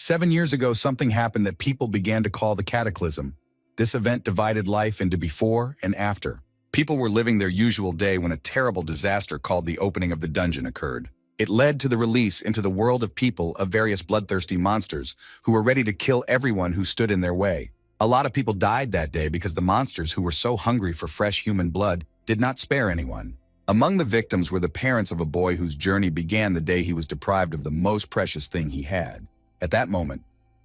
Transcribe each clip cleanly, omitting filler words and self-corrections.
7 years ago, something happened that people began to call the cataclysm. This event divided life into before and after. People were living their usual day when a terrible disaster called the opening of the dungeon occurred. It led to the release into the world of people of various bloodthirsty monsters who were ready to kill everyone who stood in their way. A lot of people died that day because the monsters, who were so hungry for fresh human blood, did not spare anyone. Among the victims were the parents of a boy whose journey began the day he was deprived of the most precious thing he had. At that moment,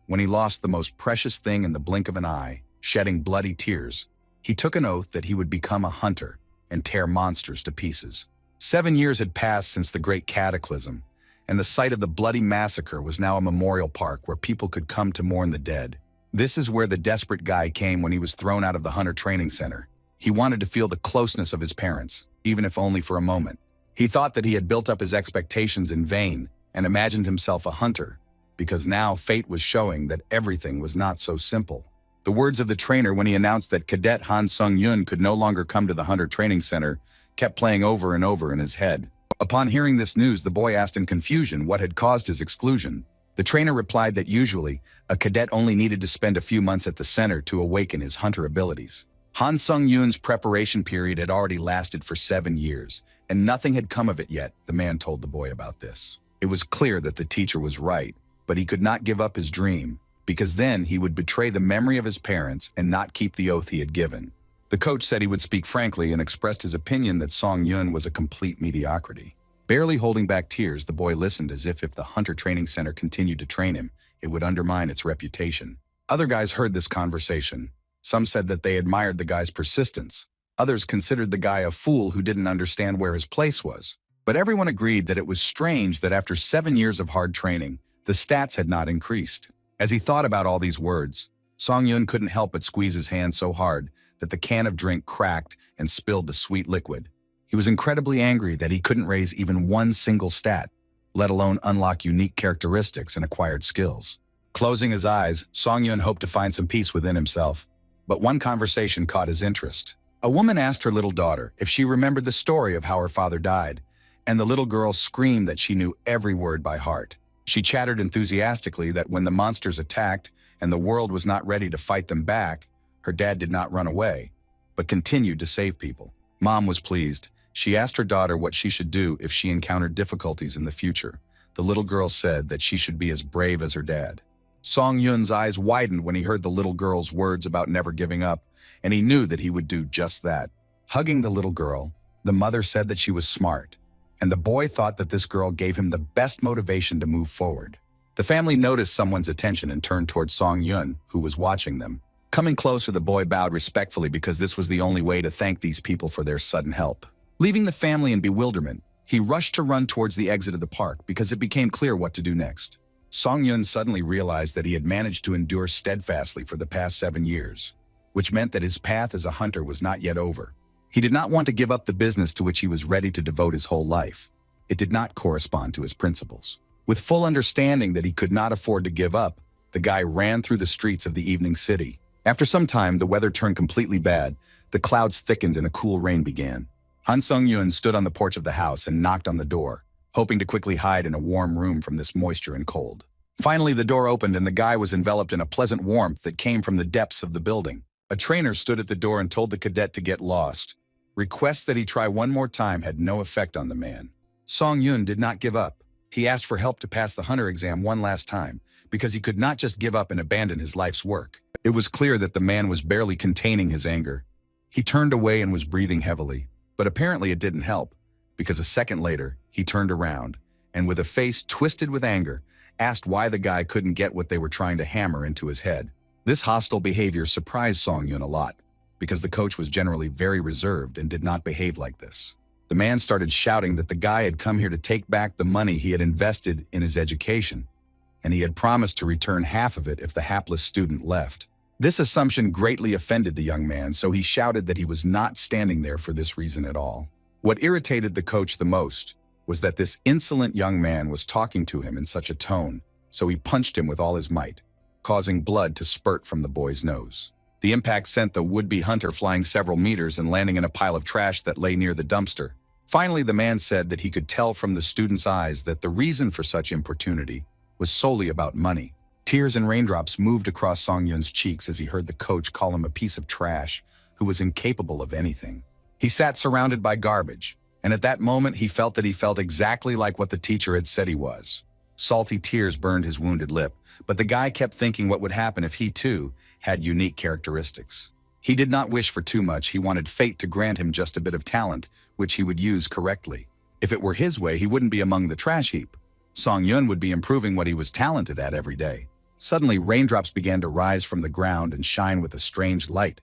when he lost the most precious thing in the blink of an eye, shedding bloody tears, he took an oath that he would become a hunter and tear monsters to pieces. 7 years had passed since the great cataclysm, and the site of the bloody massacre was now a memorial park where people could come to mourn the dead. This is where the desperate guy came when he was thrown out of the hunter training center. He wanted to feel the closeness of his parents, even if only for a moment. He thought that he had built up his expectations in vain and imagined himself a hunter, because now fate was showing that everything was not so simple. The words of the trainer when he announced that Cadet Han Sung-yun could no longer come to the Hunter Training Center kept playing over and over in his head. Upon hearing this news, the boy asked in confusion what had caused his exclusion. The trainer replied that usually, a cadet only needed to spend a few months at the center to awaken his hunter abilities. Han Sung-yun's preparation period had already lasted for 7 years, and nothing had come of it yet. The man told the boy about this. It was clear that the teacher was right, but he could not give up his dream, because then he would betray the memory of his parents and not keep the oath he had given. The coach said he would speak frankly and expressed his opinion that Song-yun was a complete mediocrity. Barely holding back tears, the boy listened as if the Hunter Training Center continued to train him, it would undermine its reputation. Other guys heard this conversation. Some said that they admired the guy's persistence. Others considered the guy a fool who didn't understand where his place was. But everyone agreed that it was strange that after 7 years of hard training, the stats had not increased. As he thought about all these words, Song-yun couldn't help but squeeze his hand so hard that the can of drink cracked and spilled the sweet liquid. He was incredibly angry that he couldn't raise even one single stat, let alone unlock unique characteristics and acquired skills. Closing his eyes, Song-yun hoped to find some peace within himself. But one conversation caught his interest. A woman asked her little daughter if she remembered the story of how her father died, and the little girl screamed that she knew every word by heart. She chattered enthusiastically that when the monsters attacked and the world was not ready to fight them back, her dad did not run away, but continued to save people. Mom was pleased. She asked her daughter what she should do if she encountered difficulties in the future. The little girl said that she should be as brave as her dad. Song-yun's eyes widened when he heard the little girl's words about never giving up, and he knew that he would do just that. Hugging the little girl, the mother said that she was smart, and the boy thought that this girl gave him the best motivation to move forward. The family noticed someone's attention and turned towards Song-yun, who was watching them. Coming closer, the boy bowed respectfully because this was the only way to thank these people for their sudden help. Leaving the family in bewilderment, he rushed to run towards the exit of the park because it became clear what to do next. Song-yun suddenly realized that he had managed to endure steadfastly for the past 7 years, which meant that his path as a hunter was not yet over. He did not want to give up the business to which he was ready to devote his whole life. It did not correspond to his principles. With full understanding that he could not afford to give up, the guy ran through the streets of the evening city. After some time, the weather turned completely bad. The clouds thickened and a cool rain began. Han Sung-yun stood on the porch of the house and knocked on the door, hoping to quickly hide in a warm room from this moisture and cold. Finally, the door opened and the guy was enveloped in a pleasant warmth that came from the depths of the building. A trainer stood at the door and told the cadet to get lost. Requests that he try one more time had no effect on the man. Song-yun did not give up. He asked for help to pass the hunter exam one last time, because he could not just give up and abandon his life's work. It was clear that the man was barely containing his anger. He turned away and was breathing heavily, but apparently it didn't help, because a second later, he turned around, and with a face twisted with anger, asked why the guy couldn't get what they were trying to hammer into his head. This hostile behavior surprised Song-yun a lot, because the coach was generally very reserved and did not behave like this. The man started shouting that the guy had come here to take back the money he had invested in his education, and he had promised to return half of it if the hapless student left. This assumption greatly offended the young man, so he shouted that he was not standing there for this reason at all. What irritated the coach the most was that this insolent young man was talking to him in such a tone, so he punched him with all his might, causing blood to spurt from the boy's nose. The impact sent the would-be hunter flying several meters and landing in a pile of trash that lay near the dumpster. Finally, the man said that he could tell from the student's eyes that the reason for such importunity was solely about money. Tears and raindrops moved across Song Yun's cheeks as he heard the coach call him a piece of trash who was incapable of anything. He sat surrounded by garbage, and at that moment he felt exactly like what the teacher had said he was. Salty tears burned his wounded lip, but the guy kept thinking what would happen if he too had unique characteristics. He did not wish for too much. He wanted fate to grant him just a bit of talent, which he would use correctly. If it were his way, he wouldn't be among the trash heap. Song Yun would be improving what he was talented at every day. Suddenly, raindrops began to rise from the ground and shine with a strange light,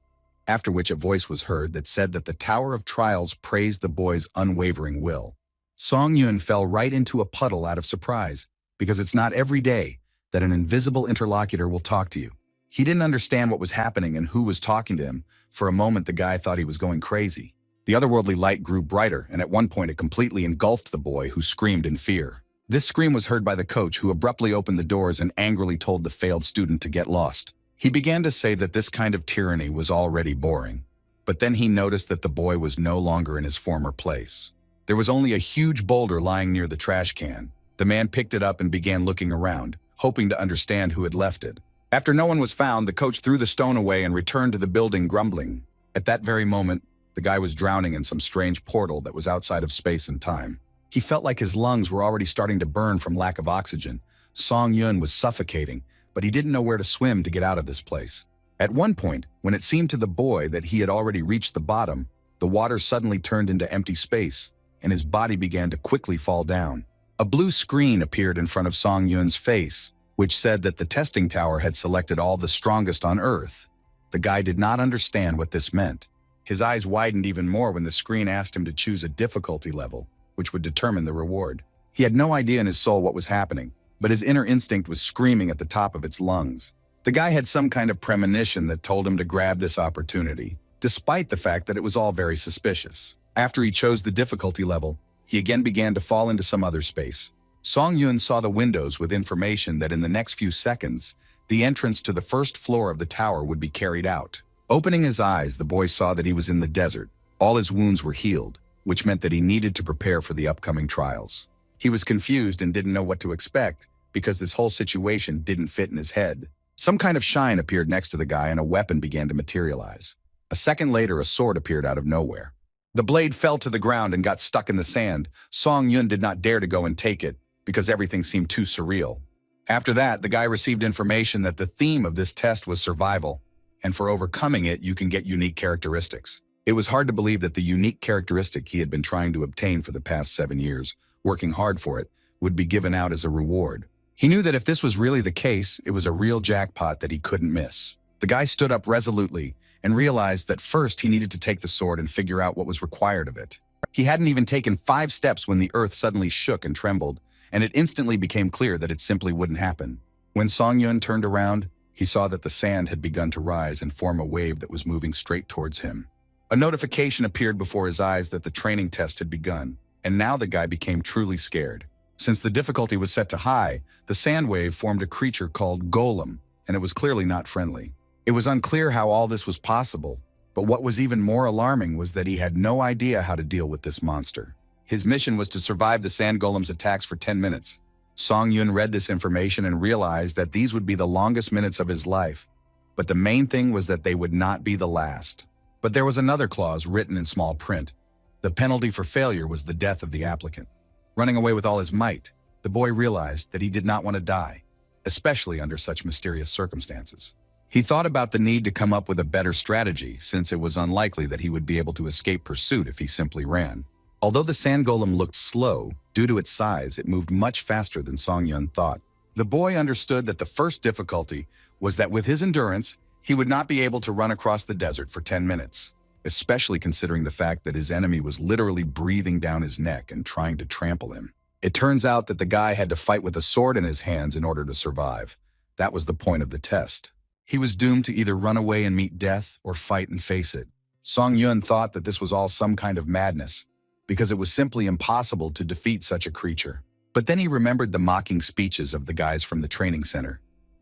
after which a voice was heard that said that the Tower of Trials praised the boy's unwavering will. Song Yun fell right into a puddle out of surprise, because it's not every day that an invisible interlocutor will talk to you. He didn't understand what was happening and who was talking to him. For a moment, the guy thought he was going crazy. The otherworldly light grew brighter, and at one point it completely engulfed the boy, who screamed in fear. This scream was heard by the coach, who abruptly opened the doors and angrily told the failed student to get lost. He began to say that this kind of tyranny was already boring, but then he noticed that the boy was no longer in his former place. There was only a huge boulder lying near the trash can. The man picked it up and began looking around, hoping to understand who had left it. After no one was found, the coach threw the stone away and returned to the building, grumbling. At that very moment, the guy was drowning in some strange portal that was outside of space and time. He felt like his lungs were already starting to burn from lack of oxygen. Song Yun was suffocating, but he didn't know where to swim to get out of this place. At one point, when it seemed to the boy that he had already reached the bottom, the water suddenly turned into empty space, and his body began to quickly fall down. A blue screen appeared in front of Song Yun's face, which said that the testing tower had selected all the strongest on Earth. The guy did not understand what this meant. His eyes widened even more when the screen asked him to choose a difficulty level, which would determine the reward. He had no idea in his soul what was happening, but his inner instinct was screaming at the top of its lungs. The guy had some kind of premonition that told him to grab this opportunity, despite the fact that it was all very suspicious. After he chose the difficulty level, he again began to fall into some other space. Song Yun saw the windows with information that in the next few seconds, the entrance to the first floor of the tower would be carried out. Opening his eyes, the boy saw that he was in the desert. All his wounds were healed, which meant that he needed to prepare for the upcoming trials. He was confused and didn't know what to expect because this whole situation didn't fit in his head. Some kind of shine appeared next to the guy and a weapon began to materialize. A second later, a sword appeared out of nowhere. The blade fell to the ground and got stuck in the sand. Song Yun did not dare to go and take it because everything seemed too surreal. After that, the guy received information that the theme of this test was survival, and for overcoming it, you can get unique characteristics. It was hard to believe that the unique characteristic he had been trying to obtain for the past 7 years, working hard for it, would be given out as a reward. He knew that if this was really the case, it was a real jackpot that he couldn't miss. The guy stood up resolutely and realized that first he needed to take the sword and figure out what was required of it. He hadn't even taken 5 steps when the earth suddenly shook and trembled, and it instantly became clear that it simply wouldn't happen. When Song Yun turned around, he saw that the sand had begun to rise and form a wave that was moving straight towards him. A notification appeared before his eyes that the training test had begun, and now the guy became truly scared. Since the difficulty was set to high, the sand wave formed a creature called Golem, and it was clearly not friendly. It was unclear how all this was possible, but what was even more alarming was that he had no idea how to deal with this monster. His mission was to survive the sand golem's attacks for 10 minutes. Song Yun read this information and realized that these would be the longest minutes of his life, but the main thing was that they would not be the last. But there was another clause written in small print. The penalty for failure was the death of the applicant. Running away with all his might, the boy realized that he did not want to die, especially under such mysterious circumstances. He thought about the need to come up with a better strategy, since it was unlikely that he would be able to escape pursuit if he simply ran. Although the sand golem looked slow, due to its size, it moved much faster than Song Yun thought. The boy understood that the first difficulty was that with his endurance, he would not be able to run across the desert for 10 minutes, especially considering the fact that his enemy was literally breathing down his neck and trying to trample him. It turns out that the guy had to fight with a sword in his hands in order to survive. That was the point of the test. He was doomed to either run away and meet death or fight and face it. Song Yun thought that this was all some kind of madness, because it was simply impossible to defeat such a creature. But then he remembered the mocking speeches of the guys from the training center.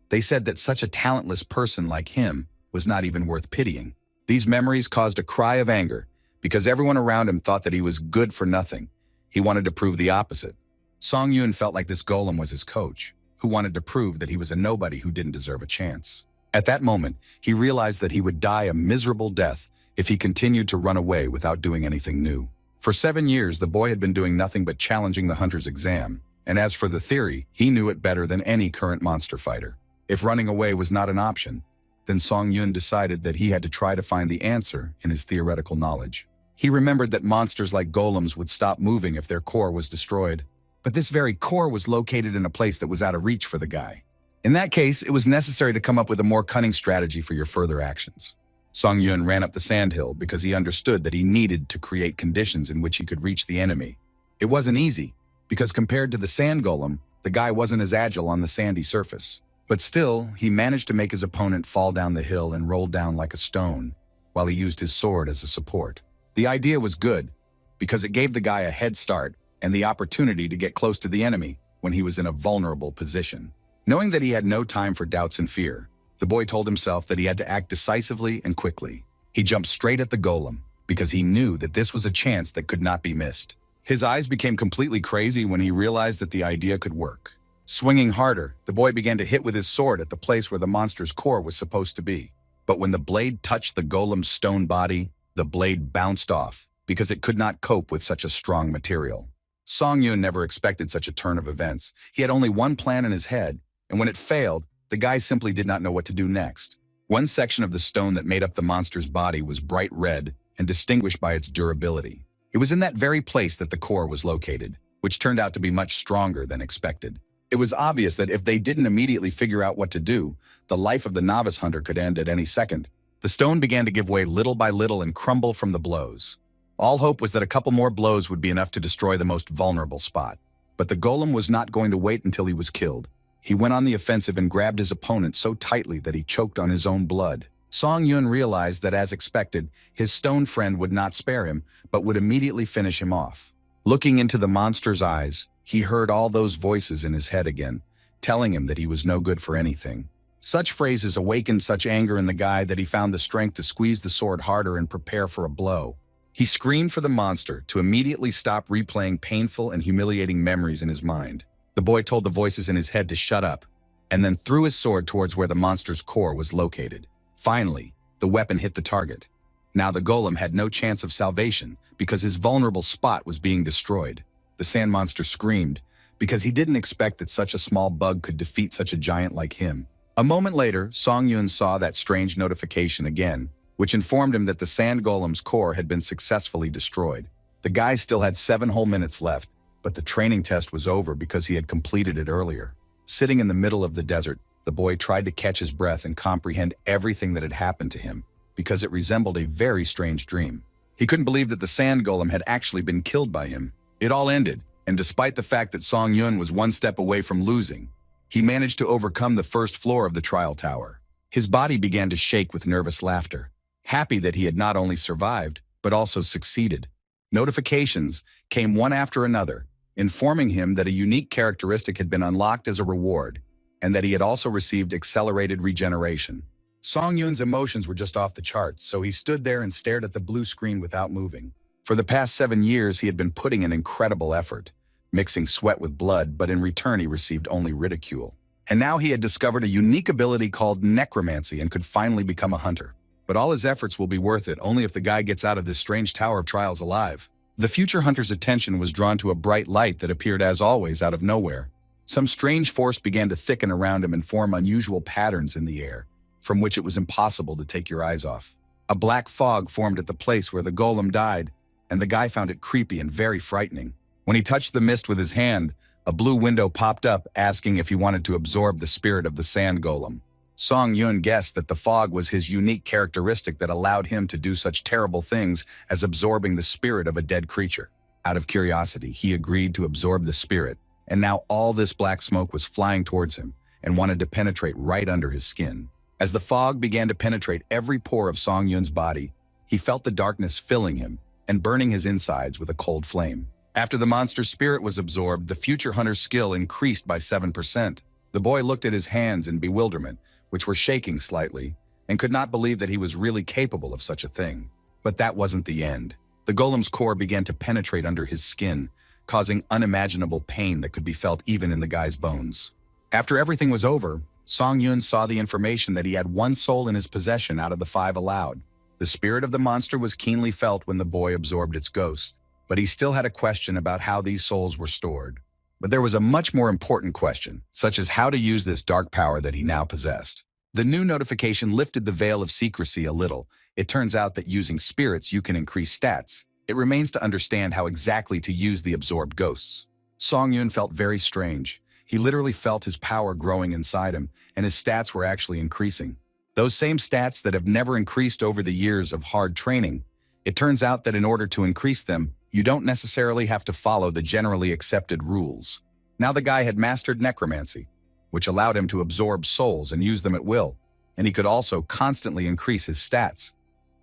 They said that such a talentless person like him was not even worth pitying. These memories caused a cry of anger, because everyone around him thought that he was good for nothing. He wanted to prove the opposite. Song Yun felt like this golem was his coach, who wanted to prove that he was a nobody who didn't deserve a chance. At that moment, he realized that he would die a miserable death if he continued to run away without doing anything new. For 7 years, the boy had been doing nothing but challenging the hunter's exam, and as for the theory, he knew it better than any current monster fighter. If running away was not an option, then Song Yun decided that he had to try to find the answer in his theoretical knowledge. He remembered that monsters like golems would stop moving if their core was destroyed. But this very core was located in a place that was out of reach for the guy. In that case, it was necessary to come up with a more cunning strategy for your further actions. Song Yun ran up the sandhill because he understood that he needed to create conditions in which he could reach the enemy. It wasn't easy, because compared to the sand golem, the guy wasn't as agile on the sandy surface. But still, he managed to make his opponent fall down the hill and roll down like a stone, while he used his sword as a support. The idea was good, because it gave the guy a head start and the opportunity to get close to the enemy when he was in a vulnerable position. Knowing that he had no time for doubts and fear, the boy told himself that he had to act decisively and quickly. He jumped straight at the golem, because he knew that this was a chance that could not be missed. His eyes became completely crazy when he realized that the idea could work. Swinging harder, the boy began to hit with his sword at the place where the monster's core was supposed to be. But when the blade touched the golem's stone body, the blade bounced off, because it could not cope with such a strong material. Song Yun never expected such a turn of events. He had only one plan in his head, and when it failed, the guy simply did not know what to do next. One section of the stone that made up the monster's body was bright red and distinguished by its durability. It was in that very place that the core was located, which turned out to be much stronger than expected. It was obvious that if they didn't immediately figure out what to do, the life of the novice hunter could end at any second. The stone began to give way little by little and crumble from the blows. All hope was that a couple more blows would be enough to destroy the most vulnerable spot. But the golem was not going to wait until he was killed. He went on the offensive and grabbed his opponent so tightly that he choked on his own blood. Song Yun realized that, as expected, his stone friend would not spare him, but would immediately finish him off. Looking into the monster's eyes, he heard all those voices in his head again, telling him that he was no good for anything. Such phrases awakened such anger in the guy that he found the strength to squeeze the sword harder and prepare for a blow. He screamed for the monster to immediately stop replaying painful and humiliating memories in his mind. The boy told the voices in his head to shut up, and then threw his sword towards where the monster's core was located. Finally, the weapon hit the target. Now the golem had no chance of salvation because his vulnerable spot was being destroyed. The sand monster screamed because he didn't expect that such a small bug could defeat such a giant like him. A moment later, Song Yun saw that strange notification again, which informed him that the sand golem's core had been successfully destroyed. The guy still had 7 whole minutes left, but the training test was over because he had completed it earlier. Sitting in the middle of the desert, the boy tried to catch his breath and comprehend everything that had happened to him, because it resembled a very strange dream. He couldn't believe that the sand golem had actually been killed by him. It all ended, and despite the fact that Song Yun was one step away from losing, he managed to overcome the first floor of the trial tower. His body began to shake with nervous laughter, happy that he had not only survived, but also succeeded. Notifications came one after another, informing him that a unique characteristic had been unlocked as a reward, and that he had also received accelerated regeneration. Song Yun's emotions were just off the charts, so he stood there and stared at the blue screen without moving. For the past 7 years, he had been putting in incredible effort, mixing sweat with blood, but in return he received only ridicule. And now he had discovered a unique ability called necromancy and could finally become a hunter. But all his efforts will be worth it only if the guy gets out of this strange tower of trials alive. The future hunter's attention was drawn to a bright light that appeared as always out of nowhere. Some strange force began to thicken around him and form unusual patterns in the air, from which it was impossible to take your eyes off. A black fog formed at the place where the golem died, and the guy found it creepy and very frightening. When he touched the mist with his hand, a blue window popped up asking if he wanted to absorb the spirit of the sand golem. Song Yun guessed that the fog was his unique characteristic that allowed him to do such terrible things as absorbing the spirit of a dead creature. Out of curiosity, he agreed to absorb the spirit, and now all this black smoke was flying towards him and wanted to penetrate right under his skin. As the fog began to penetrate every pore of Song Yun's body, he felt the darkness filling him and burning his insides with a cold flame. After the monster's spirit was absorbed, the future hunter's skill increased by 7%. The boy looked at his hands in bewilderment, which were shaking slightly, and could not believe that he was really capable of such a thing. But that wasn't the end. The golem's core began to penetrate under his skin, causing unimaginable pain that could be felt even in the guy's bones. After everything was over, Song Yun saw the information that he had one soul in his possession out of the 5 allowed. The spirit of the monster was keenly felt when the boy absorbed its ghost, but he still had a question about how these souls were stored. But there was a much more important question, such as how to use this dark power that he now possessed. The new notification lifted the veil of secrecy a little. It turns out that using spirits you can increase stats. It remains to understand how exactly to use the absorbed ghosts. Song Yun felt very strange. He literally felt his power growing inside him, and his stats were actually increasing. Those same stats that have never increased over the years of hard training. It turns out that in order to increase them, you don't necessarily have to follow the generally accepted rules. Now the guy had mastered necromancy, which allowed him to absorb souls and use them at will, and he could also constantly increase his stats.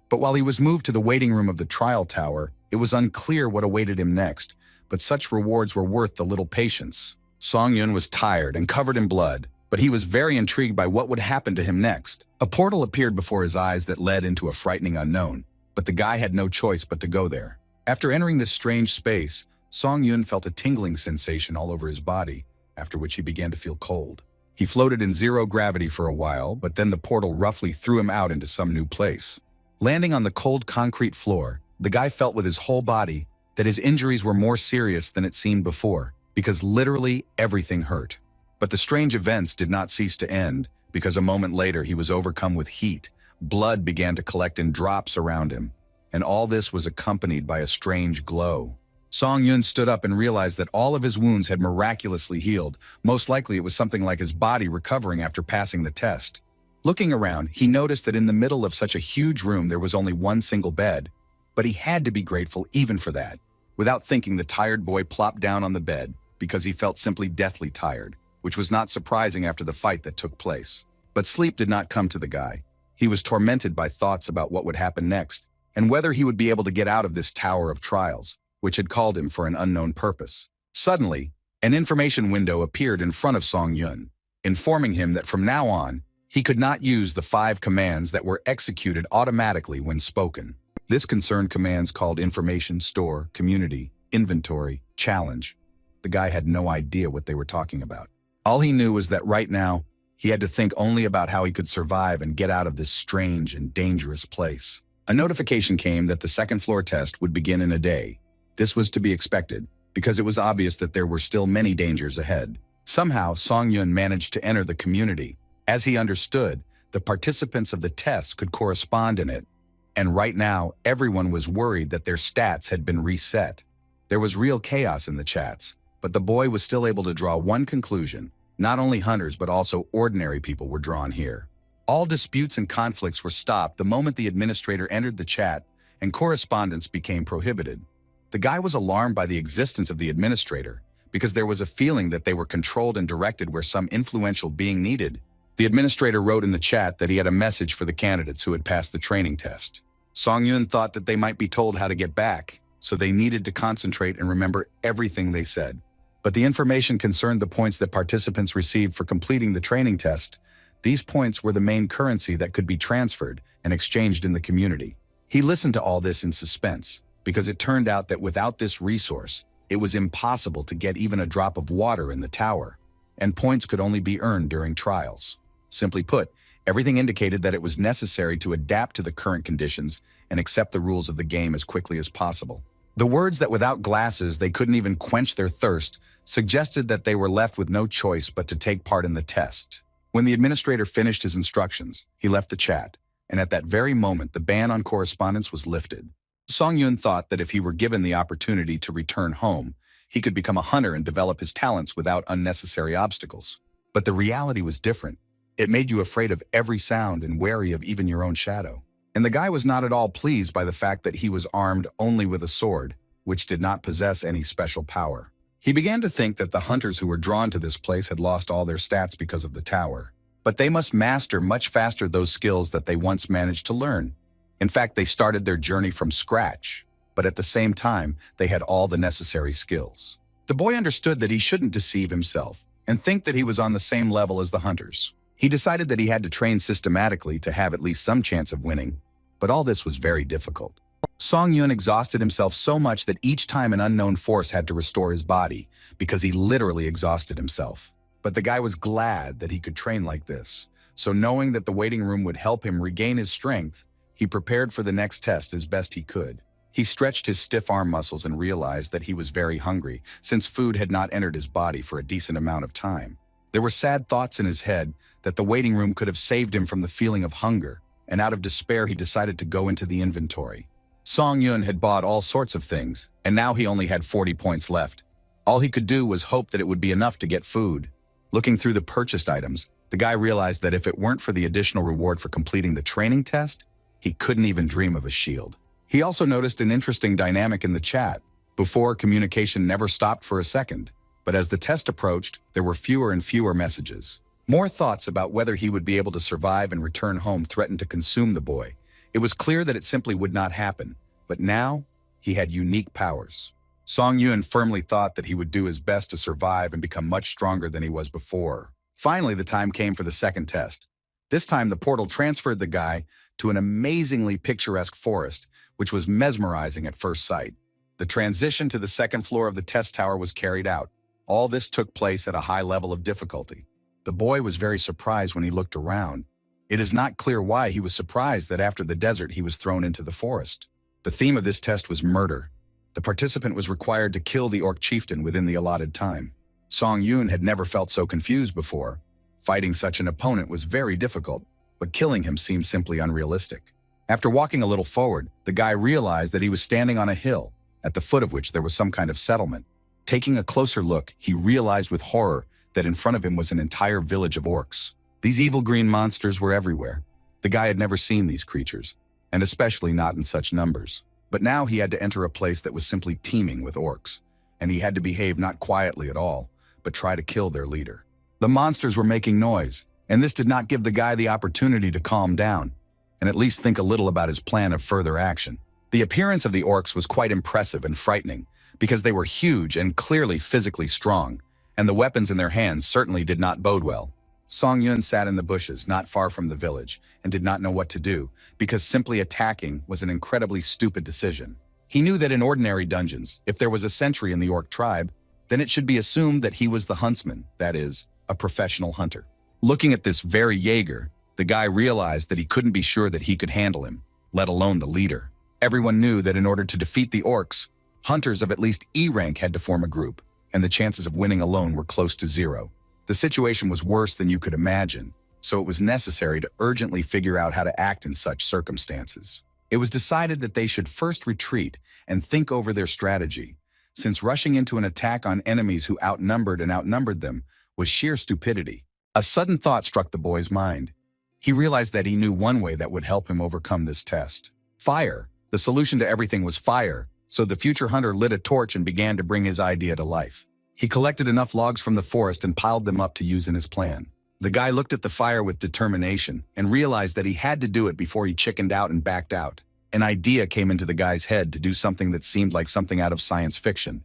But while he was moved to the waiting room of the trial tower, it was unclear what awaited him next, but such rewards were worth the little patience. Song Yun was tired and covered in blood, but he was very intrigued by what would happen to him next. A portal appeared before his eyes that led into a frightening unknown, but the guy had no choice but to go there. After entering this strange space, Song Yun felt a tingling sensation all over his body, after which he began to feel cold. He floated in zero gravity for a while, but then the portal roughly threw him out into some new place. Landing on the cold concrete floor, the guy felt with his whole body that his injuries were more serious than it seemed before, because literally everything hurt. But the strange events did not cease to end, because a moment later he was overcome with heat. Blood began to collect in drops around him, and all this was accompanied by a strange glow. Song Yun stood up and realized that all of his wounds had miraculously healed. Most likely it was something like his body recovering after passing the test. Looking around, he noticed that in the middle of such a huge room there was only one single bed, but he had to be grateful even for that. Without thinking, the tired boy plopped down on the bed because he felt simply deathly tired, which was not surprising after the fight that took place. But sleep did not come to the guy. He was tormented by thoughts about what would happen next, and whether he would be able to get out of this tower of trials, which had called him for an unknown purpose. Suddenly, an information window appeared in front of Song Yun, informing him that from now on, he could not use the 5 commands that were executed automatically when spoken. This concerned commands called information, store, community, inventory, challenge. The guy had no idea what they were talking about. All he knew was that right now, he had to think only about how he could survive and get out of this strange and dangerous place. A notification came that the second floor test would begin in a day. This was to be expected, because it was obvious that there were still many dangers ahead. Somehow, Song Yun managed to enter the community. As he understood, the participants of the test could correspond in it, and right now, everyone was worried that their stats had been reset. There was real chaos in the chats, but the boy was still able to draw one conclusion. Not only hunters, but also ordinary people were drawn here. All disputes and conflicts were stopped the moment the administrator entered the chat, and correspondence became prohibited. The guy was alarmed by the existence of the administrator, because there was a feeling that they were controlled and directed where some influential being needed. The administrator wrote in the chat that he had a message for the candidates who had passed the training test. Song Yun thought that they might be told how to get back, so they needed to concentrate and remember everything they said. But the information concerned the points that participants received for completing the training test. These points were the main currency that could be transferred and exchanged in the community. He listened to all this in suspense, because it turned out that without this resource, it was impossible to get even a drop of water in the tower, and points could only be earned during trials. Simply put, everything indicated that it was necessary to adapt to the current conditions and accept the rules of the game as quickly as possible. The words that without glasses they couldn't even quench their thirst suggested that they were left with no choice but to take part in the test. When the administrator finished his instructions, he left the chat, and at that very moment the ban on correspondence was lifted. Song Yun thought that if he were given the opportunity to return home, he could become a hunter and develop his talents without unnecessary obstacles. But the reality was different. It made you afraid of every sound and wary of even your own shadow. And the guy was not at all pleased by the fact that he was armed only with a sword, which did not possess any special power. He began to think that the hunters who were drawn to this place had lost all their stats because of the tower. But they must master much faster those skills that they once managed to learn. In fact, they started their journey from scratch, but at the same time, they had all the necessary skills. The boy understood that he shouldn't deceive himself and think that he was on the same level as the hunters. He decided that he had to train systematically to have at least some chance of winning, but all this was very difficult. Song Yun exhausted himself so much that each time an unknown force had to restore his body, because he literally exhausted himself. But the guy was glad that he could train like this. So knowing that the waiting room would help him regain his strength, he prepared for the next test as best he could. He stretched his stiff arm muscles and realized that he was very hungry, since food had not entered his body for a decent amount of time. There were sad thoughts in his head that the waiting room could have saved him from the feeling of hunger, and out of despair he decided to go into the inventory. Song Yun had bought all sorts of things, and now he only had 40 points left. All he could do was hope that it would be enough to get food. Looking through the purchased items, the guy realized that if it weren't for the additional reward for completing the training test, he couldn't even dream of a shield. He also noticed an interesting dynamic in the chat. Before, communication never stopped for a second, but as the test approached, there were fewer and fewer messages. More thoughts about whether he would be able to survive and return home threatened to consume the boy. It was clear that it simply would not happen, but now he had unique powers. Song Yun firmly thought that he would do his best to survive and become much stronger than he was before. Finally, the time came for the second test. This time, the portal transferred the guy to an amazingly picturesque forest, which was mesmerizing at first sight. The transition to the second floor of the test tower was carried out. All this took place at a high level of difficulty. The boy was very surprised when he looked around. It is not clear why he was surprised that after the desert he was thrown into the forest. The theme of this test was murder. The participant was required to kill the orc chieftain within the allotted time. Song Yun had never felt so confused before. Fighting such an opponent was very difficult, but killing him seemed simply unrealistic. After walking a little forward, the guy realized that he was standing on a hill, at the foot of which there was some kind of settlement. Taking a closer look, he realized with horror that in front of him was an entire village of orcs. These evil green monsters were everywhere. The guy had never seen these creatures, and especially not in such numbers. But now he had to enter a place that was simply teeming with orcs, and he had to behave not quietly at all, but try to kill their leader. The monsters were making noise, and this did not give the guy the opportunity to calm down, and at least think a little about his plan of further action. The appearance of the orcs was quite impressive and frightening, because they were huge and clearly physically strong, and the weapons in their hands certainly did not bode well. Song Yun sat in the bushes not far from the village and did not know what to do, because simply attacking was an incredibly stupid decision. He knew that in ordinary dungeons, if there was a sentry in the orc tribe, then it should be assumed that he was the huntsman, that is, a professional hunter. Looking at this very Jaeger, the guy realized that he couldn't be sure that he could handle him, let alone the leader. Everyone knew that in order to defeat the orcs, hunters of at least E rank had to form a group, and the chances of winning alone were close to zero. The situation was worse than you could imagine, so it was necessary to urgently figure out how to act in such circumstances. It was decided that they should first retreat and think over their strategy, since rushing into an attack on enemies who outnumbered them was sheer stupidity. A sudden thought struck the boy's mind. He realized that he knew one way that would help him overcome this test. Fire. The solution to everything was fire, so the future hunter lit a torch and began to bring his idea to life. He collected enough logs from the forest and piled them up to use in his plan. The guy looked at the fire with determination and realized that he had to do it before he chickened out and backed out. An idea came into the guy's head to do something that seemed like something out of science fiction.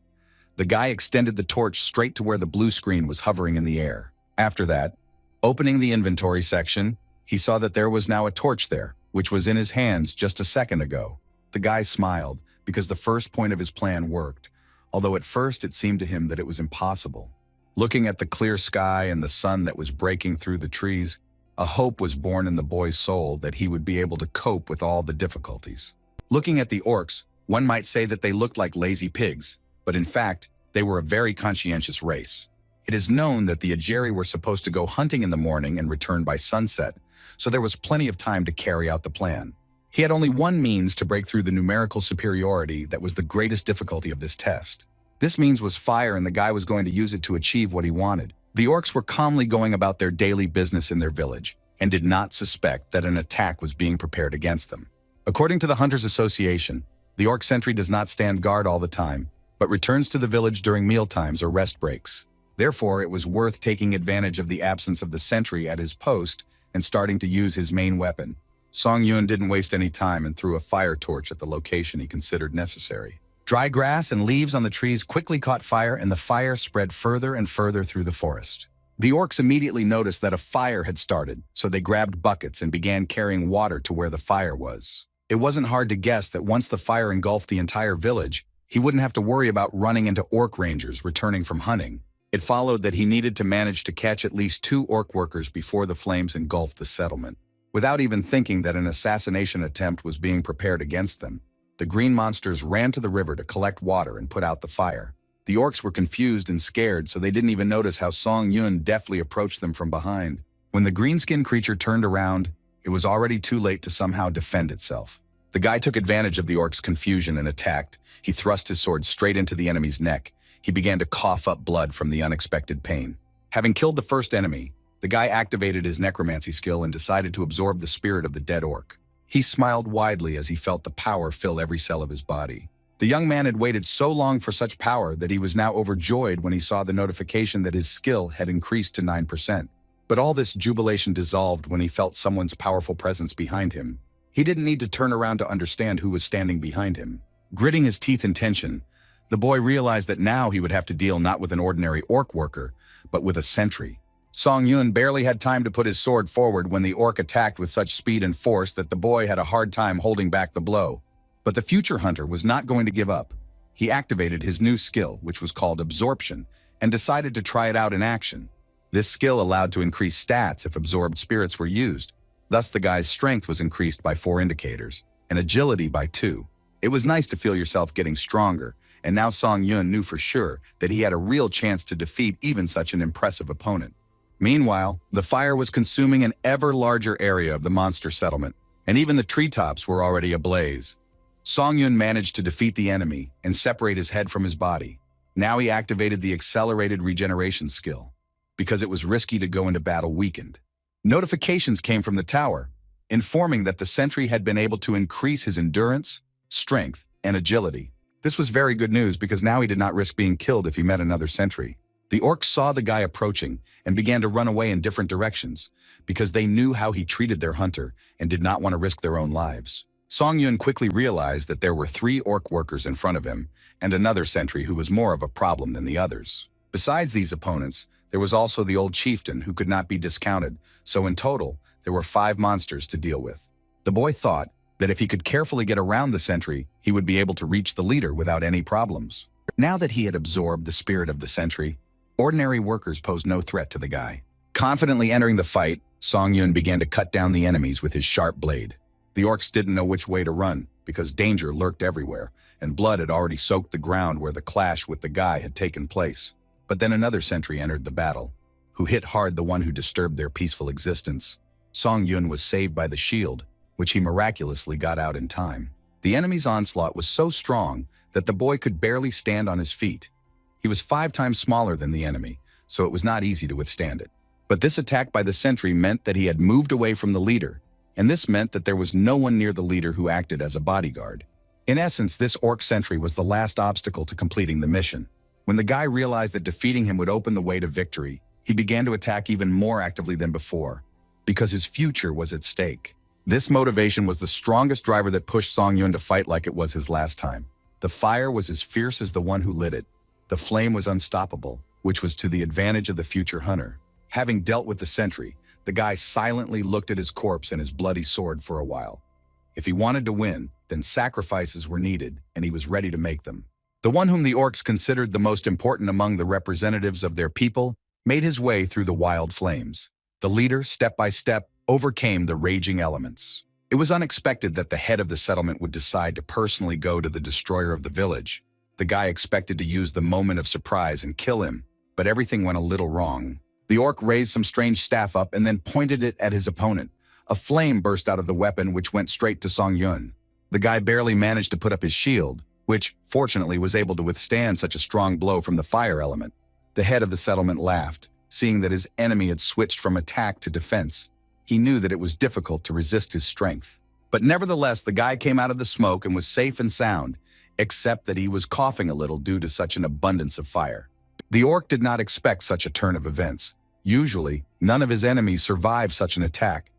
The guy extended the torch straight to where the blue screen was hovering in the air. After that, opening the inventory section, he saw that there was now a torch there, which was in his hands just a second ago. The guy smiled because the first point of his plan worked, although at first it seemed to him that it was impossible. Looking at the clear sky and the sun that was breaking through the trees, a hope was born in the boy's soul that he would be able to cope with all the difficulties. Looking at the orcs, one might say that they looked like lazy pigs, but in fact, they were a very conscientious race. It is known that the Ajeri were supposed to go hunting in the morning and return by sunset, so there was plenty of time to carry out the plan. He had only one means to break through the numerical superiority that was the greatest difficulty of this test. This means was fire, and the guy was going to use it to achieve what he wanted. The orcs were calmly going about their daily business in their village and did not suspect that an attack was being prepared against them. According to the Hunters Association, the orc sentry does not stand guard all the time, but returns to the village during mealtimes or rest breaks. Therefore, it was worth taking advantage of the absence of the sentry at his post and starting to use his main weapon. Song Yun didn't waste any time and threw a fire torch at the location he considered necessary. Dry grass and leaves on the trees quickly caught fire, and the fire spread further and further through the forest. The orcs immediately noticed that a fire had started, so they grabbed buckets and began carrying water to where the fire was. It wasn't hard to guess that once the fire engulfed the entire village, he wouldn't have to worry about running into orc rangers returning from hunting. It followed that he needed to manage to catch at least 2 orc workers before the flames engulfed the settlement. Without even thinking that an assassination attempt was being prepared against them, the green monsters ran to the river to collect water and put out the fire. The orcs were confused and scared, so they didn't even notice how Song Yun deftly approached them from behind. When the green-skinned creature turned around, it was already too late to somehow defend itself. The guy took advantage of the orc's confusion and attacked. He thrust his sword straight into the enemy's neck. He began to cough up blood from the unexpected pain. Having killed the first enemy, the guy activated his necromancy skill and decided to absorb the spirit of the dead orc. He smiled widely as he felt the power fill every cell of his body. The young man had waited so long for such power that he was now overjoyed when he saw the notification that his skill had increased to 9%. But all this jubilation dissolved when he felt someone's powerful presence behind him. He didn't need to turn around to understand who was standing behind him. Gritting his teeth in tension, the boy realized that now he would have to deal not with an ordinary orc worker, but with a sentry. Song Yun barely had time to put his sword forward when the orc attacked with such speed and force that the boy had a hard time holding back the blow. But the future hunter was not going to give up. He activated his new skill, which was called Absorption, and decided to try it out in action. This skill allowed to increase stats if absorbed spirits were used. Thus, the guy's strength was increased by 4 indicators, and agility by 2. It was nice to feel yourself getting stronger, and now Song Yun knew for sure that he had a real chance to defeat even such an impressive opponent. Meanwhile, the fire was consuming an ever larger area of the monster settlement, and even the treetops were already ablaze. Song Yun managed to defeat the enemy and separate his head from his body. Now he activated the accelerated regeneration skill, because it was risky to go into battle weakened. Notifications came from the tower, informing that the sentry had been able to increase his endurance, strength, and agility. This was very good news because now he did not risk being killed if he met another sentry. The orcs saw the guy approaching and began to run away in different directions because they knew how he treated their hunter and did not want to risk their own lives. Song Yun quickly realized that there were 3 orc workers in front of him and another sentry who was more of a problem than the others. Besides these opponents, there was also the old chieftain who could not be discounted, so in total, there were 5 monsters to deal with. The boy thought that if he could carefully get around the sentry, he would be able to reach the leader without any problems. Now that he had absorbed the spirit of the sentry, ordinary workers posed no threat to the guy. Confidently entering the fight, Song Yun began to cut down the enemies with his sharp blade. The orcs didn't know which way to run because danger lurked everywhere, and blood had already soaked the ground where the clash with the guy had taken place. But then another sentry entered the battle, who hit hard the one who disturbed their peaceful existence. Song Yun was saved by the shield, which he miraculously got out in time. The enemy's onslaught was so strong that the boy could barely stand on his feet. He was 5 times smaller than the enemy, so it was not easy to withstand it. But this attack by the sentry meant that he had moved away from the leader, and this meant that there was no one near the leader who acted as a bodyguard. In essence, this orc sentry was the last obstacle to completing the mission. When the guy realized that defeating him would open the way to victory, he began to attack even more actively than before, because his future was at stake. This motivation was the strongest driver that pushed Song Yun to fight like it was his last time. The fire was as fierce as the one who lit it. The flame was unstoppable, which was to the advantage of the future hunter. Having dealt with the sentry, the guy silently looked at his corpse and his bloody sword for a while. If he wanted to win, then sacrifices were needed, and he was ready to make them. The one whom the orcs considered the most important among the representatives of their people made his way through the wild flames. The leader, step by step, overcame the raging elements. It was unexpected that the head of the settlement would decide to personally go to the destroyer of the village. The guy expected to use the moment of surprise and kill him, but everything went a little wrong. The orc raised some strange staff up and then pointed it at his opponent. A flame burst out of the weapon, which went straight to Song Yun. The guy barely managed to put up his shield, which, fortunately, was able to withstand such a strong blow from the fire element. The head of the settlement laughed, seeing that his enemy had switched from attack to defense. He knew that it was difficult to resist his strength. But nevertheless, the guy came out of the smoke and was safe and sound, except that he was coughing a little due to such an abundance of fire. The orc did not expect such a turn of events. Usually, none of his enemies survived such an attack,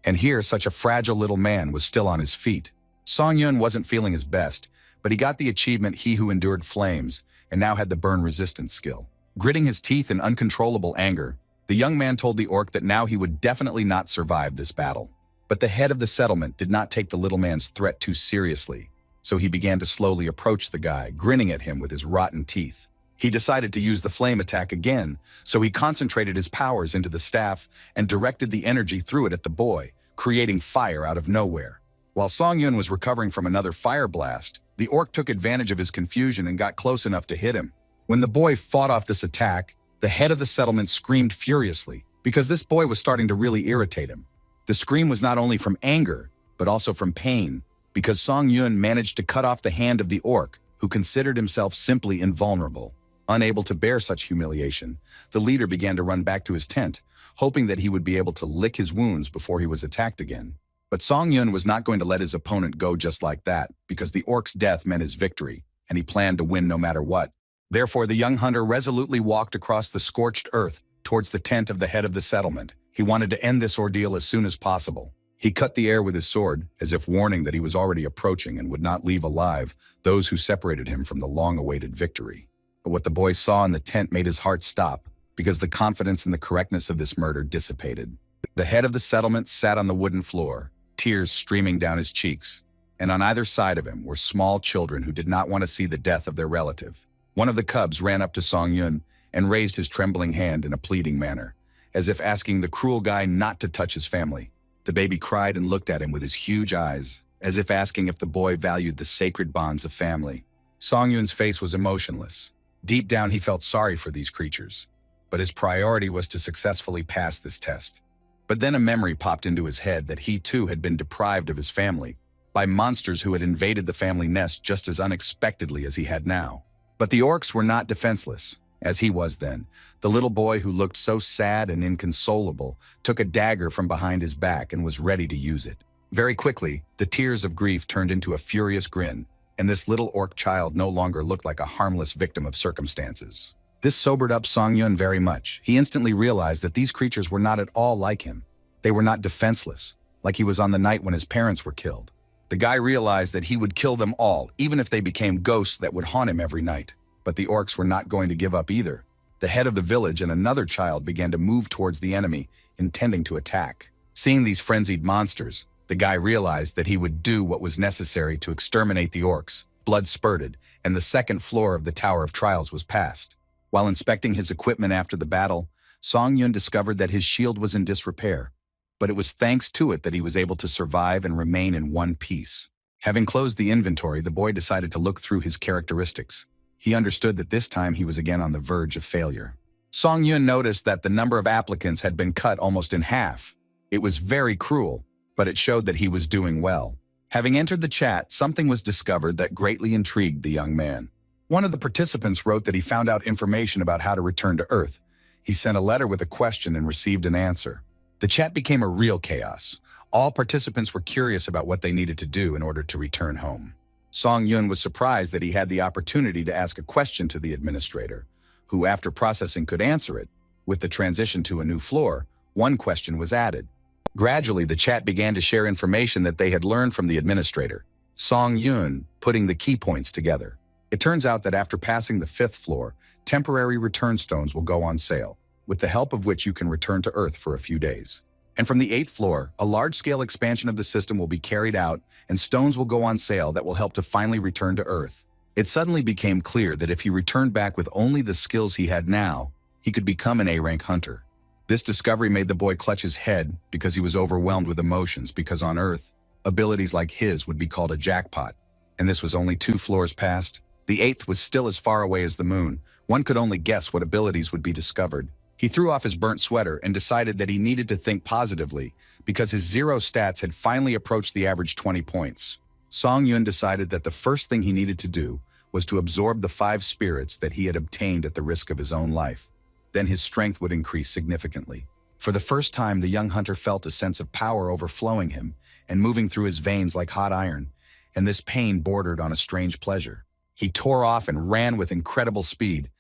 and here such a fragile little man was still on his feet. Song Yun wasn't feeling his best, but he got the achievement He Who Endured Flames, and now had the burn resistance skill. Gritting his teeth in uncontrollable anger, the young man told the orc that now he would definitely not survive this battle. But the head of the settlement did not take the little man's threat too seriously, so he began to slowly approach the guy, grinning at him with his rotten teeth. He decided to use the flame attack again, so he concentrated his powers into the staff and directed the energy through it at the boy, creating fire out of nowhere. While Song Yun was recovering from another fire blast, the orc took advantage of his confusion and got close enough to hit him. When the boy fought off this attack, the head of the settlement screamed furiously because this boy was starting to really irritate him. The scream was not only from anger, but also from pain, because Song Yun managed to cut off the hand of the orc, who considered himself simply invulnerable. Unable to bear such humiliation, the leader began to run back to his tent, hoping that he would be able to lick his wounds before he was attacked again. But Song Yun was not going to let his opponent go just like that, because the orc's death meant his victory, and he planned to win no matter what. Therefore, the young hunter resolutely walked across the scorched earth towards the tent of the head of the settlement. He wanted to end this ordeal as soon as possible. He cut the air with his sword, as if warning that he was already approaching and would not leave alive those who separated him from the long-awaited victory. But what the boy saw in the tent made his heart stop, because the confidence in the correctness of this murder dissipated. The head of the settlement sat on the wooden floor, tears streaming down his cheeks, and on either side of him were small children who did not want to see the death of their relative. One of the cubs ran up to Song Yun and raised his trembling hand in a pleading manner, as if asking the cruel guy not to touch his family. The baby cried and looked at him with his huge eyes, as if asking if the boy valued the sacred bonds of family. Song Yun's face was emotionless. Deep down, he felt sorry for these creatures, but his priority was to successfully pass this test. But then a memory popped into his head that he too had been deprived of his family by monsters who had invaded the family nest just as unexpectedly as he had now. But the orcs were not defenseless, as he was then. The little boy who looked so sad and inconsolable took a dagger from behind his back and was ready to use it. Very quickly, the tears of grief turned into a furious grin, and this little orc child no longer looked like a harmless victim of circumstances. This sobered up Song Yun very much. He instantly realized that these creatures were not at all like him. They were not defenseless, like he was on the night when his parents were killed. The guy realized that he would kill them all, even if they became ghosts that would haunt him every night. But the orcs were not going to give up either. The head of the village and another child began to move towards the enemy, intending to attack. Seeing these frenzied monsters, the guy realized that he would do what was necessary to exterminate the orcs. Blood spurted, and the second floor of the Tower of Trials was passed. While inspecting his equipment after the battle, Song Yun discovered that his shield was in disrepair, but it was thanks to it that he was able to survive and remain in one piece. Having closed the inventory, the boy decided to look through his characteristics. He understood that this time he was again on the verge of failure. Song Yun noticed that the number of applicants had been cut almost in half. It was very cruel, but it showed that he was doing well. Having entered the chat, something was discovered that greatly intrigued the young man. One of the participants wrote that he found out information about how to return to Earth. He sent a letter with a question and received an answer. The chat became a real chaos. All participants were curious about what they needed to do in order to return home. Song Yun was surprised that he had the opportunity to ask a question to the administrator, who, after processing, could answer it. With the transition to a new floor, one question was added. Gradually, the chat began to share information that they had learned from the administrator, Song Yun, putting the key points together. It turns out that after passing the 5th floor, temporary return stones will go on sale, with the help of which you can return to Earth for a few days. And from the 8th floor, a large-scale expansion of the system will be carried out, and stones will go on sale that will help to finally return to Earth. It suddenly became clear that if he returned back with only the skills he had now, he could become an A-rank hunter. This discovery made the boy clutch his head because he was overwhelmed with emotions, because on Earth, abilities like his would be called a jackpot. And this was only 2 floors past. The 8th was still as far away as the moon. One could only guess what abilities would be discovered. He threw off his burnt sweater and decided that he needed to think positively because his 0 stats had finally approached the average 20 points. Song Yun decided that the first thing he needed to do was to absorb the 5 spirits that he had obtained at the risk of his own life. Then his strength would increase significantly. For the first time, the young hunter felt a sense of power overflowing him and moving through his veins like hot iron, and this pain bordered on a strange pleasure. He tore off and ran with incredible speed.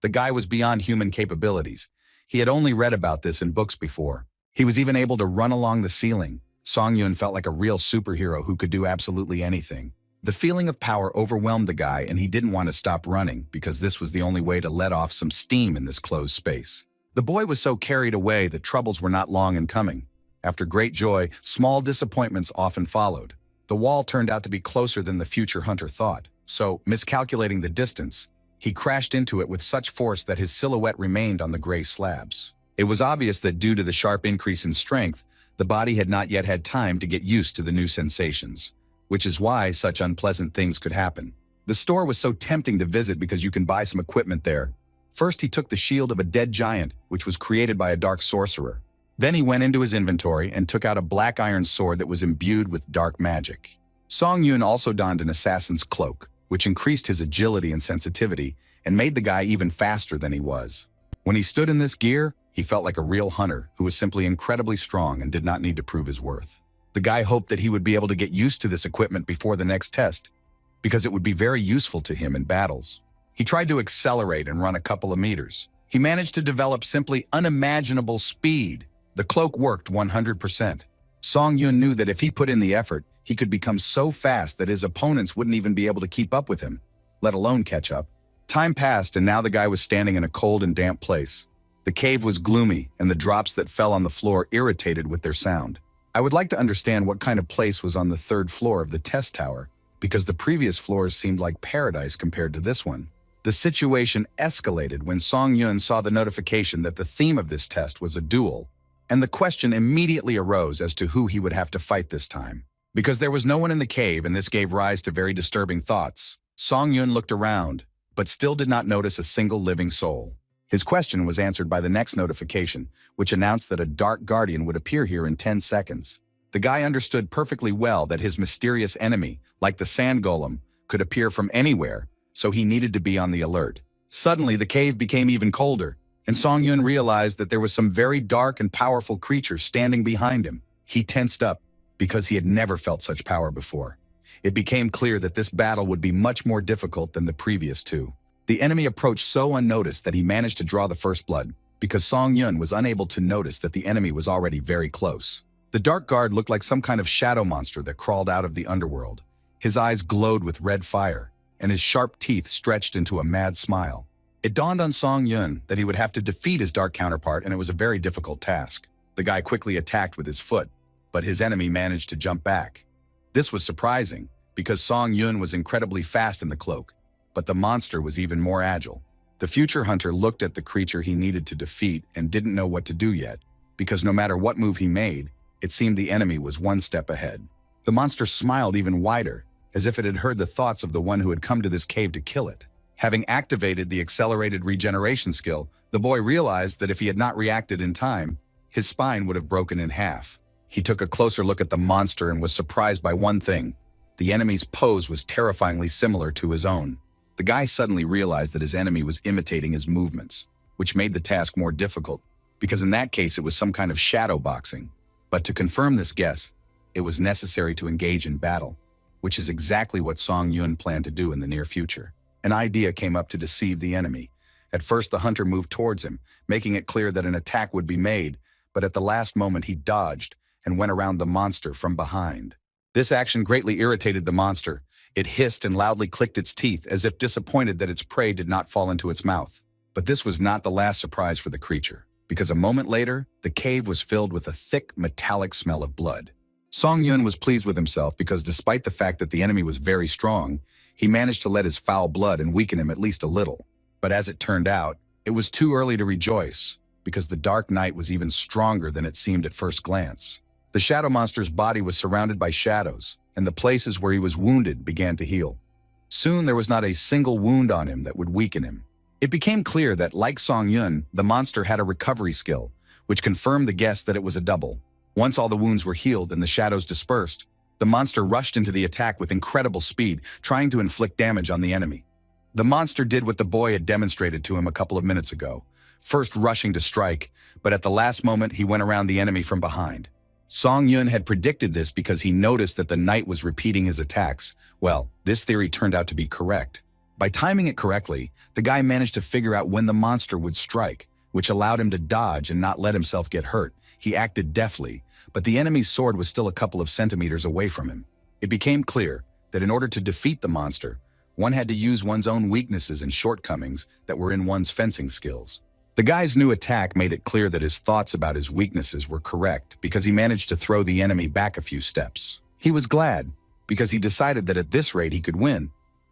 The guy was beyond human capabilities. He had only read about this in books before. He was even able to run along the ceiling. Song Yun felt like a real superhero who could do absolutely anything. The feeling of power overwhelmed the guy, and he didn't want to stop running because this was the only way to let off some steam in this closed space. The boy was so carried away that troubles were not long in coming. After great joy, small disappointments often followed. The wall turned out to be closer than the future hunter thought, so, miscalculating the distance, He crashed into it with such force that his silhouette remained on the gray slabs. It was obvious that due to the sharp increase in strength, the body had not yet had time to get used to the new sensations, which is why such unpleasant things could happen. The store was so tempting to visit because you can buy some equipment there. First, he took the shield of a dead giant, which was created by a dark sorcerer. Then he went into his inventory and took out a black iron sword that was imbued with dark magic. Song Yun also donned an assassin's cloak, which increased his agility and sensitivity and made the guy even faster than he was. When he stood in this gear, he felt like a real hunter who was simply incredibly strong and did not need to prove his worth. The guy hoped that he would be able to get used to this equipment before the next test, because it would be very useful to him in battles. He tried to accelerate and run a couple of meters. He managed to develop simply unimaginable speed. The cloak worked 100%. Song Yun knew that if he put in the effort, he could become so fast that his opponents wouldn't even be able to keep up with him, let alone catch up. Time passed, and now the guy was standing in a cold and damp place. The cave was gloomy, and the drops that fell on the floor irritated with their sound. I would like to understand what kind of place was on the third floor of the test tower, because the previous floors seemed like paradise compared to this one. The situation escalated when Song Yun saw the notification that the theme of this test was a duel, and the question immediately arose as to who he would have to fight this time. Because there was no one in the cave, and this gave rise to very disturbing thoughts, Song Yun looked around, but still did not notice a single living soul. His question was answered by the next notification, which announced that a dark guardian would appear here in 10 seconds. The guy understood perfectly well that his mysterious enemy, like the sand golem, could appear from anywhere, so he needed to be on the alert. Suddenly, the cave became even colder, and Song Yun realized that there was some very dark and powerful creature standing behind him. He tensed up, because he had never felt such power before. It became clear that this battle would be much more difficult than the previous two. The enemy approached so unnoticed that he managed to draw the first blood, because Song Yun was unable to notice that the enemy was already very close. The dark guard looked like some kind of shadow monster that crawled out of the underworld. His eyes glowed with red fire, and his sharp teeth stretched into a mad smile. It dawned on Song Yun that he would have to defeat his dark counterpart, and it was a very difficult task. The guy quickly attacked with his foot, but his enemy managed to jump back. This was surprising, because Song Yun was incredibly fast in the cloak, but the monster was even more agile. The future hunter looked at the creature he needed to defeat and didn't know what to do yet, because no matter what move he made, it seemed the enemy was one step ahead. The monster smiled even wider, as if it had heard the thoughts of the one who had come to this cave to kill it. Having activated the accelerated regeneration skill, the boy realized that if he had not reacted in time, his spine would have broken in half. He took a closer look at the monster and was surprised by one thing. The enemy's pose was terrifyingly similar to his own. The guy suddenly realized that his enemy was imitating his movements, which made the task more difficult, because in that case it was some kind of shadow boxing. But to confirm this guess, it was necessary to engage in battle, which is exactly what Song Yun planned to do in the near future. An idea came up to deceive the enemy. At first, the hunter moved towards him, making it clear that an attack would be made, but at the last moment he dodged and went around the monster from behind. This action greatly irritated the monster. It hissed and loudly clicked its teeth as if disappointed that its prey did not fall into its mouth. But this was not the last surprise for the creature, because a moment later, the cave was filled with a thick, metallic smell of blood. Song Yun was pleased with himself because despite the fact that the enemy was very strong, he managed to let his foul blood and weaken him at least a little. But as it turned out, it was too early to rejoice, because the dark night was even stronger than it seemed at first glance. The shadow monster's body was surrounded by shadows, and the places where he was wounded began to heal. Soon there was not a single wound on him that would weaken him. It became clear that, like Song Yun, the monster had a recovery skill, which confirmed the guess that it was a double. Once all the wounds were healed and the shadows dispersed, the monster rushed into the attack with incredible speed, trying to inflict damage on the enemy. The monster did what the boy had demonstrated to him a couple of minutes ago, first rushing to strike, but at the last moment he went around the enemy from behind. Song Yun had predicted this because he noticed that the knight was repeating his attacks. Well, this theory turned out to be correct. By timing it correctly, the guy managed to figure out when the monster would strike, which allowed him to dodge and not let himself get hurt. He acted deftly, but the enemy's sword was still a couple of centimeters away from him. It became clear that in order to defeat the monster, one had to use one's own weaknesses and shortcomings that were in one's fencing skills. The guy's new attack made it clear that his thoughts about his weaknesses were correct because he managed to throw the enemy back a few steps. He was glad because he decided that at this rate he could win.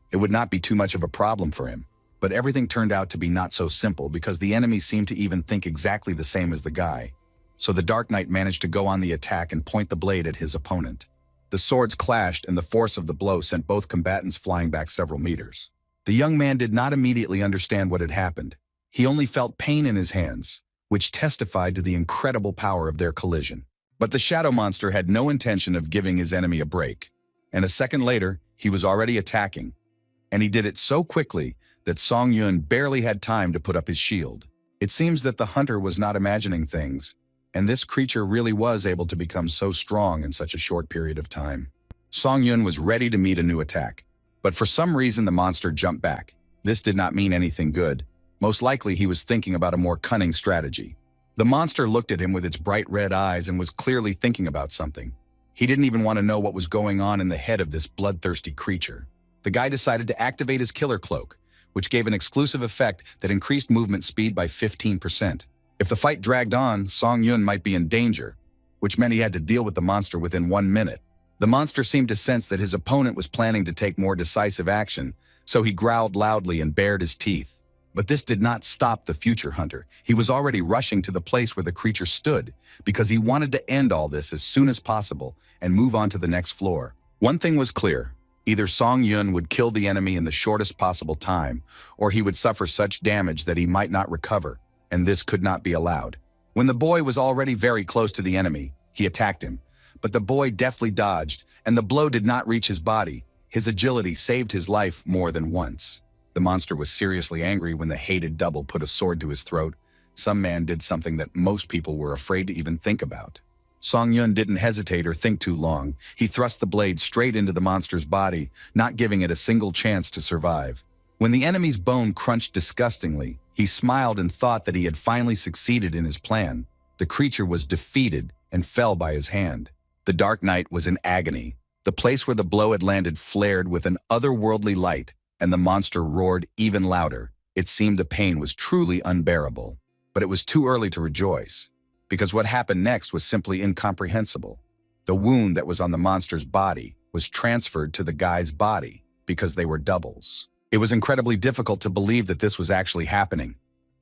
It would not be too much of a problem for him. But everything turned out to be not so simple because the enemy seemed to even think exactly the same as the guy. So the Dark Knight managed to go on the attack and point the blade at his opponent. The swords clashed and the force of the blow sent both combatants flying back several meters. The young man did not immediately understand what had happened. He only felt pain in his hands, which testified to the incredible power of their collision. But the shadow monster had no intention of giving his enemy a break, and a second later, he was already attacking. And he did it so quickly that Song Yun barely had time to put up his shield. It seems that the hunter was not imagining things, and this creature really was able to become so strong in such a short period of time. Song Yun was ready to meet a new attack, but for some reason the monster jumped back. This did not mean anything good. Most likely he was thinking about a more cunning strategy. The monster looked at him with its bright red eyes and was clearly thinking about something. He didn't even want to know what was going on in the head of this bloodthirsty creature. The guy decided to activate his killer cloak, which gave an exclusive effect that increased movement speed by 15%. If the fight dragged on, Song Yun might be in danger, which meant he had to deal with the monster within 1 minute. The monster seemed to sense that his opponent was planning to take more decisive action, so he growled loudly and bared his teeth. But this did not stop the future hunter. He was already rushing to the place where the creature stood because he wanted to end all this as soon as possible and move on to the next floor. One thing was clear. Either Song Yun would kill the enemy in the shortest possible time, or he would suffer such damage that he might not recover, and this could not be allowed. When the boy was already very close to the enemy, he attacked him. But the boy deftly dodged, and the blow did not reach his body. His agility saved his life more than once. The monster was seriously angry when the hated double put a sword to his throat. Some man did something that most people were afraid to even think about. Song Yun didn't hesitate or think too long. He thrust the blade straight into the monster's body, not giving it a single chance to survive. When the enemy's bone crunched disgustingly, he smiled and thought that he had finally succeeded in his plan. The creature was defeated and fell by his hand. The Dark Knight was in agony. The place where the blow had landed flared with an otherworldly light, and the monster roared even louder. It seemed the pain was truly unbearable. But it was too early to rejoice, because what happened next was simply incomprehensible. The wound that was on the monster's body was transferred to the guy's body because they were doubles. It was incredibly difficult to believe that this was actually happening.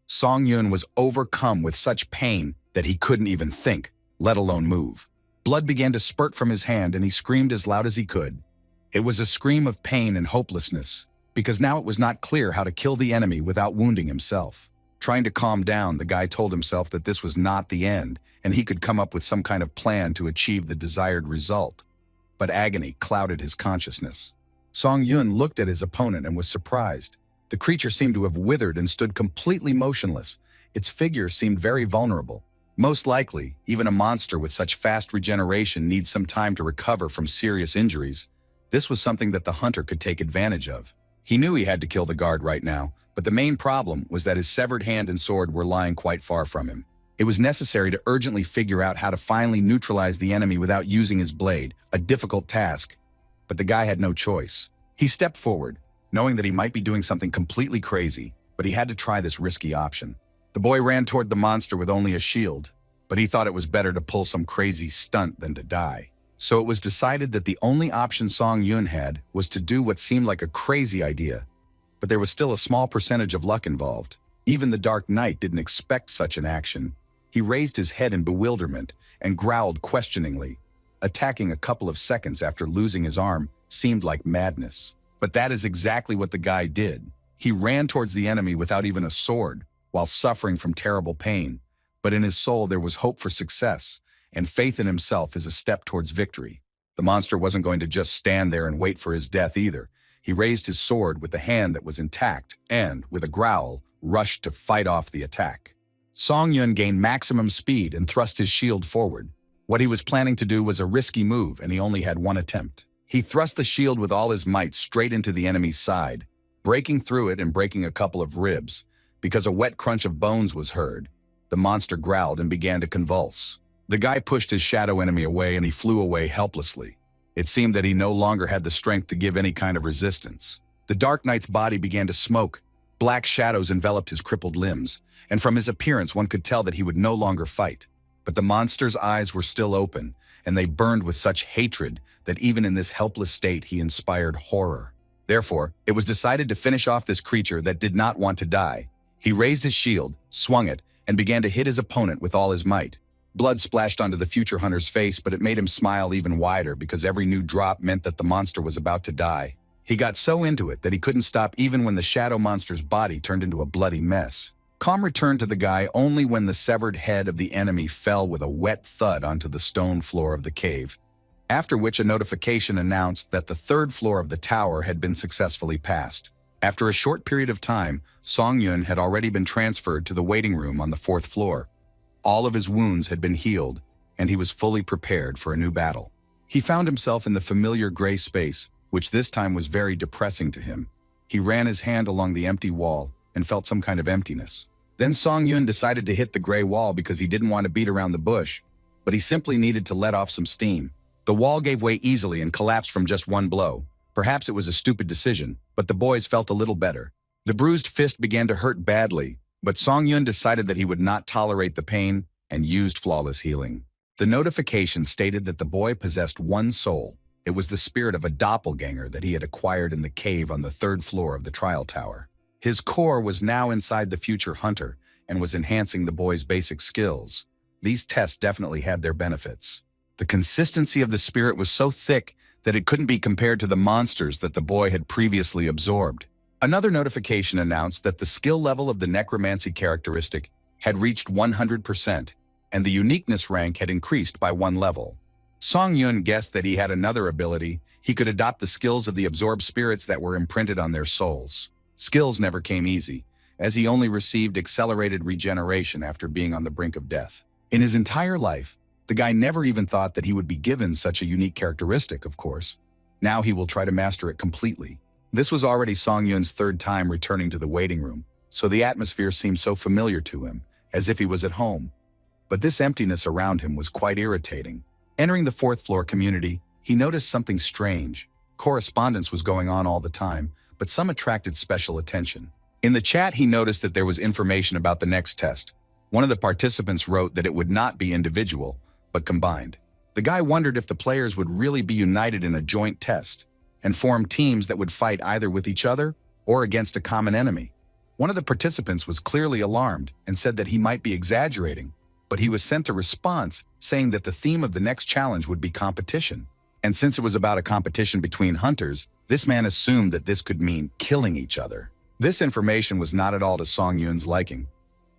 Song Yun was overcome with such pain that he couldn't even think, let alone move. Blood began to spurt from his hand and he screamed as loud as he could. It was a scream of pain and hopelessness, because now it was not clear how to kill the enemy without wounding himself. Trying to calm down, the guy told himself that this was not the end, and he could come up with some kind of plan to achieve the desired result. But agony clouded his consciousness. Song Yun looked at his opponent and was surprised. The creature seemed to have withered and stood completely motionless. Its figure seemed very vulnerable. Most likely, even a monster with such fast regeneration needs some time to recover from serious injuries. This was something that the hunter could take advantage of. He knew he had to kill the guard right now, but the main problem was that his severed hand and sword were lying quite far from him. It was necessary to urgently figure out how to finally neutralize the enemy without using his blade, a difficult task. But the guy had no choice. He stepped forward, knowing that he might be doing something completely crazy, but he had to try this risky option. The boy ran toward the monster with only a shield, but he thought it was better to pull some crazy stunt than to die. So it was decided that the only option Song Yun had was to do what seemed like a crazy idea. But there was still a small percentage of luck involved. Even the Dark Knight didn't expect such an action. He raised his head in bewilderment and growled questioningly. Attacking a couple of seconds after losing his arm seemed like madness. But that is exactly what the guy did. He ran towards the enemy without even a sword, while suffering from terrible pain. But in his soul there was hope for success, and faith in himself is a step towards victory. The monster wasn't going to just stand there and wait for his death either. He raised his sword with the hand that was intact and, with a growl, rushed to fight off the attack. Song Yun gained maximum speed and thrust his shield forward. What he was planning to do was a risky move, and he only had one attempt. He thrust the shield with all his might straight into the enemy's side, breaking through it and breaking a couple of ribs. Because a wet crunch of bones was heard, the monster growled and began to convulse. The guy pushed his shadow enemy away and he flew away helplessly. It seemed that he no longer had the strength to give any kind of resistance. The Dark Knight's body began to smoke. Black shadows enveloped his crippled limbs, and from his appearance one could tell that he would no longer fight. But the monster's eyes were still open, and they burned with such hatred that even in this helpless state he inspired horror. Therefore, it was decided to finish off this creature that did not want to die. He raised his shield, swung it, and began to hit his opponent with all his might. Blood splashed onto the future hunter's face, but it made him smile even wider because every new drop meant that the monster was about to die. He got so into it that he couldn't stop even when the shadow monster's body turned into a bloody mess. Calm returned to the guy only when the severed head of the enemy fell with a wet thud onto the stone floor of the cave, after which a notification announced that the third floor of the tower had been successfully passed. After a short period of time, Song-Yun had already been transferred to the waiting room on the fourth floor. All of his wounds had been healed, and he was fully prepared for a new battle. He found himself in the familiar gray space, which this time was very depressing to him. He ran his hand along the empty wall and felt some kind of emptiness. Then Song-Yun decided to hit the gray wall because he didn't want to beat around the bush, but he simply needed to let off some steam. The wall gave way easily and collapsed from just one blow. Perhaps it was a stupid decision, but the boys felt a little better. The bruised fist began to hurt badly, but Song-Yun decided that he would not tolerate the pain and used flawless healing. The notification stated that the boy possessed one soul. It was the spirit of a doppelganger that he had acquired in the cave on the third floor of the trial tower. His core was now inside the future hunter and was enhancing the boy's basic skills. These tests definitely had their benefits. The consistency of the spirit was so thick that it couldn't be compared to the monsters that the boy had previously absorbed. Another notification announced that the skill level of the necromancy characteristic had reached 100%, and the uniqueness rank had increased by 1 level. Song-Yun guessed that he had another ability. He could adopt the skills of the absorbed spirits that were imprinted on their souls. Skills never came easy, as he only received accelerated regeneration after being on the brink of death. In his entire life, the guy never even thought that he would be given such a unique characteristic, of course. Now he will try to master it completely. This was already Song-Yun's third time returning to the waiting room, so the atmosphere seemed so familiar to him, as if he was at home. But this emptiness around him was quite irritating. Entering the fourth floor community, he noticed something strange. Correspondence was going on all the time, but some attracted special attention. In the chat, he noticed that there was information about the next test. One of the participants wrote that it would not be individual, but combined. The guy wondered if the players would really be united in a joint test and form teams that would fight either with each other or against a common enemy. One of the participants was clearly alarmed and said that he might be exaggerating, but he was sent a response saying that the theme of the next challenge would be competition. And since it was about a competition between hunters, this man assumed that this could mean killing each other. This information was not at all to Song-Yun's liking.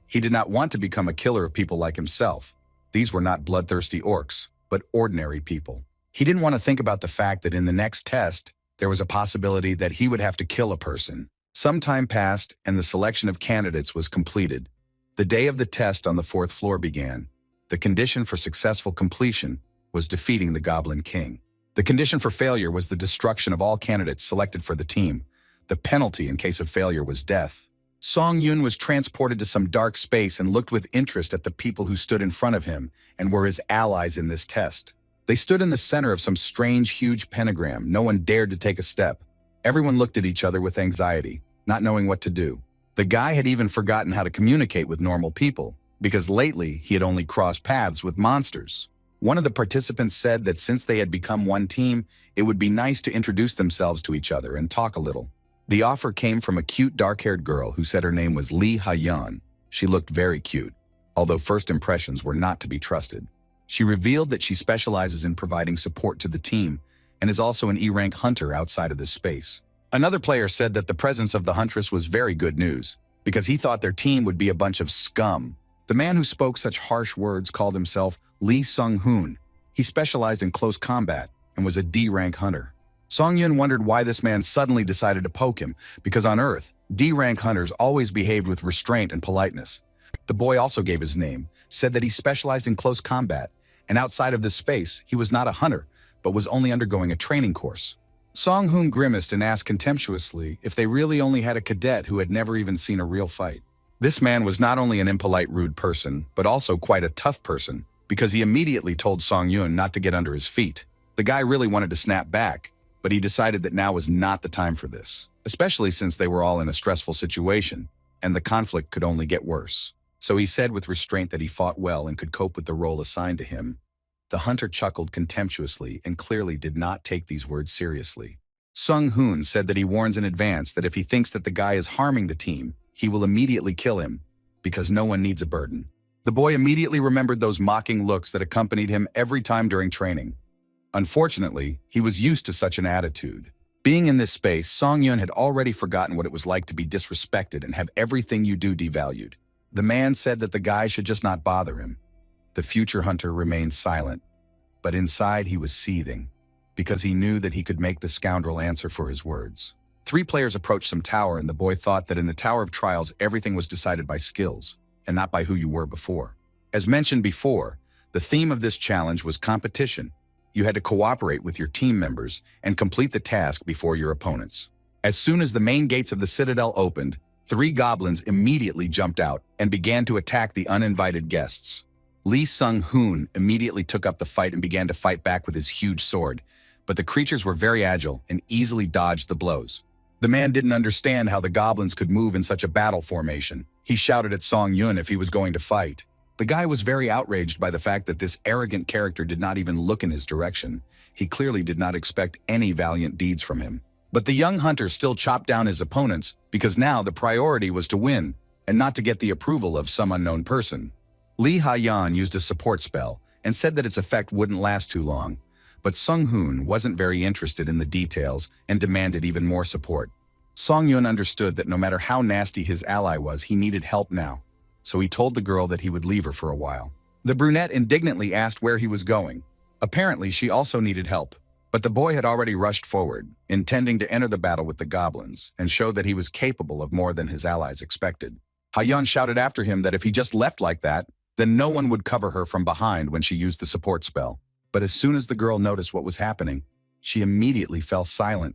He did not want to become a killer of people like himself. These were not bloodthirsty orcs, but ordinary people. He didn't want to think about the fact that in the next test, there was a possibility that he would have to kill a person. Some time passed, and the selection of candidates was completed. The day of the test on the fourth floor began. The condition for successful completion was defeating the Goblin King. The condition for failure was the destruction of all candidates selected for the team. The penalty in case of failure was death. Song-Yun was transported to some dark space and looked with interest at the people who stood in front of him and were his allies in this test. They stood in the center of some strange, huge pentagram. No one dared to take a step. Everyone looked at each other with anxiety, not knowing what to do. The guy had even forgotten how to communicate with normal people, because lately he had only crossed paths with monsters. One of the participants said that since they had become one team, it would be nice to introduce themselves to each other and talk a little. The offer came from a cute dark-haired girl who said her name was Lee Ha-yeon. She looked very cute, although first impressions were not to be trusted. She revealed that she specializes in providing support to the team and is also an E-rank hunter outside of this space. Another player said that the presence of the huntress was very good news, because he thought their team would be a bunch of scum. The man who spoke such harsh words called himself Lee Sung-hoon. He specialized in close combat and was a D-rank hunter. Song-Yun wondered why this man suddenly decided to poke him, because on Earth, D-rank hunters always behaved with restraint and politeness. The boy also gave his name, said that he specialized in close combat, and outside of this space, he was not a hunter, but was only undergoing a training course. Song-hoon grimaced and asked contemptuously if they really only had a cadet who had never even seen a real fight. This man was not only an impolite, rude person, but also quite a tough person, because he immediately told Song-Yun not to get under his feet. The guy really wanted to snap back, but he decided that now was not the time for this, especially since they were all in a stressful situation, and the conflict could only get worse. So he said with restraint that he fought well and could cope with the role assigned to him. The hunter chuckled contemptuously and clearly did not take these words seriously. Sung Hoon said that he warns in advance that if he thinks that the guy is harming the team, he will immediately kill him, because no one needs a burden. The boy immediately remembered those mocking looks that accompanied him every time during training. Unfortunately, he was used to such an attitude. Being in this space, Song Yun had already forgotten what it was like to be disrespected and have everything you do devalued. The man said that the guy should just not bother him. The future hunter remained silent, but inside he was seething, because he knew that he could make the scoundrel answer for his words. 3 players approached some tower, and the boy thought that in the Tower of Trials everything was decided by skills, and not by who you were before. As mentioned before, the theme of this challenge was competition. You had to cooperate with your team members and complete the task before your opponents. As soon as the main gates of the citadel opened, 3 goblins immediately jumped out and began to attack the uninvited guests. Lee Sung-hoon immediately took up the fight and began to fight back with his huge sword, but the creatures were very agile and easily dodged the blows. The man didn't understand how the goblins could move in such a battle formation. He shouted at Song Yun if he was going to fight. The guy was very outraged by the fact that this arrogant character did not even look in his direction. He clearly did not expect any valiant deeds from him. But the young hunter still chopped down his opponents because now the priority was to win and not to get the approval of some unknown person. Lee Ha-yan used a support spell and said that its effect wouldn't last too long, but Sung-hoon wasn't very interested in the details and demanded even more support. Song-yun understood that no matter how nasty his ally was, he needed help now, so he told the girl that he would leave her for a while. The brunette indignantly asked where he was going. Apparently, she also needed help, but the boy had already rushed forward, intending to enter the battle with the goblins and show that he was capable of more than his allies expected. Ha-yan shouted after him that if he just left like that, then no one would cover her from behind when she used the support spell. But as soon as the girl noticed what was happening, she immediately fell silent,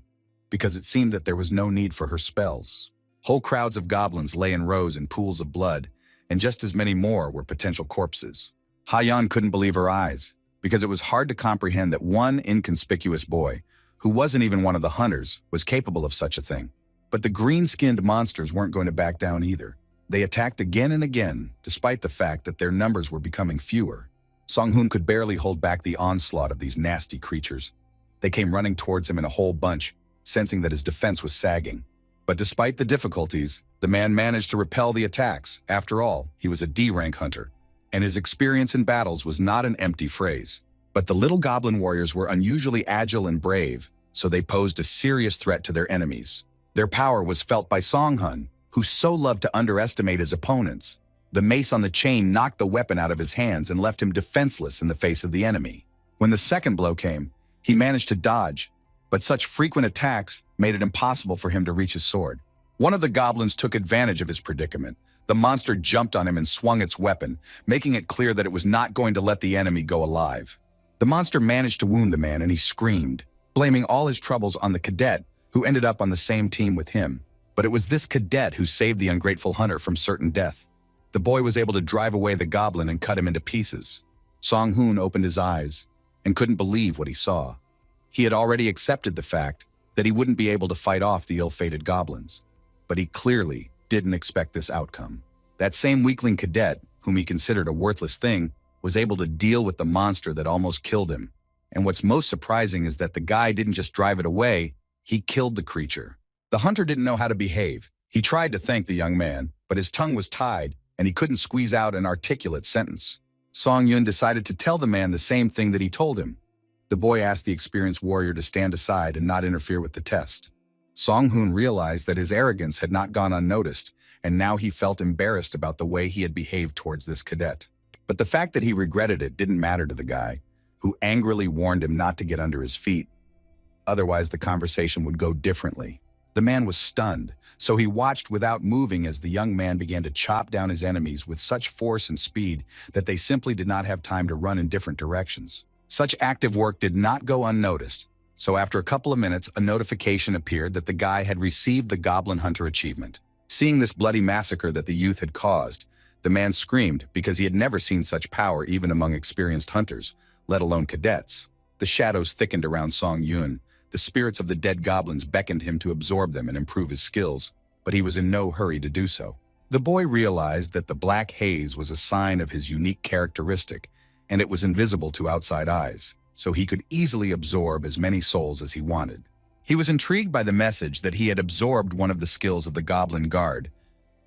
because it seemed that there was no need for her spells. Whole crowds of goblins lay in rows in pools of blood, and just as many more were potential corpses. Ha-yan couldn't believe her eyes, because it was hard to comprehend that one inconspicuous boy, who wasn't even one of the hunters, was capable of such a thing. But the green-skinned monsters weren't going to back down either. They attacked again and again, despite the fact that their numbers were becoming fewer. Song-hoon could barely hold back the onslaught of these nasty creatures. They came running towards him in a whole bunch, sensing that his defense was sagging. But despite the difficulties, the man managed to repel the attacks. After all, he was a D-rank hunter, and his experience in battles was not an empty phrase. But the little goblin warriors were unusually agile and brave, so they posed a serious threat to their enemies. Their power was felt by Song-hun, who so loved to underestimate his opponents. The mace on the chain knocked the weapon out of his hands and left him defenseless in the face of the enemy. When the second blow came, he managed to dodge, but such frequent attacks made it impossible for him to reach his sword. One of the goblins took advantage of his predicament. The monster jumped on him and swung its weapon, making it clear that it was not going to let the enemy go alive. The monster managed to wound the man, and he screamed, blaming all his troubles on the cadet, who ended up on the same team with him. But it was this cadet who saved the ungrateful hunter from certain death. The boy was able to drive away the goblin and cut him into pieces. Song-hoon opened his eyes and couldn't believe what he saw. He had already accepted the fact that he wouldn't be able to fight off the ill-fated goblins, but he clearly didn't expect this outcome. That same weakling cadet, whom he considered a worthless thing, was able to deal with the monster that almost killed him. And what's most surprising is that the guy didn't just drive it away, he killed the creature. The hunter didn't know how to behave. He tried to thank the young man, but his tongue was tied, and he couldn't squeeze out an articulate sentence. Song-yun decided to tell the man the same thing that he told him. The boy asked the experienced warrior to stand aside and not interfere with the test. Song-hoon realized that his arrogance had not gone unnoticed, and now he felt embarrassed about the way he had behaved towards this cadet. But the fact that he regretted it didn't matter to the guy, who angrily warned him not to get under his feet. Otherwise, the conversation would go differently. The man was stunned, so he watched without moving as the young man began to chop down his enemies with such force and speed that they simply did not have time to run in different directions. Such active work did not go unnoticed, so after a couple of minutes, a notification appeared that the guy had received the Goblin Hunter achievement. Seeing this bloody massacre that the youth had caused, the man screamed because he had never seen such power even among experienced hunters, let alone cadets. The shadows thickened around Song-yun. The spirits of the dead goblins beckoned him to absorb them and improve his skills, but he was in no hurry to do so. The boy realized that the black haze was a sign of his unique characteristic, and it was invisible to outside eyes, so he could easily absorb as many souls as he wanted. He was intrigued by the message that he had absorbed one of the skills of the Goblin Guard,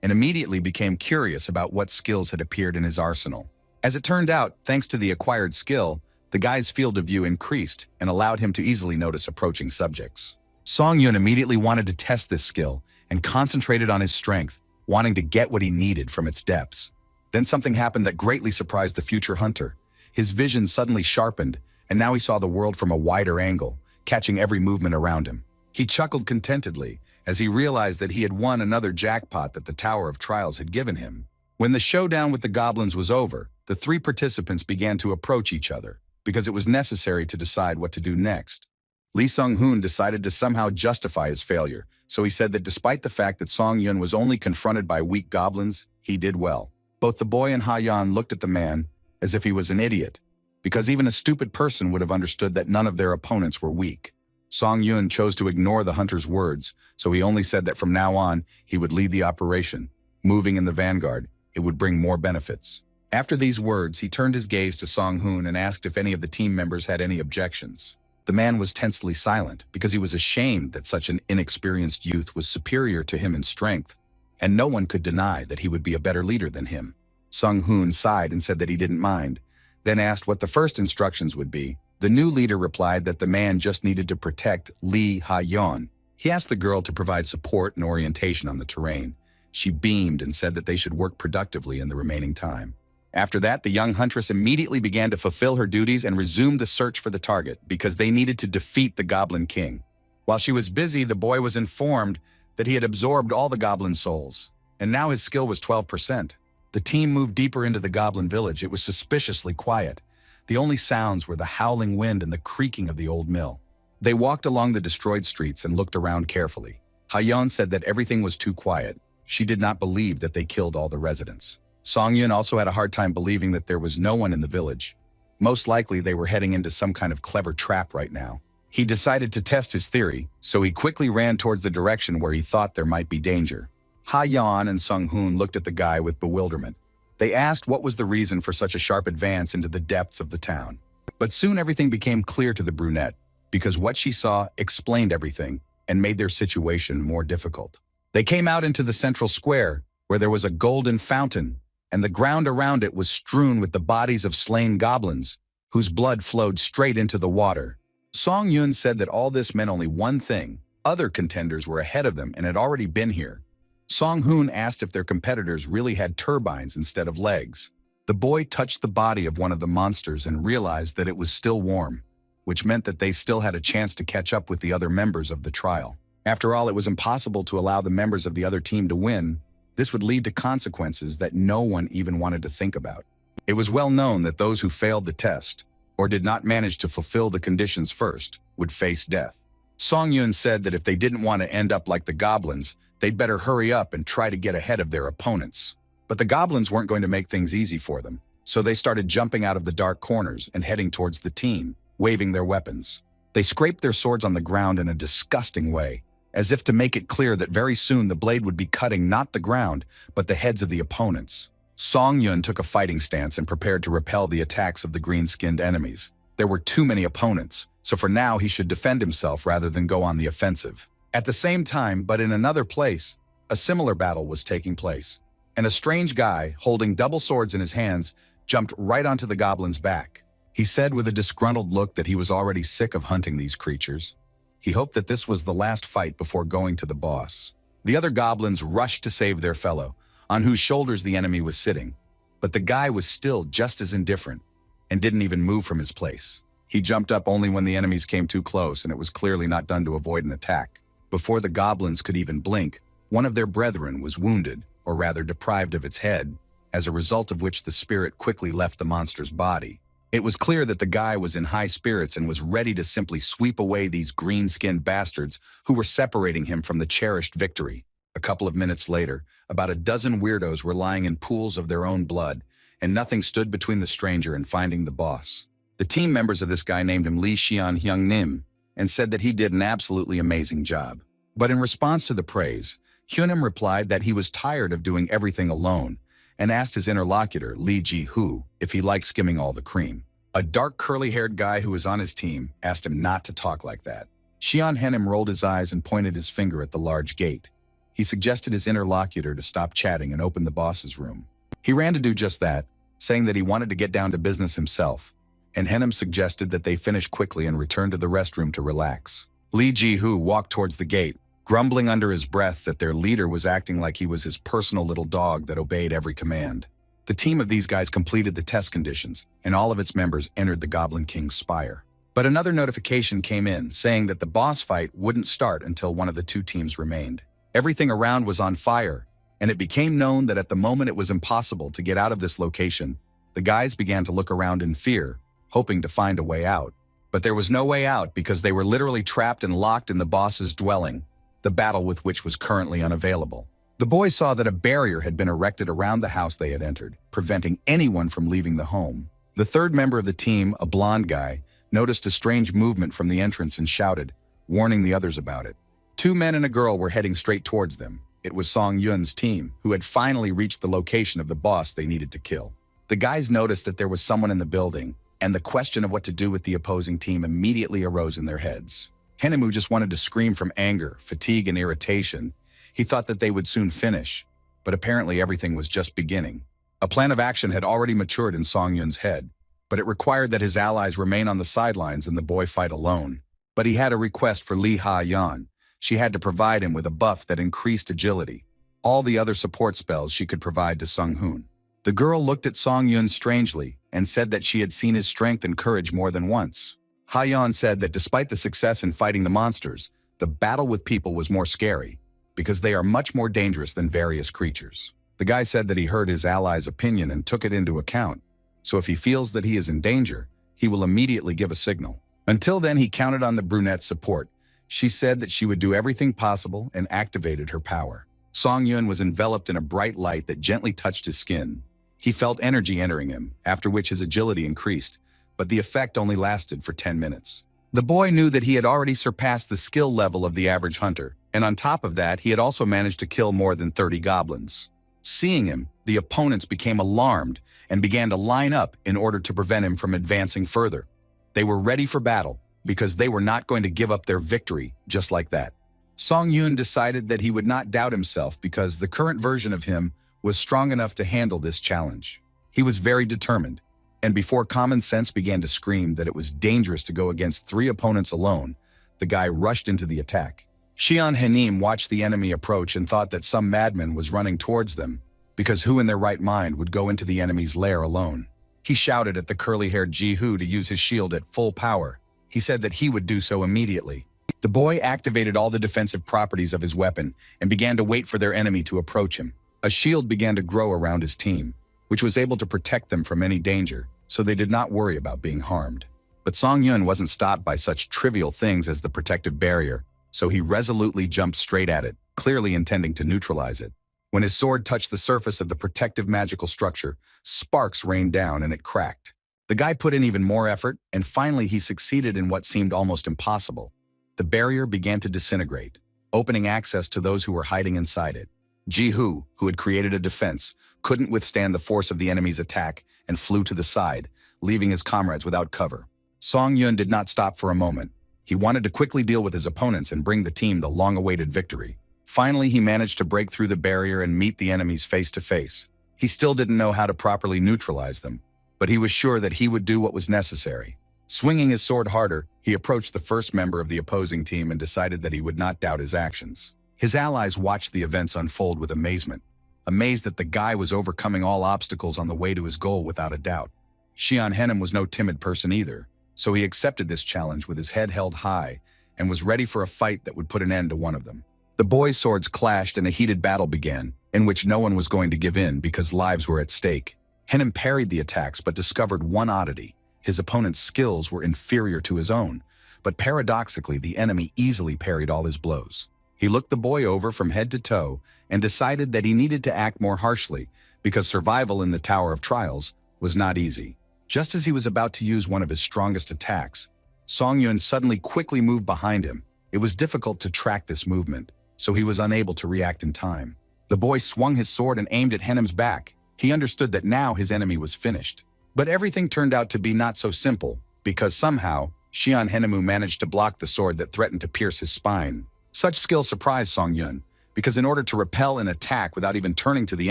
and immediately became curious about what skills had appeared in his arsenal. As it turned out, thanks to the acquired skill, the guy's field of view increased and allowed him to easily notice approaching subjects. Song Yun immediately wanted to test this skill and concentrated on his strength, wanting to get what he needed from its depths. Then something happened that greatly surprised the future hunter. His vision suddenly sharpened, and now he saw the world from a wider angle, catching every movement around him. He chuckled contentedly as he realized that he had won another jackpot that the Tower of Trials had given him. When the showdown with the goblins was over, the three participants began to approach each other, because it was necessary to decide what to do next. Lee Sung-hoon decided to somehow justify his failure, so he said that despite the fact that Song Yun was only confronted by weak goblins, he did well. Both the boy and Ha-yeon looked at the man as if he was an idiot, because even a stupid person would have understood that none of their opponents were weak. Song Yun chose to ignore the hunter's words, so he only said that from now on, he would lead the operation. Moving in the vanguard, it would bring more benefits. After these words, he turned his gaze to Song-hoon and asked if any of the team members had any objections. The man was tensely silent because he was ashamed that such an inexperienced youth was superior to him in strength, and no one could deny that he would be a better leader than him. Sung-hoon sighed and said that he didn't mind, then asked what the first instructions would be. The new leader replied that the man just needed to protect Lee Ha-yeon. He asked the girl to provide support and orientation on the terrain. She beamed and said that they should work productively in the remaining time. After that, the young huntress immediately began to fulfill her duties and resumed the search for the target because they needed to defeat the Goblin King. While she was busy, the boy was informed that he had absorbed all the goblin souls, and now his skill was 12%. The team moved deeper into the goblin village. It was suspiciously quiet. The only sounds were the howling wind and the creaking of the old mill. They walked along the destroyed streets and looked around carefully. Ha-yeon said that everything was too quiet. She did not believe that they killed all the residents. Song Yun also had a hard time believing that there was no one in the village. Most likely they were heading into some kind of clever trap right now. He decided to test his theory, so he quickly ran towards the direction where he thought there might be danger. Ha-yeon and Sung-hoon looked at the guy with bewilderment. They asked what was the reason for such a sharp advance into the depths of the town. But soon everything became clear to the brunette, because what she saw explained everything and made their situation more difficult. They came out into the central square, where there was a golden fountain, and the ground around it was strewn with the bodies of slain goblins, whose blood flowed straight into the water. Song Yun said that all this meant only one thing. Other contenders were ahead of them and had already been here. Song-hoon asked if their competitors really had turbines instead of legs. The boy touched the body of one of the monsters and realized that it was still warm, which meant that they still had a chance to catch up with the other members of the trial. After all, it was impossible to allow the members of the other team to win. This would lead to consequences that no one even wanted to think about. It was well known that those who failed the test, or did not manage to fulfill the conditions first, would face death. Song Yun said that if they didn't want to end up like the goblins, they'd better hurry up and try to get ahead of their opponents. But the goblins weren't going to make things easy for them, so they started jumping out of the dark corners and heading towards the team, waving their weapons. They scraped their swords on the ground in a disgusting way, as if to make it clear that very soon the blade would be cutting not the ground, but the heads of the opponents. Song Yun took a fighting stance and prepared to repel the attacks of the green-skinned enemies. There were too many opponents, so for now he should defend himself rather than go on the offensive. At the same time, but in another place, a similar battle was taking place, and a strange guy, holding double swords in his hands, jumped right onto the goblin's back. He said with a disgruntled look that he was already sick of hunting these creatures. He hoped that this was the last fight before going to the boss. The other goblins rushed to save their fellow, on whose shoulders the enemy was sitting, but the guy was still just as indifferent and didn't even move from his place. He jumped up only when the enemies came too close, and it was clearly not done to avoid an attack. Before the goblins could even blink, one of their brethren was wounded, or rather deprived of its head, as a result of which the spirit quickly left the monster's body. It was clear that the guy was in high spirits and was ready to simply sweep away these green-skinned bastards who were separating him from the cherished victory. A couple of minutes later, about a dozen weirdos were lying in pools of their own blood, and nothing stood between the stranger and finding the boss. The team members of this guy named him Lee Hyun Nim and said that he did an absolutely amazing job. But in response to the praise, Hyunim replied that he was tired of doing everything alone and asked his interlocutor, Lee Ji-hoo, if he liked skimming all the cream. A dark curly-haired guy who was on his team asked him not to talk like that. Xian Henim rolled his eyes and pointed his finger at the large gate. He suggested his interlocutor to stop chatting and open the boss's room. He ran to do just that, saying that he wanted to get down to business himself, and Henim suggested that they finish quickly and return to the restroom to relax. Li Ji-hu walked towards the gate, grumbling under his breath that their leader was acting like he was his personal little dog that obeyed every command. The team of these guys completed the test conditions, and all of its members entered the Goblin King's spire. But another notification came in, saying that the boss fight wouldn't start until one of the two teams remained. Everything around was on fire, and it became known that at the moment it was impossible to get out of this location. The guys began to look around in fear, hoping to find a way out. But there was no way out because they were literally trapped and locked in the boss's dwelling, the battle with which was currently unavailable. The boys saw that a barrier had been erected around the house they had entered, preventing anyone from leaving the home. The third member of the team, a blonde guy, noticed a strange movement from the entrance and shouted, warning the others about it. Two men and a girl were heading straight towards them. It was Song Yun's team, who had finally reached the location of the boss they needed to kill. The guys noticed that there was someone in the building, and the question of what to do with the opposing team immediately arose in their heads. Henimu just wanted to scream from anger, fatigue, and irritation. He thought that they would soon finish, but apparently everything was just beginning. A plan of action had already matured in Song Yun's head, but it required that his allies remain on the sidelines and the boy fight alone. But he had a request for Li Ha-yan. She had to provide him with a buff that increased agility. All the other support spells she could provide to Sung Hoon. The girl looked at Song Yun strangely and said that she had seen his strength and courage more than once. Ha-yan said that despite the success in fighting the monsters, the battle with people was more scary, because they are much more dangerous than various creatures. The guy said that he heard his ally's opinion and took it into account, so if he feels that he is in danger, he will immediately give a signal. Until then, he counted on the brunette's support. She said that she would do everything possible and activated her power. Song Yun was enveloped in a bright light that gently touched his skin. He felt energy entering him, after which his agility increased, but the effect only lasted for 10 minutes. The boy knew that he had already surpassed the skill level of the average hunter, and on top of that, he had also managed to kill more than 30 goblins. Seeing him, the opponents became alarmed and began to line up in order to prevent him from advancing further. They were ready for battle, because they were not going to give up their victory just like that. Song Yun decided that he would not doubt himself because the current version of him was strong enough to handle this challenge. He was very determined, and before common sense began to scream that it was dangerous to go against 3 opponents alone, the guy rushed into the attack. Xian Henim watched the enemy approach and thought that some madman was running towards them, because who in their right mind would go into the enemy's lair alone? He shouted at the curly-haired Ji-hu to use his shield at full power. He said that he would do so immediately. The boy activated all the defensive properties of his weapon and began to wait for their enemy to approach him. A shield began to grow around his team, which was able to protect them from any danger, so they did not worry about being harmed. But Song Yun wasn't stopped by such trivial things as the protective barrier, so he resolutely jumped straight at it, clearly intending to neutralize it. When his sword touched the surface of the protective magical structure, sparks rained down and it cracked. The guy put in even more effort, and finally he succeeded in what seemed almost impossible. The barrier began to disintegrate, opening access to those who were hiding inside it. Ji-hu, who had created a defense, couldn't withstand the force of the enemy's attack and flew to the side, leaving his comrades without cover. Song Yun did not stop for a moment. He wanted to quickly deal with his opponents and bring the team the long-awaited victory. Finally, he managed to break through the barrier and meet the enemies face to face. He still didn't know how to properly neutralize them, but he was sure that he would do what was necessary. Swinging his sword harder, he approached the first member of the opposing team and decided that he would not doubt his actions. His allies watched the events unfold with amazement, amazed that the guy was overcoming all obstacles on the way to his goal without a doubt. Xian Henim was no timid person either, so he accepted this challenge with his head held high and was ready for a fight that would put an end to one of them. The boys' swords clashed and a heated battle began, in which no one was going to give in because lives were at stake. Henim parried the attacks but discovered one oddity. His opponent's skills were inferior to his own, but paradoxically the enemy easily parried all his blows. He looked the boy over from head to toe and decided that he needed to act more harshly because survival in the Tower of Trials was not easy. Just as he was about to use one of his strongest attacks, Song Yun suddenly quickly moved behind him. It was difficult to track this movement, so he was unable to react in time. The boy swung his sword and aimed at Henim's back. He understood that now his enemy was finished. But everything turned out to be not so simple, because somehow, Xian Henemu managed to block the sword that threatened to pierce his spine. Such skill surprised Song Yun, because in order to repel an attack without even turning to the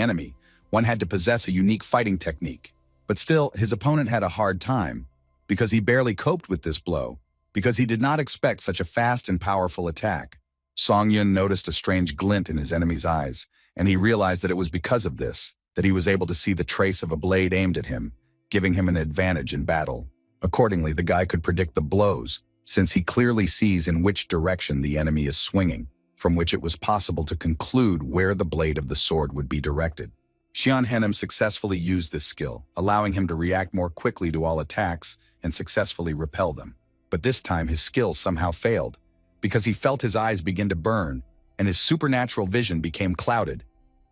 enemy, one had to possess a unique fighting technique. But still, his opponent had a hard time, because he barely coped with this blow, because he did not expect such a fast and powerful attack. Song Yun noticed a strange glint in his enemy's eyes, and he realized that it was because of this that he was able to see the trace of a blade aimed at him, giving him an advantage in battle. Accordingly, the guy could predict the blows, since he clearly sees in which direction the enemy is swinging, from which it was possible to conclude where the blade of the sword would be directed. Xian Henem successfully used this skill, allowing him to react more quickly to all attacks and successfully repel them. But this time his skill somehow failed, because he felt his eyes begin to burn, and his supernatural vision became clouded,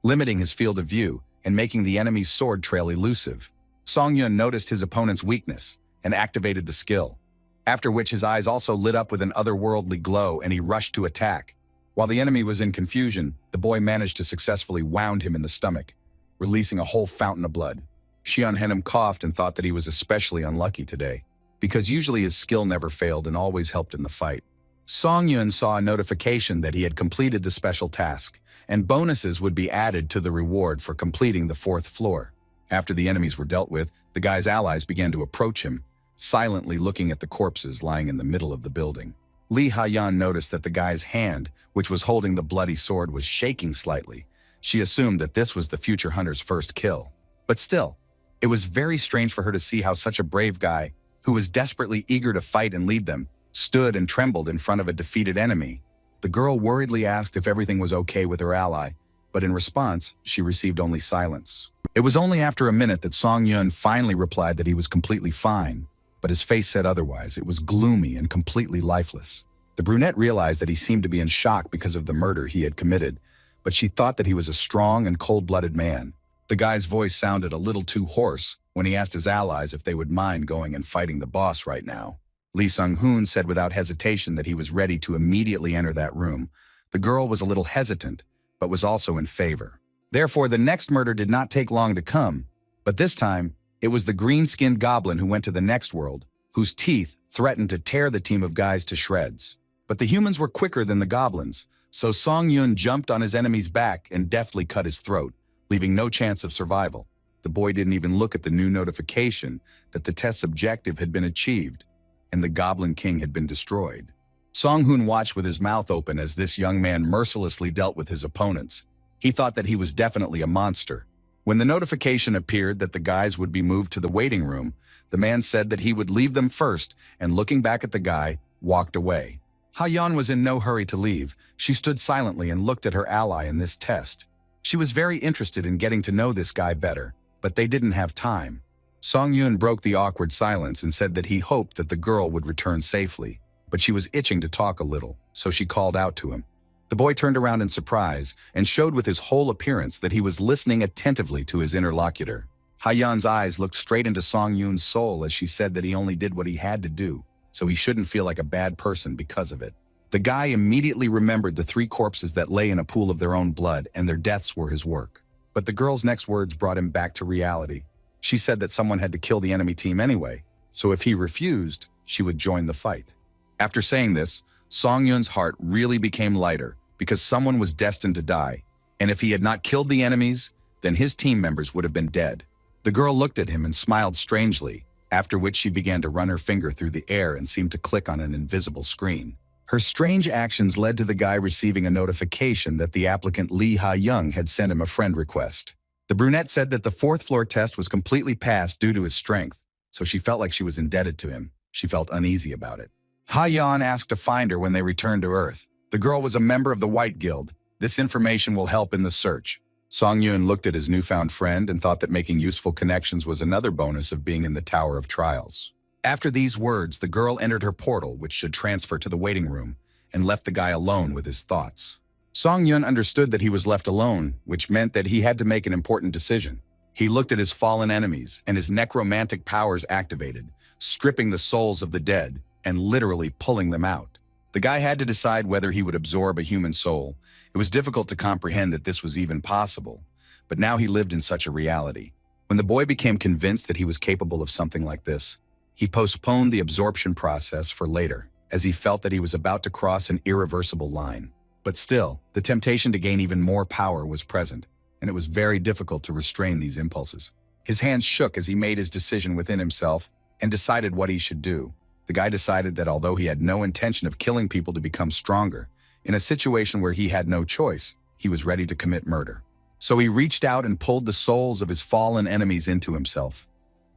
limiting his field of view and making the enemy's sword trail elusive. Song Yun noticed his opponent's weakness and activated the skill, after which his eyes also lit up with an otherworldly glow and he rushed to attack. While the enemy was in confusion, the boy managed to successfully wound him in the stomach, releasing a whole fountain of blood. Xian Henem coughed and thought that he was especially unlucky today, because usually his skill never failed and always helped in the fight. Song Yun saw a notification that he had completed the special task, and bonuses would be added to the reward for completing the 4th floor. After the enemies were dealt with, the guy's allies began to approach him, silently looking at the corpses lying in the middle of the building. Li Hayan noticed that the guy's hand, which was holding the bloody sword, was shaking slightly. She assumed that this was the future hunter's first kill. But still, it was very strange for her to see how such a brave guy, who was desperately eager to fight and lead them, stood and trembled in front of a defeated enemy. The girl worriedly asked if everything was okay with her ally, but in response, she received only silence. It was only after a minute that Song Yun finally replied that he was completely fine, but his face said otherwise. It was gloomy and completely lifeless. The brunette realized that he seemed to be in shock because of the murder he had committed, but she thought that he was a strong and cold-blooded man. The guy's voice sounded a little too hoarse when he asked his allies if they would mind going and fighting the boss right now. Lee Sung-hoon said without hesitation that he was ready to immediately enter that room. The girl was a little hesitant, but was also in favor. Therefore, the next murder did not take long to come, but this time, it was the green-skinned goblin who went to the next world, whose teeth threatened to tear the team of guys to shreds. But the humans were quicker than the goblins, so Song Yun jumped on his enemy's back and deftly cut his throat, leaving no chance of survival. The boy didn't even look at the new notification that the test's objective had been achieved, and the Goblin King had been destroyed. Song-hoon watched with his mouth open as this young man mercilessly dealt with his opponents. He thought that he was definitely a monster. When the notification appeared that the guys would be moved to the waiting room, the man said that he would leave them first, and looking back at the guy, walked away. Ha-yeon was in no hurry to leave. She stood silently and looked at her ally in this test. She was very interested in getting to know this guy better, but they didn't have time. Song Yun broke the awkward silence and said that he hoped that the girl would return safely, but she was itching to talk a little, so she called out to him. The boy turned around in surprise and showed with his whole appearance that he was listening attentively to his interlocutor. Ha-yeon's eyes looked straight into Song Yun's soul as she said that he only did what he had to do, so he shouldn't feel like a bad person because of it. The guy immediately remembered the 3 corpses that lay in a pool of their own blood, and their deaths were his work. But the girl's next words brought him back to reality. She said that someone had to kill the enemy team anyway, so if he refused, she would join the fight. After saying this, Song Yun's heart really became lighter because someone was destined to die, and if he had not killed the enemies, then his team members would have been dead. The girl looked at him and smiled strangely, after which she began to run her finger through the air and seemed to click on an invisible screen. Her strange actions led to the guy receiving a notification that the applicant Lee Ha-young had sent him a friend request. The brunette said that the 4th floor test was completely passed due to his strength, so she felt like she was indebted to him. She felt uneasy about it. Ha-yeon asked to find her when they returned to Earth. The girl was a member of the White Guild. This information will help in the search. Song Yun looked at his newfound friend and thought that making useful connections was another bonus of being in the Tower of Trials. After these words, the girl entered her portal, which should transfer to the waiting room, and left the guy alone with his thoughts. Song Yun understood that he was left alone, which meant that he had to make an important decision. He looked at his fallen enemies, and his necromantic powers activated, stripping the souls of the dead and literally pulling them out. The guy had to decide whether he would absorb a human soul. It was difficult to comprehend that this was even possible, but now he lived in such a reality. When the boy became convinced that he was capable of something like this, He postponed the absorption process for later, as he felt that he was about to cross an irreversible line. But still, the temptation to gain even more power was present, and it was very difficult to restrain these impulses. His hands shook as he made his decision within himself and decided what he should do. The guy decided that although he had no intention of killing people to become stronger, in a situation where he had no choice, he was ready to commit murder. So he reached out and pulled the souls of his fallen enemies into himself.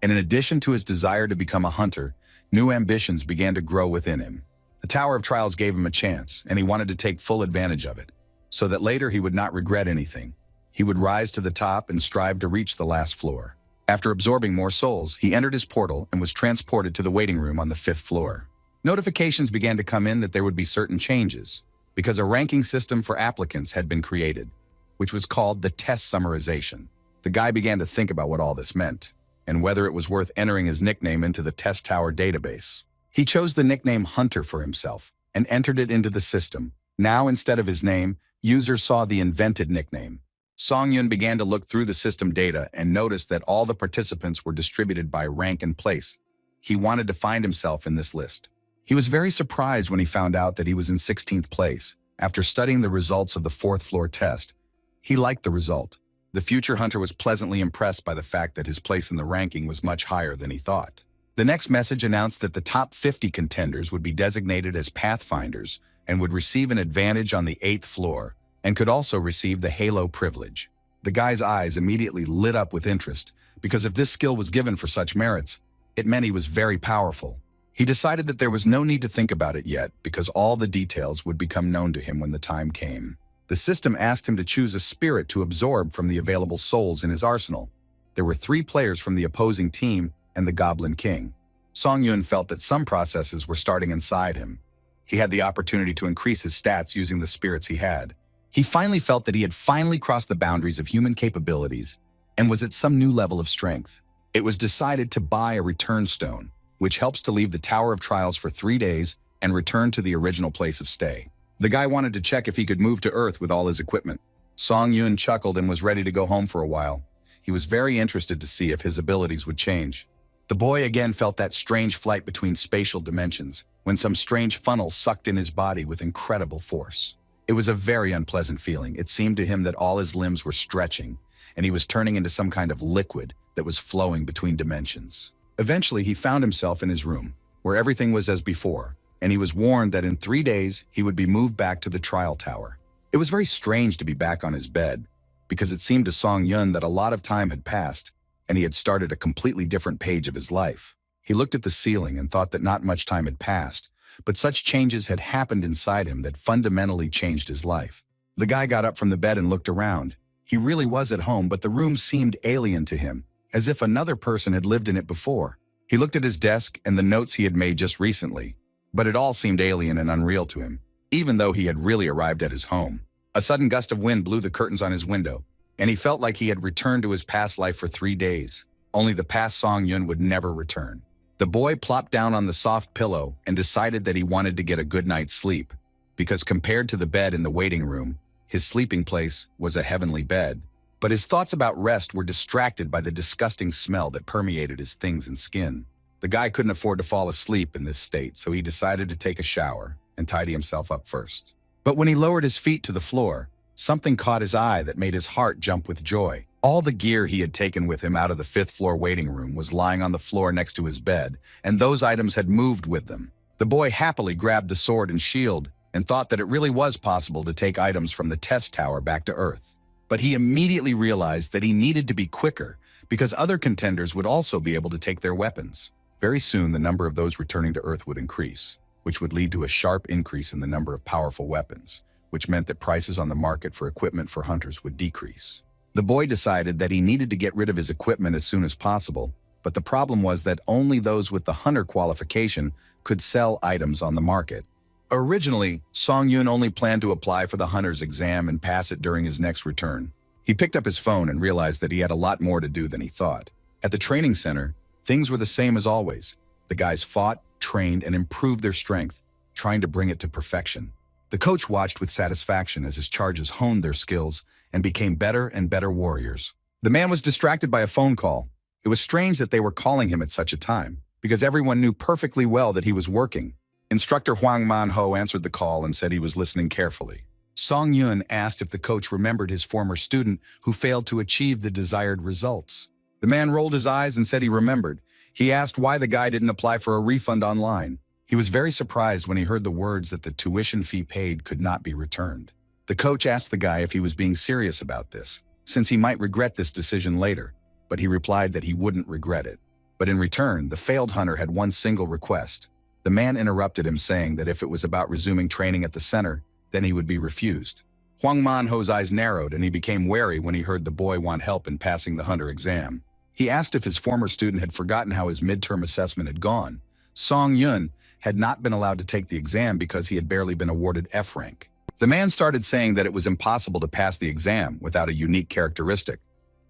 And in addition to his desire to become a hunter, new ambitions began to grow within him. The Tower of Trials gave him a chance, and he wanted to take full advantage of it, so that later he would not regret anything. He would rise to the top and strive to reach the last floor. After absorbing more souls, he entered his portal and was transported to the waiting room on the 5th floor. Notifications began to come in that there would be certain changes, because a ranking system for applicants had been created, which was called the test summarization. The guy began to think about what all this meant, and whether it was worth entering his nickname into the Test Tower database. He chose the nickname Hunter for himself and entered it into the system. Now, instead of his name, users saw the invented nickname. Song-Yun began to look through the system data and noticed that all the participants were distributed by rank and place. He wanted to find himself in this list. He was very surprised when he found out that he was in 16th place. After studying the results of the 4th floor test, he liked the result. The future hunter was pleasantly impressed by the fact that his place in the ranking was much higher than he thought. The next message announced that the top 50 contenders would be designated as pathfinders and would receive an advantage on the 8th floor and could also receive the Yahello privilege. The guy's eyes immediately lit up with interest, because if this skill was given for such merits, it meant he was very powerful. He decided that there was no need to think about it yet, because all the details would become known to him when the time came. The system asked him to choose a spirit to absorb from the available souls in his arsenal. There were 3 players from the opposing team and the Goblin King. Song-Yun felt that some processes were starting inside him. He had the opportunity to increase his stats using the spirits he had. He finally felt that he had finally crossed the boundaries of human capabilities and was at some new level of strength. It was decided to buy a return stone, which helps to leave the Tower of Trials for 3 days and return to the original place of stay. The guy wanted to check if he could move to Earth with all his equipment. Song-Yun chuckled and was ready to go home for a while. He was very interested to see if his abilities would change. The boy again felt that strange flight between spatial dimensions, when some strange funnel sucked in his body with incredible force. It was a very unpleasant feeling. It seemed to him that all his limbs were stretching, and he was turning into some kind of liquid that was flowing between dimensions. Eventually, he found himself in his room, where everything was as before, and he was warned that in 3 days, he would be moved back to the trial tower. It was very strange to be back on his bed, because it seemed to Song-Yun that a lot of time had passed, and he had started a completely different page of his life. He looked at the ceiling and thought that not much time had passed, but such changes had happened inside him that fundamentally changed his life. The guy got up from the bed and looked around. He really was at home, but the room seemed alien to him, as if another person had lived in it before. He looked at his desk and the notes he had made just recently, but it all seemed alien and unreal to him, even though he had really arrived at his home. A sudden gust of wind blew the curtains on his window, and he felt like he had returned to his past life for 3 days. Only the past Song-Yun would never return. The boy plopped down on the soft pillow and decided that he wanted to get a good night's sleep, because compared to the bed in the waiting room, his sleeping place was a heavenly bed. But his thoughts about rest were distracted by the disgusting smell that permeated his things and skin. The guy couldn't afford to fall asleep in this state, so he decided to take a shower and tidy himself up first. But when he lowered his feet to the floor, something caught his eye that made his heart jump with joy. All the gear he had taken with him out of the 5th floor waiting room was lying on the floor next to his bed, and those items had moved with them. The boy happily grabbed the sword and shield and thought that it really was possible to take items from the test tower back to Earth. But he immediately realized that he needed to be quicker, because other contenders would also be able to take their weapons. Very soon, the number of those returning to Earth would increase, which would lead to a sharp increase in the number of powerful weapons, which meant that prices on the market for equipment for hunters would decrease. The boy decided that he needed to get rid of his equipment as soon as possible, but the problem was that only those with the hunter qualification could sell items on the market. Originally, Song-Yun only planned to apply for the hunter's exam and pass it during his next return. He picked up his phone and realized that he had a lot more to do than he thought. At the training center, things were the same as always. The guys fought, trained, and improved their strength, trying to bring it to perfection. The coach watched with satisfaction as his charges honed their skills and became better and better warriors. The man was distracted by a phone call. It was strange that they were calling him at such a time. because everyone knew perfectly well that he was working. Instructor Huang Manho answered the call and said he was listening carefully. Song Yun asked if the coach remembered his former student who failed to achieve the desired results. The man rolled his eyes and said he remembered. He asked why the guy didn't apply for a refund online. He was very surprised when he heard the words that the tuition fee paid could not be returned. The coach asked the guy if he was being serious about this, since he might regret this decision later, but he replied that he wouldn't regret it. But in return, the failed hunter had one single request. The man interrupted him, saying that if it was about resuming training at the center, then he would be refused. Huang Manho's eyes narrowed and he became wary when he heard the boy want help in passing the hunter exam. He asked if his former student had forgotten how his midterm assessment had gone. Song Yun had not been allowed to take the exam because he had barely been awarded F rank. The man started saying that it was impossible to pass the exam without a unique characteristic.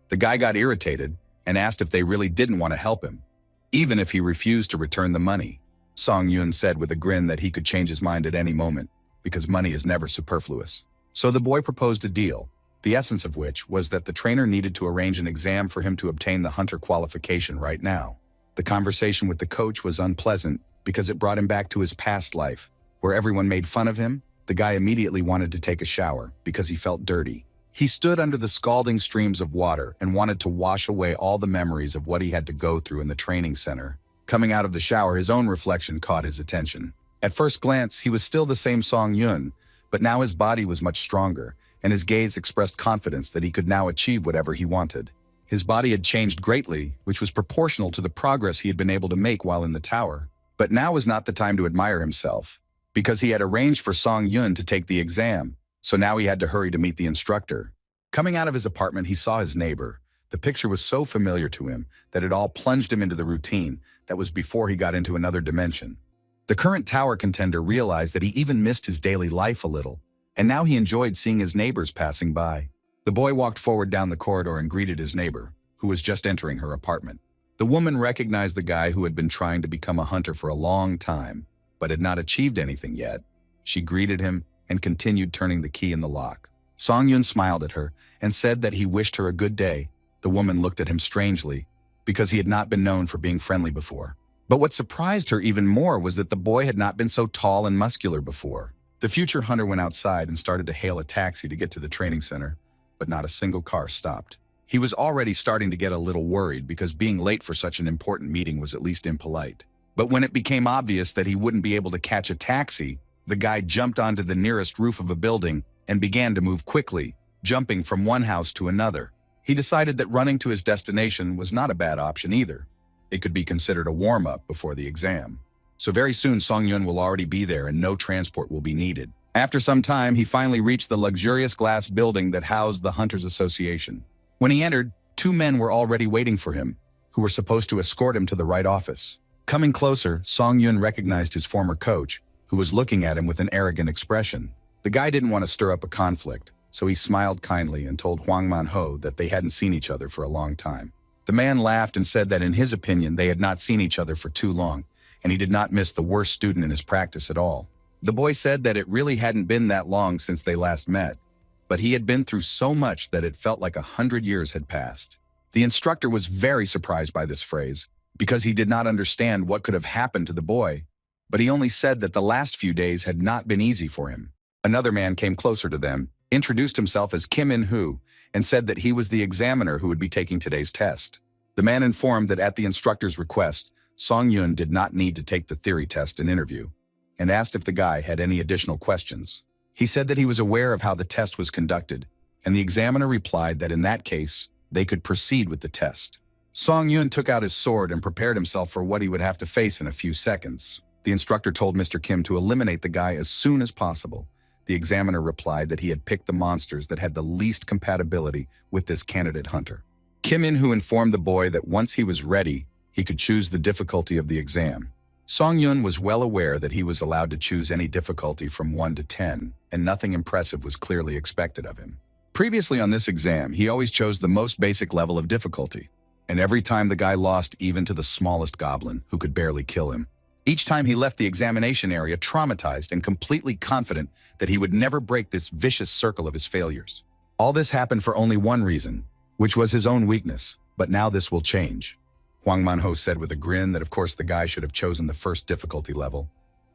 The guy got irritated and asked if they really didn't want to help him, even if he refused to return the money. Song Yun said with a grin that he could change his mind at any moment, because money is never superfluous. So the boy proposed a deal, the essence of which was that the trainer needed to arrange an exam for him to obtain the hunter qualification right now. The conversation with the coach was unpleasant because it brought him back to his past life, where everyone made fun of him. The guy immediately wanted to take a shower because he felt dirty. He stood under the scalding streams of water and wanted to wash away all the memories of what he had to go through in the training center. Coming out of the shower, his own reflection caught his attention. At first glance, he was still the same Song Yun, but now his body was much stronger, and his gaze expressed confidence that he could now achieve whatever he wanted. His body had changed greatly, which was proportional to the progress he had been able to make while in the tower. But now was not the time to admire himself, because he had arranged for Song Yun to take the exam, so now he had to hurry to meet the instructor. Coming out of his apartment, he saw his neighbor. The picture was so familiar to him that it all plunged him into the routine that was before he got into another dimension. The current tower contender realized that he even missed his daily life a little, and now he enjoyed seeing his neighbors passing by. The boy walked forward down the corridor and greeted his neighbor, who was just entering her apartment. The woman recognized the guy who had been trying to become a hunter for a long time, but had not achieved anything yet. She greeted him and continued turning the key in the lock. Song Yun smiled at her and said that he wished her a good day. The woman looked at him strangely, because he had not been known for being friendly before. But what surprised her even more was that the boy had not been so tall and muscular before. The future hunter went outside and started to hail a taxi to get to the training center, but not a single car stopped. He was already starting to get a little worried because being late for such an important meeting was at least impolite. But when it became obvious that he wouldn't be able to catch a taxi, the guy jumped onto the nearest roof of a building and began to move quickly, jumping from one house to another. He decided that running to his destination was not a bad option either. It could be considered a warm-up before the exam. So very soon Song Yun will already be there and no transport will be needed. After some time, he finally reached the luxurious glass building that housed the Hunters Association. When he entered, two men were already waiting for him, who were supposed to escort him to the right office. Coming closer, Song Yun recognized his former coach, who was looking at him with an arrogant expression. The guy didn't want to stir up a conflict, so he smiled kindly and told Huang Manho that they hadn't seen each other for a long time. The man laughed and said that in his opinion they had not seen each other for too long, and he did not miss the worst student in his practice at all. The boy said that it really hadn't been that long since they last met, but he had been through so much that it felt like 100 years had passed. The instructor was very surprised by this phrase, because he did not understand what could have happened to the boy, but he only said that the last few days had not been easy for him. Another man came closer to them, introduced himself as Kim In-hoo, and said that he was the examiner who would be taking today's test. The man informed that at the instructor's request, Song Yun did not need to take the theory test and interview, and asked if the guy had any additional questions. He said that he was aware of how the test was conducted, and the examiner replied that in that case, they could proceed with the test. Song Yun took out his sword and prepared himself for what he would have to face in a few seconds. The instructor told Mr. Kim to eliminate the guy as soon as possible. The examiner replied that he had picked the monsters that had the least compatibility with this candidate hunter. Kim In-hoo informed the boy that once he was ready, he could choose the difficulty of the exam. Song Yun was well aware that he was allowed to choose any difficulty from 1 to 10, and nothing impressive was clearly expected of him. Previously on this exam, he always chose the most basic level of difficulty, and every time the guy lost even to the smallest goblin, who could barely kill him. Each time he left the examination area traumatized and completely confident that he would never break this vicious circle of his failures. All this happened for only one reason, which was his own weakness, but now this will change. Huang Manhua said with a grin that of course the guy should have chosen the first difficulty level.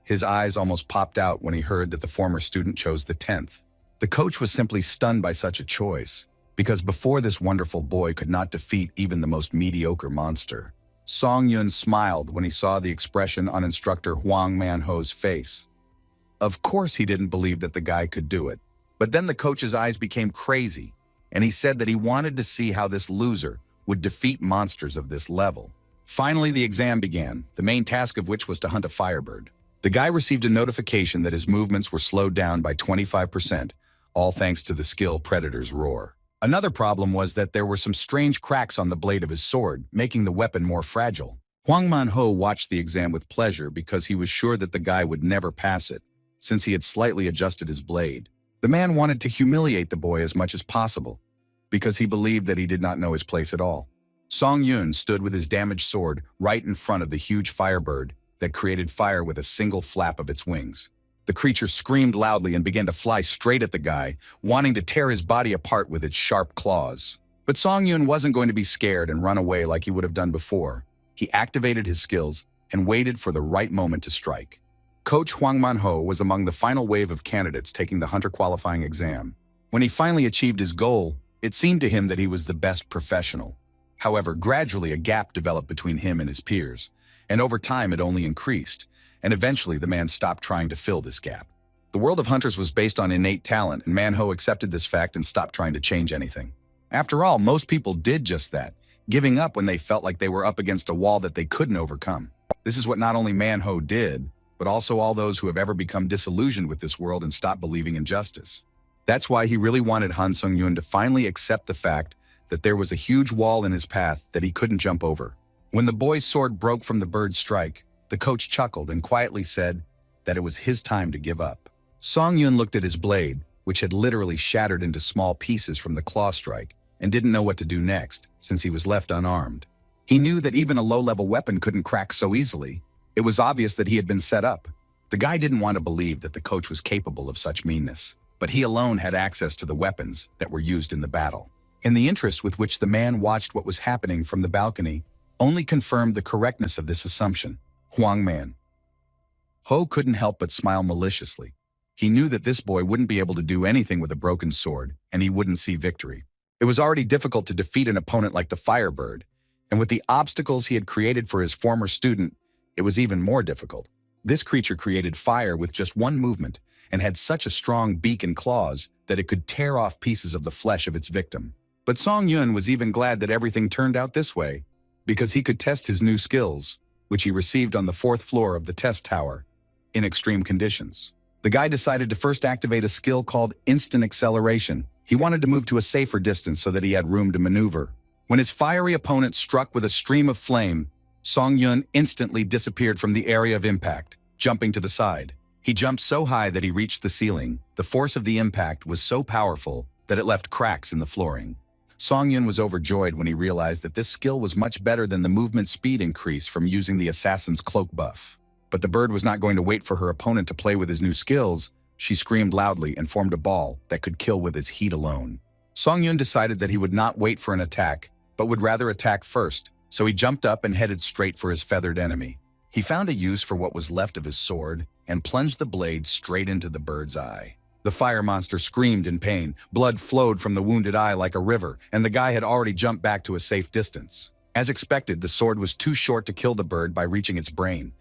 His eyes almost popped out when he heard that the former student chose the 10th. The coach was simply stunned by such a choice, because before this wonderful boy could not defeat even the most mediocre monster. Song Yun smiled when he saw the expression on instructor Huang Manhua's face. Of course he didn't believe that the guy could do it, but then the coach's eyes became crazy, and he said that he wanted to see how this loser would defeat monsters of this level. Finally, the exam began, the main task of which was to hunt a firebird. The guy received a notification that his movements were slowed down by 25%, all thanks to the skill Predator's Roar. Another problem was that there were some strange cracks on the blade of his sword, making the weapon more fragile. Huang Manhua watched the exam with pleasure because he was sure that the guy would never pass it, since he had slightly adjusted his blade. The man wanted to humiliate the boy as much as possible, because he believed that he did not know his place at all. Song Yun stood with his damaged sword right in front of the huge firebird that created fire with a single flap of its wings. The creature screamed loudly and began to fly straight at the guy, wanting to tear his body apart with its sharp claws. But Song Yun wasn't going to be scared and run away like he would have done before. He activated his skills and waited for the right moment to strike. Coach Huang Manhua was among the final wave of candidates taking the hunter qualifying exam. When he finally achieved his goal, it seemed to him that he was the best professional. However, gradually a gap developed between him and his peers, and over time it only increased, and eventually the man stopped trying to fill this gap. The world of hunters was based on innate talent, and Manhua accepted this fact and stopped trying to change anything. After all, most people did just that, giving up when they felt like they were up against a wall that they couldn't overcome. This is what not only Manhua did, but also all those who have ever become disillusioned with this world and stopped believing in justice. That's why he really wanted Han Sung-yun to finally accept the fact that there was a huge wall in his path that he couldn't jump over. When the boy's sword broke from the bird's strike, the coach chuckled and quietly said that it was his time to give up. Song-yun looked at his blade, which had literally shattered into small pieces from the claw strike, and didn't know what to do next, since he was left unarmed. He knew that even a low-level weapon couldn't crack so easily. It was obvious that he had been set up. The guy didn't want to believe that the coach was capable of such meanness, but he alone had access to the weapons that were used in the battle. And the interest with which the man watched what was happening from the balcony only confirmed the correctness of this assumption. Huang Man. Ho couldn't help but smile maliciously. He knew that this boy wouldn't be able to do anything with a broken sword, and he wouldn't see victory. It was already difficult to defeat an opponent like the Firebird, and with the obstacles he had created for his former student, it was even more difficult. This creature created fire with just one movement, and had such a strong beak and claws that it could tear off pieces of the flesh of its victim. But Song Yun was even glad that everything turned out this way, because he could test his new skills, which he received on the 4th floor of the test tower, in extreme conditions. The guy decided to first activate a skill called instant acceleration. He wanted to move to a safer distance so that he had room to maneuver. When his fiery opponent struck with a stream of flame, Song Yun instantly disappeared from the area of impact, jumping to the side. He jumped so high that he reached the ceiling. The force of the impact was so powerful that it left cracks in the flooring. Song Yun was overjoyed when he realized that this skill was much better than the movement speed increase from using the assassin's cloak buff. But the bird was not going to wait for her opponent to play with his new skills. She screamed loudly and formed a ball that could kill with its heat alone. Song Yun decided that he would not wait for an attack, but would rather attack first, so he jumped up and headed straight for his feathered enemy. He found a use for what was left of his sword and plunged the blade straight into the bird's eye. The fire monster screamed in pain. Blood flowed from the wounded eye like a river, and the guy had already jumped back to a safe distance. As expected, the sword was too short to kill the bird by reaching its brain,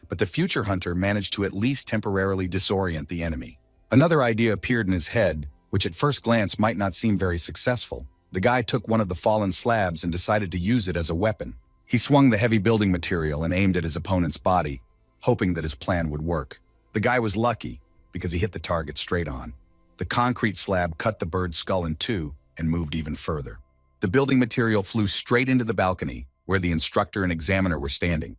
but the future hunter managed to at least temporarily disorient the enemy. Another idea appeared in his head, which at first glance might not seem very successful. The guy took one of the fallen slabs and decided to use it as a weapon. He swung the heavy building material and aimed at his opponent's body, hoping that his plan would work. The guy was lucky, because he hit the target straight on. The concrete slab cut the bird's skull in two and moved even further. The building material flew straight into the balcony, where the instructor and examiner were standing.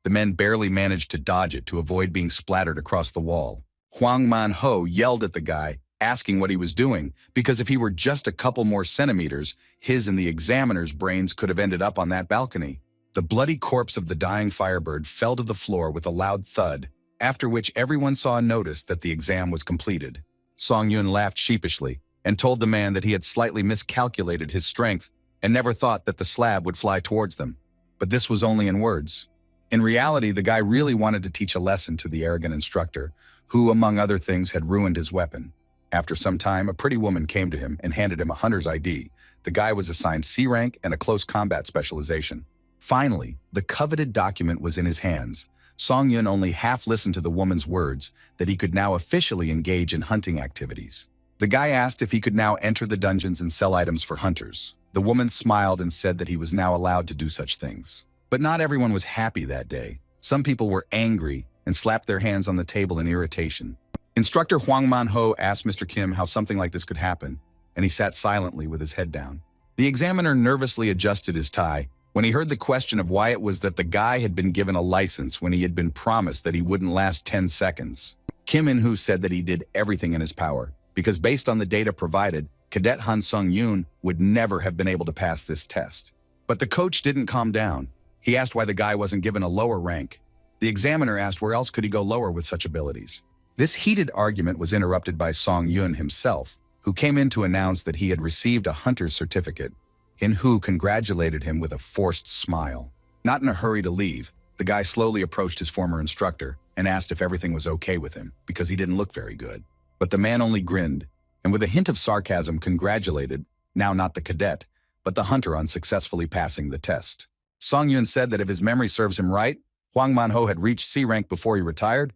The men barely managed to dodge it to avoid being splattered across the wall. Huang Manhua yelled at the guy, asking what he was doing, because if he were just a couple more centimeters, his and the examiner's brains could have ended up on that balcony. The bloody corpse of the dying Firebird fell to the floor with a loud thud, after which everyone saw and noticed that the exam was completed. Song Yun laughed sheepishly and told the man that he had slightly miscalculated his strength and never thought that the slab would fly towards them. But this was only in words. In reality, the guy really wanted to teach a lesson to the arrogant instructor, who, among other things, had ruined his weapon. After some time, a pretty woman came to him and handed him a hunter's ID. The guy was assigned C rank and a close combat specialization. Finally, the coveted document was in his hands. Song Yun only half listened to the woman's words that he could now officially engage in hunting activities. The guy asked if he could now enter the dungeons and sell items for hunters. The woman smiled and said that he was now allowed to do such things. But not everyone was happy that day. Some people were angry and slapped their hands on the table in irritation. Instructor Hwang Man-ho asked Mr. Kim how something like this could happen, and he sat silently with his head down. The examiner nervously adjusted his tie when he heard the question of why it was that the guy had been given a license when he had been promised that he wouldn't last 10 seconds. Kim In-hoo said that he did everything in his power, because based on the data provided, Cadet Han Sung-yoon would never have been able to pass this test. But the coach didn't calm down. He asked why the guy wasn't given a lower rank. The examiner asked where else could he go lower with such abilities. This heated argument was interrupted by Song-yoon himself, who came in to announce that he had received a hunter's certificate. In-hoo congratulated him with a forced smile. Not in a hurry to leave, the guy slowly approached his former instructor and asked if everything was okay with him, because he didn't look very good. But the man only grinned, and with a hint of sarcasm congratulated, now not the cadet, but the hunter on successfully passing the test. Song-yoon said that if his memory serves him right, Hwang Man-ho had reached C rank before he retired.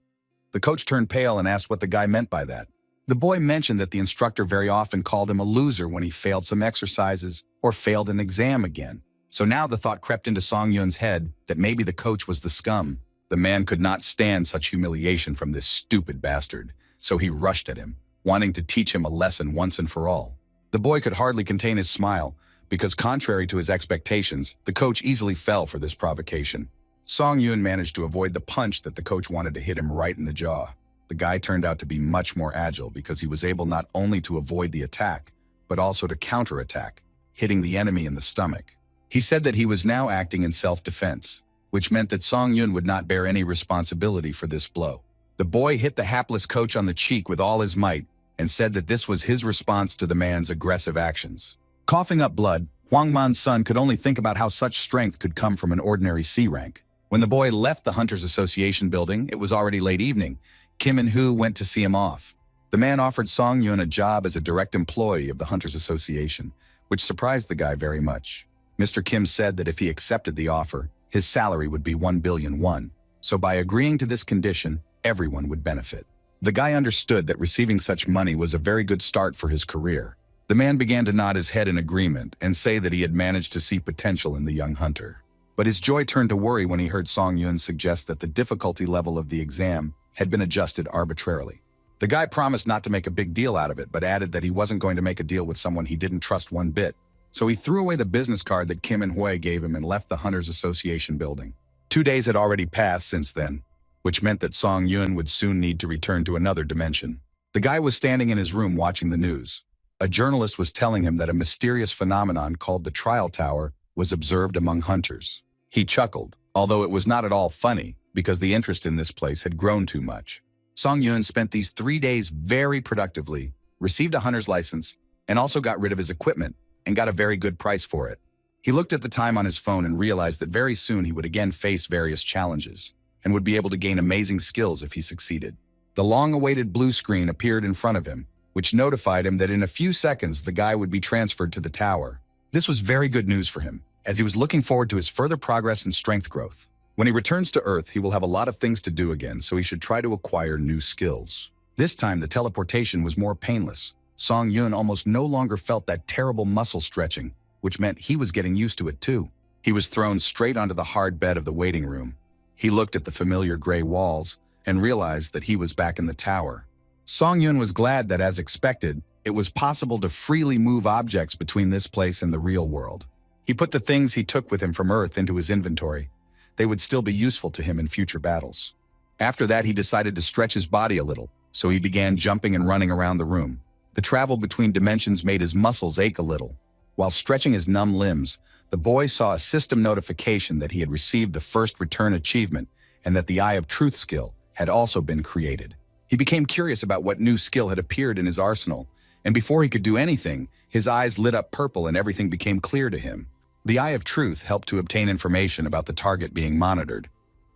The coach turned pale and asked what the guy meant by that. The boy mentioned that the instructor very often called him a loser when he failed some exercises or failed an exam again. So now the thought crept into Song-yoon's head that maybe the coach was the scum. The man could not stand such humiliation from this stupid bastard, so he rushed at him, wanting to teach him a lesson once and for all. The boy could hardly contain his smile, because contrary to his expectations, the coach easily fell for this provocation. Song-yoon managed to avoid the punch that the coach wanted to hit him right in the jaw. The guy turned out to be much more agile because he was able not only to avoid the attack, but also to counterattack, hitting the enemy in the stomach. He said that he was now acting in self-defense, which meant that Song-yoon would not bear any responsibility for this blow. The boy hit the hapless coach on the cheek with all his might and said that this was his response to the man's aggressive actions. Coughing up blood, Hwang Man's son could only think about how such strength could come from an ordinary C rank. When the boy left the Hunters Association building, it was already late evening. Kim In-hoo went to see him off. The man offered Song-yoon a job as a direct employee of the Hunters Association, which surprised the guy very much. Mr. Kim said that if he accepted the offer, his salary would be 1 billion won. So by agreeing to this condition, everyone would benefit. The guy understood that receiving such money was a very good start for his career. The man began to nod his head in agreement and say that he had managed to see potential in the young hunter. But his joy turned to worry when he heard Song-yoon suggest that the difficulty level of the exam had been adjusted arbitrarily. The guy promised not to make a big deal out of it, but added that he wasn't going to make a deal with someone he didn't trust one bit. So he threw away the business card that Kim In-hoo gave him and left the Hunters Association building. 2 days had already passed since then, which meant that Song-yoon would soon need to return to another dimension. The guy was standing in his room watching the news. A journalist was telling him that a mysterious phenomenon called the Trial Tower was observed among hunters. He chuckled, although it was not at all funny, because the interest in this place had grown too much. Song-yoon spent these 3 days very productively, received a hunter's license, and also got rid of his equipment, and got a very good price for it. He looked at the time on his phone and realized that very soon he would again face various challenges, and would be able to gain amazing skills if he succeeded. The long-awaited blue screen appeared in front of him, which notified him that in a few seconds the guy would be transferred to the tower. This was very good news for him, as he was looking forward to his further progress and strength growth. When he returns to Earth, he will have a lot of things to do again, so he should try to acquire new skills. This time, the teleportation was more painless. Song-yoon almost no longer felt that terrible muscle stretching, which meant he was getting used to it too. He was thrown straight onto the hard bed of the waiting room. He looked at the familiar gray walls and realized that he was back in the tower. Song-yoon was glad that, as expected, it was possible to freely move objects between this place and the real world. He put the things he took with him from Earth into his inventory. They would still be useful to him in future battles. After that, he decided to stretch his body a little, so he began jumping and running around the room. The travel between dimensions made his muscles ache a little. While stretching his numb limbs, the boy saw a system notification that he had received the first return achievement and that the Eye of Truth skill had also been created. He became curious about what new skill had appeared in his arsenal, and before he could do anything, his eyes lit up purple and everything became clear to him. The Eye of Truth helped to obtain information about the target being monitored,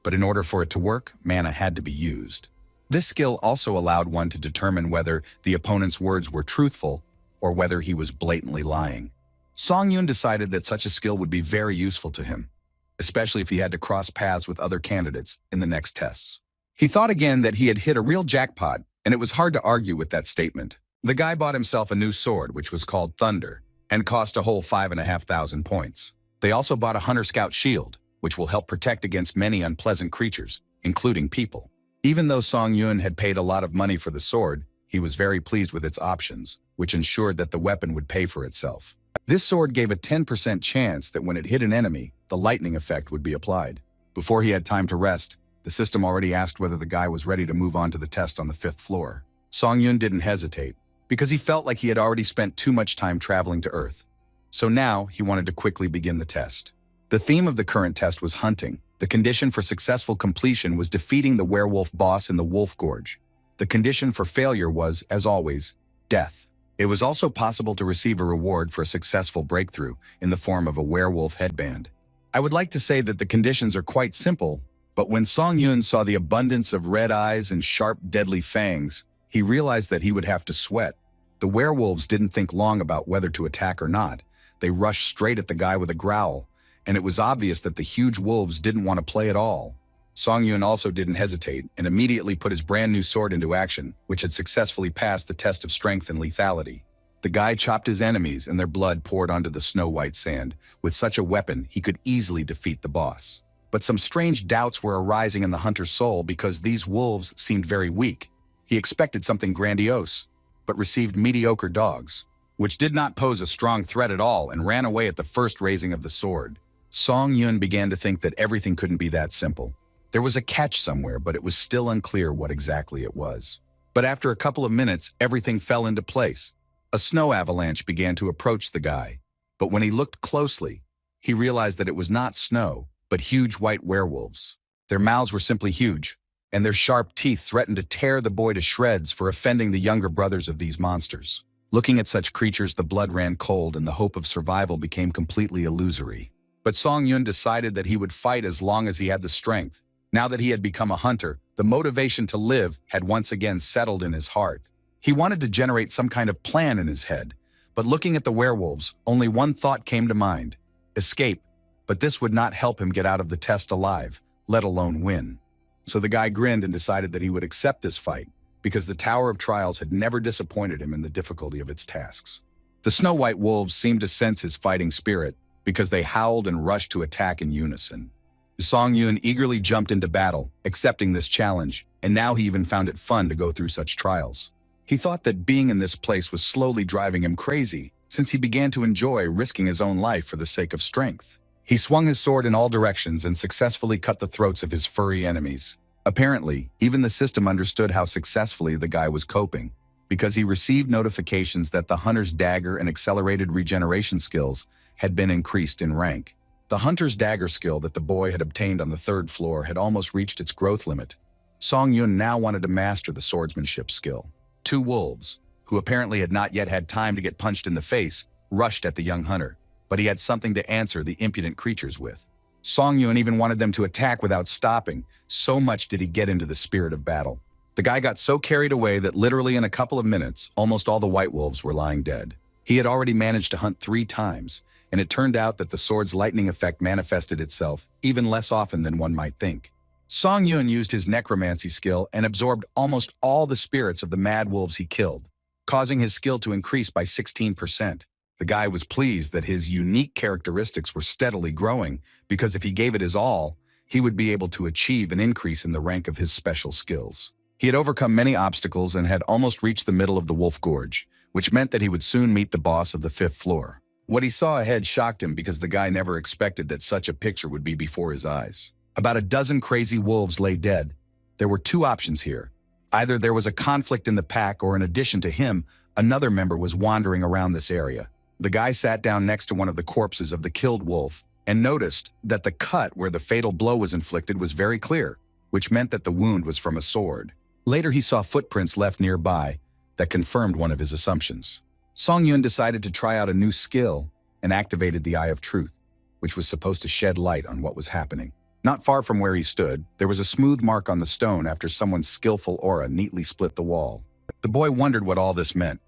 but in order for it to work, mana had to be used. This skill also allowed one to determine whether the opponent's words were truthful or whether he was blatantly lying. Song Yun decided that such a skill would be very useful to him, especially if he had to cross paths with other candidates in the next tests. He thought again that he had hit a real jackpot, and it was hard to argue with that statement. The guy bought himself a new sword, which was called Thunder, and cost a whole 5,500 points. They also bought a Hunter Scout shield, which will help protect against many unpleasant creatures, including people. Even though Song Yun had paid a lot of money for the sword, he was very pleased with its options, which ensured that the weapon would pay for itself. This sword gave a 10% chance that when it hit an enemy, the lightning effect would be applied. Before he had time to rest, the system already asked whether the guy was ready to move on to the test on the 5th floor. Song Yun didn't hesitate, because he felt like he had already spent too much time traveling to Earth. So now he wanted to quickly begin the test. The theme of the current test was hunting. The condition for successful completion was defeating the werewolf boss in the Wolf Gorge. The condition for failure was, as always, death. It was also possible to receive a reward for a successful breakthrough in the form of a werewolf headband. I would like to say that the conditions are quite simple, but when Song Yun saw the abundance of red eyes and sharp, deadly fangs, he realized that he would have to sweat. The werewolves didn't think long about whether to attack or not. They rushed straight at the guy with a growl, and it was obvious that the huge wolves didn't want to play at all. Song Yun also didn't hesitate and immediately put his brand new sword into action, which had successfully passed the test of strength and lethality. The guy chopped his enemies and their blood poured onto the snow-white sand. With such a weapon, he could easily defeat the boss. But some strange doubts were arising in the hunter's soul because these wolves seemed very weak. He expected something grandiose, but received mediocre dogs, which did not pose a strong threat at all and ran away at the first raising of the sword. Song Yun began to think that everything couldn't be that simple. There was a catch somewhere, but it was still unclear what exactly it was. But after a couple of minutes, everything fell into place. A snow avalanche began to approach the guy, but when he looked closely, he realized that it was not snow, but huge white werewolves. Their mouths were simply huge, and their sharp teeth threatened to tear the boy to shreds for offending the younger brothers of these monsters. Looking at such creatures, the blood ran cold and the hope of survival became completely illusory. But Song Yun decided that he would fight as long as he had the strength. Now that he had become a hunter, the motivation to live had once again settled in his heart. He wanted to generate some kind of plan in his head, but looking at the werewolves, only one thought came to mind: escape. But this would not help him get out of the test alive, let alone win. So the guy grinned and decided that he would accept this fight, because the Tower of Trials had never disappointed him in the difficulty of its tasks. The snow-white wolves seemed to sense his fighting spirit, because they howled and rushed to attack in unison. Song Yun eagerly jumped into battle, accepting this challenge, and now he even found it fun to go through such trials. He thought that being in this place was slowly driving him crazy, since he began to enjoy risking his own life for the sake of strength. He swung his sword in all directions and successfully cut the throats of his furry enemies. Apparently, even the system understood how successfully the guy was coping, because he received notifications that the hunter's dagger and accelerated regeneration skills had been increased in rank. The hunter's dagger skill that the boy had obtained on the 3rd floor had almost reached its growth limit. Song Yun now wanted to master the swordsmanship skill. 2 wolves, who apparently had not yet had time to get punched in the face, rushed at the young hunter, but he had something to answer the impudent creatures with. Song Yun even wanted them to attack without stopping, so much did he get into the spirit of battle. The guy got so carried away that literally in a couple of minutes, almost all the white wolves were lying dead. He had already managed to hunt 3 times, and it turned out that the sword's lightning effect manifested itself even less often than one might think. Song Yun used his necromancy skill and absorbed almost all the spirits of the mad wolves he killed, causing his skill to increase by 16%. The guy was pleased that his unique characteristics were steadily growing, because if he gave it his all, he would be able to achieve an increase in the rank of his special skills. He had overcome many obstacles and had almost reached the middle of the Wolf Gorge, which meant that he would soon meet the boss of the 5th floor. What he saw ahead shocked him because the guy never expected that such a picture would be before his eyes. About a dozen crazy wolves lay dead. There were 2 options here. Either there was a conflict in the pack, or in addition to him, another member was wandering around this area. The guy sat down next to one of the corpses of the killed wolf and noticed that the cut where the fatal blow was inflicted was very clear, which meant that the wound was from a sword. Later he saw footprints left nearby that confirmed one of his assumptions. Song Yun decided to try out a new skill and activated the Eye of Truth. which was supposed to shed light on what was happening. Not far from where he stood, there was a smooth mark on the stone after someone's skillful aura neatly split the wall. The boy wondered what all this meant.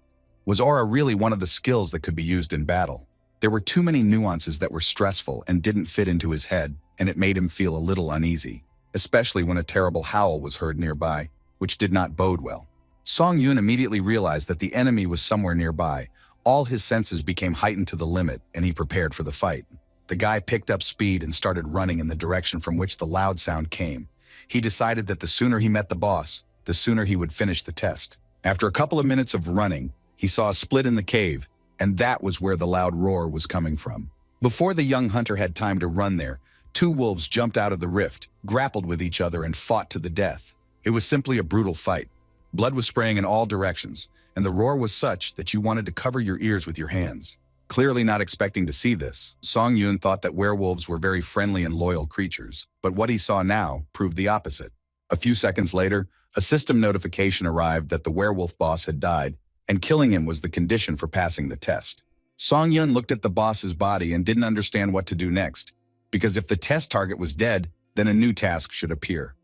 Was aura really one of the skills that could be used in battle? There were too many nuances that were stressful and didn't fit into his head, and it made him feel a little uneasy, especially when a terrible howl was heard nearby, which did not bode well. Song Yun immediately realized that the enemy was somewhere nearby. All his senses became heightened to the limit, and he prepared for the fight. The guy picked up speed and started running in the direction from which the loud sound came. He decided that the sooner he met the boss, the sooner he would finish the test. After a couple of minutes of running, he saw a split in the cave, and that was where the loud roar was coming from. Before the young hunter had time to run there, two wolves jumped out of the rift, grappled with each other, and fought to the death. It was simply a brutal fight. Blood was spraying in all directions, and the roar was such that you wanted to cover your ears with your hands. Clearly not expecting to see this, Song Yun thought that werewolves were very friendly and loyal creatures, but what he saw now proved the opposite. A few seconds later, a system notification arrived that the werewolf boss had died, and killing him was the condition for passing the test. Song Yun looked at the boss's body and didn't understand what to do next, because if the test target was dead, then a new task should appear.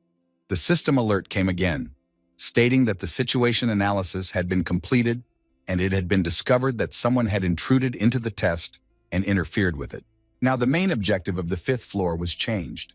The system alert came again, stating that the situation analysis had been completed and it had been discovered that someone had intruded into the test and interfered with it. Now the main objective of the 5th floor was changed.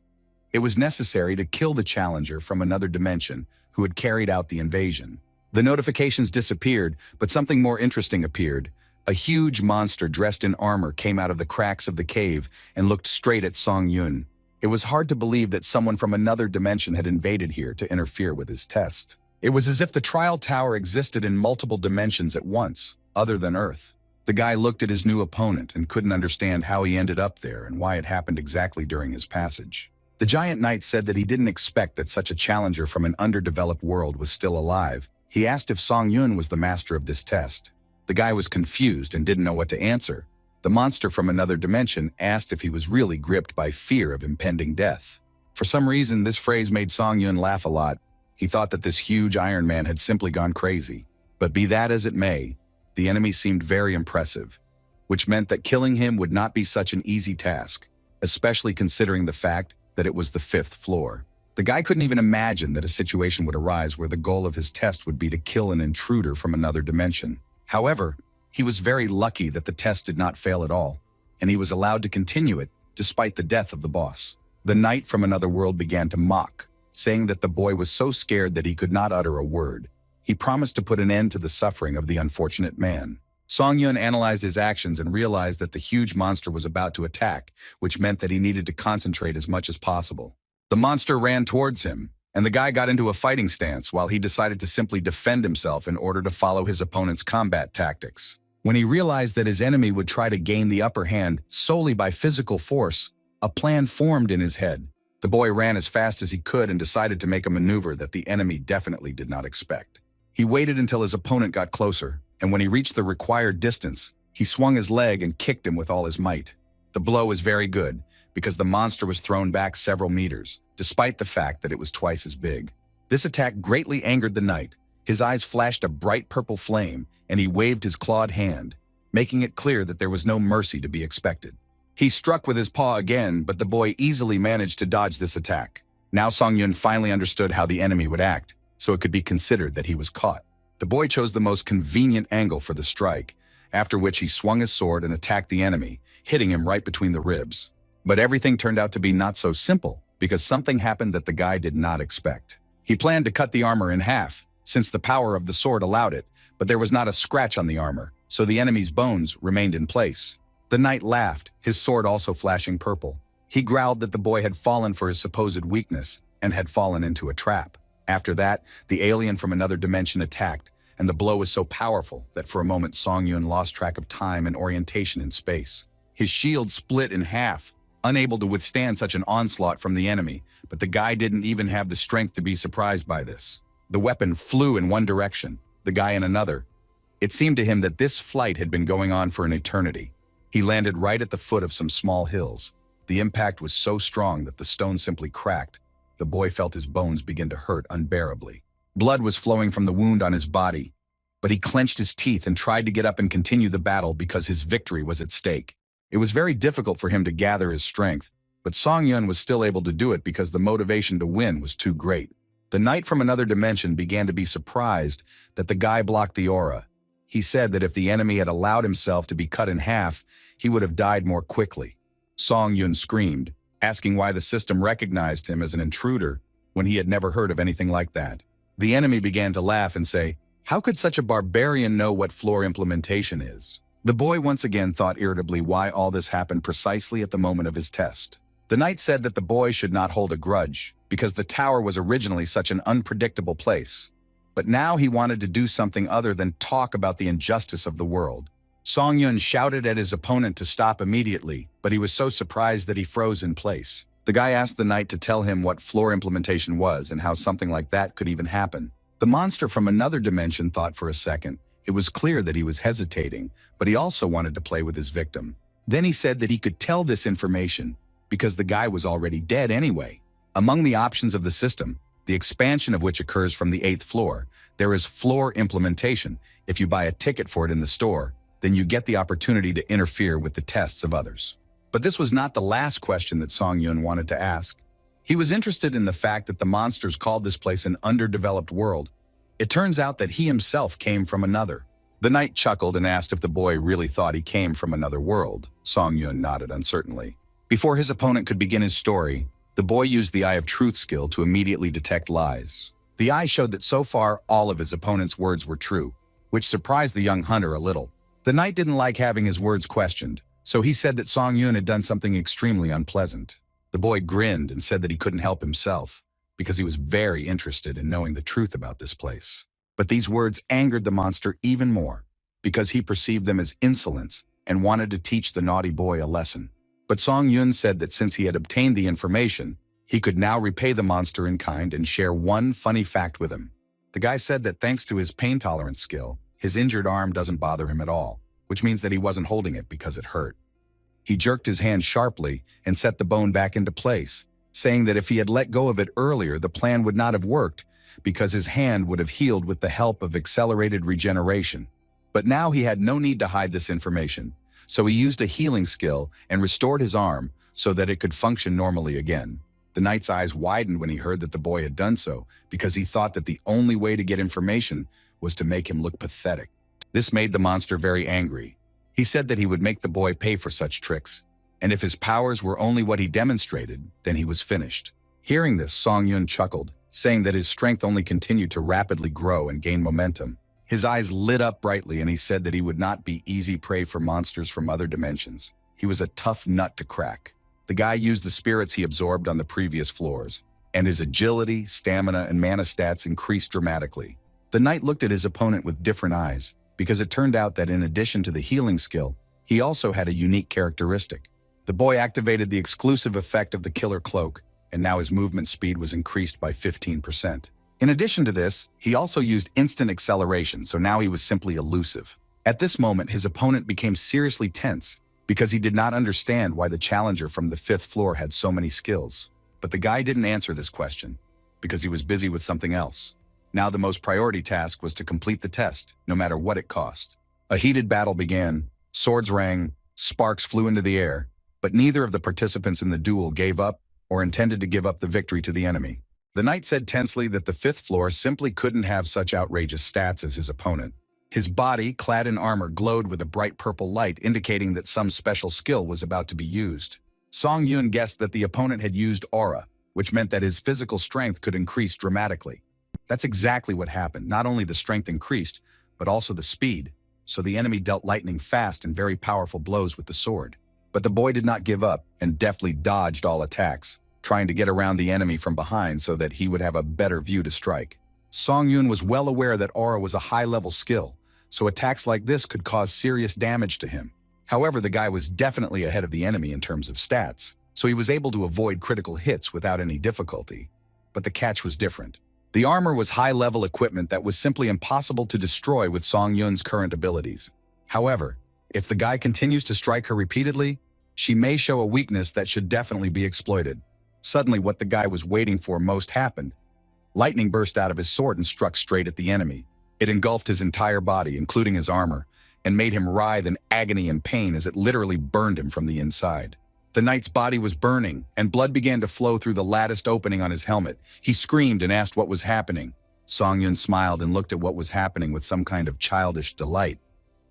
It was necessary to kill the challenger from another dimension who had carried out the invasion. The notifications disappeared, but something more interesting appeared. A huge monster dressed in armor came out of the cracks of the cave and looked straight at Song Yun. It was hard to believe that someone from another dimension had invaded here to interfere with his test. It was as if the trial tower existed in multiple dimensions at once, other than Earth. The guy looked at his new opponent and couldn't understand how he ended up there and why it happened exactly during his passage. The giant knight said that he didn't expect that such a challenger from an underdeveloped world was still alive. He asked if Song Yun was the master of this test. The guy was confused and didn't know what to answer. The monster from another dimension asked if he was really gripped by fear of impending death. For some reason, this phrase made Song Yun laugh a lot. He thought that this huge Iron Man had simply gone crazy. But be that as it may, the enemy seemed very impressive, which meant that killing him would not be such an easy task, especially considering the fact that it was the 5th floor. The guy couldn't even imagine that a situation would arise where the goal of his test would be to kill an intruder from another dimension. However, he was very lucky that the test did not fail at all, and he was allowed to continue it despite the death of the boss. The knight from another world began to mock, saying that the boy was so scared that he could not utter a word. He promised to put an end to the suffering of the unfortunate man. Song Yun analyzed his actions and realized that the huge monster was about to attack, which meant that he needed to concentrate as much as possible. The monster ran towards him, and the guy got into a fighting stance while he decided to simply defend himself in order to follow his opponent's combat tactics. When he realized that his enemy would try to gain the upper hand solely by physical force, a plan formed in his head. The boy ran as fast as he could and decided to make a maneuver that the enemy definitely did not expect. He waited until his opponent got closer, and when he reached the required distance, he swung his leg and kicked him with all his might. The blow was very good, because the monster was thrown back several meters, despite the fact that it was twice as big. This attack greatly angered the knight. His eyes flashed a bright purple flame, and he waved his clawed hand, making it clear that there was no mercy to be expected. He struck with his paw again, but the boy easily managed to dodge this attack. Now Song Yun finally understood how the enemy would act, so it could be considered that he was caught. The boy chose the most convenient angle for the strike, after which he swung his sword and attacked the enemy, hitting him right between the ribs. But everything turned out to be not so simple, because something happened that the guy did not expect. He planned to cut the armor in half, since the power of the sword allowed it, but there was not a scratch on the armor, so the enemy's bones remained in place. The knight laughed, his sword also flashing purple. He growled that the boy had fallen for his supposed weakness and had fallen into a trap. After that, the alien from another dimension attacked, and the blow was so powerful that for a moment Song Yun lost track of time and orientation in space. His shield split in half, unable to withstand such an onslaught from the enemy, but the guy didn't even have the strength to be surprised by this. The weapon flew in one direction, the guy in another. It seemed to him that this flight had been going on for an eternity. He landed right at the foot of some small hills. The impact was so strong that the stone simply cracked. The boy felt his bones begin to hurt unbearably. Blood was flowing from the wound on his body, but he clenched his teeth and tried to get up and continue the battle because his victory was at stake. It was very difficult for him to gather his strength, but Song Yun was still able to do it because the motivation to win was too great. The knight from another dimension began to be surprised that the guy blocked the aura. He said that if the enemy had allowed himself to be cut in half, he would have died more quickly. Song Yun screamed, asking why the system recognized him as an intruder when he had never heard of anything like that. The enemy began to laugh and say, "How could such a barbarian know what floor implementation is?" The boy once again thought irritably why all this happened precisely at the moment of his test. The knight said that the boy should not hold a grudge, because the tower was originally such an unpredictable place. But now he wanted to do something other than talk about the injustice of the world. Song Yun shouted at his opponent to stop immediately, but he was so surprised that he froze in place. The guy asked the knight to tell him what floor implementation was and how something like that could even happen. The monster from another dimension thought for a second. It was clear that he was hesitating, but he also wanted to play with his victim. Then he said that he could tell this information because the guy was already dead anyway. Among the options of the system, the expansion of which occurs from the 8th floor, there is floor implementation. If you buy a ticket for it in the store, then you get the opportunity to interfere with the tests of others. But this was not the last question that Song Yun wanted to ask. He was interested in the fact that the monsters called this place an underdeveloped world. It turns out that he himself came from another. The knight chuckled and asked if the boy really thought he came from another world. Song Yun nodded uncertainly. Before his opponent could begin his story, the boy used the Eye of Truth skill to immediately detect lies. The eye showed that so far all of his opponent's words were true, which surprised the young hunter a little. The knight didn't like having his words questioned, so he said that Song Yun had done something extremely unpleasant. The boy grinned and said that he couldn't help himself, because he was very interested in knowing the truth about this place. But these words angered the monster even more, because he perceived them as insolence and wanted to teach the naughty boy a lesson. But Song Yun said that since he had obtained the information, he could now repay the monster in kind and share one funny fact with him. The guy said that thanks to his pain tolerance skill, his injured arm doesn't bother him at all, which means that he wasn't holding it because it hurt. He jerked his hand sharply and set the bone back into place, saying that if he had let go of it earlier, the plan would not have worked because his hand would have healed with the help of accelerated regeneration. But now he had no need to hide this information, so he used a healing skill and restored his arm so that it could function normally again. The knight's eyes widened when he heard that the boy had done so, because he thought that the only way to get information was to make him look pathetic. This made the monster very angry. He said that he would make the boy pay for such tricks, and if his powers were only what he demonstrated, then he was finished. Hearing this, Song Yun chuckled, saying that his strength only continued to rapidly grow and gain momentum. His eyes lit up brightly, and he said that he would not be easy prey for monsters from other dimensions. He was a tough nut to crack. The guy used the spirits he absorbed on the previous floors, and his agility, stamina, and mana stats increased dramatically. The knight looked at his opponent with different eyes, because it turned out that in addition to the healing skill, he also had a unique characteristic. The boy activated the exclusive effect of the killer cloak, and now his movement speed was increased by 15%. In addition to this, he also used instant acceleration, so now he was simply elusive. At this moment, his opponent became seriously tense, because he did not understand why the challenger from the 5th floor had so many skills. But the guy didn't answer this question, because he was busy with something else. Now the most priority task was to complete the test, no matter what it cost. A heated battle began, swords rang, sparks flew into the air, but neither of the participants in the duel gave up or intended to give up the victory to the enemy. The knight said tensely that the 5th floor simply couldn't have such outrageous stats as his opponent. His body, clad in armor, glowed with a bright purple light, indicating that some special skill was about to be used. Song Yun guessed that the opponent had used aura, which meant that his physical strength could increase dramatically. That's exactly what happened. Not only the strength increased, but also the speed, so the enemy dealt lightning fast and very powerful blows with the sword. But the boy did not give up and deftly dodged all attacks, trying to get around the enemy from behind so that he would have a better view to strike. Song Yun was well aware that aura was a high-level skill, so attacks like this could cause serious damage to him. However, the guy was definitely ahead of the enemy in terms of stats, so he was able to avoid critical hits without any difficulty. But the catch was different. The armor was high-level equipment that was simply impossible to destroy with Song Yun's current abilities. However, if the guy continues to strike her repeatedly, she may show a weakness that should definitely be exploited. Suddenly, what the guy was waiting for most happened. Lightning burst out of his sword and struck straight at the enemy. It engulfed his entire body, including his armor, and made him writhe in agony and pain as it literally burned him from the inside. The knight's body was burning, and blood began to flow through the latticed opening on his helmet. He screamed and asked what was happening. Song-yun smiled and looked at what was happening with some kind of childish delight,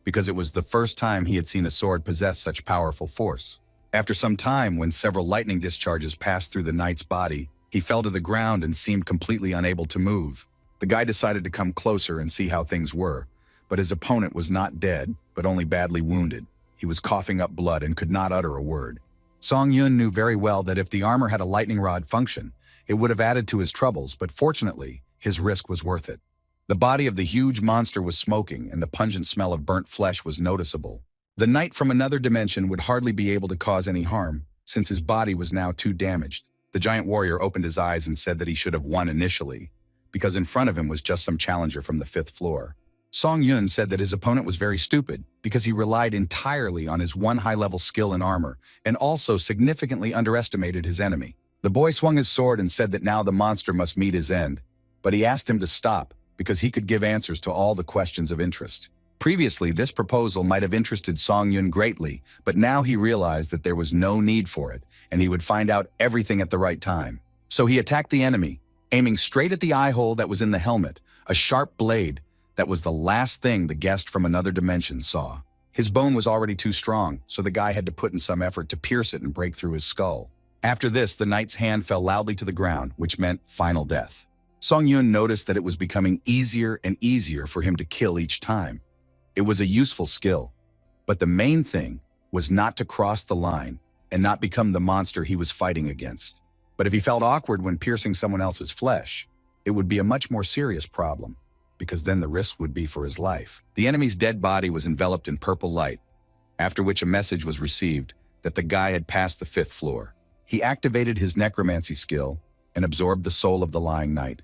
because it was the first time he had seen a sword possess such powerful force. After some time, when several lightning discharges passed through the knight's body, he fell to the ground and seemed completely unable to move. The guy decided to come closer and see how things were, but his opponent was not dead, but only badly wounded. He was coughing up blood and could not utter a word. Song-yun knew very well that if the armor had a lightning rod function, it would have added to his troubles, but fortunately, his risk was worth it. The body of the huge monster was smoking, and the pungent smell of burnt flesh was noticeable. The knight from another dimension would hardly be able to cause any harm, since his body was now too damaged. The giant warrior opened his eyes and said that he should have won initially, because in front of him was just some challenger from the 5th floor. Song-yun said that his opponent was very stupid because he relied entirely on his one high-level skill in armor and also significantly underestimated his enemy. The boy swung his sword and said that now the monster must meet his end, but he asked him to stop because he could give answers to all the questions of interest. Previously, this proposal might have interested Song-yun greatly, but now he realized that there was no need for it, and he would find out everything at the right time. So he attacked the enemy, aiming straight at the eye hole that was in the helmet, a sharp blade that was the last thing the guest from another dimension saw. His bone was already too strong, so the guy had to put in some effort to pierce it and break through his skull. After this, the knight's hand fell loudly to the ground, which meant final death. Song-yun noticed that it was becoming easier and easier for him to kill each time. It was a useful skill, but the main thing was not to cross the line and not become the monster he was fighting against. But if he felt awkward when piercing someone else's flesh, it would be a much more serious problem, because then the risk would be for his life. The enemy's dead body was enveloped in purple light, after which a message was received that the guy had passed the 5th floor. He activated his necromancy skill and absorbed the soul of the lying knight,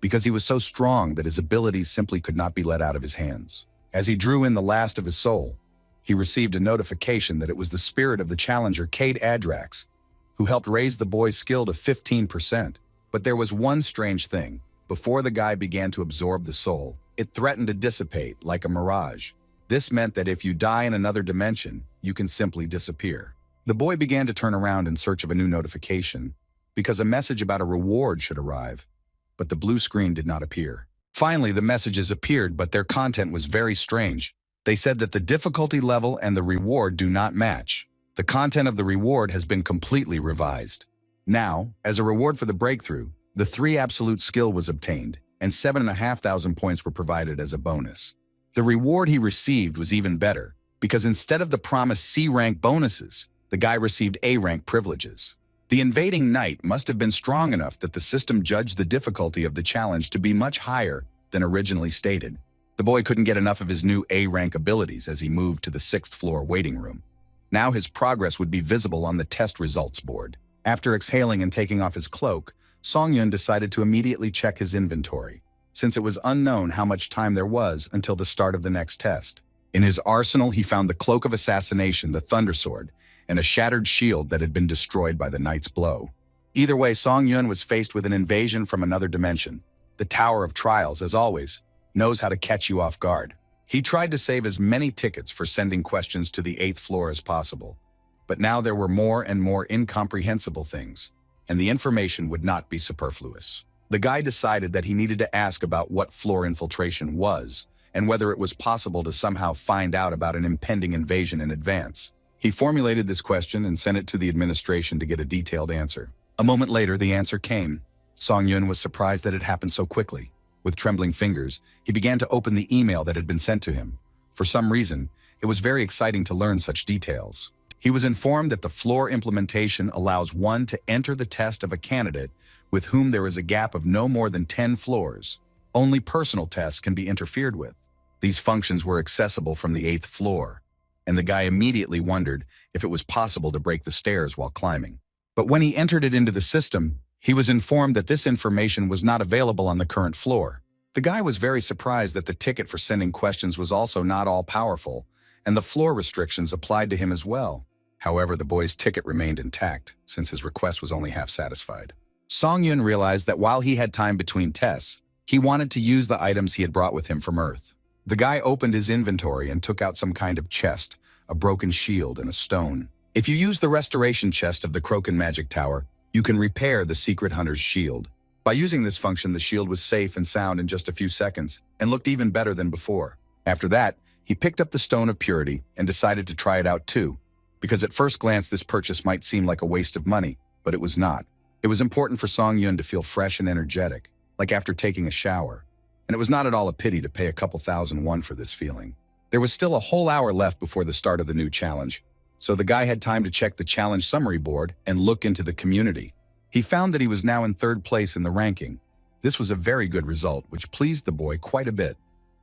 because he was so strong that his abilities simply could not be let out of his hands. As he drew in the last of his soul, he received a notification that it was the spirit of the challenger Cade Adrax, who helped raise the boy's skill to 15%. But there was one strange thing. Before the guy began to absorb the soul, it threatened to dissipate like a mirage. This meant that if you die in another dimension, you can simply disappear. The boy began to turn around in search of a new notification, because a message about a reward should arrive, but the blue screen did not appear. Finally, the messages appeared, but their content was very strange. They said that the difficulty level and the reward do not match. The content of the reward has been completely revised. Now, as a reward for the breakthrough, the 3 absolute skill was obtained, and 7,500 points were provided as a bonus. The reward he received was even better, because instead of the promised C-rank bonuses, the guy received A-rank privileges. The invading knight must have been strong enough that the system judged the difficulty of the challenge to be much higher than originally stated. The boy couldn't get enough of his new A-rank abilities as he moved to the 6th floor waiting room. Now his progress would be visible on the test results board. After exhaling and taking off his cloak, Song-yun decided to immediately check his inventory, since it was unknown how much time there was until the start of the next test. In his arsenal, he found the Cloak of Assassination, the Thunder Sword, and a shattered shield that had been destroyed by the knight's blow. Either way, Song-yun was faced with an invasion from another dimension. The Tower of Trials, as always, knows how to catch you off guard. He tried to save as many tickets for sending questions to the 8th floor as possible, but now there were more and more incomprehensible things, and the information would not be superfluous. The guy decided that he needed to ask about what floor infiltration was, and whether it was possible to somehow find out about an impending invasion in advance. He formulated this question and sent it to the administration to get a detailed answer. A moment later, the answer came. Song-yun was surprised that it happened so quickly. With trembling fingers, he began to open the email that had been sent to him. For some reason, it was very exciting to learn such details. He was informed that the floor implementation allows one to enter the test of a candidate with whom there is a gap of no more than 10 floors. Only personal tests can be interfered with. These functions were accessible from the 8th floor, and the guy immediately wondered if it was possible to break the stairs while climbing. But when he entered it into the system, he was informed that this information was not available on the current floor. The guy was very surprised that the ticket for sending questions was also not all-powerful, and the floor restrictions applied to him as well. However, the boy's ticket remained intact, since his request was only half satisfied. Song-yun realized that while he had time between tests, he wanted to use the items he had brought with him from Earth. The guy opened his inventory and took out some kind of chest, a broken shield, and a stone. If you use the restoration chest of the Croken Magic Tower, you can repair the Secret Hunter's shield. By using this function, the shield was safe and sound in just a few seconds, and looked even better than before. After that, he picked up the Stone of Purity and decided to try it out too, because at first glance this purchase might seem like a waste of money, but it was not. It was important for Song Yun to feel fresh and energetic, like after taking a shower. And it was not at all a pity to pay a couple $1,000 for this feeling. There was still a whole hour left before the start of the new challenge, so the guy had time to check the challenge summary board and look into the community. He found that he was now in 3rd place in the ranking. This was a very good result, which pleased the boy quite a bit,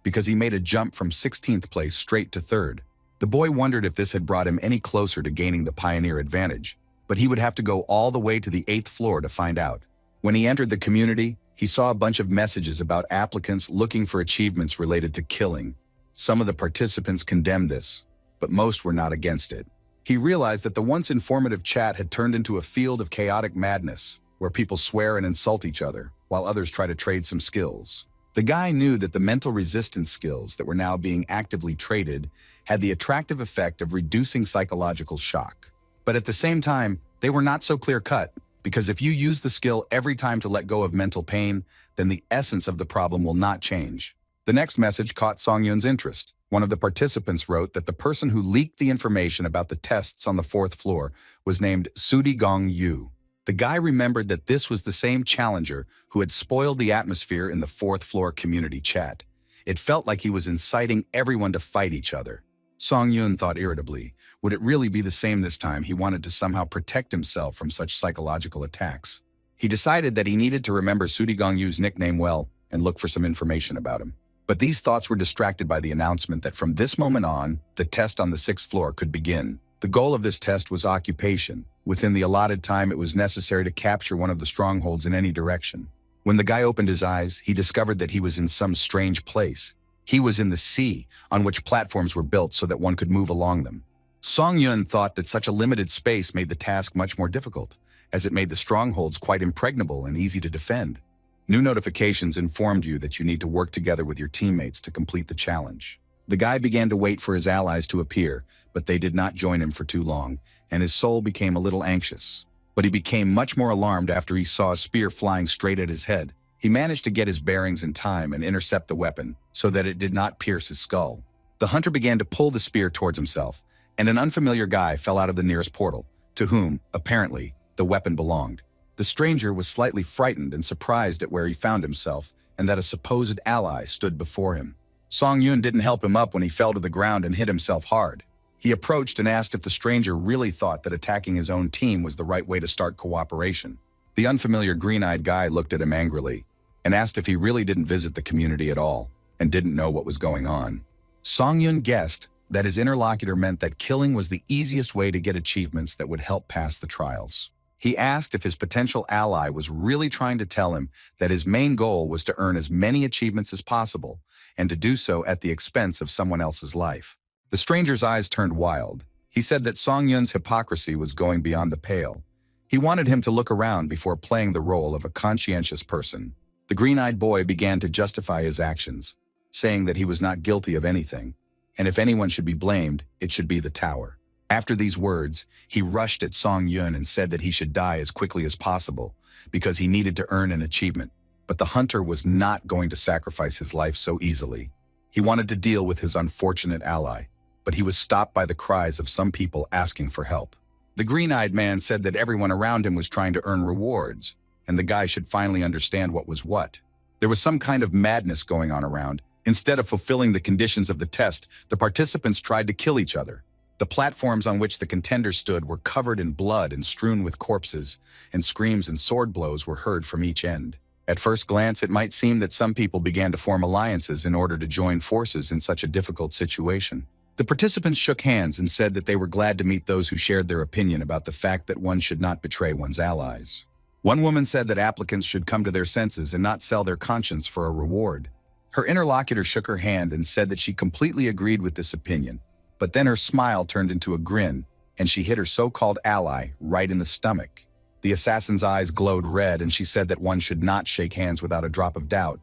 because he made a jump from 16th place straight to 3rd. The boy wondered if this had brought him any closer to gaining the pioneer advantage, but he would have to go all the way to the 8th floor to find out. When he entered the community, he saw a bunch of messages about applicants looking for achievements related to killing. Some of the participants condemned this, but most were not against it. He realized that the once informative chat had turned into a field of chaotic madness, where people swear and insult each other, while others try to trade some skills. The guy knew that the mental resistance skills that were now being actively traded had the attractive effect of reducing psychological shock. But at the same time, they were not so clear-cut, because if you use the skill every time to let go of mental pain, then the essence of the problem will not change. The next message caught Song Yun's interest. One of the participants wrote that the person who leaked the information about the tests on the 4th floor was named Sudi Gong Yu. The guy remembered that this was the same challenger who had spoiled the atmosphere in the 4th floor community chat. It felt like he was inciting everyone to fight each other. Song Yun thought irritably, would it really be the same this time? He wanted to somehow protect himself from such psychological attacks. He decided that he needed to remember Sudi Gong Yu's nickname well and look for some information about him. But these thoughts were distracted by the announcement that from this moment on, the test on the 6th floor could begin. The goal of this test was occupation. Within the allotted time, it was necessary to capture one of the strongholds in any direction. When the guy opened his eyes, he discovered that he was in some strange place. He was in the sea, on which platforms were built so that one could move along them. Song Yun thought that such a limited space made the task much more difficult, as it made the strongholds quite impregnable and easy to defend. New notifications informed you that you need to work together with your teammates to complete the challenge. The guy began to wait for his allies to appear, but they did not join him for too long, and his soul became a little anxious. But he became much more alarmed after he saw a spear flying straight at his head. He managed to get his bearings in time and intercept the weapon so that it did not pierce his skull. The hunter began to pull the spear towards himself, and an unfamiliar guy fell out of the nearest portal, to whom, apparently, the weapon belonged. The stranger was slightly frightened and surprised at where he found himself and that a supposed ally stood before him. Song Yun didn't help him up when he fell to the ground and hit himself hard. He approached and asked if the stranger really thought that attacking his own team was the right way to start cooperation. The unfamiliar green-eyed guy looked at him angrily and asked if he really didn't visit the community at all and didn't know what was going on. Song Yun guessed that his interlocutor meant that killing was the easiest way to get achievements that would help pass the trials. He asked if his potential ally was really trying to tell him that his main goal was to earn as many achievements as possible and to do so at the expense of someone else's life. The stranger's eyes turned wild. He said that Song Yun's hypocrisy was going beyond the pale. He wanted him to look around before playing the role of a conscientious person. The green-eyed boy began to justify his actions, saying that he was not guilty of anything, and if anyone should be blamed, it should be the tower. After these words, he rushed at Song Yun and said that he should die as quickly as possible because he needed to earn an achievement. But the hunter was not going to sacrifice his life so easily. He wanted to deal with his unfortunate ally, but he was stopped by the cries of some people asking for help. The green-eyed man said that everyone around him was trying to earn rewards, and the guy should finally understand what was what. There was some kind of madness going on around. Instead of fulfilling the conditions of the test, the participants tried to kill each other. The platforms on which the contenders stood were covered in blood and strewn with corpses, and screams and sword blows were heard from each end. At first glance, it might seem that some people began to form alliances in order to join forces in such a difficult situation. The participants shook hands and said that they were glad to meet those who shared their opinion about the fact that one should not betray one's allies. One woman said that applicants should come to their senses and not sell their conscience for a reward. Her interlocutor shook her hand and said that she completely agreed with this opinion, but then her smile turned into a grin, and she hit her so-called ally right in the stomach. The assassin's eyes glowed red, and she said that one should not shake hands without a drop of doubt,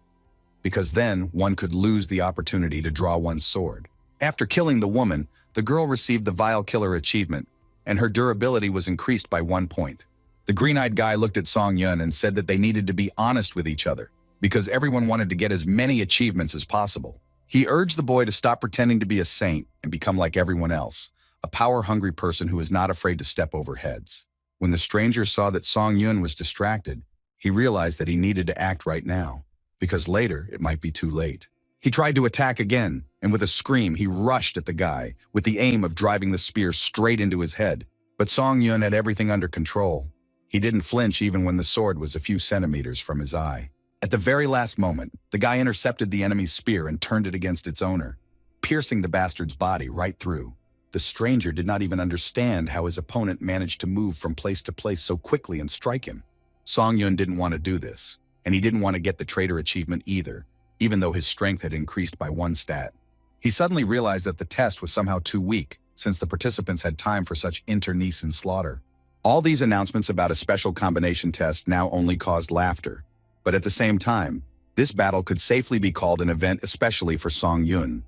because then one could lose the opportunity to draw one's sword. After killing the woman, the girl received the Vile Killer achievement, and her durability was increased by 1 point. The green-eyed guy looked at Song Yun and said that they needed to be honest with each other, because everyone wanted to get as many achievements as possible. He urged the boy to stop pretending to be a saint and become like everyone else, a power-hungry person who is not afraid to step over heads. When the stranger saw that Song Yun was distracted, he realized that he needed to act right now, because later it might be too late. He tried to attack again, and with a scream, he rushed at the guy, with the aim of driving the spear straight into his head. But Song Yun had everything under control. He didn't flinch even when the sword was a few centimeters from his eye. At the very last moment, the guy intercepted the enemy's spear and turned it against its owner, piercing the bastard's body right through. The stranger did not even understand how his opponent managed to move from place to place so quickly and strike him. Song Yun didn't want to do this, and he didn't want to get the traitor achievement either, even though his strength had increased by 1 stat. He suddenly realized that the test was somehow too weak, since the participants had time for such internecine slaughter. All these announcements about a special combination test now only caused laughter, but at the same time, this battle could safely be called an event especially for Song Yun.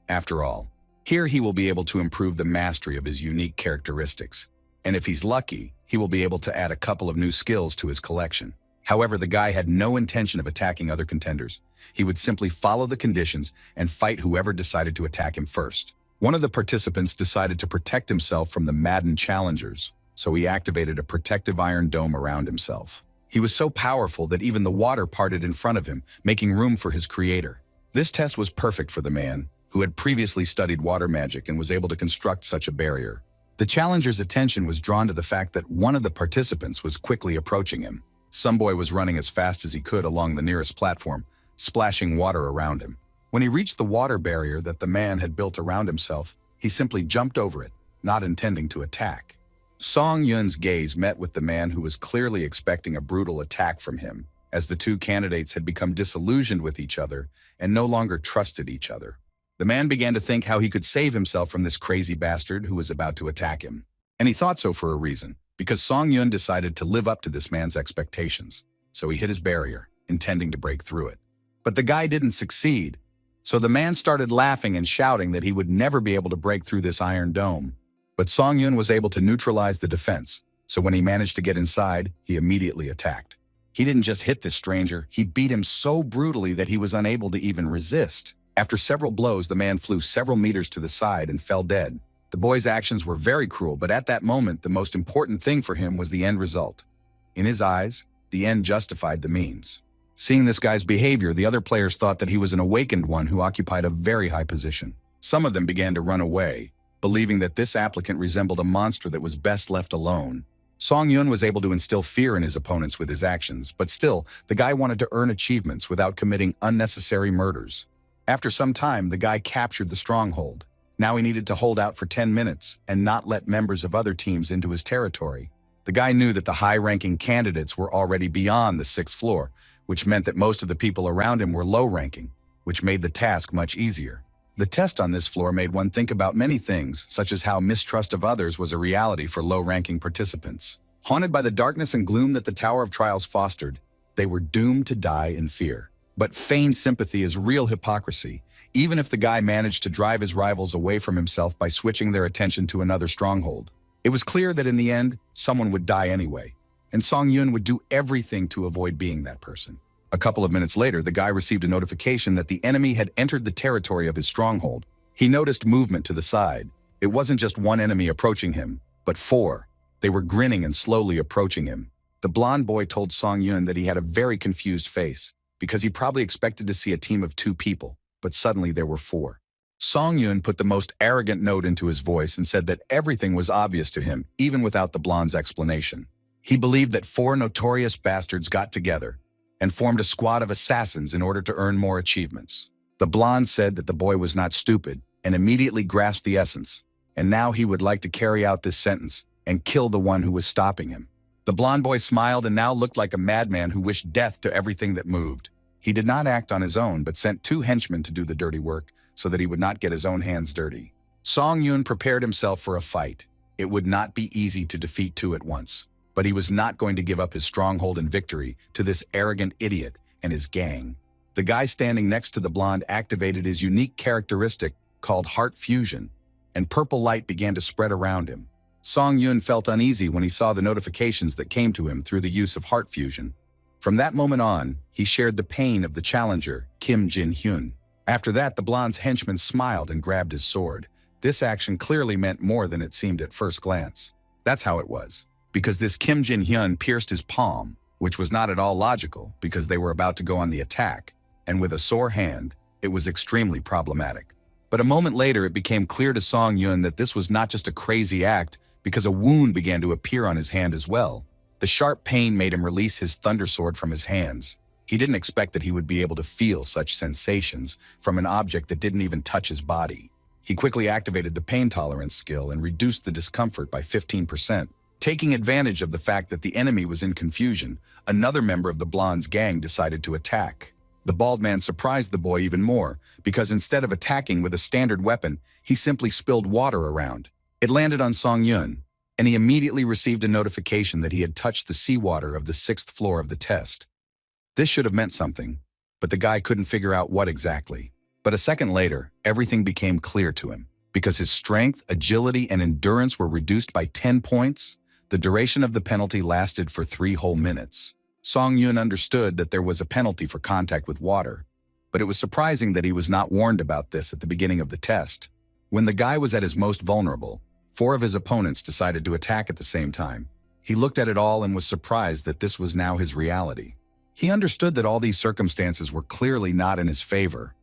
After all, here he will be able to improve the mastery of his unique characteristics, and if he's lucky, he will be able to add a couple of new skills to his collection. However, the guy had no intention of attacking other contenders. He would simply follow the conditions and fight whoever decided to attack him first. One of the participants decided to protect himself from the maddened challengers, so he activated a protective iron dome around himself. He was so powerful that even the water parted in front of him, making room for his creator. This test was perfect for the man, who had previously studied water magic and was able to construct such a barrier. The challenger's attention was drawn to the fact that one of the participants was quickly approaching him. Some boy was running as fast as he could along the nearest platform, splashing water around him. When he reached the water barrier that the man had built around himself, he simply jumped over it, not intending to attack. Song Yun's gaze met with the man who was clearly expecting a brutal attack from him, as the two candidates had become disillusioned with each other and no longer trusted each other. The man began to think how he could save himself from this crazy bastard who was about to attack him. And he thought so for a reason, because Song Yun decided to live up to this man's expectations. So he hit his barrier, intending to break through it. But the guy didn't succeed, so the man started laughing and shouting that he would never be able to break through this iron dome. But Song Yun was able to neutralize the defense, so when he managed to get inside, he immediately attacked. He didn't just hit this stranger, he beat him so brutally that he was unable to even resist. After several blows, the man flew several meters to the side and fell dead. The boy's actions were very cruel, but at that moment, the most important thing for him was the end result. In his eyes, the end justified the means. Seeing this guy's behavior, the other players thought that he was an awakened one who occupied a very high position. Some of them began to run away, believing that this applicant resembled a monster that was best left alone. Song Yun was able to instill fear in his opponents with his actions, but still, the guy wanted to earn achievements without committing unnecessary murders. After some time, the guy captured the stronghold. Now he needed to hold out for 10 minutes and not let members of other teams into his territory. The guy knew that the high-ranking candidates were already beyond the 6th floor, which meant that most of the people around him were low-ranking, which made the task much easier. The test on this floor made one think about many things, such as how mistrust of others was a reality for low-ranking participants. Haunted by the darkness and gloom that the Tower of Trials fostered, they were doomed to die in fear. But feigned sympathy is real hypocrisy, even if the guy managed to drive his rivals away from himself by switching their attention to another stronghold. It was clear that in the end, someone would die anyway, and Song Yun would do everything to avoid being that person. A couple of minutes later, the guy received a notification that the enemy had entered the territory of his stronghold. He noticed movement to the side. It wasn't just one enemy approaching him, but 4. They were grinning and slowly approaching him. The blonde boy told Song Yun that he had a very confused face, because he probably expected to see a team of 2 people, but suddenly there were 4. Song Yun put the most arrogant note into his voice and said that everything was obvious to him, even without the blonde's explanation. He believed that 4 notorious bastards got together and formed a squad of assassins in order to earn more achievements. The blonde said that the boy was not stupid and immediately grasped the essence, and now he would like to carry out this sentence and kill the one who was stopping him. The blonde boy smiled and now looked like a madman who wished death to everything that moved. He did not act on his own, but sent 2 henchmen to do the dirty work so that he would not get his own hands dirty. Song Yun prepared himself for a fight. It would not be easy to defeat 2 at once, but he was not going to give up his stronghold and victory to this arrogant idiot and his gang. The guy standing next to the blonde activated his unique characteristic called heart fusion, and purple light began to spread around him. Song Yun felt uneasy when he saw the notifications that came to him through the use of heart fusion. From that moment on, he shared the pain of the challenger, Kim Jin-hyun. After that, the blonde's henchman smiled and grabbed his sword. This action clearly meant more than it seemed at first glance. That's how it was, because this Kim Jin-hyun pierced his palm, which was not at all logical because they were about to go on the attack, and with a sore hand, it was extremely problematic. But a moment later, it became clear to Song Yun that this was not just a crazy act because a wound began to appear on his hand as well. The sharp pain made him release his thunder sword from his hands. He didn't expect that he would be able to feel such sensations from an object that didn't even touch his body. He quickly activated the pain tolerance skill and reduced the discomfort by 15%. Taking advantage of the fact that the enemy was in confusion, another member of the blonde's gang decided to attack. The bald man surprised the boy even more, because instead of attacking with a standard weapon, he simply spilled water around. It landed on Song Yun, and he immediately received a notification that he had touched the seawater of the 6th floor of the test. This should have meant something, but the guy couldn't figure out what exactly. But a second later, everything became clear to him. Because his strength, agility, and endurance were reduced by 10 points, the duration of the penalty lasted for 3 whole minutes. Song Yun understood that there was a penalty for contact with water, but it was surprising that he was not warned about this at the beginning of the test. When the guy was at his most vulnerable, 4 of his opponents decided to attack at the same time. He looked at it all and was surprised that this was now his reality. He understood that all these circumstances were clearly not in his favor.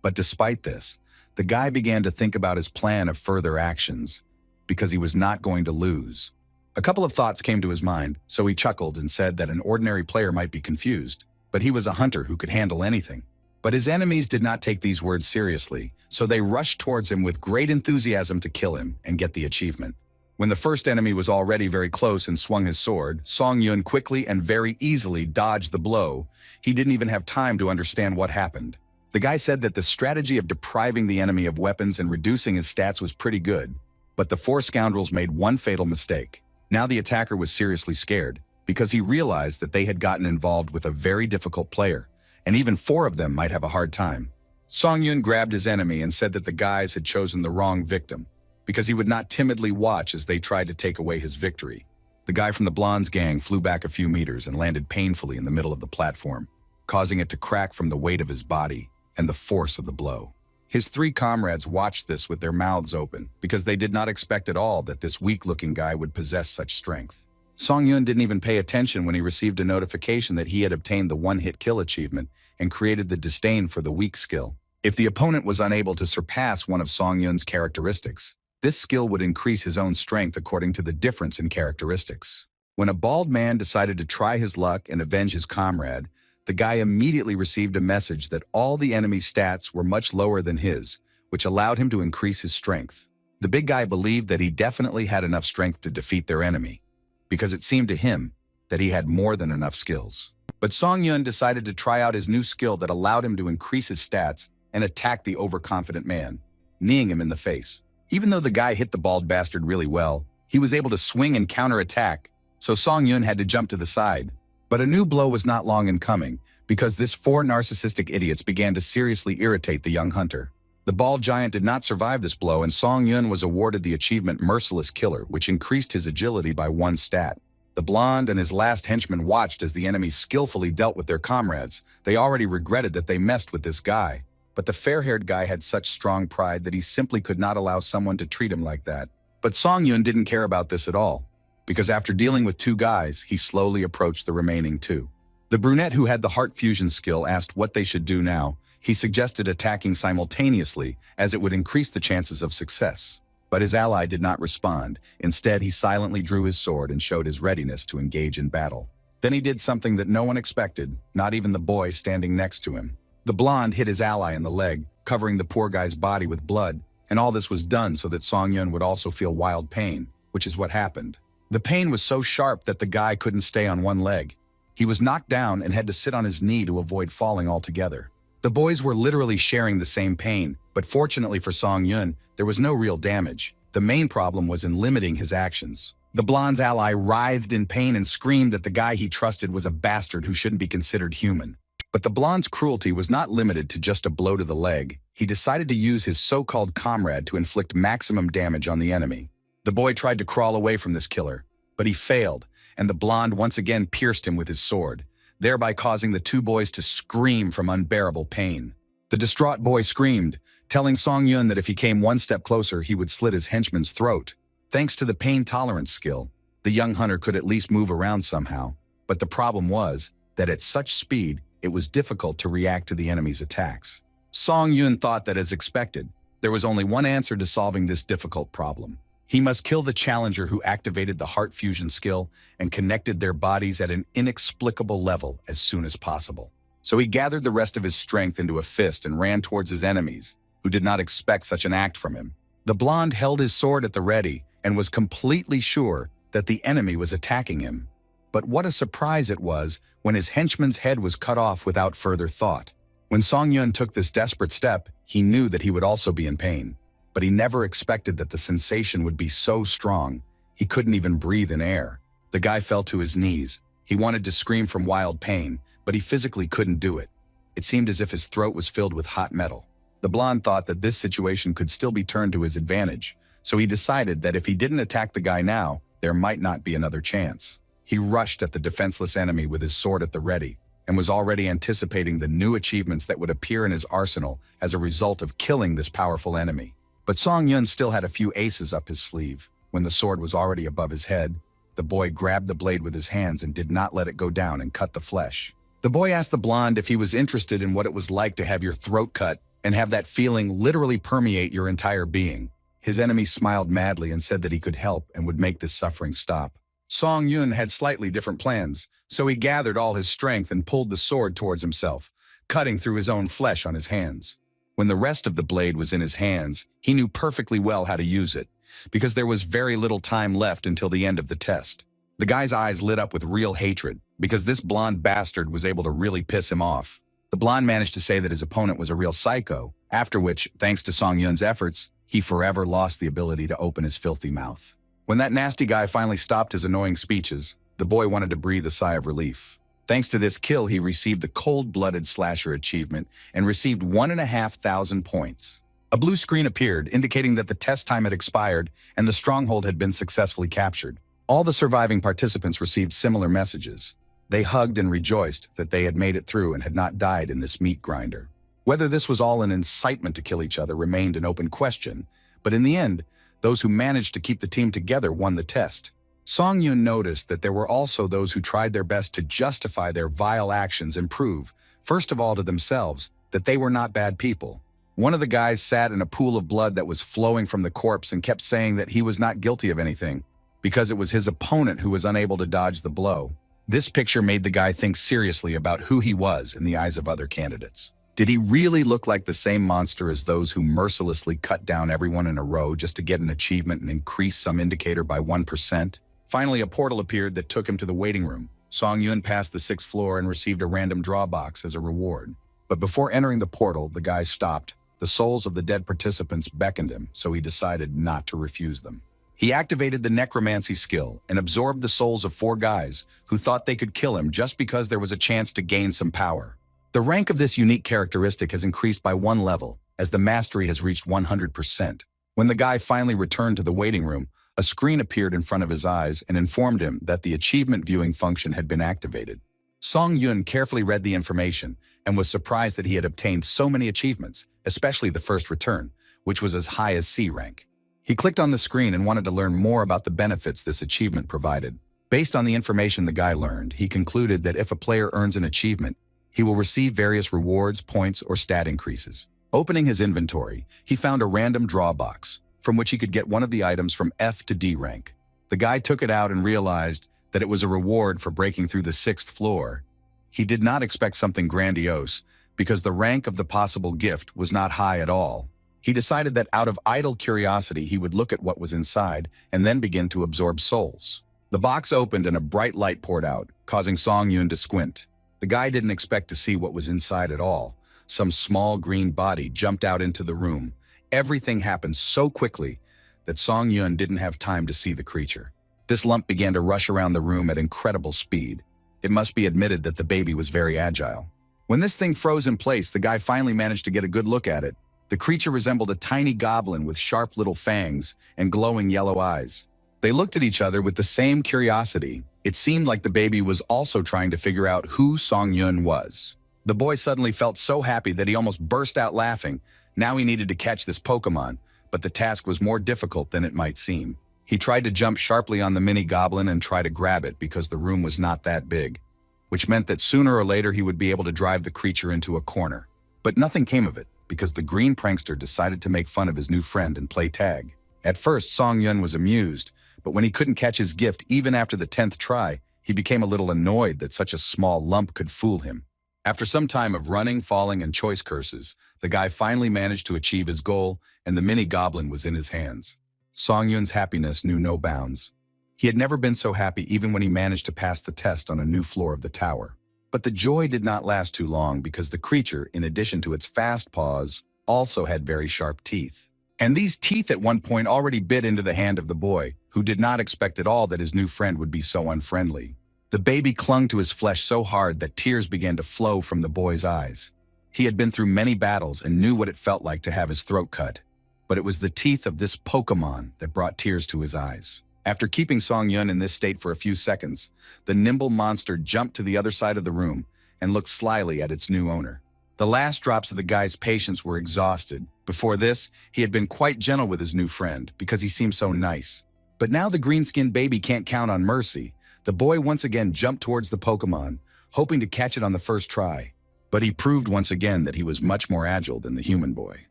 But despite this, the guy began to think about his plan of further actions, because he was not going to lose. A couple of thoughts came to his mind, so he chuckled and said that an ordinary player might be confused, but he was a hunter who could handle anything. But his enemies did not take these words seriously, so they rushed towards him with great enthusiasm to kill him and get the achievement. When the first enemy was already very close and swung his sword, Song Yun quickly and very easily dodged the blow. He didn't even have time to understand what happened. The guy said that the strategy of depriving the enemy of weapons and reducing his stats was pretty good, but the 4 scoundrels made one fatal mistake. Now the attacker was seriously scared, because he realized that they had gotten involved with a very difficult player, and even 4 of them might have a hard time. Song Yun grabbed his enemy and said that the guys had chosen the wrong victim, because he would not timidly watch as they tried to take away his victory. The guy from the blonde's gang flew back a few meters and landed painfully in the middle of the platform, causing it to crack from the weight of his body and the force of the blow. His 3 comrades watched this with their mouths open, because they did not expect at all that this weak-looking guy would possess such strength. Song Yun didn't even pay attention when he received a notification that he had obtained the one-hit kill achievement and created the disdain for the weak skill. If the opponent was unable to surpass one of Song Yun's characteristics, this skill would increase his own strength according to the difference in characteristics. When a bald man decided to try his luck and avenge his comrade, the guy immediately received a message that all the enemy's stats were much lower than his, which allowed him to increase his strength. The big guy believed that he definitely had enough strength to defeat their enemy, because it seemed to him that he had more than enough skills. But Song Yun decided to try out his new skill that allowed him to increase his stats and attack the overconfident man, kneeing him in the face. Even though the guy hit the bald bastard really well, he was able to swing and counterattack, so Song Yun had to jump to the side. But a new blow was not long in coming, because this 4 narcissistic idiots began to seriously irritate the young hunter. The bald giant did not survive this blow, and Song Yun was awarded the achievement Merciless Killer, which increased his agility by 1 stat. The blonde and his last henchman watched as the enemy skillfully dealt with their comrades. They already regretted that they messed with this guy. But the fair-haired guy had such strong pride that he simply could not allow someone to treat him like that. But Song Yun didn't care about this at all, because after dealing with 2 guys, he slowly approached the remaining 2. The brunette who had the heart fusion skill asked what they should do now. He suggested attacking simultaneously, as it would increase the chances of success. But his ally did not respond. Instead, he silently drew his sword and showed his readiness to engage in battle. Then he did something that no one expected, not even the boy standing next to him. The blonde hit his ally in the leg, covering the poor guy's body with blood, and all this was done so that Song Yun would also feel wild pain, which is what happened. The pain was so sharp that the guy couldn't stay on one leg. He was knocked down and had to sit on his knee to avoid falling altogether. The boys were literally sharing the same pain, but fortunately for Song Yun, there was no real damage. The main problem was in limiting his actions. The blonde's ally writhed in pain and screamed that the guy he trusted was a bastard who shouldn't be considered human. But the blonde's cruelty was not limited to just a blow to the leg. He decided to use his so-called comrade to inflict maximum damage on the enemy. The boy tried to crawl away from this killer, but he failed, and the blonde once again pierced him with his sword, thereby causing the two boys to scream from unbearable pain. The distraught boy screamed, telling Song Yun that if he came one step closer, he would slit his henchman's throat. Thanks to the pain tolerance skill, the young hunter could at least move around somehow. But the problem was that at such speed, it was difficult to react to the enemy's attacks. Song Yun thought that, as expected, there was only one answer to solving this difficult problem. He must kill the challenger who activated the heart fusion skill and connected their bodies at an inexplicable level as soon as possible. So he gathered the rest of his strength into a fist and ran towards his enemies, who did not expect such an act from him. The blonde held his sword at the ready and was completely sure that the enemy was attacking him. But what a surprise it was when his henchman's head was cut off without further thought. When Song Yun took this desperate step, he knew that he would also be in pain. But he never expected that the sensation would be so strong, he couldn't even breathe in air. The guy fell to his knees. He wanted to scream from wild pain, but he physically couldn't do it. It seemed as if his throat was filled with hot metal. The blonde thought that this situation could still be turned to his advantage, so he decided that if he didn't attack the guy now, there might not be another chance. He rushed at the defenseless enemy with his sword at the ready, and was already anticipating the new achievements that would appear in his arsenal as a result of killing this powerful enemy. But Song Yun still had a few aces up his sleeve. When the sword was already above his head, the boy grabbed the blade with his hands and did not let it go down and cut the flesh. The boy asked the blonde if he was interested in what it was like to have your throat cut and have that feeling literally permeate your entire being. His enemy smiled madly and said that he could help and would make this suffering stop. Song Yun had slightly different plans, so he gathered all his strength and pulled the sword towards himself, cutting through his own flesh on his hands. When the rest of the blade was in his hands, he knew perfectly well how to use it, because there was very little time left until the end of the test. The guy's eyes lit up with real hatred, because this blonde bastard was able to really piss him off. The blonde managed to say that his opponent was a real psycho, after which, thanks to Song Yun's efforts, he forever lost the ability to open his filthy mouth. When that nasty guy finally stopped his annoying speeches, the boy wanted to breathe a sigh of relief. Thanks to this kill, he received the Cold-Blooded Slasher achievement and received 1,500 points. A blue screen appeared, indicating that the test time had expired and the stronghold had been successfully captured. All the surviving participants received similar messages. They hugged and rejoiced that they had made it through and had not died in this meat grinder. Whether this was all an incitement to kill each other remained an open question, but in the end, those who managed to keep the team together won the test. Song Yun noticed that there were also those who tried their best to justify their vile actions and prove, first of all to themselves, that they were not bad people. One of the guys sat in a pool of blood that was flowing from the corpse and kept saying that he was not guilty of anything, because it was his opponent who was unable to dodge the blow. This picture made the guy think seriously about who he was in the eyes of other candidates. Did he really look like the same monster as those who mercilessly cut down everyone in a row just to get an achievement and increase some indicator by 1%? Finally, a portal appeared that took him to the waiting room. Song Yun passed the 6th floor and received a random draw box as a reward. But before entering the portal, the guy stopped. The souls of the dead participants beckoned him, so he decided not to refuse them. He activated the necromancy skill and absorbed the souls of 4 guys who thought they could kill him just because there was a chance to gain some power. The rank of this unique characteristic has increased by 1 level, as the mastery has reached 100%. When the guy finally returned to the waiting room, a screen appeared in front of his eyes and informed him that the achievement viewing function had been activated. Song Yun carefully read the information and was surprised that he had obtained so many achievements, especially the first return, which was as high as C rank. He clicked on the screen and wanted to learn more about the benefits this achievement provided. Based on the information the guy learned, he concluded that if a player earns an achievement, he will receive various rewards, points, or stat increases. Opening his inventory, he found a random draw box, from which he could get one of the items from F to D rank. The guy took it out and realized that it was a reward for breaking through the 6th floor. He did not expect something grandiose, because the rank of the possible gift was not high at all. He decided that out of idle curiosity he would look at what was inside and then begin to absorb souls. The box opened and a bright light poured out, causing Song Yun to squint. The guy didn't expect to see what was inside at all. Some small green body jumped out into the room. Everything happened so quickly that Song Yun didn't have time to see the creature. This lump began to rush around the room at incredible speed. It must be admitted that the baby was very agile. When this thing froze in place, the guy finally managed to get a good look at it. The creature resembled a tiny goblin with sharp little fangs and glowing yellow eyes. They looked at each other with the same curiosity. It seemed like the baby was also trying to figure out who Song-yun was. The boy suddenly felt so happy that he almost burst out laughing. Now he needed to catch this Pokemon, but the task was more difficult than it might seem. He tried to jump sharply on the mini goblin and try to grab it because the room was not that big, which meant that sooner or later he would be able to drive the creature into a corner. But nothing came of it because the green prankster decided to make fun of his new friend and play tag. At first, Song-yun was amused, but when he couldn't catch his gift even after the 10th try, he became a little annoyed that such a small lump could fool him. After some time of running, falling, and choice curses, the guy finally managed to achieve his goal, and the mini goblin was in his hands. Song-yun's happiness knew no bounds. He had never been so happy even when he managed to pass the test on a new floor of the tower. But the joy did not last too long because the creature, in addition to its fast paws, also had very sharp teeth. And these teeth at one point already bit into the hand of the boy, who did not expect at all that his new friend would be so unfriendly. The baby clung to his flesh so hard that tears began to flow from the boy's eyes. He had been through many battles and knew what it felt like to have his throat cut. But it was the teeth of this Pokemon that brought tears to his eyes. After keeping Song-yun in this state for a few seconds, the nimble monster jumped to the other side of the room and looked slyly at its new owner. The last drops of the guy's patience were exhausted. Before this, he had been quite gentle with his new friend because he seemed so nice. But now the green-skinned baby can't count on mercy. The boy once again jumped towards the Pokemon, hoping to catch it on the first try. But he proved once again that he was much more agile than the human boy.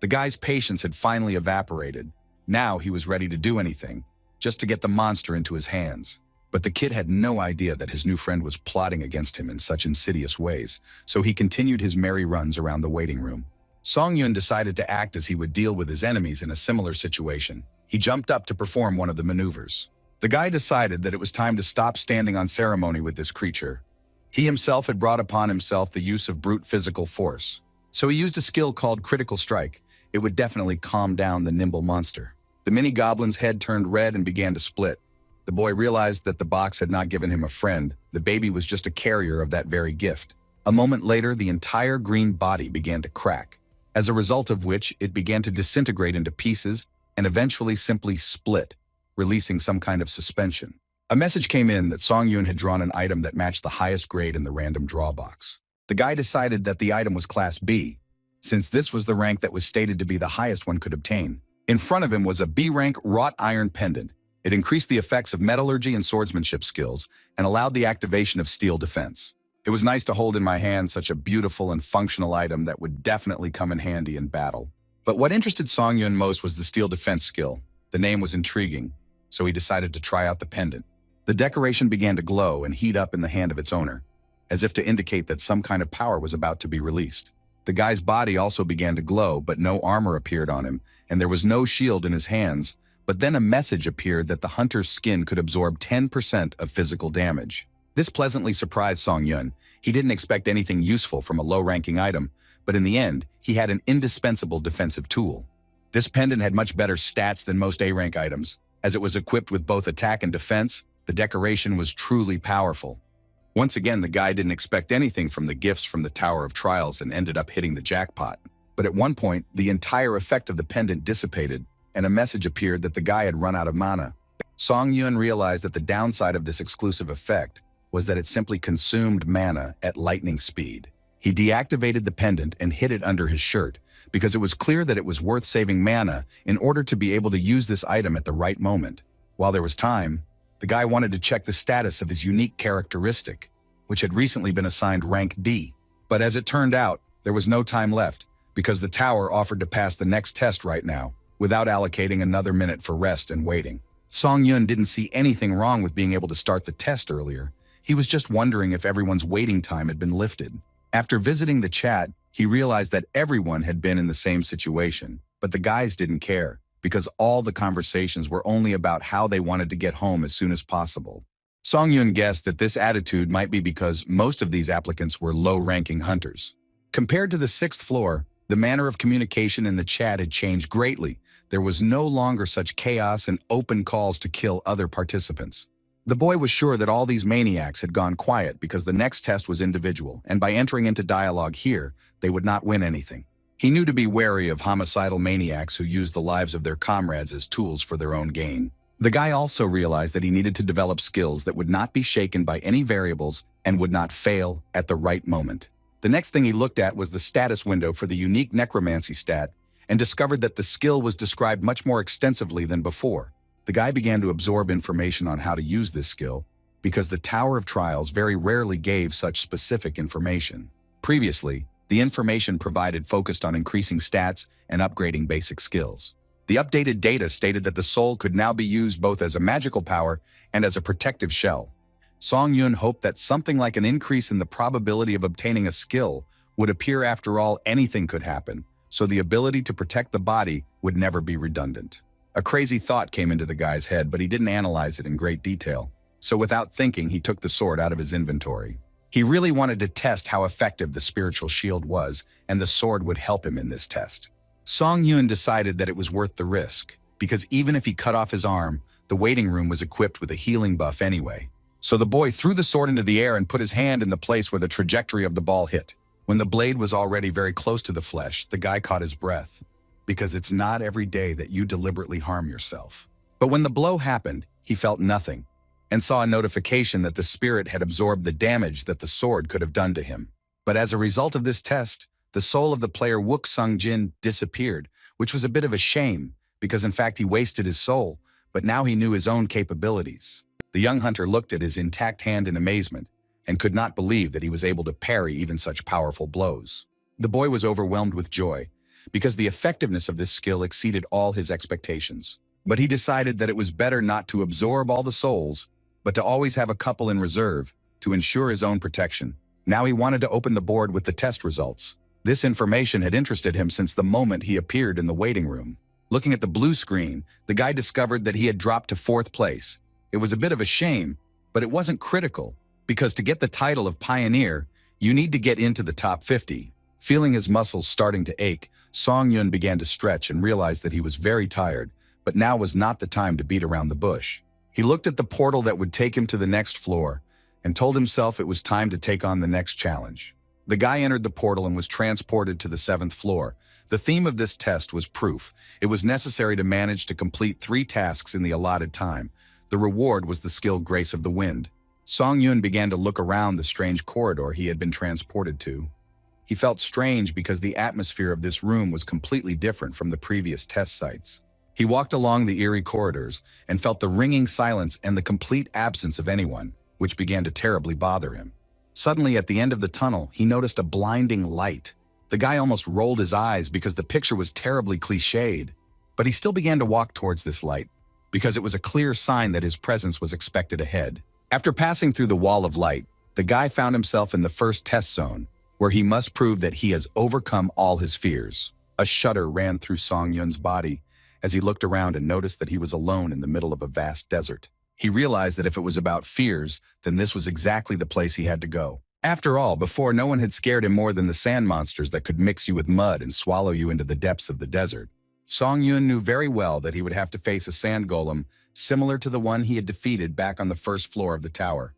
The guy's patience had finally evaporated. Now he was ready to do anything, just to get the monster into his hands. But the kid had no idea that his new friend was plotting against him in such insidious ways, so he continued his merry runs around the waiting room. Song-yun decided to act as he would deal with his enemies in a similar situation. He jumped up to perform one of the maneuvers. The guy decided that it was time to stop standing on ceremony with this creature. He himself had brought upon himself the use of brute physical force. So he used a skill called Critical Strike. It would definitely calm down the nimble monster. The mini goblin's head turned red and began to split. The boy realized that the box had not given him a friend. The baby was just a carrier of that very gift. A moment later, the entire green body began to crack, as a result of which it began to disintegrate into pieces and eventually simply split, releasing some kind of suspension. A message came in that Song-yun had drawn an item that matched the highest grade in the random draw box. The guy decided that the item was Class B, since this was the rank that was stated to be the highest one could obtain. In front of him was a B-rank wrought iron pendant. It increased the effects of metallurgy and swordsmanship skills and allowed the activation of steel defense. It was nice to hold in my hand such a beautiful and functional item that would definitely come in handy in battle. But what interested Song-yun most was the steel defense skill. The name was intriguing, so he decided to try out the pendant. The decoration began to glow and heat up in the hand of its owner, as if to indicate that some kind of power was about to be released. The guy's body also began to glow, but no armor appeared on him, and there was no shield in his hands. But then a message appeared that the hunter's skin could absorb 10% of physical damage. This pleasantly surprised Song-yun. He didn't expect anything useful from a low-ranking item, but in the end, he had an indispensable defensive tool. This pendant had much better stats than most A-rank items. As it was equipped with both attack and defense, the decoration was truly powerful. Once again, the guy didn't expect anything from the gifts from the Tower of Trials and ended up hitting the jackpot. But at one point, the entire effect of the pendant dissipated, and a message appeared that the guy had run out of mana. Song-yun realized that the downside of this exclusive effect was that it simply consumed mana at lightning speed. He deactivated the pendant and hid it under his shirt because it was clear that it was worth saving mana in order to be able to use this item at the right moment. While there was time, the guy wanted to check the status of his unique characteristic, which had recently been assigned rank D. But as it turned out, there was no time left because the tower offered to pass the next test right now, without allocating another minute for rest and waiting. Song-yun didn't see anything wrong with being able to start the test earlier. He was just wondering if everyone's waiting time had been lifted. After visiting the chat, he realized that everyone had been in the same situation, but the guys didn't care, because all the conversations were only about how they wanted to get home as soon as possible. Song-yun guessed that this attitude might be because most of these applicants were low-ranking hunters. Compared to the 6th floor, the manner of communication in the chat had changed greatly. There was no longer such chaos and open calls to kill other participants. The boy was sure that all these maniacs had gone quiet because the next test was individual, and by entering into dialogue here, they would not win anything. He knew to be wary of homicidal maniacs who use the lives of their comrades as tools for their own gain. The guy also realized that he needed to develop skills that would not be shaken by any variables and would not fail at the right moment. The next thing he looked at was the status window for the unique necromancy stat and discovered that the skill was described much more extensively than before. The guy began to absorb information on how to use this skill because the Tower of Trials very rarely gave such specific information. Previously, the information provided focused on increasing stats and upgrading basic skills. The updated data stated that the soul could now be used both as a magical power and as a protective shell. Song Yun hoped that something like an increase in the probability of obtaining a skill would appear. After all, anything could happen, so the ability to protect the body would never be redundant. A crazy thought came into the guy's head, but he didn't analyze it in great detail. So without thinking, he took the sword out of his inventory. He really wanted to test how effective the spiritual shield was, and the sword would help him in this test. Song Yun decided that it was worth the risk, because even if he cut off his arm, the waiting room was equipped with a healing buff anyway. So the boy threw the sword into the air and put his hand in the place where the trajectory of the ball hit. When the blade was already very close to the flesh, the guy caught his breath, because it's not every day that you deliberately harm yourself. But when the blow happened, he felt nothing, and saw a notification that the spirit had absorbed the damage that the sword could have done to him. But as a result of this test, the soul of the player Wook Sung Jin disappeared, which was a bit of a shame, because in fact he wasted his soul, but now he knew his own capabilities. The young hunter looked at his intact hand in amazement, and could not believe that he was able to parry even such powerful blows. The boy was overwhelmed with joy, because the effectiveness of this skill exceeded all his expectations. But he decided that it was better not to absorb all the souls, but to always have a couple in reserve to ensure his own protection. Now he wanted to open the board with the test results. This information had interested him since the moment he appeared in the waiting room. Looking at the blue screen, the guy discovered that he had dropped to 4th place. It was a bit of a shame, but it wasn't critical, because to get the title of Pioneer, you need to get into the top 50. Feeling his muscles starting to ache, Song Yun began to stretch and realized that he was very tired, but now was not the time to beat around the bush. He looked at the portal that would take him to the next floor and told himself it was time to take on the next challenge. The guy entered the portal and was transported to the 7th floor. The theme of this test was proof. It was necessary to manage to complete 3 tasks in the allotted time. The reward was the skill Grace of the Wind. Song Yun began to look around the strange corridor he had been transported to. He felt strange because the atmosphere of this room was completely different from the previous test sites. He walked along the eerie corridors and felt the ringing silence and the complete absence of anyone, which began to terribly bother him. Suddenly, at the end of the tunnel, he noticed a blinding light. The guy almost rolled his eyes because the picture was terribly cliched, but he still began to walk towards this light because it was a clear sign that his presence was expected ahead. After passing through the wall of light, the guy found himself in the first test zone, where he must prove that he has overcome all his fears. A shudder ran through Song Yun's body as he looked around and noticed that he was alone in the middle of a vast desert. He realized that if it was about fears, then this was exactly the place he had to go. After all, before, no one had scared him more than the sand monsters that could mix you with mud and swallow you into the depths of the desert. Song Yun knew very well that he would have to face a sand golem similar to the one he had defeated back on the 1st floor of the tower.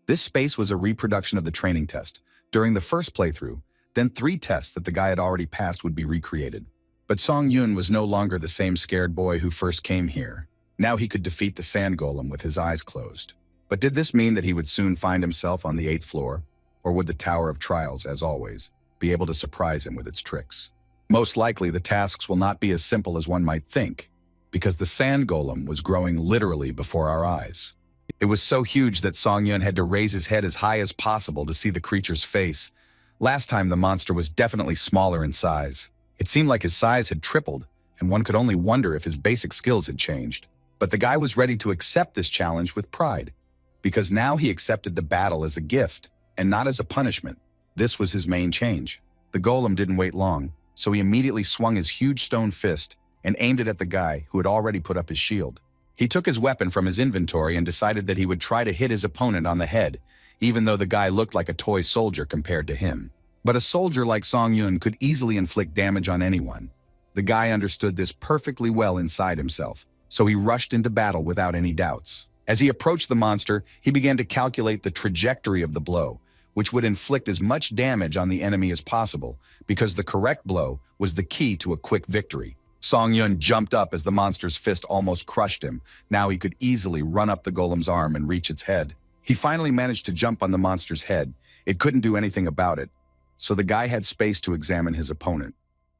This space was a reproduction of the training test. During the first playthrough, then 3 tests that the guy had already passed would be recreated. But Song Yun was no longer the same scared boy who first came here. Now he could defeat the sand golem with his eyes closed. But did this mean that he would soon find himself on the 8th floor? Or would the Tower of Trials, as always, be able to surprise him with its tricks? Most likely, the tasks will not be as simple as one might think, because the sand golem was growing literally before our eyes. It was so huge that Song Yun had to raise his head as high as possible to see the creature's face. Last time, the monster was definitely smaller in size. It seemed like his size had tripled, and one could only wonder if his basic skills had changed. But the guy was ready to accept this challenge with pride, because now he accepted the battle as a gift, and not as a punishment. This was his main change. The golem didn't wait long, so he immediately swung his huge stone fist and aimed it at the guy who had already put up his shield. He took his weapon from his inventory and decided that he would try to hit his opponent on the head, even though the guy looked like a toy soldier compared to him. But a soldier like Song Yun could easily inflict damage on anyone. The guy understood this perfectly well inside himself, so he rushed into battle without any doubts. As he approached the monster, he began to calculate the trajectory of the blow, which would inflict as much damage on the enemy as possible, because the correct blow was the key to a quick victory. Song Yun jumped up as the monster's fist almost crushed him. Now he could easily run up the golem's arm and reach its head. He finally managed to jump on the monster's head. It couldn't do anything about it, so the guy had space to examine his opponent.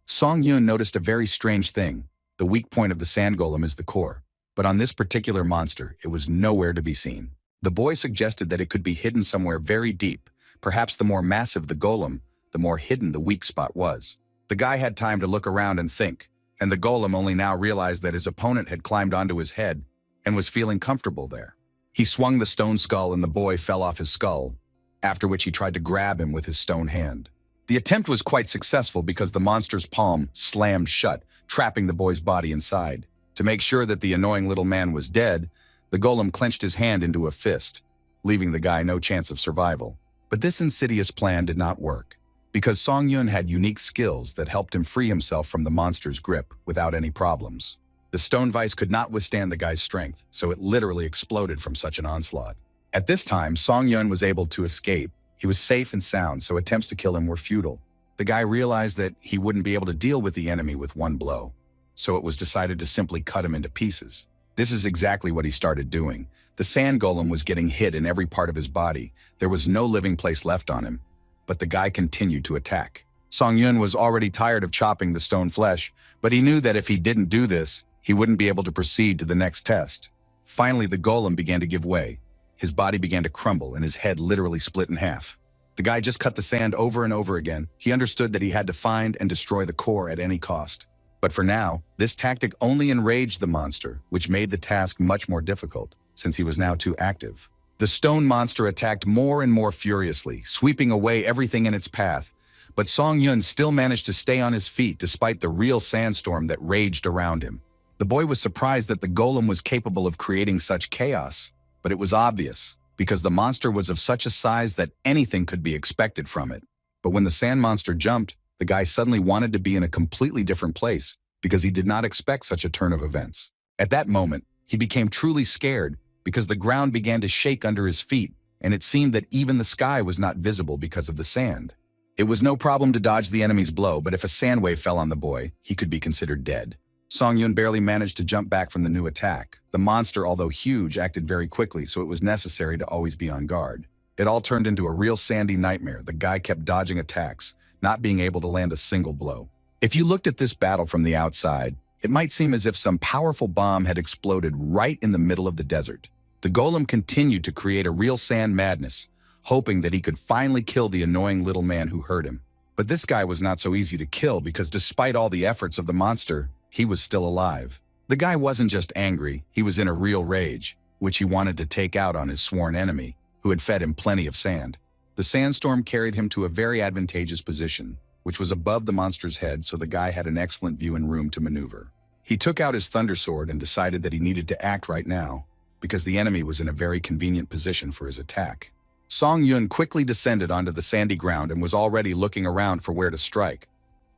Song Yun noticed a very strange thing. The weak point of the sand golem is the core, but on this particular monster, it was nowhere to be seen. The boy suggested that it could be hidden somewhere very deep. Perhaps the more massive the golem, the more hidden the weak spot was. The guy had time to look around and think, and the golem only now realized that his opponent had climbed onto his head and was feeling comfortable there. He swung the stone skull and the boy fell off his skull, after which he tried to grab him with his stone hand. The attempt was quite successful because the monster's palm slammed shut, trapping the boy's body inside. To make sure that the annoying little man was dead, the golem clenched his hand into a fist, leaving the guy no chance of survival. But this insidious plan did not work, because Song Yun had unique skills that helped him free himself from the monster's grip without any problems. The stone vise could not withstand the guy's strength, so it literally exploded from such an onslaught. At this time, Song Yun was able to escape. He was safe and sound, so attempts to kill him were futile. The guy realized that he wouldn't be able to deal with the enemy with one blow, so it was decided to simply cut him into pieces. This is exactly what he started doing. The sand golem was getting hit in every part of his body. There was no living place left on him, but the guy continued to attack. Song Yun was already tired of chopping the stone flesh, but he knew that if he didn't do this, he wouldn't be able to proceed to the next test. Finally, the golem began to give way. His body began to crumble and his head literally split in half. The guy just cut the sand over and over again. He understood that he had to find and destroy the core at any cost. But for now, this tactic only enraged the monster, which made the task much more difficult, since he was now too active. The stone monster attacked more and more furiously, sweeping away everything in its path. But Song Yun still managed to stay on his feet despite the real sandstorm that raged around him. The boy was surprised that the golem was capable of creating such chaos, but it was obvious, because the monster was of such a size that anything could be expected from it. But when the sand monster jumped, the guy suddenly wanted to be in a completely different place, because he did not expect such a turn of events. At that moment, he became truly scared, because the ground began to shake under his feet, and it seemed that even the sky was not visible because of the sand. It was no problem to dodge the enemy's blow, but if a sand wave fell on the boy, he could be considered dead. Song Yun barely managed to jump back from the new attack. The monster, although huge, acted very quickly, so it was necessary to always be on guard. It all turned into a real sandy nightmare. The guy kept dodging attacks, not being able to land a single blow. If you looked at this battle from the outside, it might seem as if some powerful bomb had exploded right in the middle of the desert. The golem continued to create a real sand madness, hoping that he could finally kill the annoying little man who hurt him. But this guy was not so easy to kill because despite all the efforts of the monster, he was still alive. The guy wasn't just angry, he was in a real rage, which he wanted to take out on his sworn enemy, who had fed him plenty of sand. The sandstorm carried him to a very advantageous position, which was above the monster's head, so the guy had an excellent view and room to maneuver. He took out his thunder sword and decided that he needed to act right now, because the enemy was in a very convenient position for his attack. Song Yun quickly descended onto the sandy ground and was already looking around for where to strike.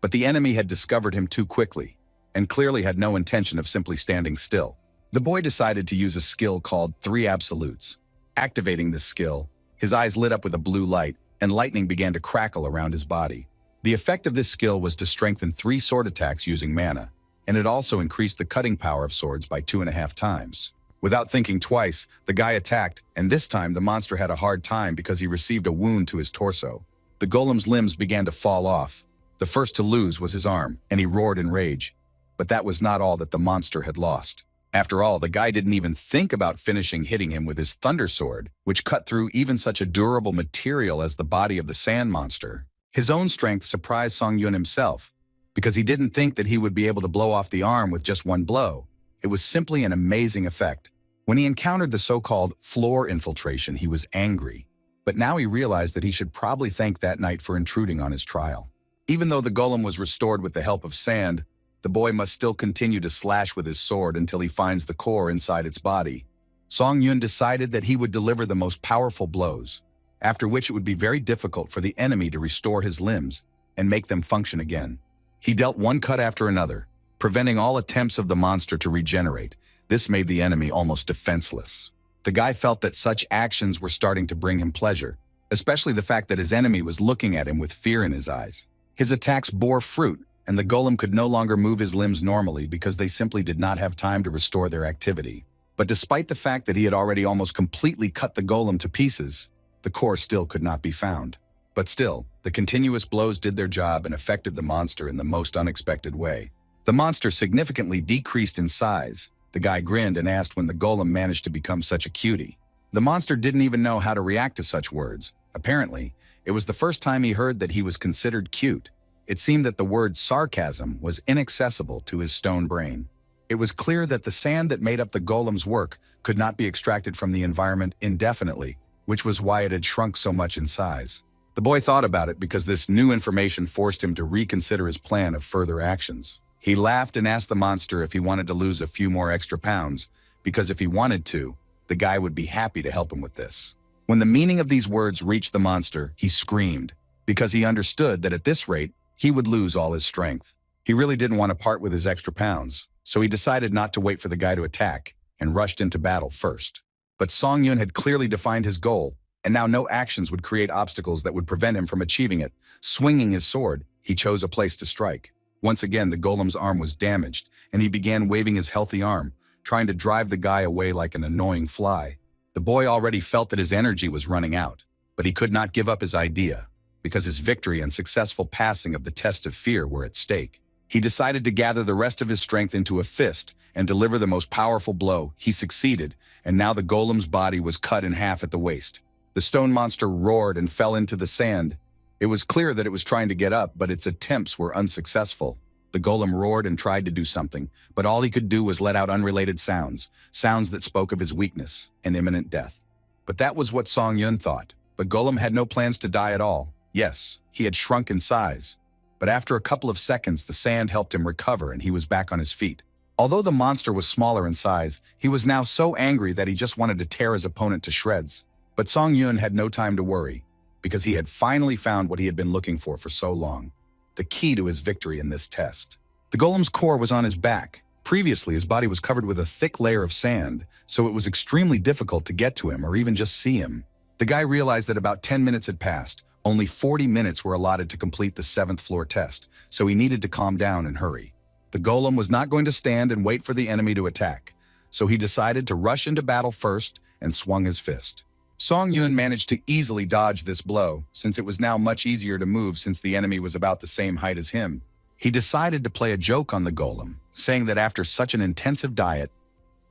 But the enemy had discovered him too quickly, and clearly had no intention of simply standing still. The boy decided to use a skill called 3 Absolutes. Activating this skill, his eyes lit up with a blue light, and lightning began to crackle around his body. The effect of this skill was to strengthen 3 sword attacks using mana, and it also increased the cutting power of swords by 2.5 times. Without thinking twice, the guy attacked, and this time the monster had a hard time because he received a wound to his torso. The golem's limbs began to fall off. The first to lose was his arm, and he roared in rage. But that was not all that the monster had lost. After all, the guy didn't even think about finishing hitting him with his thunder sword, which cut through even such a durable material as the body of the sand monster. His own strength surprised Song Yun himself, because he didn't think that he would be able to blow off the arm with just one blow. It was simply an amazing effect. When he encountered the so-called floor infiltration, he was angry. But now he realized that he should probably thank that night for intruding on his trial. Even though the golem was restored with the help of sand, the boy must still continue to slash with his sword until he finds the core inside its body. Song Yun decided that he would deliver the most powerful blows, after which it would be very difficult for the enemy to restore his limbs and make them function again. He dealt one cut after another, preventing all attempts of the monster to regenerate. This made the enemy almost defenseless. The guy felt that such actions were starting to bring him pleasure, especially the fact that his enemy was looking at him with fear in his eyes. His attacks bore fruit, and the golem could no longer move his limbs normally because they simply did not have time to restore their activity. But despite the fact that he had already almost completely cut the golem to pieces, the core still could not be found. But still, the continuous blows did their job and affected the monster in the most unexpected way. The monster significantly decreased in size. The guy grinned and asked when the golem managed to become such a cutie. The monster didn't even know how to react to such words. Apparently, it was the first time he heard that he was considered cute. It seemed that the word sarcasm was inaccessible to his stone brain. It was clear that the sand that made up the golem's work could not be extracted from the environment indefinitely, which was why it had shrunk so much in size. The boy thought about it because this new information forced him to reconsider his plan of further actions. He laughed and asked the monster if he wanted to lose a few more extra pounds, because if he wanted to, the guy would be happy to help him with this. When the meaning of these words reached the monster, he screamed, because he understood that at this rate, he would lose all his strength. He really didn't want to part with his extra pounds, so he decided not to wait for the guy to attack and rushed into battle first. But Song Yun had clearly defined his goal, and now no actions would create obstacles that would prevent him from achieving it. Swinging his sword, he chose a place to strike. Once again, the golem's arm was damaged, and he began waving his healthy arm, trying to drive the guy away like an annoying fly. The boy already felt that his energy was running out, but he could not give up his idea, because his victory and successful passing of the test of fear were at stake. He decided to gather the rest of his strength into a fist and deliver the most powerful blow. He succeeded, and now the golem's body was cut in half at the waist. The stone monster roared and fell into the sand. It was clear that it was trying to get up, but its attempts were unsuccessful. The golem roared and tried to do something, but all he could do was let out unrelated sounds that spoke of his weakness and imminent death. But that was what Song Yun thought. But Golem had no plans to die at all. Yes, he had shrunk in size. But after a couple of seconds, the sand helped him recover and he was back on his feet. Although the monster was smaller in size, he was now so angry that he just wanted to tear his opponent to shreds. But Song Yun had no time to worry, because he had finally found what he had been looking for so long, the key to his victory in this test. The golem's core was on his back. Previously, his body was covered with a thick layer of sand, so it was extremely difficult to get to him or even just see him. The guy realized that about 10 minutes had passed. Only 40 minutes were allotted to complete the 7th floor test, so he needed to calm down and hurry. The golem was not going to stand and wait for the enemy to attack, so he decided to rush into battle first and swung his fist. Song Yun managed to easily dodge this blow, since it was now much easier to move since the enemy was about the same height as him. He decided to play a joke on the golem, saying that after such an intensive diet,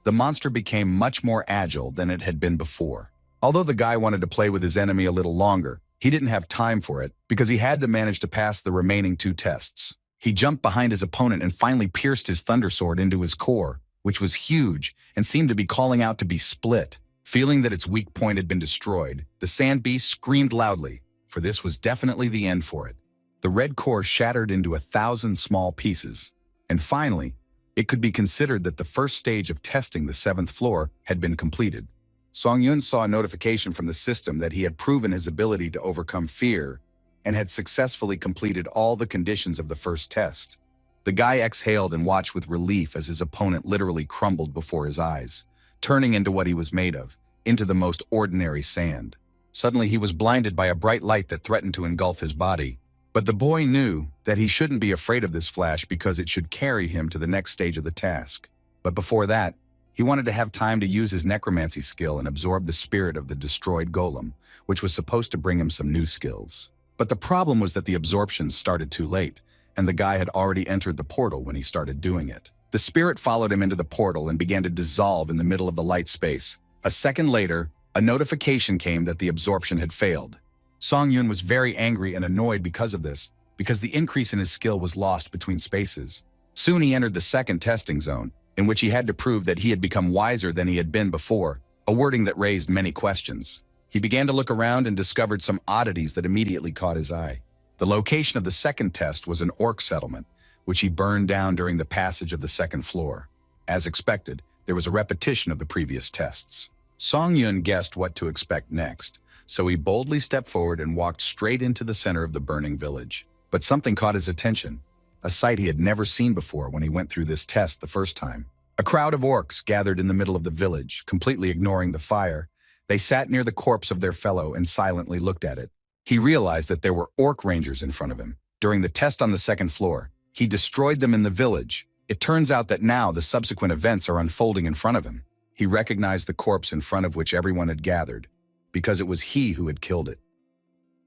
the monster became much more agile than it had been before. Although the guy wanted to play with his enemy a little longer, he didn't have time for it because he had to manage to pass the remaining 2 tests. He jumped behind his opponent and finally pierced his thunder sword into his core, which was huge and seemed to be calling out to be split. Feeling that its weak point had been destroyed, the sand beast screamed loudly, for this was definitely the end for it. The red core shattered into 1,000 small pieces, and finally, it could be considered that the first stage of testing the 7th floor had been completed. Song Yun saw a notification from the system that he had proven his ability to overcome fear and had successfully completed all the conditions of the first test. The guy exhaled and watched with relief as his opponent literally crumbled before his eyes, turning into what he was made of, into the most ordinary sand. Suddenly he was blinded by a bright light that threatened to engulf his body. But the boy knew that he shouldn't be afraid of this flash because it should carry him to the next stage of the task. But before that, he wanted to have time to use his necromancy skill and absorb the spirit of the destroyed golem, which was supposed to bring him some new skills. But the problem was that the absorption started too late, and the guy had already entered the portal when he started doing it. The spirit followed him into the portal and began to dissolve in the middle of the light space. A second later, a notification came that the absorption had failed. Song Yun was very angry and annoyed because of this, because the increase in his skill was lost between spaces. Soon he entered the second testing zone, in which he had to prove that he had become wiser than he had been before, a wording that raised many questions. He began to look around and discovered some oddities that immediately caught his eye. The location of the second test was an orc settlement, which he burned down during the passage of the 2nd floor. As expected, there was a repetition of the previous tests. Song Yun guessed what to expect next, so he boldly stepped forward and walked straight into the center of the burning village. But something caught his attention, a sight he had never seen before when he went through this test the first time. A crowd of orcs gathered in the middle of the village, completely ignoring the fire. They sat near the corpse of their fellow and silently looked at it. He realized that there were orc rangers in front of him. During the test on the second floor, he destroyed them in the village. It turns out that now the subsequent events are unfolding in front of him. He recognized the corpse in front of which everyone had gathered, because it was he who had killed it.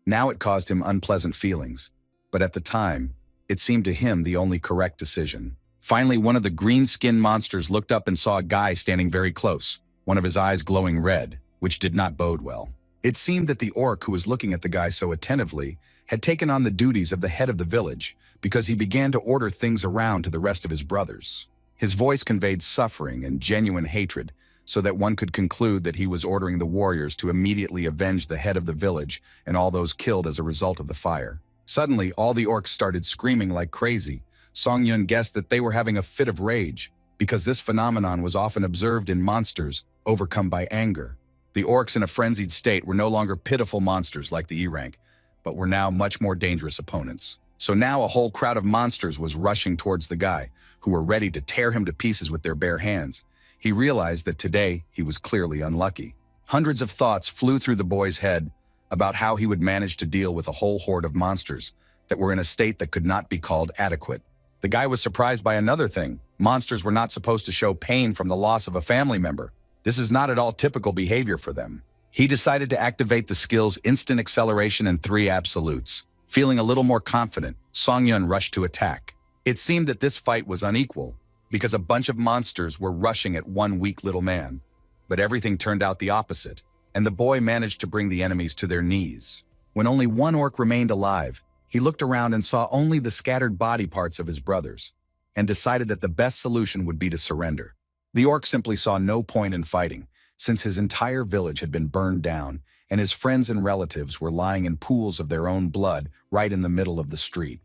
Now it caused him unpleasant feelings, but at the time, it seemed to him the only correct decision. Finally, one of the green-skinned monsters looked up and saw a guy standing very close, one of his eyes glowing red, which did not bode well. It seemed that the orc who was looking at the guy so attentively had taken on the duties of the head of the village because he began to order things around to the rest of his brothers. His voice conveyed suffering and genuine hatred, so that one could conclude that he was ordering the warriors to immediately avenge the head of the village and all those killed as a result of the fire. Suddenly, all the orcs started screaming like crazy. Song Yun guessed that they were having a fit of rage, because this phenomenon was often observed in monsters overcome by anger. The orcs in a frenzied state were no longer pitiful monsters like the E-rank, but were now much more dangerous opponents. So now a whole crowd of monsters was rushing towards the guy, who were ready to tear him to pieces with their bare hands. He realized that today he was clearly unlucky. Hundreds of thoughts flew through the boy's head about how he would manage to deal with a whole horde of monsters that were in a state that could not be called adequate. The guy was surprised by another thing. Monsters were not supposed to show pain from the loss of a family member. This is not at all typical behavior for them. He decided to activate the skills Instant Acceleration and 3 Absolutes. Feeling a little more confident, Song Yun rushed to attack. It seemed that this fight was unequal, because a bunch of monsters were rushing at one weak little man. But everything turned out the opposite, and the boy managed to bring the enemies to their knees. When only one orc remained alive, he looked around and saw only the scattered body parts of his brothers, and decided that the best solution would be to surrender. The orc simply saw no point in fighting, since his entire village had been burned down, and his friends and relatives were lying in pools of their own blood right in the middle of the street.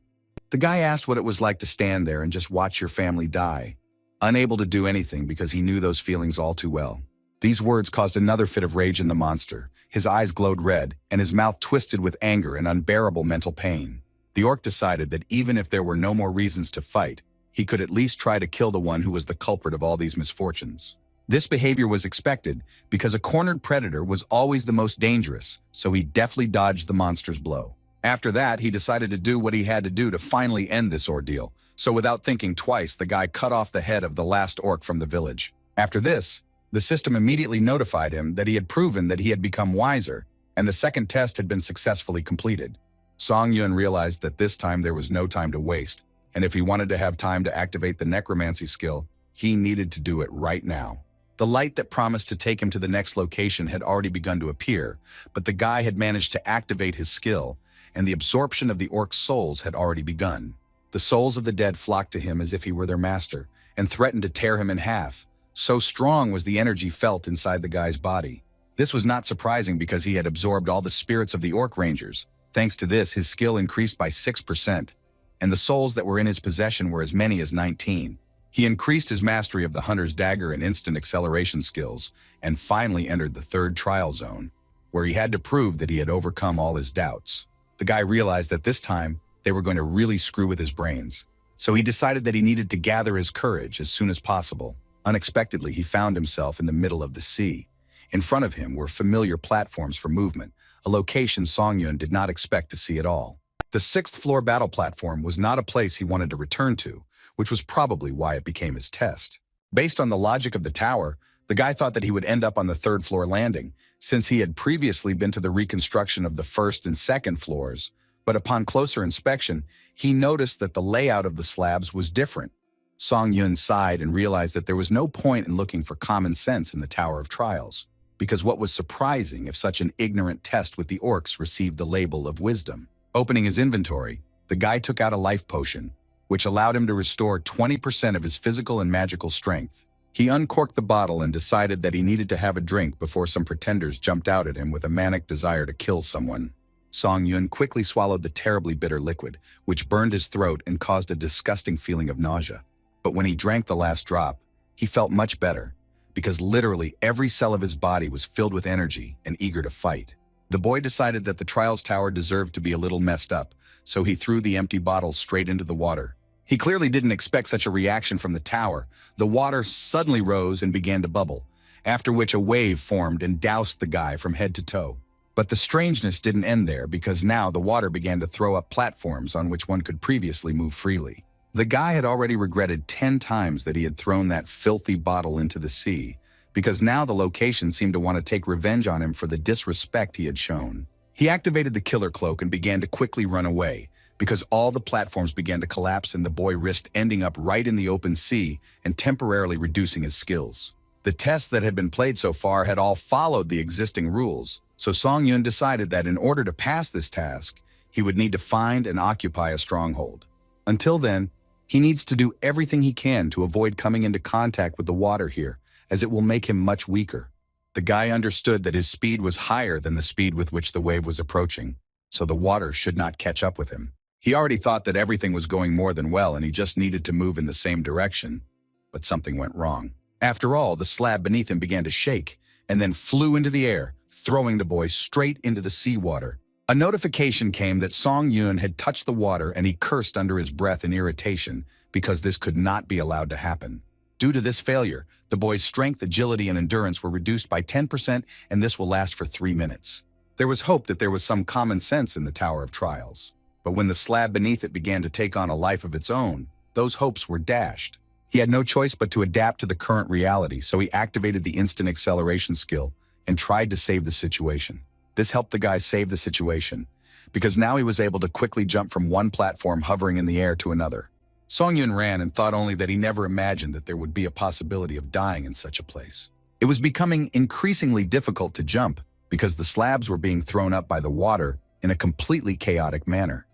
The guy asked what it was like to stand there and just watch your family die, unable to do anything because he knew those feelings all too well. These words caused another fit of rage in the monster. His eyes glowed red, and his mouth twisted with anger and unbearable mental pain. The orc decided that even if there were no more reasons to fight, he could at least try to kill the one who was the culprit of all these misfortunes. This behavior was expected because a cornered predator was always the most dangerous, so he deftly dodged the monster's blow. After that, he decided to do what he had to do to finally end this ordeal. So without thinking twice, the guy cut off the head of the last orc from the village. After this, the system immediately notified him that he had proven that he had become wiser, and the second test had been successfully completed. Song Yun realized that this time there was no time to waste, and if he wanted to have time to activate the necromancy skill, he needed to do it right now. The light that promised to take him to the next location had already begun to appear, but the guy had managed to activate his skill, and the absorption of the orc's souls had already begun. The souls of the dead flocked to him as if he were their master, and threatened to tear him in half. So strong was the energy felt inside the guy's body. This was not surprising because he had absorbed all the spirits of the orc rangers. Thanks to this, his skill increased by 6%, and the souls that were in his possession were as many as 19. He increased his mastery of the hunter's dagger and instant acceleration skills, and finally entered the third trial zone, where he had to prove that he had overcome all his doubts. The guy realized that this time, they were going to really screw with his brains. So he decided that he needed to gather his courage as soon as possible. Unexpectedly, he found himself in the middle of the sea. In front of him were familiar platforms for movement, a location Song Yun did not expect to see at all. The 6th floor battle platform was not a place he wanted to return to, which was probably why it became his test. Based on the logic of the tower, the guy thought that he would end up on the 3rd floor landing, since he had previously been to the reconstruction of the 1st and 2nd floors, but upon closer inspection, he noticed that the layout of the slabs was different. Song Yun sighed and realized that there was no point in looking for common sense in the Tower of Trials, because what was surprising if such an ignorant test with the orcs received the label of wisdom. Opening his inventory, the guy took out a life potion, which allowed him to restore 20% of his physical and magical strength. He uncorked the bottle and decided that he needed to have a drink before some pretenders jumped out at him with a manic desire to kill someone. Song Yun quickly swallowed the terribly bitter liquid, which burned his throat and caused a disgusting feeling of nausea. But when he drank the last drop, he felt much better, because literally every cell of his body was filled with energy and eager to fight. The boy decided that the Trials Tower deserved to be a little messed up, so he threw the empty bottle straight into the water. He clearly didn't expect such a reaction from the tower. The water suddenly rose and began to bubble, after which a wave formed and doused the guy from head to toe. But the strangeness didn't end there, because now the water began to throw up platforms on which one could previously move freely. The guy had already regretted 10 times that he had thrown that filthy bottle into the sea, because now the location seemed to want to take revenge on him for the disrespect he had shown. He activated the killer cloak and began to quickly run away, because all the platforms began to collapse and the boy risked ending up right in the open sea and temporarily reducing his skills. The tests that had been played so far had all followed the existing rules, so Song-Yun decided that in order to pass this task, he would need to find and occupy a stronghold. Until then, he needs to do everything he can to avoid coming into contact with the water here, as it will make him much weaker. The guy understood that his speed was higher than the speed with which the wave was approaching, so the water should not catch up with him. He already thought that everything was going more than well and he just needed to move in the same direction, but something went wrong. After all, the slab beneath him began to shake and then flew into the air, throwing the boy straight into the seawater. A notification came that Song-Yun had touched the water and he cursed under his breath in irritation because this could not be allowed to happen. Due to this failure, the boy's strength, agility, and endurance were reduced by 10%, and this will last for 3 minutes. There was hope that there was some common sense in the Tower of Trials. But when the slab beneath it began to take on a life of its own, those hopes were dashed. He had no choice but to adapt to the current reality, so he activated the instant acceleration skill and tried to save the situation. This helped the guy save the situation, because now he was able to quickly jump from one platform hovering in the air to another. Song-Yun ran and thought only that he never imagined that there would be a possibility of dying in such a place. It was becoming increasingly difficult to jump because the slabs were being thrown up by the water in a completely chaotic manner.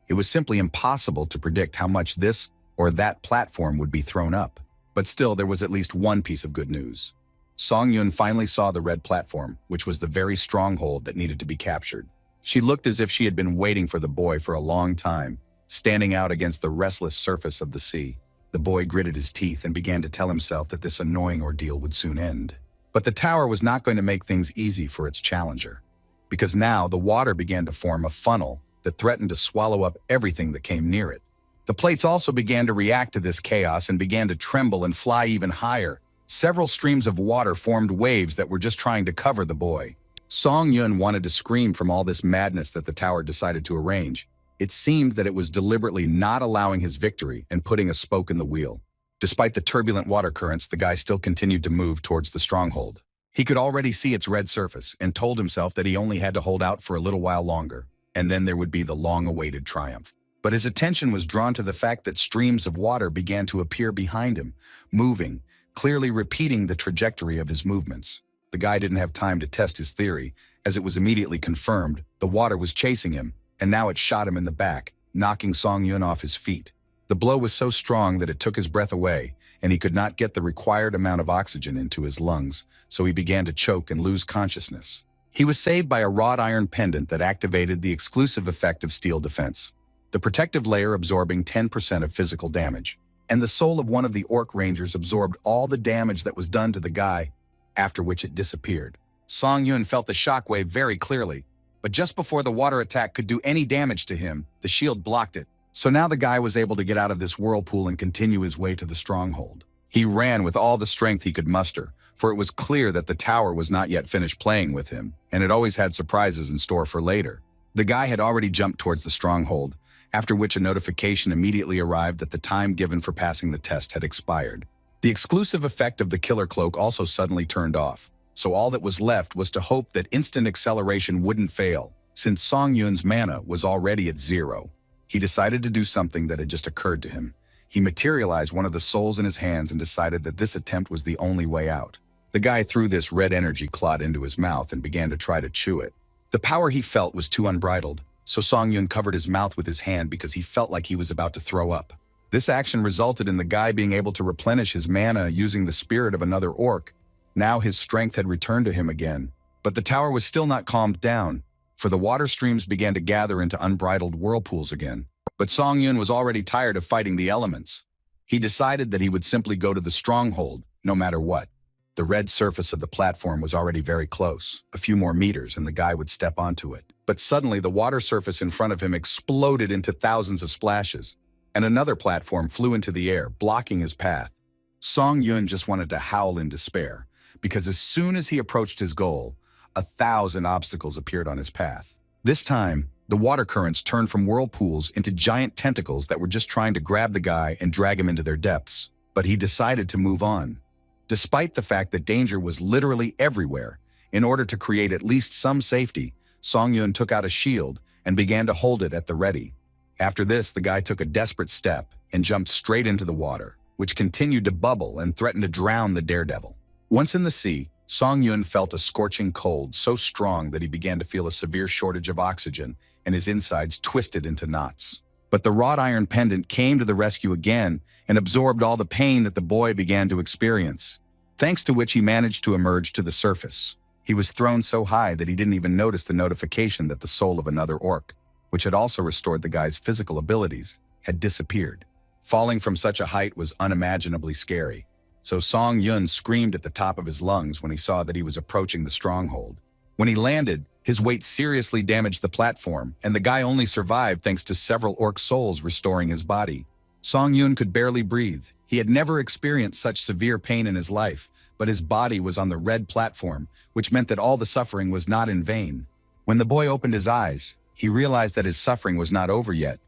It was simply impossible to predict how much this or that platform would be thrown up. But still, there was at least one piece of good news. Song-Yun finally saw the red platform, which was the very stronghold that needed to be captured. She looked as if she had been waiting for the boy for a long time, standing out against the restless surface of the sea. The boy gritted his teeth and began to tell himself that this annoying ordeal would soon end. But the tower was not going to make things easy for its challenger, because now the water began to form a funnel that threatened to swallow up everything that came near it. The plates also began to react to this chaos and began to tremble and fly even higher. Several streams of water formed waves that were just trying to cover the boy. Song-Yun wanted to scream from all this madness that the tower decided to arrange. It seemed that it was deliberately not allowing his victory and putting a spoke in the wheel. Despite the turbulent water currents, the guy still continued to move towards the stronghold. He could already see its red surface and told himself that he only had to hold out for a little while longer, and then there would be the long-awaited triumph. But his attention was drawn to the fact that streams of water began to appear behind him, moving, clearly repeating the trajectory of his movements. The guy didn't have time to test his theory, as it was immediately confirmed. The water was chasing him, and now it shot him in the back, knocking Song-Yun off his feet. The blow was so strong that it took his breath away, and he could not get the required amount of oxygen into his lungs, so he began to choke and lose consciousness. He was saved by a wrought iron pendant that activated the exclusive effect of steel defense, the protective layer absorbing 10% of physical damage, and the soul of one of the orc rangers absorbed all the damage that was done to the guy, after which it disappeared. Song-Yun felt the shockwave very clearly, but just before the water attack could do any damage to him, the shield blocked it. So now the guy was able to get out of this whirlpool and continue his way to the stronghold. He ran with all the strength he could muster, for it was clear that the tower was not yet finished playing with him, and it always had surprises in store for later. The guy had already jumped towards the stronghold, after which a notification immediately arrived that the time given for passing the test had expired. The exclusive effect of the killer cloak also suddenly turned off, so all that was left was to hope that instant acceleration wouldn't fail, since Song-Yun's mana was already at 0. He decided to do something that had just occurred to him. He materialized one of the souls in his hands and decided that this attempt was the only way out. The guy threw this red energy clot into his mouth and began to try to chew it. The power he felt was too unbridled, so Song-Yun covered his mouth with his hand because he felt like he was about to throw up. This action resulted in the guy being able to replenish his mana using the spirit of another orc. Now his strength had returned to him again. But the tower was still not calmed down, for the water streams began to gather into unbridled whirlpools again. But Song-Yun was already tired of fighting the elements. He decided that he would simply go to the stronghold, no matter what. The red surface of the platform was already very close. A few more meters and the guy would step onto it. But suddenly the water surface in front of him exploded into thousands of splashes. and another platform flew into the air, blocking his path. Song Yun just wanted to howl in despair, because as soon as he approached his goal, 1,000 obstacles appeared on his path. This time, the water currents turned from whirlpools into giant tentacles that were just trying to grab the guy and drag him into their depths. But he decided to move on. Despite the fact that danger was literally everywhere, in order to create at least some safety, Song Yun took out a shield and began to hold it at the ready. After this, the guy took a desperate step and jumped straight into the water, which continued to bubble and threatened to drown the daredevil. Once in the sea, Song Yun felt a scorching cold so strong that he began to feel a severe shortage of oxygen and his insides twisted into knots. But the wrought iron pendant came to the rescue again and absorbed all the pain that the boy began to experience, thanks to which he managed to emerge to the surface. He was thrown so high that he didn't even notice the notification that the soul of another orc, which had also restored the guy's physical abilities, had disappeared. Falling from such a height was unimaginably scary, so Song Yun screamed at the top of his lungs when he saw that he was approaching the stronghold. When he landed, his weight seriously damaged the platform, and the guy only survived thanks to several orc souls restoring his body. Song Yun could barely breathe. He had never experienced such severe pain in his life, but his body was on the red platform, which meant that all the suffering was not in vain. When the boy opened his eyes, he realized that his suffering was not over yet,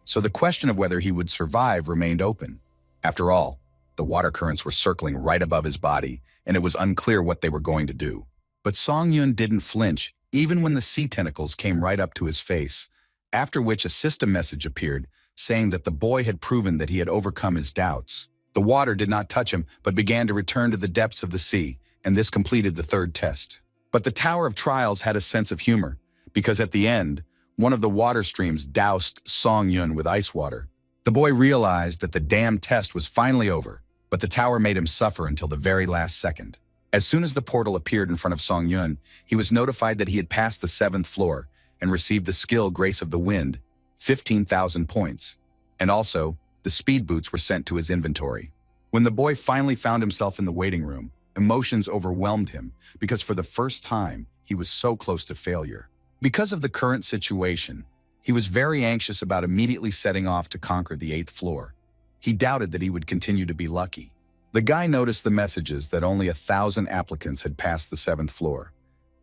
so the question of whether he would survive remained open. After all, the water currents were circling right above his body, and it was unclear what they were going to do. But Song Yun didn't flinch, even when the sea tentacles came right up to his face, after which a system message appeared, saying that the boy had proven that he had overcome his doubts. The water did not touch him, but began to return to the depths of the sea, and this completed the third test. But the Tower of Trials had a sense of humor, because at the end, one of the water streams doused Song Yun with ice water. The boy realized that the damn test was finally over, but the tower made him suffer until the very last second. As soon as the portal appeared in front of Song Yun, he was notified that he had passed the 7th floor and received the skill Grace of the Wind, 15,000 points. And also, the speed boots were sent to his inventory. When the boy finally found himself in the waiting room, emotions overwhelmed him because for the first time, he was so close to failure. Because of the current situation, he was very anxious about immediately setting off to conquer the 8th floor. He doubted that he would continue to be lucky. The guy noticed the messages that only 1,000 applicants had passed the 7th floor.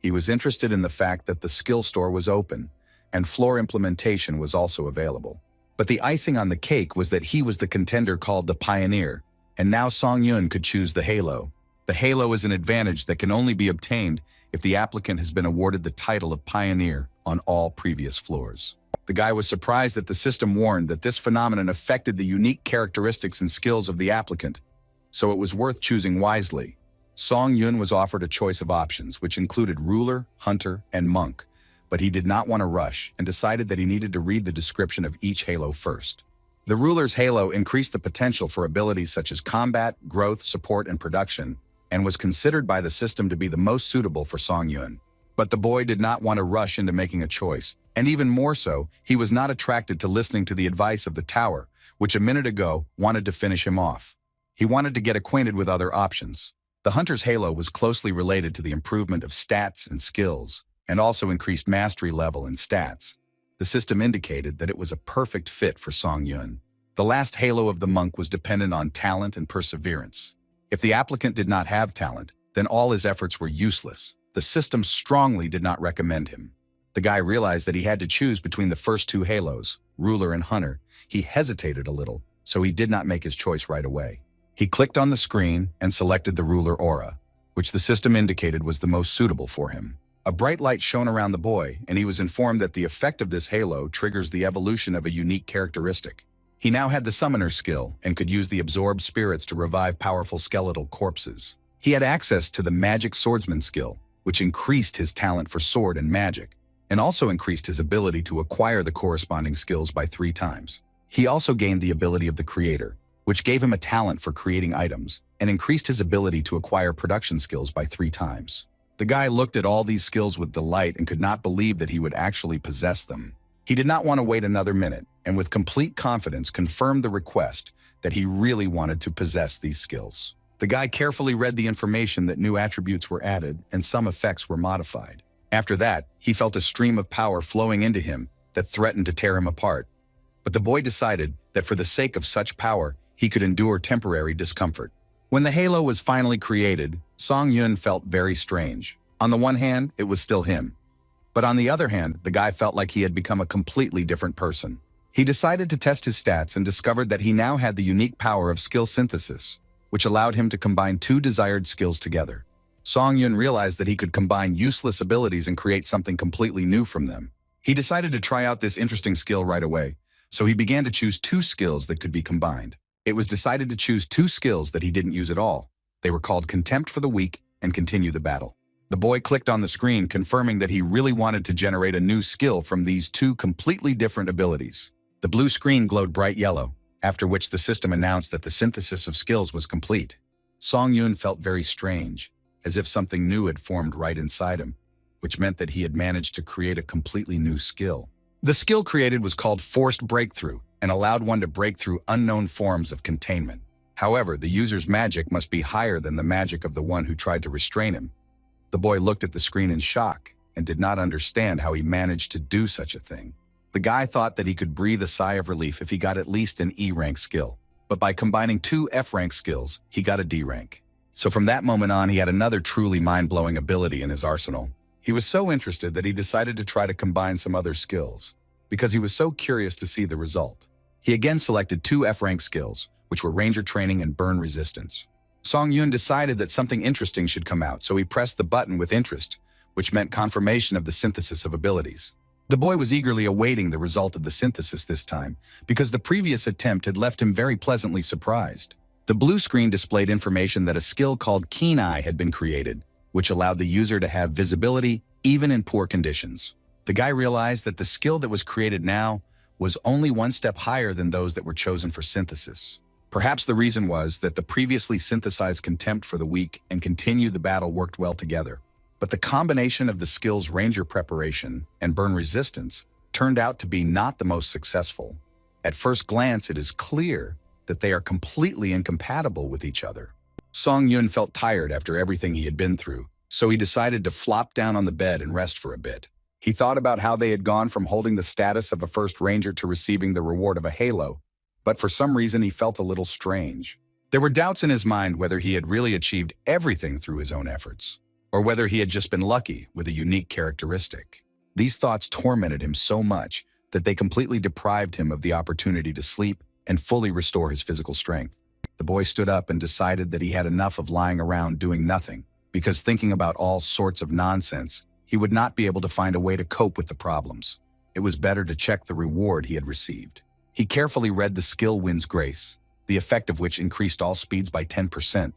He was interested in the fact that the skill store was open, and floor implementation was also available. But the icing on the cake was that he was the contender called the Pioneer, and now Song Yun could choose the Halo. The Halo is an advantage that can only be obtained if the applicant has been awarded the title of Pioneer on all previous floors. The guy was surprised that the system warned that this phenomenon affected the unique characteristics and skills of the applicant, so it was worth choosing wisely. Song Yun was offered a choice of options, which included Ruler, Hunter, and Monk, but he did not want to rush and decided that he needed to read the description of each Halo first. The Ruler's Halo increased the potential for abilities such as combat, growth, support, and production, and was considered by the system to be the most suitable for Song Yun. But the boy did not want to rush into making a choice, and even more so, he was not attracted to listening to the advice of the tower, which a minute ago wanted to finish him off. He wanted to get acquainted with other options. The Hunter's Halo was closely related to the improvement of stats and skills, and also increased mastery level and stats. The system indicated that it was a perfect fit for Song Yun. The last Halo of the Monk was dependent on talent and perseverance. If the applicant did not have talent, then all his efforts were useless. The system strongly did not recommend him. The guy realized that he had to choose between the first two Halos, Ruler and Hunter. He hesitated a little, so he did not make his choice right away. He clicked on the screen and selected the Ruler aura, which the system indicated was the most suitable for him. A bright light shone around the boy, and he was informed that the effect of this halo triggers the evolution of a unique characteristic. He now had the Summoner skill and could use the absorbed spirits to revive powerful skeletal corpses. He had access to the Magic Swordsman skill, which increased his talent for sword and magic, and also increased his ability to acquire the corresponding skills by 3 times. He also gained the ability of the Creator, which gave him a talent for creating items, and increased his ability to acquire production skills by 3 times. The guy looked at all these skills with delight and could not believe that he would actually possess them. He did not want to wait another minute, and with complete confidence confirmed the request that he really wanted to possess these skills. The guy carefully read the information that new attributes were added and some effects were modified. After that, he felt a stream of power flowing into him that threatened to tear him apart. But the boy decided that for the sake of such power, he could endure temporary discomfort. When the halo was finally created, Song Yun felt very strange. On the one hand, it was still him. But on the other hand, the guy felt like he had become a completely different person. He decided to test his stats and discovered that he now had the unique power of skill synthesis, which allowed him to combine two desired skills together. Song Yun realized that he could combine useless abilities and create something completely new from them. He decided to try out this interesting skill right away, so he began to choose two skills that could be combined. It was decided to choose two skills that he didn't use at all. They were called Contempt for the Weak and Continue the Battle. The boy clicked on the screen, confirming that he really wanted to generate a new skill from these two completely different abilities. The blue screen glowed bright yellow, after which the system announced that the synthesis of skills was complete. Song Yun felt very strange, as if something new had formed right inside him, which meant that he had managed to create a completely new skill. The skill created was called Forced Breakthrough and allowed one to break through unknown forms of containment. However, the user's magic must be higher than the magic of the one who tried to restrain him. The boy looked at the screen in shock and did not understand how he managed to do such a thing. The guy thought that he could breathe a sigh of relief if he got at least an E rank skill, but by combining two F rank skills, he got a D rank. So from that moment on, he had another truly mind-blowing ability in his arsenal. He was so interested that he decided to try to combine some other skills, because he was so curious to see the result. He again selected two F rank skills, which were Ranger Training and Burn Resistance. Song Yun decided that something interesting should come out, so he pressed the button with interest, which meant confirmation of the synthesis of abilities. The boy was eagerly awaiting the result of the synthesis this time, because the previous attempt had left him very pleasantly surprised. The blue screen displayed information that a skill called Keen Eye had been created, which allowed the user to have visibility even in poor conditions. The guy realized that the skill that was created now was only one step higher than those that were chosen for synthesis. Perhaps the reason was that the previously synthesized Contempt for the Weak and Continue the Battle worked well together. But the combination of the skills Ranger Preparation and Burn Resistance turned out to be not the most successful. At first glance, it is clear that they are completely incompatible with each other. Song Yun felt tired after everything he had been through, so he decided to flop down on the bed and rest for a bit. He thought about how they had gone from holding the status of a first ranger to receiving the reward of a halo, but for some reason he felt a little strange. There were doubts in his mind whether he had really achieved everything through his own efforts, or whether he had just been lucky with a unique characteristic. These thoughts tormented him so much that they completely deprived him of the opportunity to sleep and fully restore his physical strength. The boy stood up and decided that he had enough of lying around doing nothing, because thinking about all sorts of nonsense, he would not be able to find a way to cope with the problems. It was better to check the reward he had received. He carefully read the skill Wind's Grace, the effect of which increased all speeds by 10%.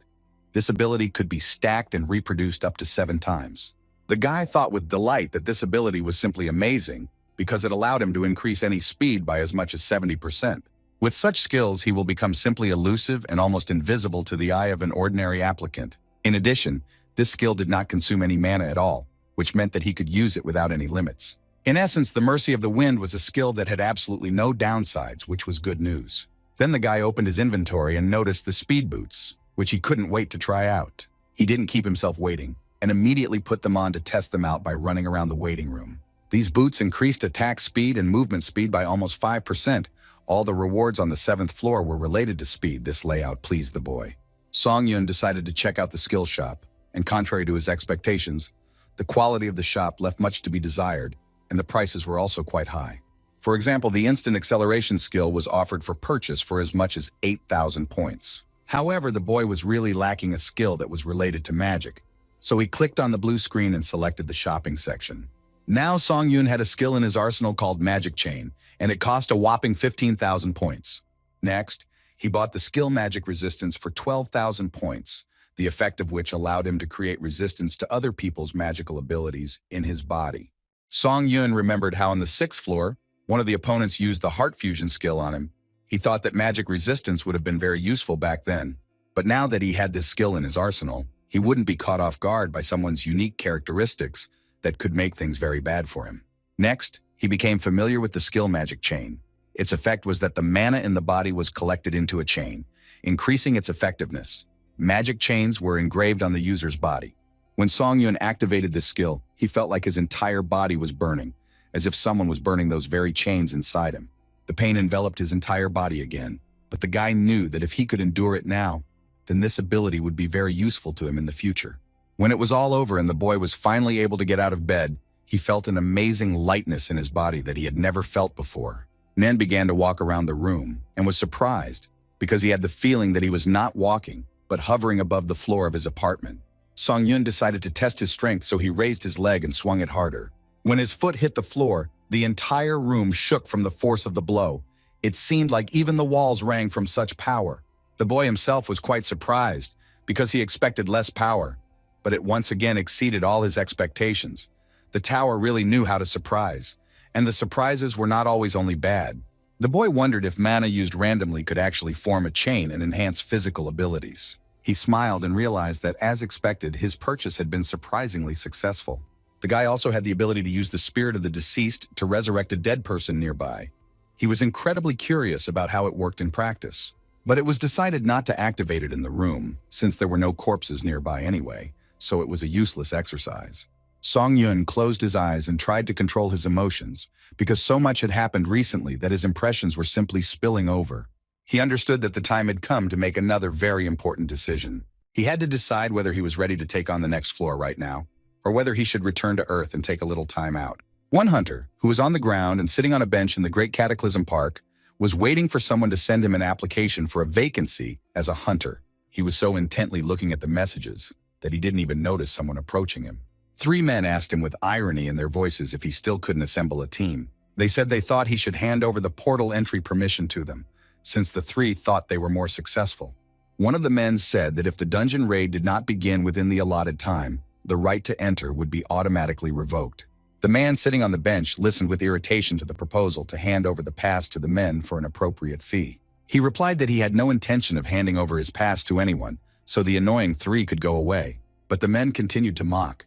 This ability could be stacked and reproduced up to 7 times. The guy thought with delight that this ability was simply amazing because it allowed him to increase any speed by as much as 70%. With such skills, he will become simply elusive and almost invisible to the eye of an ordinary applicant. In addition, this skill did not consume any mana at all, which meant that he could use it without any limits. In essence, the Mercy of the Wind was a skill that had absolutely no downsides, which was good news. Then the guy opened his inventory and noticed the speed boots, which he couldn't wait to try out. He didn't keep himself waiting, and immediately put them on to test them out by running around the waiting room. These boots increased attack speed and movement speed by almost 5%. All the rewards on the 7th floor were related to speed. This layout pleased the boy. Song Yun decided to check out the skill shop, and contrary to his expectations, the quality of the shop left much to be desired, and the prices were also quite high. For example, the instant acceleration skill was offered for purchase for as much as 8,000 points. However, the boy was really lacking a skill that was related to magic, so he clicked on the blue screen and selected the shopping section. Now Song Yun had a skill in his arsenal called Magic Chain, and it cost a whopping 15,000 points. Next, he bought the skill Magic Resistance for 12,000 points, the effect of which allowed him to create resistance to other people's magical abilities in his body. Song Yun remembered how on the 6th floor, one of the opponents used the Heart Fusion skill on him. He thought that magic resistance would have been very useful back then, but now that he had this skill in his arsenal, he wouldn't be caught off guard by someone's unique characteristics that could make things very bad for him. Next, he became familiar with the skill Magic Chain. Its effect was that the mana in the body was collected into a chain, increasing its effectiveness. Magic chains were engraved on the user's body. When Song Yun activated this skill, he felt like his entire body was burning, as if someone was burning those very chains inside him. The pain enveloped his entire body again, but the guy knew that if he could endure it now, then this ability would be very useful to him in the future. When it was all over and the boy was finally able to get out of bed, he felt an amazing lightness in his body that he had never felt before. Nen began to walk around the room and was surprised because he had the feeling that he was not walking, but hovering above the floor of his apartment. Song-yun decided to test his strength, so he raised his leg and swung it harder. When his foot hit the floor, the entire room shook from the force of the blow. It seemed like even the walls rang from such power. The boy himself was quite surprised because he expected less power, but it once again exceeded all his expectations. The tower really knew how to surprise, and the surprises were not always only bad. The boy wondered if mana used randomly could actually form a chain and enhance physical abilities. He smiled and realized that, as expected, his purchase had been surprisingly successful. The guy also had the ability to use the spirit of the deceased to resurrect a dead person nearby. He was incredibly curious about how it worked in practice, but it was decided not to activate it in the room, since there were no corpses nearby anyway, so it was a useless exercise. Song-yun closed his eyes and tried to control his emotions, because so much had happened recently that his impressions were simply spilling over. He understood that the time had come to make another very important decision. He had to decide whether he was ready to take on the next floor right now, or whether he should return to Earth and take a little time out. One hunter, who was on the ground and sitting on a bench in the Great Cataclysm Park, was waiting for someone to send him an application for a vacancy as a hunter. He was so intently looking at the messages that he didn't even notice someone approaching him. 3 men asked him with irony in their voices if he still couldn't assemble a team. They said they thought he should hand over the portal entry permission to them, since the 3 thought they were more successful. One of the men said that if the dungeon raid did not begin within the allotted time, the right to enter would be automatically revoked. The man sitting on the bench listened with irritation to the proposal to hand over the pass to the men for an appropriate fee. He replied that he had no intention of handing over his pass to anyone, so the annoying 3 could go away. But the men continued to mock,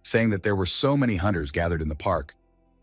saying that there were so many hunters gathered in the park,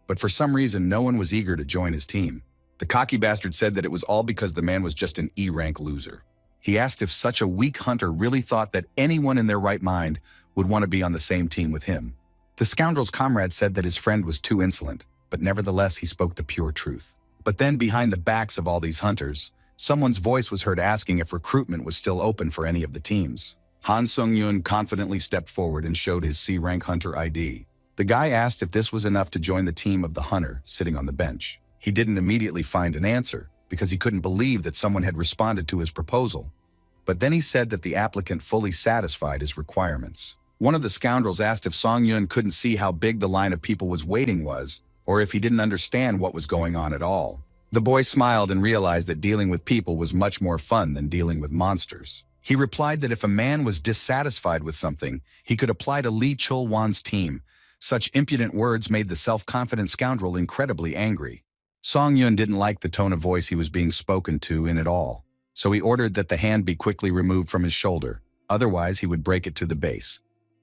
but for some reason no one was eager to join his team. The cocky bastard said that it was all because the man was just an E-rank loser. He asked if such a weak hunter really thought that anyone in their right mind would want to be on the same team with him. The scoundrel's comrade said that his friend was too insolent, but nevertheless he spoke the pure truth. But then, behind the backs of all these hunters, someone's voice was heard asking if recruitment was still open for any of the teams. Han Sung-yun confidently stepped forward and showed his C-rank hunter ID. The guy asked if this was enough to join the team of the hunter sitting on the bench. He didn't immediately find an answer, because he couldn't believe that someone had responded to his proposal. But then he said that the applicant fully satisfied his requirements. One of the scoundrels asked if Song-yun couldn't see how big the line of people was waiting was, or if he didn't understand what was going on at all. The boy smiled and realized that dealing with people was much more fun than dealing with monsters. He replied that if a man was dissatisfied with something, he could apply to Lee Chul-wan's team. Such impudent words made the self-confident scoundrel incredibly angry. Song-yun didn't like the tone of voice he was being spoken to in at all, so he ordered that the hand be quickly removed from his shoulder, otherwise he would break it to the base.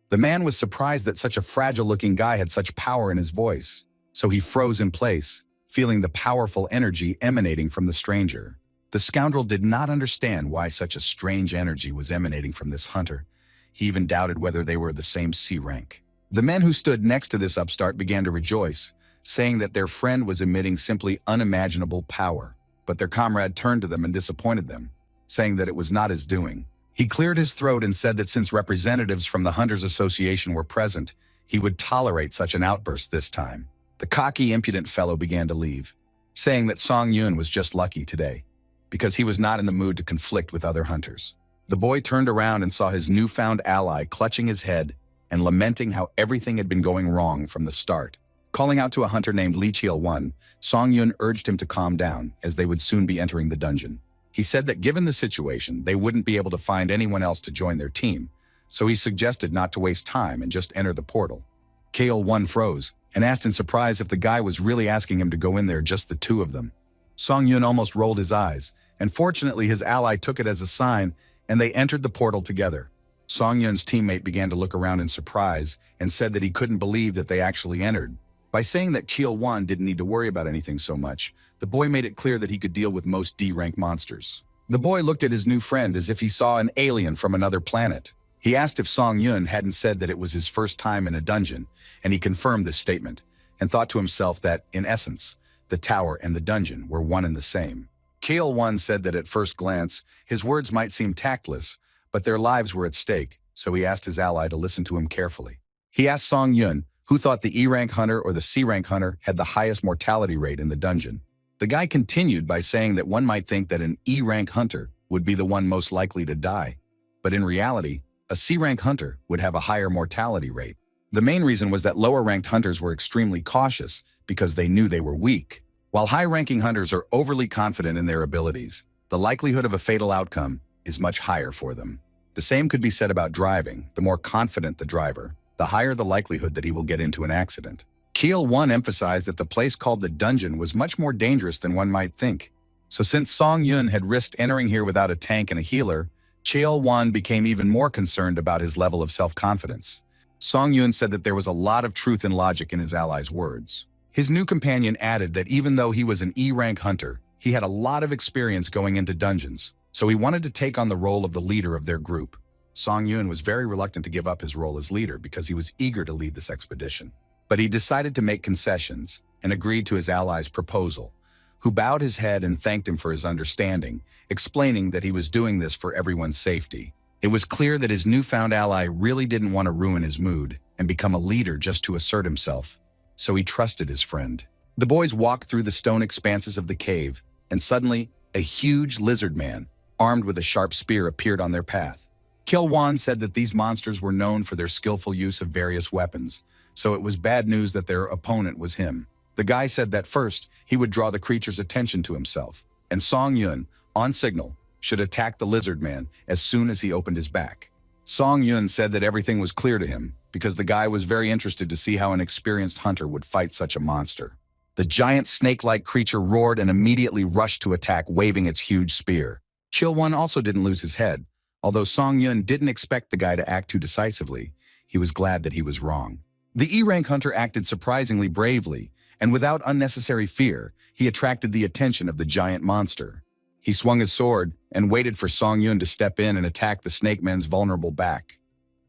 The man was surprised that such a fragile-looking guy had such power in his voice, so he froze in place, feeling the powerful energy emanating from the stranger. The scoundrel did not understand why such a strange energy was emanating from this hunter. He even doubted whether they were the same C-rank. The men who stood next to this upstart began to rejoice, saying that their friend was emitting simply unimaginable power. But their comrade turned to them and disappointed them, saying that it was not his doing. He cleared his throat and said that since representatives from the Hunters Association were present, he would tolerate such an outburst this time. The cocky, impudent fellow began to leave, saying that Song-yun was just lucky today, because he was not in the mood to conflict with other hunters. The boy turned around and saw his newfound ally clutching his head and lamenting how everything had been going wrong from the start. Calling out to a hunter named Lee Chul-wan, Song-yun urged him to calm down, as they would soon be entering the dungeon. He said that given the situation, they wouldn't be able to find anyone else to join their team, so he suggested not to waste time and just enter the portal. Chul-wan froze and asked in surprise if the guy was really asking him to go in there, just the 2 of them. Song-yun almost rolled his eyes, and fortunately his ally took it as a sign, and they entered the portal together. Song-yun's teammate began to look around in surprise and said that he couldn't believe that they actually entered. By saying that Chul-wan didn't need to worry about anything so much, the boy made it clear that he could deal with most D-rank monsters. The boy looked at his new friend as if he saw an alien from another planet. He asked if Song-yun hadn't said that it was his first time in a dungeon, and he confirmed this statement, and thought to himself that, in essence, the tower, and the dungeon were one and the same. Kale-1 said that at first glance, his words might seem tactless, but their lives were at stake, so he asked his ally to listen to him carefully. He asked Song-Yun, who thought the E-rank hunter or the C-rank hunter had the highest mortality rate in the dungeon. The guy continued by saying that one might think that an E-rank hunter would be the one most likely to die, but in reality, a C-rank hunter would have a higher mortality rate. The main reason was that lower-ranked hunters were extremely cautious because they knew they were weak. While high-ranking hunters are overly confident in their abilities, the likelihood of a fatal outcome is much higher for them. The same could be said about driving. The more confident the driver, the higher the likelihood that he will get into an accident. Keel-1 emphasized that the place called the dungeon was much more dangerous than one might think. So since Song-Yun had risked entering here without a tank and a healer, Keel-1 became even more concerned about his level of self-confidence. Song-Yun said that there was a lot of truth and logic in his ally's words. His new companion added that even though he was an E-rank hunter, he had a lot of experience going into dungeons, so he wanted to take on the role of the leader of their group. Song-Yun was very reluctant to give up his role as leader because he was eager to lead this expedition. But he decided to make concessions and agreed to his ally's proposal, who bowed his head and thanked him for his understanding, explaining that he was doing this for everyone's safety. It was clear that his newfound ally really didn't want to ruin his mood and become a leader just to assert himself, so he trusted his friend. The boys walked through the stone expanses of the cave, and suddenly, a huge lizard man, armed with a sharp spear, appeared on their path. Kil-Wan said that these monsters were known for their skillful use of various weapons, so it was bad news that their opponent was him. The guy said that first, he would draw the creature's attention to himself, and Song-Yun, on signal, should attack the lizard man as soon as he opened his back. Song-Yun said that everything was clear to him, because the guy was very interested to see how an experienced hunter would fight such a monster. The giant snake-like creature roared and immediately rushed to attack, waving its huge spear. Chil-Wan also didn't lose his head. Although Song-Yun didn't expect the guy to act too decisively, he was glad that he was wrong. The E-rank hunter acted surprisingly bravely, and without unnecessary fear, he attracted the attention of the giant monster. He swung his sword and waited for Song-Yun to step in and attack the snake man's vulnerable back.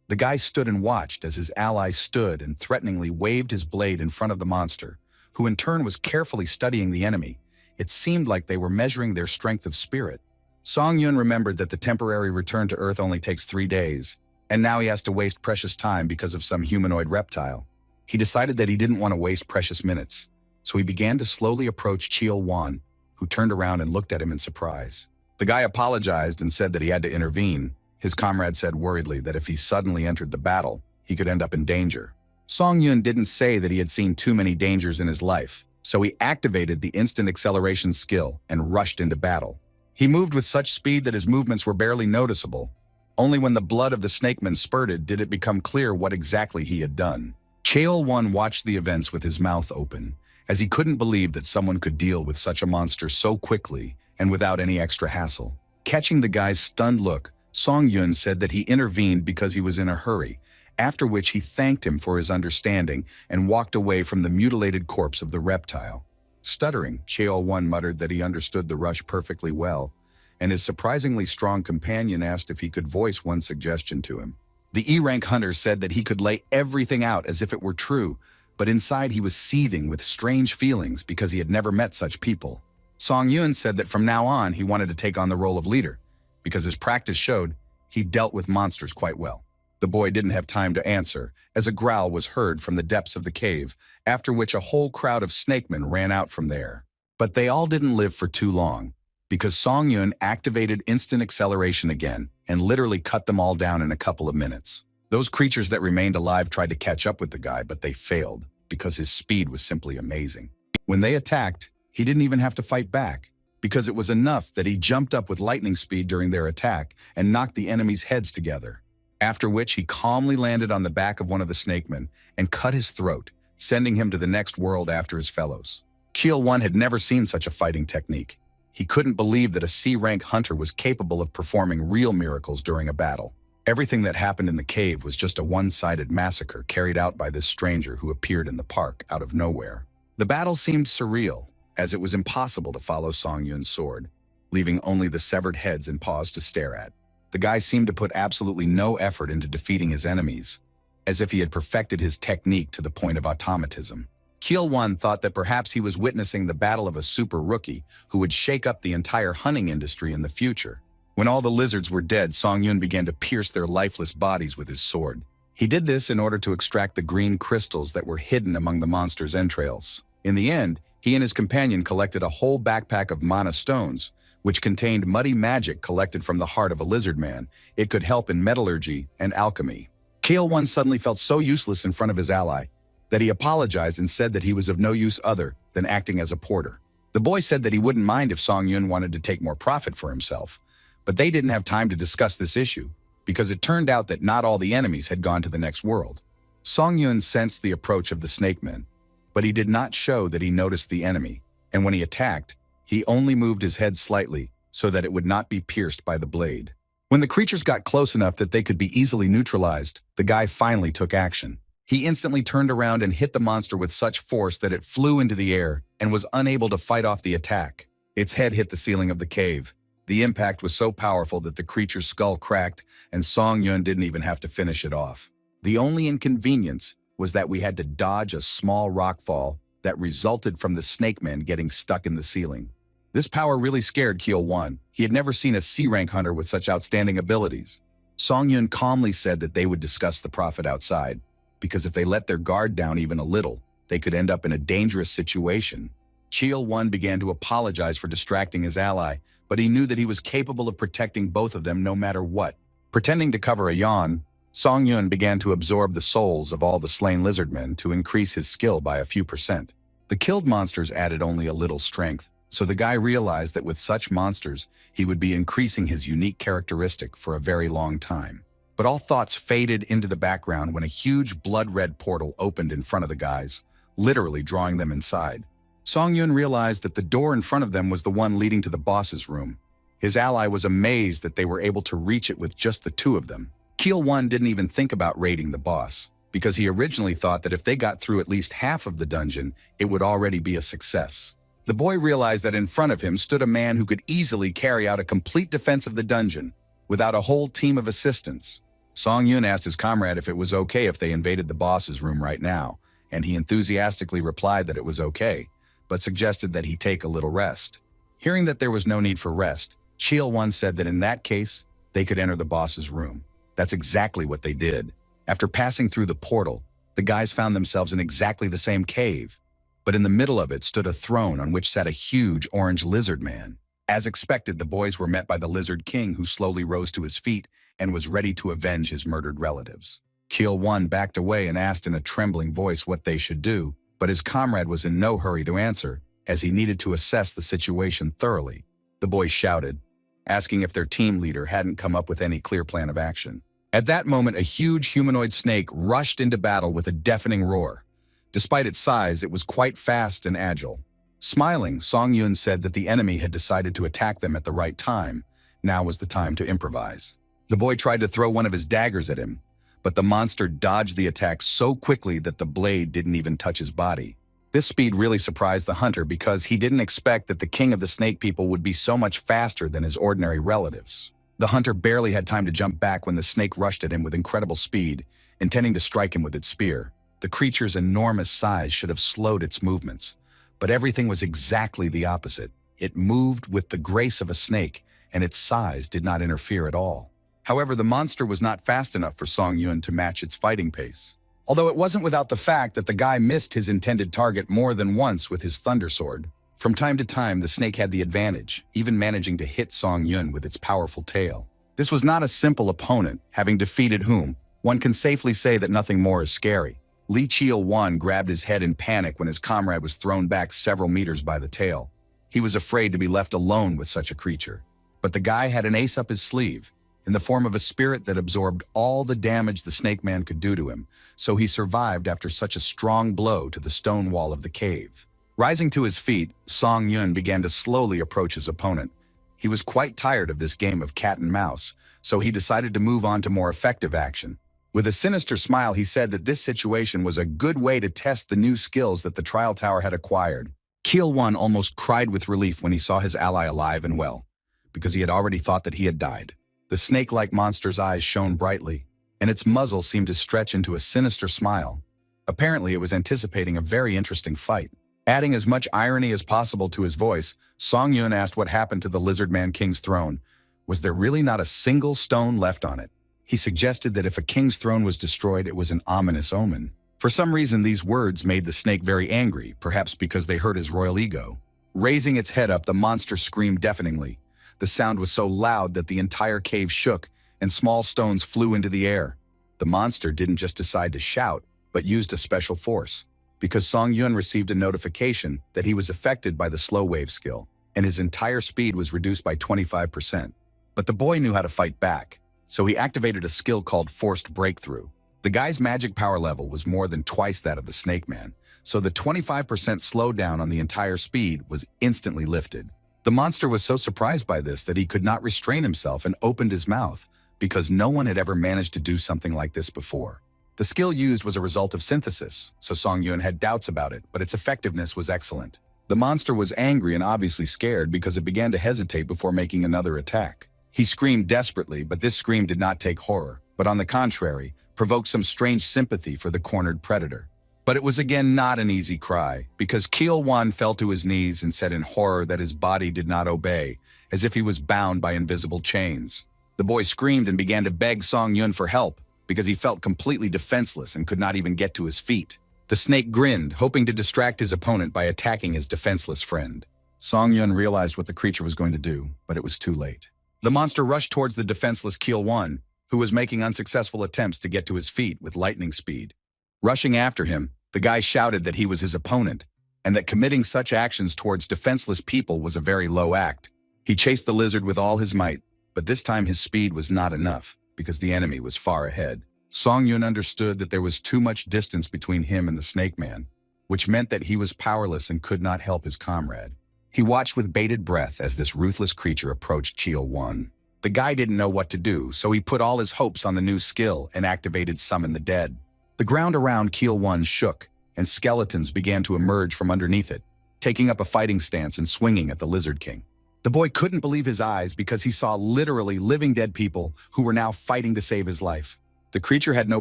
The guy stood and watched as his ally stood and threateningly waved his blade in front of the monster, who in turn was carefully studying the enemy. It seemed like they were measuring their strength of spirit. Song-Yun remembered that the temporary return to Earth only takes 3 days, and now he has to waste precious time because of some humanoid reptile. He decided that he didn't want to waste precious minutes, so he began to slowly approach Chil-Wan, who turned around and looked at him in surprise. The guy apologized and said that he had to intervene. His comrade said worriedly that if he suddenly entered the battle, he could end up in danger. Song-Yun didn't say that he had seen too many dangers in his life, so he activated the instant acceleration skill and rushed into battle. He moved with such speed that his movements were barely noticeable. Only when the blood of the snakeman spurted did it become clear what exactly he had done. Chaol-1 watched the events with his mouth open, as he couldn't believe that someone could deal with such a monster so quickly and without any extra hassle. Catching the guy's stunned look, Song-Yun said that he intervened because he was in a hurry, after which he thanked him for his understanding and walked away from the mutilated corpse of the reptile. Stuttering, Chaol-1 muttered that he understood the rush perfectly well, and his surprisingly strong companion asked if he could voice one suggestion to him. The E-rank hunter said that he could lay everything out as if it were true, but inside he was seething with strange feelings because he had never met such people. Song-Yun said that from now on he wanted to take on the role of leader, because his practice showed he dealt with monsters quite well. The boy didn't have time to answer, as a growl was heard from the depths of the cave, after which a whole crowd of snakemen ran out from there. But they all didn't live for too long, because Song-Yun activated instant acceleration again and literally cut them all down in a couple of minutes. Those creatures that remained alive tried to catch up with the guy, but they failed, because his speed was simply amazing. When they attacked, he didn't even have to fight back, because it was enough that he jumped up with lightning speed during their attack and knocked the enemy's heads together. After which he calmly landed on the back of one of the snakemen and cut his throat, sending him to the next world after his fellows. Keel-1 had never seen such a fighting technique. He couldn't believe that a C-rank hunter was capable of performing real miracles during a battle. Everything that happened in the cave was just a one-sided massacre carried out by this stranger who appeared in the park out of nowhere. The battle seemed surreal, as it was impossible to follow Song-Yun's sword, leaving only the severed heads and paws to stare at. The guy seemed to put absolutely no effort into defeating his enemies, as if he had perfected his technique to the point of automatism. Keel-won thought that perhaps he was witnessing the battle of a super rookie who would shake up the entire hunting industry in the future. When all the lizards were dead, Song-yun began to pierce their lifeless bodies with his sword. He did this in order to extract the green crystals that were hidden among the monster's entrails. In the end, he and his companion collected a whole backpack of mana stones, which contained muddy magic collected from the heart of a lizard man. It could help in metallurgy and alchemy. Kale-won suddenly felt so useless in front of his ally that he apologized and said that he was of no use other than acting as a porter. The boy said that he wouldn't mind if Song-yun wanted to take more profit for himself, but they didn't have time to discuss this issue because it turned out that not all the enemies had gone to the next world. Song-yun sensed the approach of the snake men, but he did not show that he noticed the enemy, and when he attacked, he only moved his head slightly so that it would not be pierced by the blade. When the creatures got close enough that they could be easily neutralized, the guy finally took action. He instantly turned around and hit the monster with such force that it flew into the air and was unable to fight off the attack. Its head hit the ceiling of the cave. The impact was so powerful that the creature's skull cracked, and Song-yun didn't even have to finish it off. The only inconvenience was that we had to dodge a small rockfall that resulted from the snake men getting stuck in the ceiling. This power really scared Keel-won. He had never seen a C-rank hunter with such outstanding abilities. Song-yun calmly said that they would discuss the profit outside, because if they let their guard down even a little, they could end up in a dangerous situation. Keel-won began to apologize for distracting his ally, but he knew that he was capable of protecting both of them no matter what. Pretending to cover a yawn, Song-yun began to absorb the souls of all the slain lizardmen to increase his skill by a few percent. The killed monsters added only a little strength, so the guy realized that with such monsters, he would be increasing his unique characteristic for a very long time. But all thoughts faded into the background when a huge blood-red portal opened in front of the guys, literally drawing them inside. Song-yun realized that the door in front of them was the one leading to the boss's room. His ally was amazed that they were able to reach it with just the two of them. Keel-won didn't even think about raiding the boss, because he originally thought that if they got through at least half of the dungeon, it would already be a success. The boy realized that in front of him stood a man who could easily carry out a complete defense of the dungeon without a whole team of assistants. Song-yun asked his comrade if it was okay if they invaded the boss's room right now, and he enthusiastically replied that it was okay, but suggested that he take a little rest. Hearing that there was no need for rest, Keel-won said that in that case, they could enter the boss's room. That's exactly what they did. After passing through the portal, the guys found themselves in exactly the same cave, but in the middle of it stood a throne on which sat a huge orange lizard man. As expected, the boys were met by the lizard king, who slowly rose to his feet and was ready to avenge his murdered relatives. Keel-won backed away and asked in a trembling voice what they should do, but his comrade was in no hurry to answer, as he needed to assess the situation thoroughly. The boy shouted, asking if their team leader hadn't come up with any clear plan of action. At that moment, a huge humanoid snake rushed into battle with a deafening roar. Despite its size, it was quite fast and agile. Smiling, Song-yun said that the enemy had decided to attack them at the right time. Now was the time to improvise. The boy tried to throw one of his daggers at him, but the monster dodged the attack so quickly that the blade didn't even touch his body. This speed really surprised the hunter because he didn't expect that the king of the snake people would be so much faster than his ordinary relatives. The hunter barely had time to jump back when the snake rushed at him with incredible speed, intending to strike him with its spear. The creature's enormous size should have slowed its movements, but everything was exactly the opposite. It moved with the grace of a snake, and its size did not interfere at all. However, the monster was not fast enough for Song-yun to match its fighting pace. Although it wasn't without the fact that the guy missed his intended target more than once with his thunder sword. From time to time, the snake had the advantage, even managing to hit Song-yun with its powerful tail. This was not a simple opponent, having defeated whom, one can safely say that nothing more is scary. Lee Keel-won grabbed his head in panic when his comrade was thrown back several meters by the tail. He was afraid to be left alone with such a creature. But the guy had an ace up his sleeve, in the form of a spirit that absorbed all the damage the snake man could do to him, so he survived after such a strong blow to the stone wall of the cave. Rising to his feet, Song-yun began to slowly approach his opponent. He was quite tired of this game of cat and mouse, so he decided to move on to more effective action. With a sinister smile, he said that this situation was a good way to test the new skills that the trial tower had acquired. Keel-won almost cried with relief when he saw his ally alive and well, because he had already thought that he had died. The snake-like monster's eyes shone brightly, and its muzzle seemed to stretch into a sinister smile. Apparently, it was anticipating a very interesting fight. Adding as much irony as possible to his voice, Song Yun asked what happened to the Lizard Man King's throne. Was there really not a single stone left on it? He suggested that if a king's throne was destroyed, it was an ominous omen. For some reason, these words made the snake very angry, perhaps because they hurt his royal ego. Raising its head up, the monster screamed deafeningly. The sound was so loud that the entire cave shook, and small stones flew into the air. The monster didn't just decide to shout, but used a special force, because Song Yun received a notification that he was affected by the slow wave skill, and his entire speed was reduced by 25%. But the boy knew how to fight back, so he activated a skill called Forced Breakthrough. The guy's magic power level was more than twice that of the Snake Man, so the 25% slowdown on the entire speed was instantly lifted. The monster was so surprised by this that he could not restrain himself and opened his mouth, because no one had ever managed to do something like this before. The skill used was a result of synthesis, so Song Yun had doubts about it, but its effectiveness was excellent. The monster was angry and obviously scared because it began to hesitate before making another attack. He screamed desperately, but this scream did not take horror, but on the contrary, provoked some strange sympathy for the cornered predator. But it was again not an easy cry, because Keel Wan fell to his knees and said in horror that his body did not obey, as if he was bound by invisible chains. The boy screamed and began to beg Song Yun for help, because he felt completely defenseless and could not even get to his feet. The snake grinned, hoping to distract his opponent by attacking his defenseless friend. Song Yun realized what the creature was going to do, but it was too late. The monster rushed towards the defenseless Keel Wan, who was making unsuccessful attempts to get to his feet with lightning speed. Rushing after him, the guy shouted that he was his opponent, and that committing such actions towards defenseless people was a very low act. He chased the lizard with all his might, but this time his speed was not enough, because the enemy was far ahead. Song Yun understood that there was too much distance between him and the Snake Man, which meant that he was powerless and could not help his comrade. He watched with bated breath as this ruthless creature approached Keel Wan. The guy didn't know what to do, so he put all his hopes on the new skill and activated Summon the Dead. The ground around Keel Wan shook, and skeletons began to emerge from underneath it, taking up a fighting stance and swinging at the Lizard King. The boy couldn't believe his eyes because he saw literally living dead people who were now fighting to save his life. The creature had no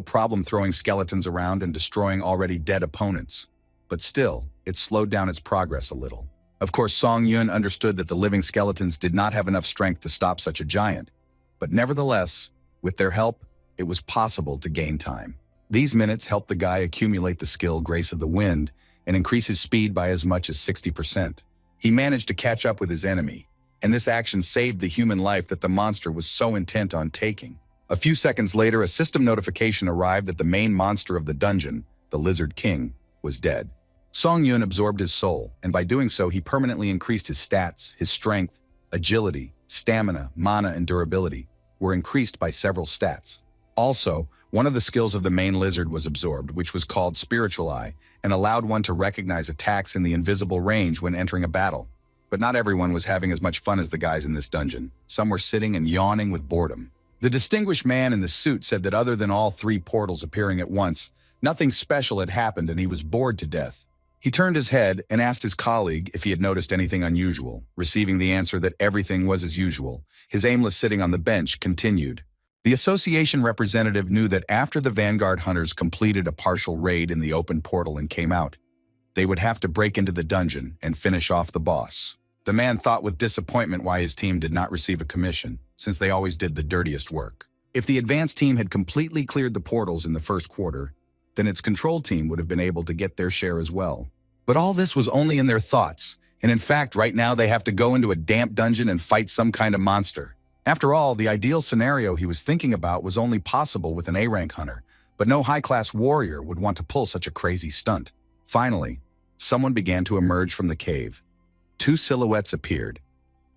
problem throwing skeletons around and destroying already dead opponents, but still, it slowed down its progress a little. Of course, Song Yun understood that the living skeletons did not have enough strength to stop such a giant, but nevertheless, with their help, it was possible to gain time. These minutes helped the guy accumulate the skill Grace of the Wind and increase his speed by as much as 60%. He managed to catch up with his enemy, and this action saved the human life that the monster was so intent on taking. A few seconds later, a system notification arrived that the main monster of the dungeon, the Lizard King, was dead. Song Yun absorbed his soul, and by doing so, he permanently increased his stats. His strength, agility, stamina, mana, and durability were increased by several stats. Also, one of the skills of the main lizard was absorbed, which was called Spiritual Eye, and allowed one to recognize attacks in the invisible range when entering a battle. But not everyone was having as much fun as the guys in this dungeon. Some were sitting and yawning with boredom. The distinguished man in the suit said that other than all three portals appearing at once, nothing special had happened and he was bored to death. He turned his head and asked his colleague if he had noticed anything unusual. Receiving the answer that everything was as usual, his aimless sitting on the bench continued. The association representative knew that after the Vanguard hunters completed a partial raid in the open portal and came out, they would have to break into the dungeon and finish off the boss. The man thought with disappointment why his team did not receive a commission, since they always did the dirtiest work. If the advanced team had completely cleared the portals in the first quarter, then its control team would have been able to get their share as well. But all this was only in their thoughts, and in fact, right now they have to go into a damp dungeon and fight some kind of monster. After all, the ideal scenario he was thinking about was only possible with an A-rank hunter, but no high-class warrior would want to pull such a crazy stunt. Finally, someone began to emerge from the cave. Two silhouettes appeared,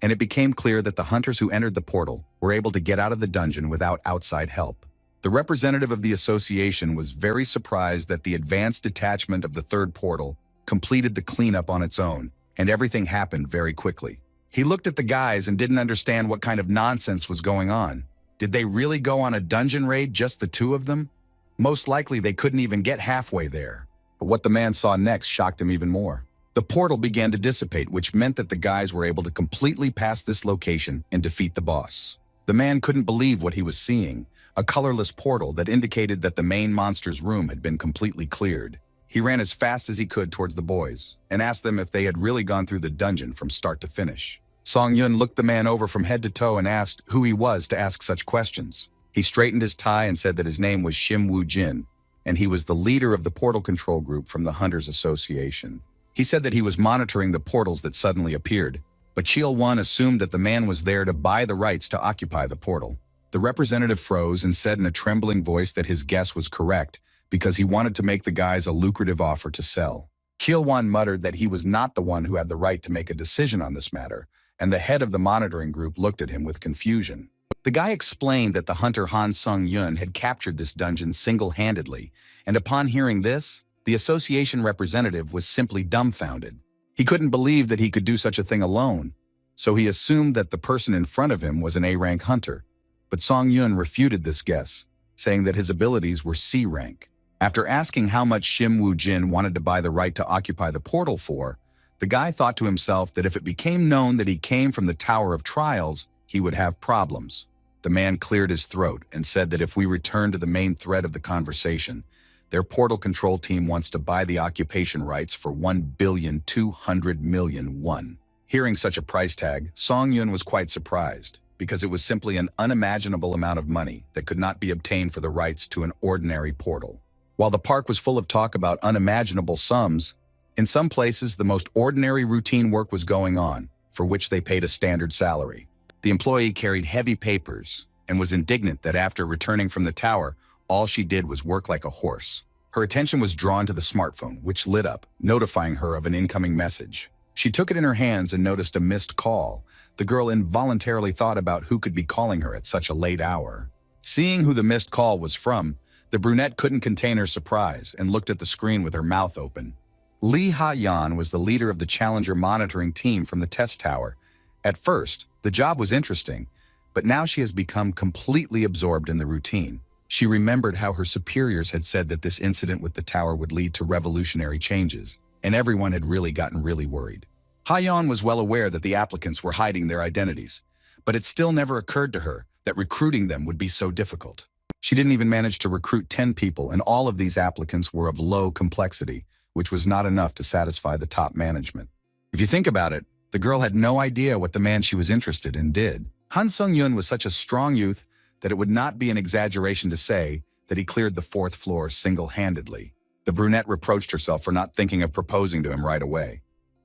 and it became clear that the hunters who entered the portal were able to get out of the dungeon without outside help. The representative of the association was very surprised that the advanced detachment of the third portal completed the cleanup on its own, and everything happened very quickly. He looked at the guys and didn't understand what kind of nonsense was going on. Did they really go on a dungeon raid, just the two of them? Most likely they couldn't even get halfway there. But what the man saw next shocked him even more. The portal began to dissipate, which meant that the guys were able to completely pass this location and defeat the boss. The man couldn't believe what he was seeing. a colorless portal that indicated that the main monster's room had been completely cleared. He ran as fast as he could towards the boys and asked them if they had really gone through the dungeon from start to finish. Song Yun looked the man over from head to toe and asked who he was to ask such questions. He straightened his tie and said that his name was Shim Woo Jin, and he was the leader of the portal control group from the Hunters Association. He said that he was monitoring the portals that suddenly appeared, but Cheol Won assumed that the man was there to buy the rights to occupy the portal. The representative froze and said in a trembling voice that his guess was correct because he wanted to make the guys a lucrative offer to sell. Cheol Won muttered that he was not the one who had the right to make a decision on this matter, and the head of the monitoring group looked at him with confusion. The guy explained that the hunter Han Sung-yun had captured this dungeon single-handedly, and upon hearing this, the association representative was simply dumbfounded. He couldn't believe that he could do such a thing alone, so he assumed that the person in front of him was an A-rank hunter. But Song-yun refuted this guess, saying that his abilities were C-rank. After asking how much Shim Woo Jin wanted to buy the right to occupy the portal for, the guy thought to himself that if it became known that he came from the Tower of Trials, he would have problems. The man cleared his throat and said that if we return to the main thread of the conversation, their portal control team wants to buy the occupation rights for 1,200,000,000 won. Hearing such a price tag, Song Yun was quite surprised, because it was simply an unimaginable amount of money that could not be obtained for the rights to an ordinary portal. While the park was full of talk about unimaginable sums, in some places the most ordinary routine work was going on, for which they paid a standard salary. The employee carried heavy papers and was indignant that after returning from the tower, all she did was work like a horse. Her attention was drawn to the smartphone, which lit up, notifying her of an incoming message. She took it in her hands and noticed a missed call. The girl involuntarily thought about who could be calling her at such a late hour. Seeing who the missed call was from, the brunette couldn't contain her surprise and looked at the screen with her mouth open. Lee Ha-yan was the leader of the Challenger monitoring team from the test tower. At first, the job was interesting, but now she has become completely absorbed in the routine. She remembered how her superiors had said that this incident with the tower would lead to revolutionary changes, and everyone had really gotten worried. Ha-yan was well aware that the applicants were hiding their identities, but it still never occurred to her that recruiting them would be so difficult. She didn't even manage to recruit 10 people, and all of these applicants were of low complexity, which was not enough to satisfy the top management. If you think about it, the girl had no idea what the man she was interested in did. Han Sung-yun was such a strong youth that it would not be an exaggeration to say that he cleared the 4th floor single-handedly. The brunette reproached herself for not thinking of proposing to him right away.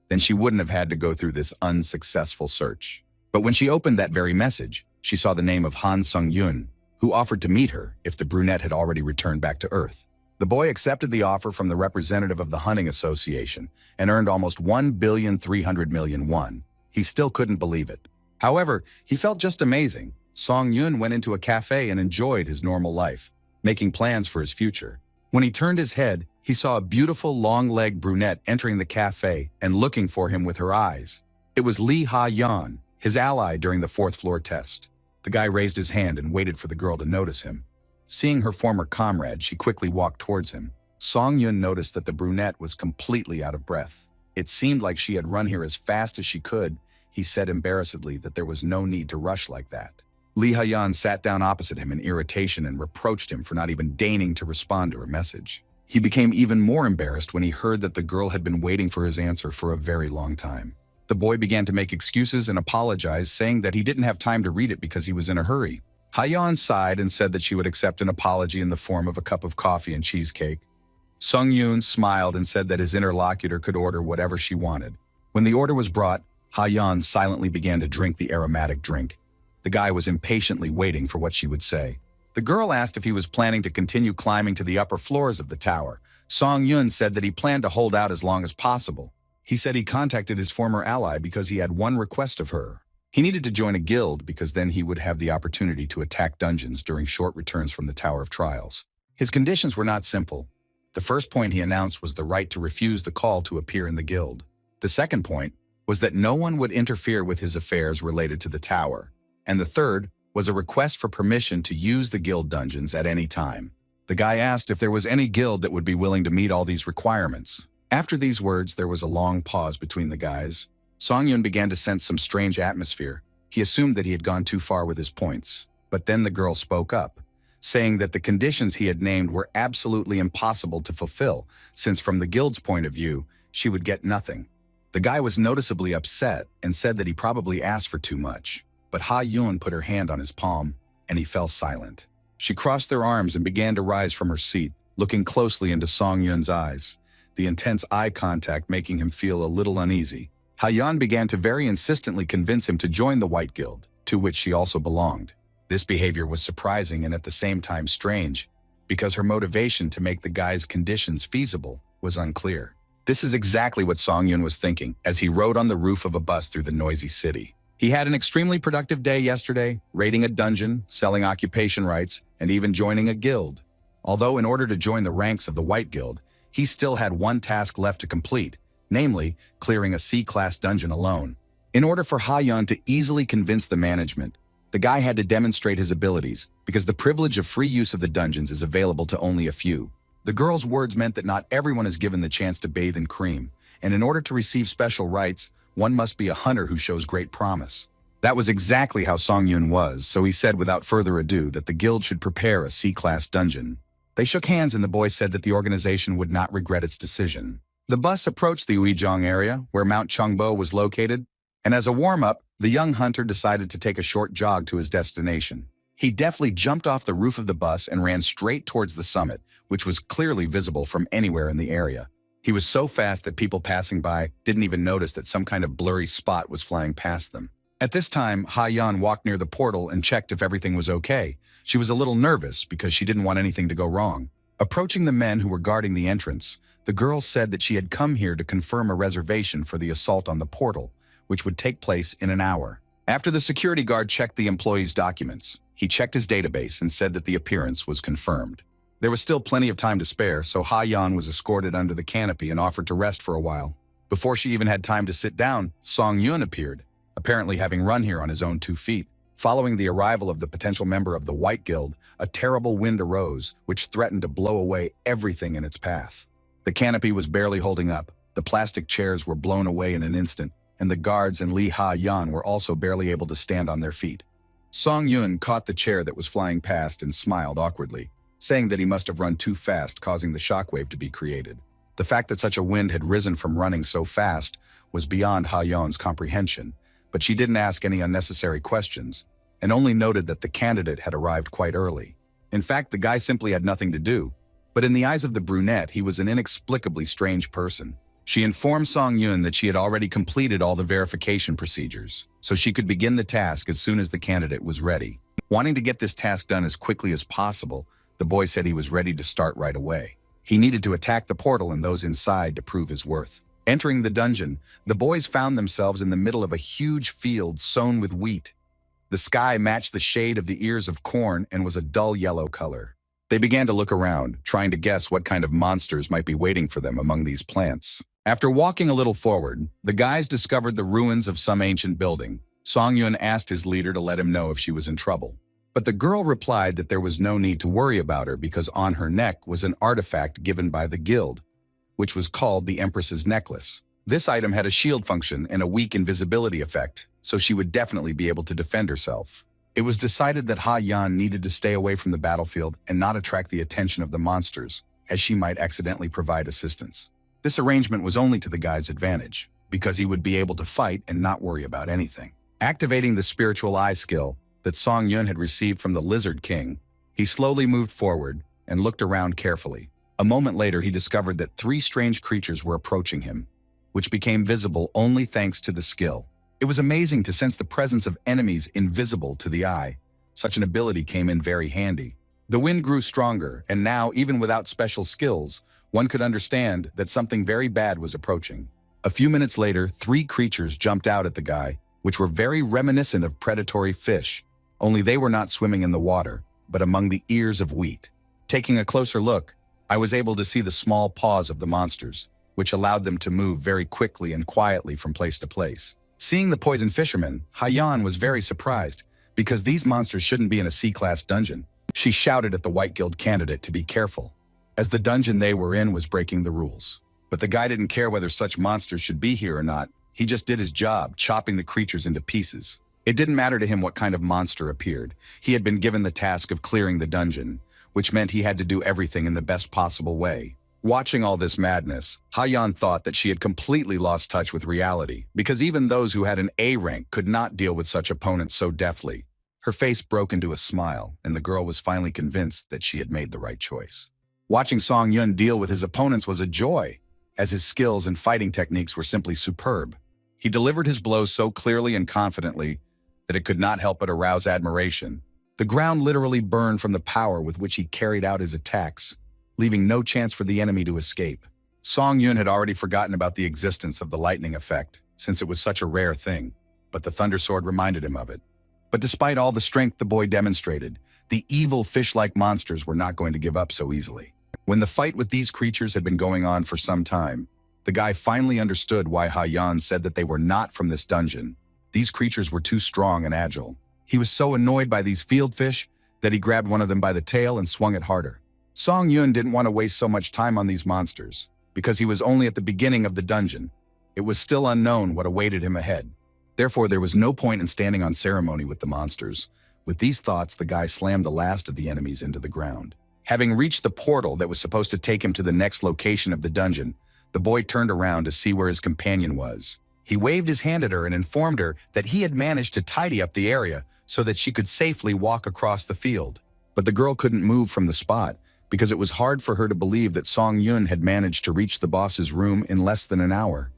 Then she wouldn't have had to go through this unsuccessful search. But when she opened that very message, she saw the name of Han Sung-yun, who offered to meet her if the brunette had already returned back to Earth. The boy accepted the offer from the representative of the Hunting Association and earned almost 1,300,000,000 won. He still couldn't believe it. However, he felt just amazing. Song Yun went into a cafe and enjoyed his normal life, making plans for his future. When he turned his head, he saw a beautiful long-legged brunette entering the cafe and looking for him with her eyes. It was Lee Ha-yan, his ally during the 4th floor test. The guy raised his hand and waited for the girl to notice him. Seeing her former comrade, she quickly walked towards him. Song Yun noticed that the brunette was completely out of breath. It seemed like she had run here as fast as she could. He said embarrassedly that there was no need to rush like that. Lee Ha-yan sat down opposite him in irritation and reproached him for not even deigning to respond to her message. He became even more embarrassed when he heard that the girl had been waiting for his answer for a very long time. The boy began to make excuses and apologize, saying that he didn't have time to read it because he was in a hurry. Ha-yan sighed and said that she would accept an apology in the form of a cup of coffee and cheesecake. Sung Yoon smiled and said that his interlocutor could order whatever she wanted. When the order was brought, Ha-yan silently began to drink the aromatic drink. The guy was impatiently waiting for what she would say. The girl asked if he was planning to continue climbing to the upper floors of the tower. Song Yun said that he planned to hold out as long as possible. He said he contacted his former ally because he had one request of her. He needed to join a guild because then he would have the opportunity to attack dungeons during short returns from the Tower of Trials. His conditions were not simple. The first point he announced was the right to refuse the call to appear in the guild. The second point was that no one would interfere with his affairs related to the tower. And the third was a request for permission to use the guild dungeons at any time. The guy asked if there was any guild that would be willing to meet all these requirements. After these words, there was a long pause between the guys. Song Yun began to sense some strange atmosphere. He assumed that he had gone too far with his points. But then the girl spoke up, saying that the conditions he had named were absolutely impossible to fulfill, since from the guild's point of view, she would get nothing. The guy was noticeably upset and said that he probably asked for too much. But Ha-Yun put her hand on his palm, and he fell silent. She crossed their arms and began to rise from her seat, looking closely into Song-Yun's eyes, the intense eye contact making him feel a little uneasy. Ha-Yun began to very insistently convince him to join the White Guild, to which she also belonged. This behavior was surprising and at the same time strange, because her motivation to make the guy's conditions feasible was unclear. This is exactly what Song-Yun was thinking as he rode on the roof of a bus through the noisy city. He had an extremely productive day yesterday, raiding a dungeon, selling occupation rights, and even joining a guild. Although in order to join the ranks of the White Guild, he still had one task left to complete, namely, clearing a C-class dungeon alone. In order for Ha-Yun to easily convince the management, the guy had to demonstrate his abilities, because the privilege of free use of the dungeons is available to only a few. The girl's words meant that not everyone is given the chance to bathe in cream, and in order to receive special rights, one must be a hunter who shows great promise. That was exactly how Song-Yun was, so he said without further ado that the guild should prepare a C-class dungeon. They shook hands and the boy said that the organization would not regret its decision. The bus approached the Uijong area, where Mount Chungbo was located, and as a warm-up, the young hunter decided to take a short jog to his destination. He deftly jumped off the roof of the bus and ran straight towards the summit, which was clearly visible from anywhere in the area. He was so fast that people passing by didn't even notice that some kind of blurry spot was flying past them. At this time, Ha-Yun walked near the portal and checked if everything was okay. She was a little nervous because she didn't want anything to go wrong. Approaching the men who were guarding the entrance, the girl said that she had come here to confirm a reservation for the assault on the portal, which would take place in an hour. After the security guard checked the employee's documents, he checked his database and said that the appearance was confirmed. There was still plenty of time to spare, so Ha-Yun was escorted under the canopy and offered to rest for a while. Before she even had time to sit down, Song-Yun appeared, apparently having run here on his own 2 feet. Following the arrival of the potential member of the White Guild, a terrible wind arose, which threatened to blow away everything in its path. The canopy was barely holding up, the plastic chairs were blown away in an instant, and the guards and Li Ha-Yun were also barely able to stand on their feet. Song-Yun caught the chair that was flying past and smiled awkwardly, saying that he must have run too fast, causing the shockwave to be created. The fact that such a wind had risen from running so fast was beyond Ha-Yun's comprehension, but she didn't ask any unnecessary questions, and only noted that the candidate had arrived quite early. In fact, the guy simply had nothing to do, but in the eyes of the brunette, he was an inexplicably strange person. She informed Song-Yun that she had already completed all the verification procedures, so she could begin the task as soon as the candidate was ready. Wanting to get this task done as quickly as possible, the boy said he was ready to start right away. He needed to attack the portal and those inside to prove his worth. Entering the dungeon, the boys found themselves in the middle of a huge field sown with wheat. The sky matched the shade of the ears of corn and was a dull yellow color. They began to look around, trying to guess what kind of monsters might be waiting for them among these plants. After walking a little forward, the guys discovered the ruins of some ancient building. Song-Yun asked his leader to let him know if she was in trouble. But the girl replied that there was no need to worry about her because on her neck was an artifact given by the guild, which was called the Empress's Necklace. This item had a shield function and a weak invisibility effect, so she would definitely be able to defend herself. It was decided that Ha-Yun needed to stay away from the battlefield and not attract the attention of the monsters, as she might accidentally provide assistance. This arrangement was only to the guy's advantage, because he would be able to fight and not worry about anything. Activating the spiritual eye skill that Song-Yun had received from the Lizard King, he slowly moved forward and looked around carefully. A moment later, he discovered that 3 strange creatures were approaching him, which became visible only thanks to the skill. It was amazing to sense the presence of enemies invisible to the eye. Such an ability came in very handy. The wind grew stronger, and now, even without special skills, one could understand that something very bad was approaching. A few minutes later, 3 creatures jumped out at the guy, which were very reminiscent of predatory fish, only they were not swimming in the water, but among the ears of wheat. Taking a closer look, I was able to see the small paws of the monsters, which allowed them to move very quickly and quietly from place to place. Seeing the poison fisherman, Ha-Yun was very surprised, because these monsters shouldn't be in a C-class dungeon. She shouted at the White Guild candidate to be careful, as the dungeon they were in was breaking the rules. But the guy didn't care whether such monsters should be here or not. He just did his job, chopping the creatures into pieces. It didn't matter to him what kind of monster appeared. He had been given the task of clearing the dungeon, which meant he had to do everything in the best possible way. Watching all this madness, Ha-yeon thought that she had completely lost touch with reality, because even those who had an A rank could not deal with such opponents so deftly. Her face broke into a smile, and the girl was finally convinced that she had made the right choice. Watching Song-yun deal with his opponents was a joy, as his skills and fighting techniques were simply superb. He delivered his blows so clearly and confidently that it could not help but arouse admiration. The ground literally burned from the power with which he carried out his attacks, leaving no chance for the enemy to escape. Song-yun had already forgotten about the existence of the lightning effect, since it was such a rare thing, but the Thunder Sword reminded him of it. But despite all the strength the boy demonstrated, the evil fish-like monsters were not going to give up so easily. When the fight with these creatures had been going on for some time, the guy finally understood why Ha-yeon said that they were not from this dungeon. These creatures were too strong and agile. He was so annoyed by these field fish that he grabbed one of them by the tail and swung it harder. Song-yun didn't want to waste so much time on these monsters, because he was only at the beginning of the dungeon. It was still unknown what awaited him ahead. Therefore, there was no point in standing on ceremony with the monsters. With these thoughts, the guy slammed the last of the enemies into the ground. Having reached the portal that was supposed to take him to the next location of the dungeon, the boy turned around to see where his companion was. He waved his hand at her and informed her that he had managed to tidy up the area so that she could safely walk across the field. But the girl couldn't move from the spot because it was hard for her to believe that Song-yun had managed to reach the boss's room in less than an hour,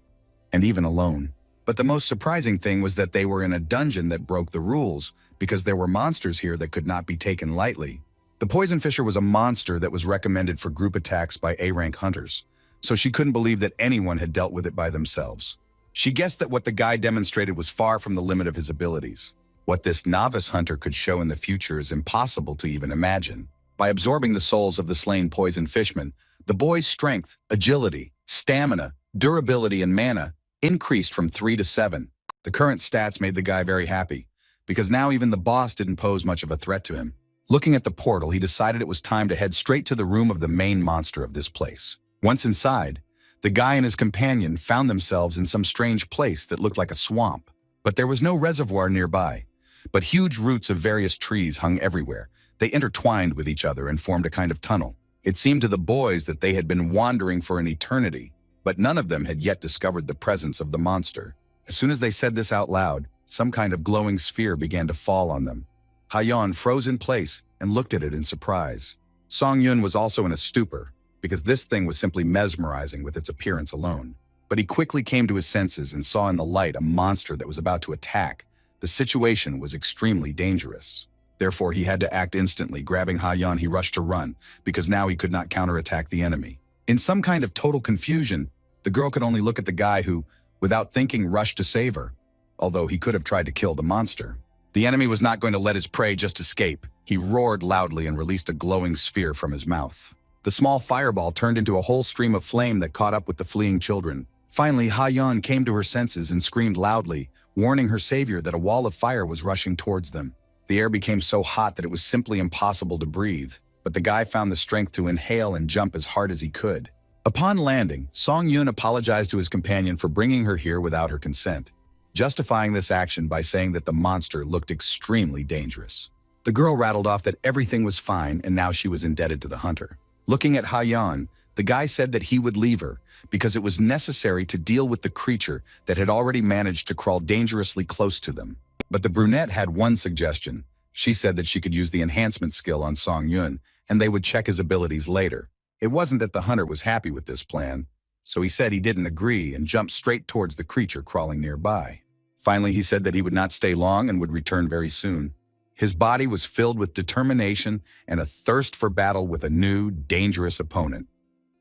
and even alone. But the most surprising thing was that they were in a dungeon that broke the rules, because there were monsters here that could not be taken lightly. The Poison Fisher was a monster that was recommended for group attacks by A-rank hunters, so she couldn't believe that anyone had dealt with it by themselves. She guessed that what the guy demonstrated was far from the limit of his abilities. What this novice hunter could show in the future is impossible to even imagine. By absorbing the souls of the slain poison fishmen, the boy's strength, agility, stamina, durability, and mana increased from 3 to 7. The current stats made the guy very happy, because now even the boss didn't pose much of a threat to him. Looking at the portal, he decided it was time to head straight to the room of the main monster of this place. Once inside, the guy and his companion found themselves in some strange place that looked like a swamp. But there was no reservoir nearby, but huge roots of various trees hung everywhere. They intertwined with each other and formed a kind of tunnel. It seemed to the boys that they had been wandering for an eternity, but none of them had yet discovered the presence of the monster. As soon as they said this out loud, some kind of glowing sphere began to fall on them. Ha-yeon froze in place and looked at it in surprise. Song-yun was also in a stupor, because this thing was simply mesmerizing with its appearance alone. But he quickly came to his senses and saw in the light a monster that was about to attack. The situation was extremely dangerous. Therefore, he had to act instantly. Grabbing Ha-yeon, he rushed to run, because now he could not counterattack the enemy. In some kind of total confusion, the girl could only look at the guy who, without thinking, rushed to save her, although he could have tried to kill the monster. The enemy was not going to let his prey just escape. He roared loudly and released a glowing sphere from his mouth. The small fireball turned into a whole stream of flame that caught up with the fleeing children. Finally, Ha-yeon came to her senses and screamed loudly, warning her savior that a wall of fire was rushing towards them. The air became so hot that it was simply impossible to breathe, but the guy found the strength to inhale and jump as hard as he could. Upon landing, Song-yun apologized to his companion for bringing her here without her consent, justifying this action by saying that the monster looked extremely dangerous. The girl rattled off that everything was fine and now she was indebted to the hunter. Looking at Ha-yeon, the guy said that he would leave her because it was necessary to deal with the creature that had already managed to crawl dangerously close to them. But the brunette had one suggestion. She said that she could use the enhancement skill on Song-yun and they would check his abilities later. It wasn't that the hunter was happy with this plan, so he said he didn't agree and jumped straight towards the creature crawling nearby. Finally, he said that he would not stay long and would return very soon. His body was filled with determination and a thirst for battle with a new, dangerous opponent.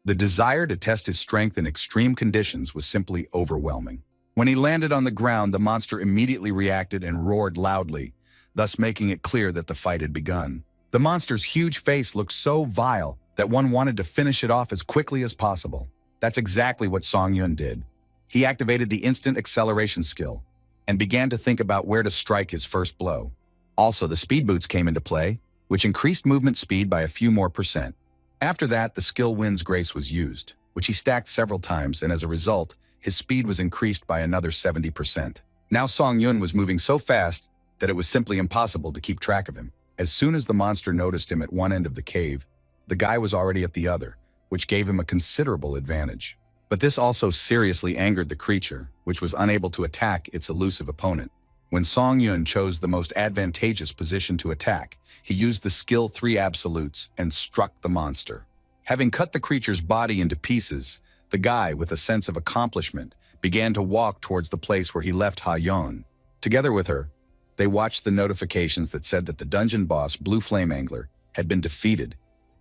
The desire to test his strength in extreme conditions was simply overwhelming. When he landed on the ground, the monster immediately reacted and roared loudly, thus making it clear that the fight had begun. The monster's huge face looked so vile that one wanted to finish it off as quickly as possible. That's exactly what Song-yun did. He activated the instant acceleration skill and began to think about where to strike his first blow. Also, the speed boots came into play, which increased movement speed by a few more %. After that, the skill Wind's Grace was used, which he stacked several times, and as a result, his speed was increased by another 70%. Now Song-yun was moving so fast that it was simply impossible to keep track of him. As soon as the monster noticed him at one end of the cave, the guy was already at the other, which gave him a considerable advantage. But this also seriously angered the creature, which was unable to attack its elusive opponent. When Song Yun chose the most advantageous position to attack, he used the skill 3 absolutes and struck the monster. Having cut the creature's body into pieces, the guy, with a sense of accomplishment, began to walk towards the place where he left Ha Yun. Together with her, they watched the notifications that said that the dungeon boss, Blue Flame Angler, had been defeated,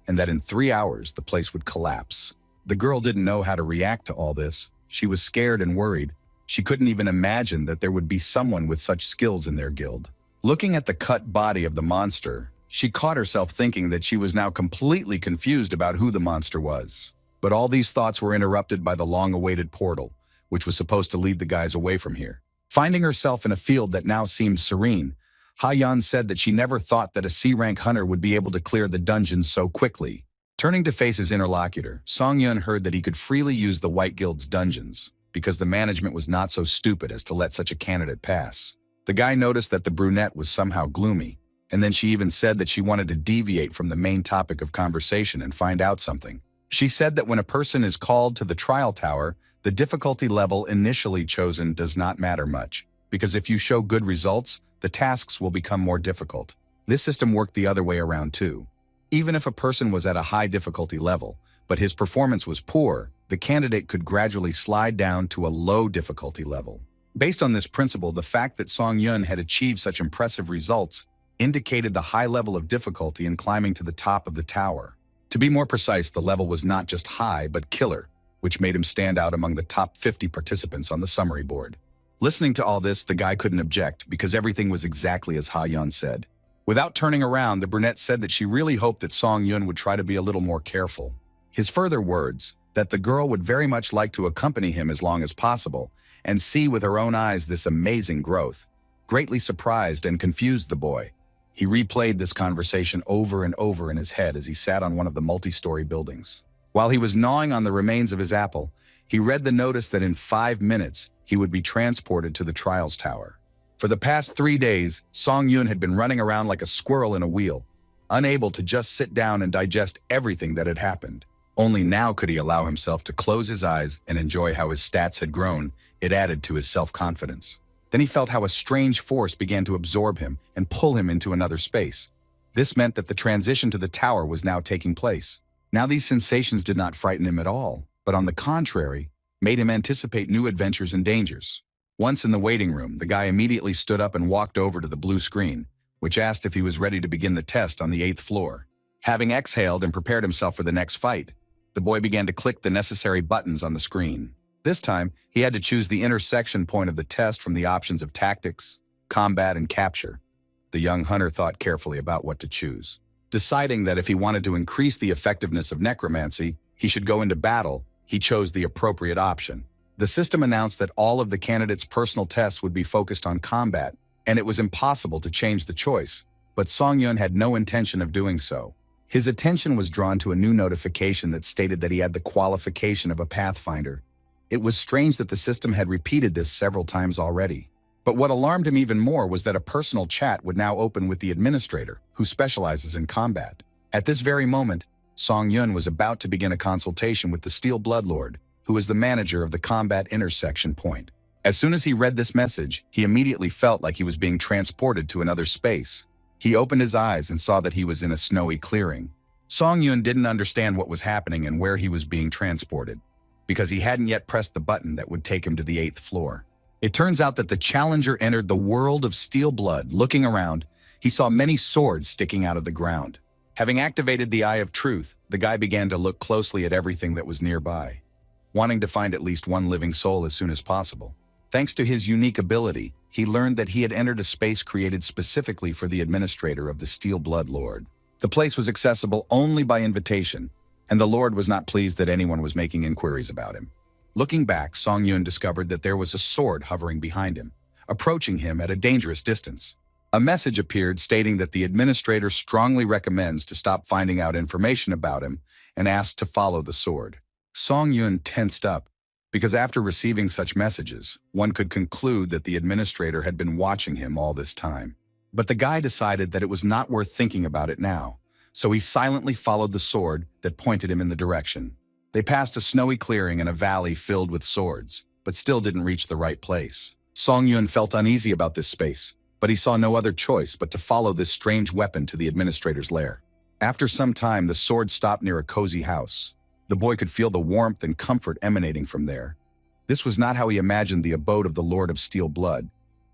and that in 3 hours the place would collapse. The girl didn't know how to react to all this. She was scared and worried. She couldn't even imagine that there would be someone with such skills in their guild. Looking at the cut body of the monster, she caught herself thinking that she was now completely confused about who the monster was. But all these thoughts were interrupted by the long-awaited portal, which was supposed to lead the guys away from here. Finding herself in a field that now seemed serene, Ha Yan said that she never thought that a C-rank hunter would be able to clear the dungeon so quickly. Turning to face his interlocutor, Song Yun heard that he could freely use the White Guild's dungeons, because the management was not so stupid as to let such a candidate pass. The guy noticed that the brunette was somehow gloomy, and then she even said that she wanted to deviate from the main topic of conversation and find out something. She said that when a person is called to the trial tower, the difficulty level initially chosen does not matter much, because if you show good results, the tasks will become more difficult. This system worked the other way around too. Even if a person was at a high difficulty level, but his performance was poor, the candidate could gradually slide down to a low difficulty level. Based on this principle, the fact that Song Yun had achieved such impressive results indicated the high level of difficulty in climbing to the top of the tower. To be more precise, the level was not just high, but killer, which made him stand out among the top 50 participants on the summary board. Listening to all this, the guy couldn't object, because everything was exactly as Ha Yun said. Without turning around, the brunette said that she really hoped that Song Yun would try to be a little more careful. His further words, that the girl would very much like to accompany him as long as possible and see with her own eyes this amazing growth, greatly surprised and confused the boy. He replayed this conversation over and over in his head as he sat on one of the multi-story buildings. While he was gnawing on the remains of his apple, he read the notice that in 5 minutes he would be transported to the trials tower. For the past 3 days, Song Yun had been running around like a squirrel in a wheel, unable to just sit down and digest everything that had happened. Only now could he allow himself to close his eyes and enjoy how his stats had grown. It added to his self-confidence. Then he felt how a strange force began to absorb him and pull him into another space. This meant that the transition to the tower was now taking place. Now these sensations did not frighten him at all, but on the contrary, made him anticipate new adventures and dangers. Once in the waiting room, the guy immediately stood up and walked over to the blue screen, which asked if he was ready to begin the test on the 8th floor. Having exhaled and prepared himself for the next fight, the boy began to click the necessary buttons on the screen. This time, he had to choose the intersection point of the test from the options of tactics, combat, and capture. The young hunter thought carefully about what to choose. Deciding that if he wanted to increase the effectiveness of necromancy, he should go into battle, he chose the appropriate option. The system announced that all of the candidates' personal tests would be focused on combat, and it was impossible to change the choice, but Song Yun had no intention of doing so. His attention was drawn to a new notification that stated that he had the qualification of a Pathfinder. It was strange that the system had repeated this several times already. But what alarmed him even more was that a personal chat would now open with the administrator, who specializes in combat. At this very moment, Song Yun was about to begin a consultation with the Steel Bloodlord, who is the manager of the combat intersection point. As soon as he read this message, he immediately felt like he was being transported to another space. He opened his eyes and saw that he was in a snowy clearing. Song Yun didn't understand what was happening and where he was being transported, because he hadn't yet pressed the button that would take him to the 8th floor. It turns out that the challenger entered the world of steel blood. Looking around, he saw many swords sticking out of the ground. Having activated the Eye of Truth, the guy began to look closely at everything that was nearby, wanting to find at least one living soul as soon as possible. Thanks to his unique ability, he learned that he had entered a space created specifically for the administrator of the Steel Blood Lord. The place was accessible only by invitation, and the Lord was not pleased that anyone was making inquiries about him. Looking back, Song Yun discovered that there was a sword hovering behind him, approaching him at a dangerous distance. A message appeared stating that the administrator strongly recommends to stop finding out information about him and asked to follow the sword. Song Yun tensed up, because after receiving such messages, one could conclude that the administrator had been watching him all this time. But the guy decided that it was not worth thinking about it now, so he silently followed the sword that pointed him in the direction. They passed a snowy clearing and a valley filled with swords, but still didn't reach the right place. Song Yun felt uneasy about this space, but he saw no other choice but to follow this strange weapon to the administrator's lair. After some time, the sword stopped near a cozy house. The boy could feel the warmth and comfort emanating from there. This was not how he imagined the abode of the Lord of Steel Blood.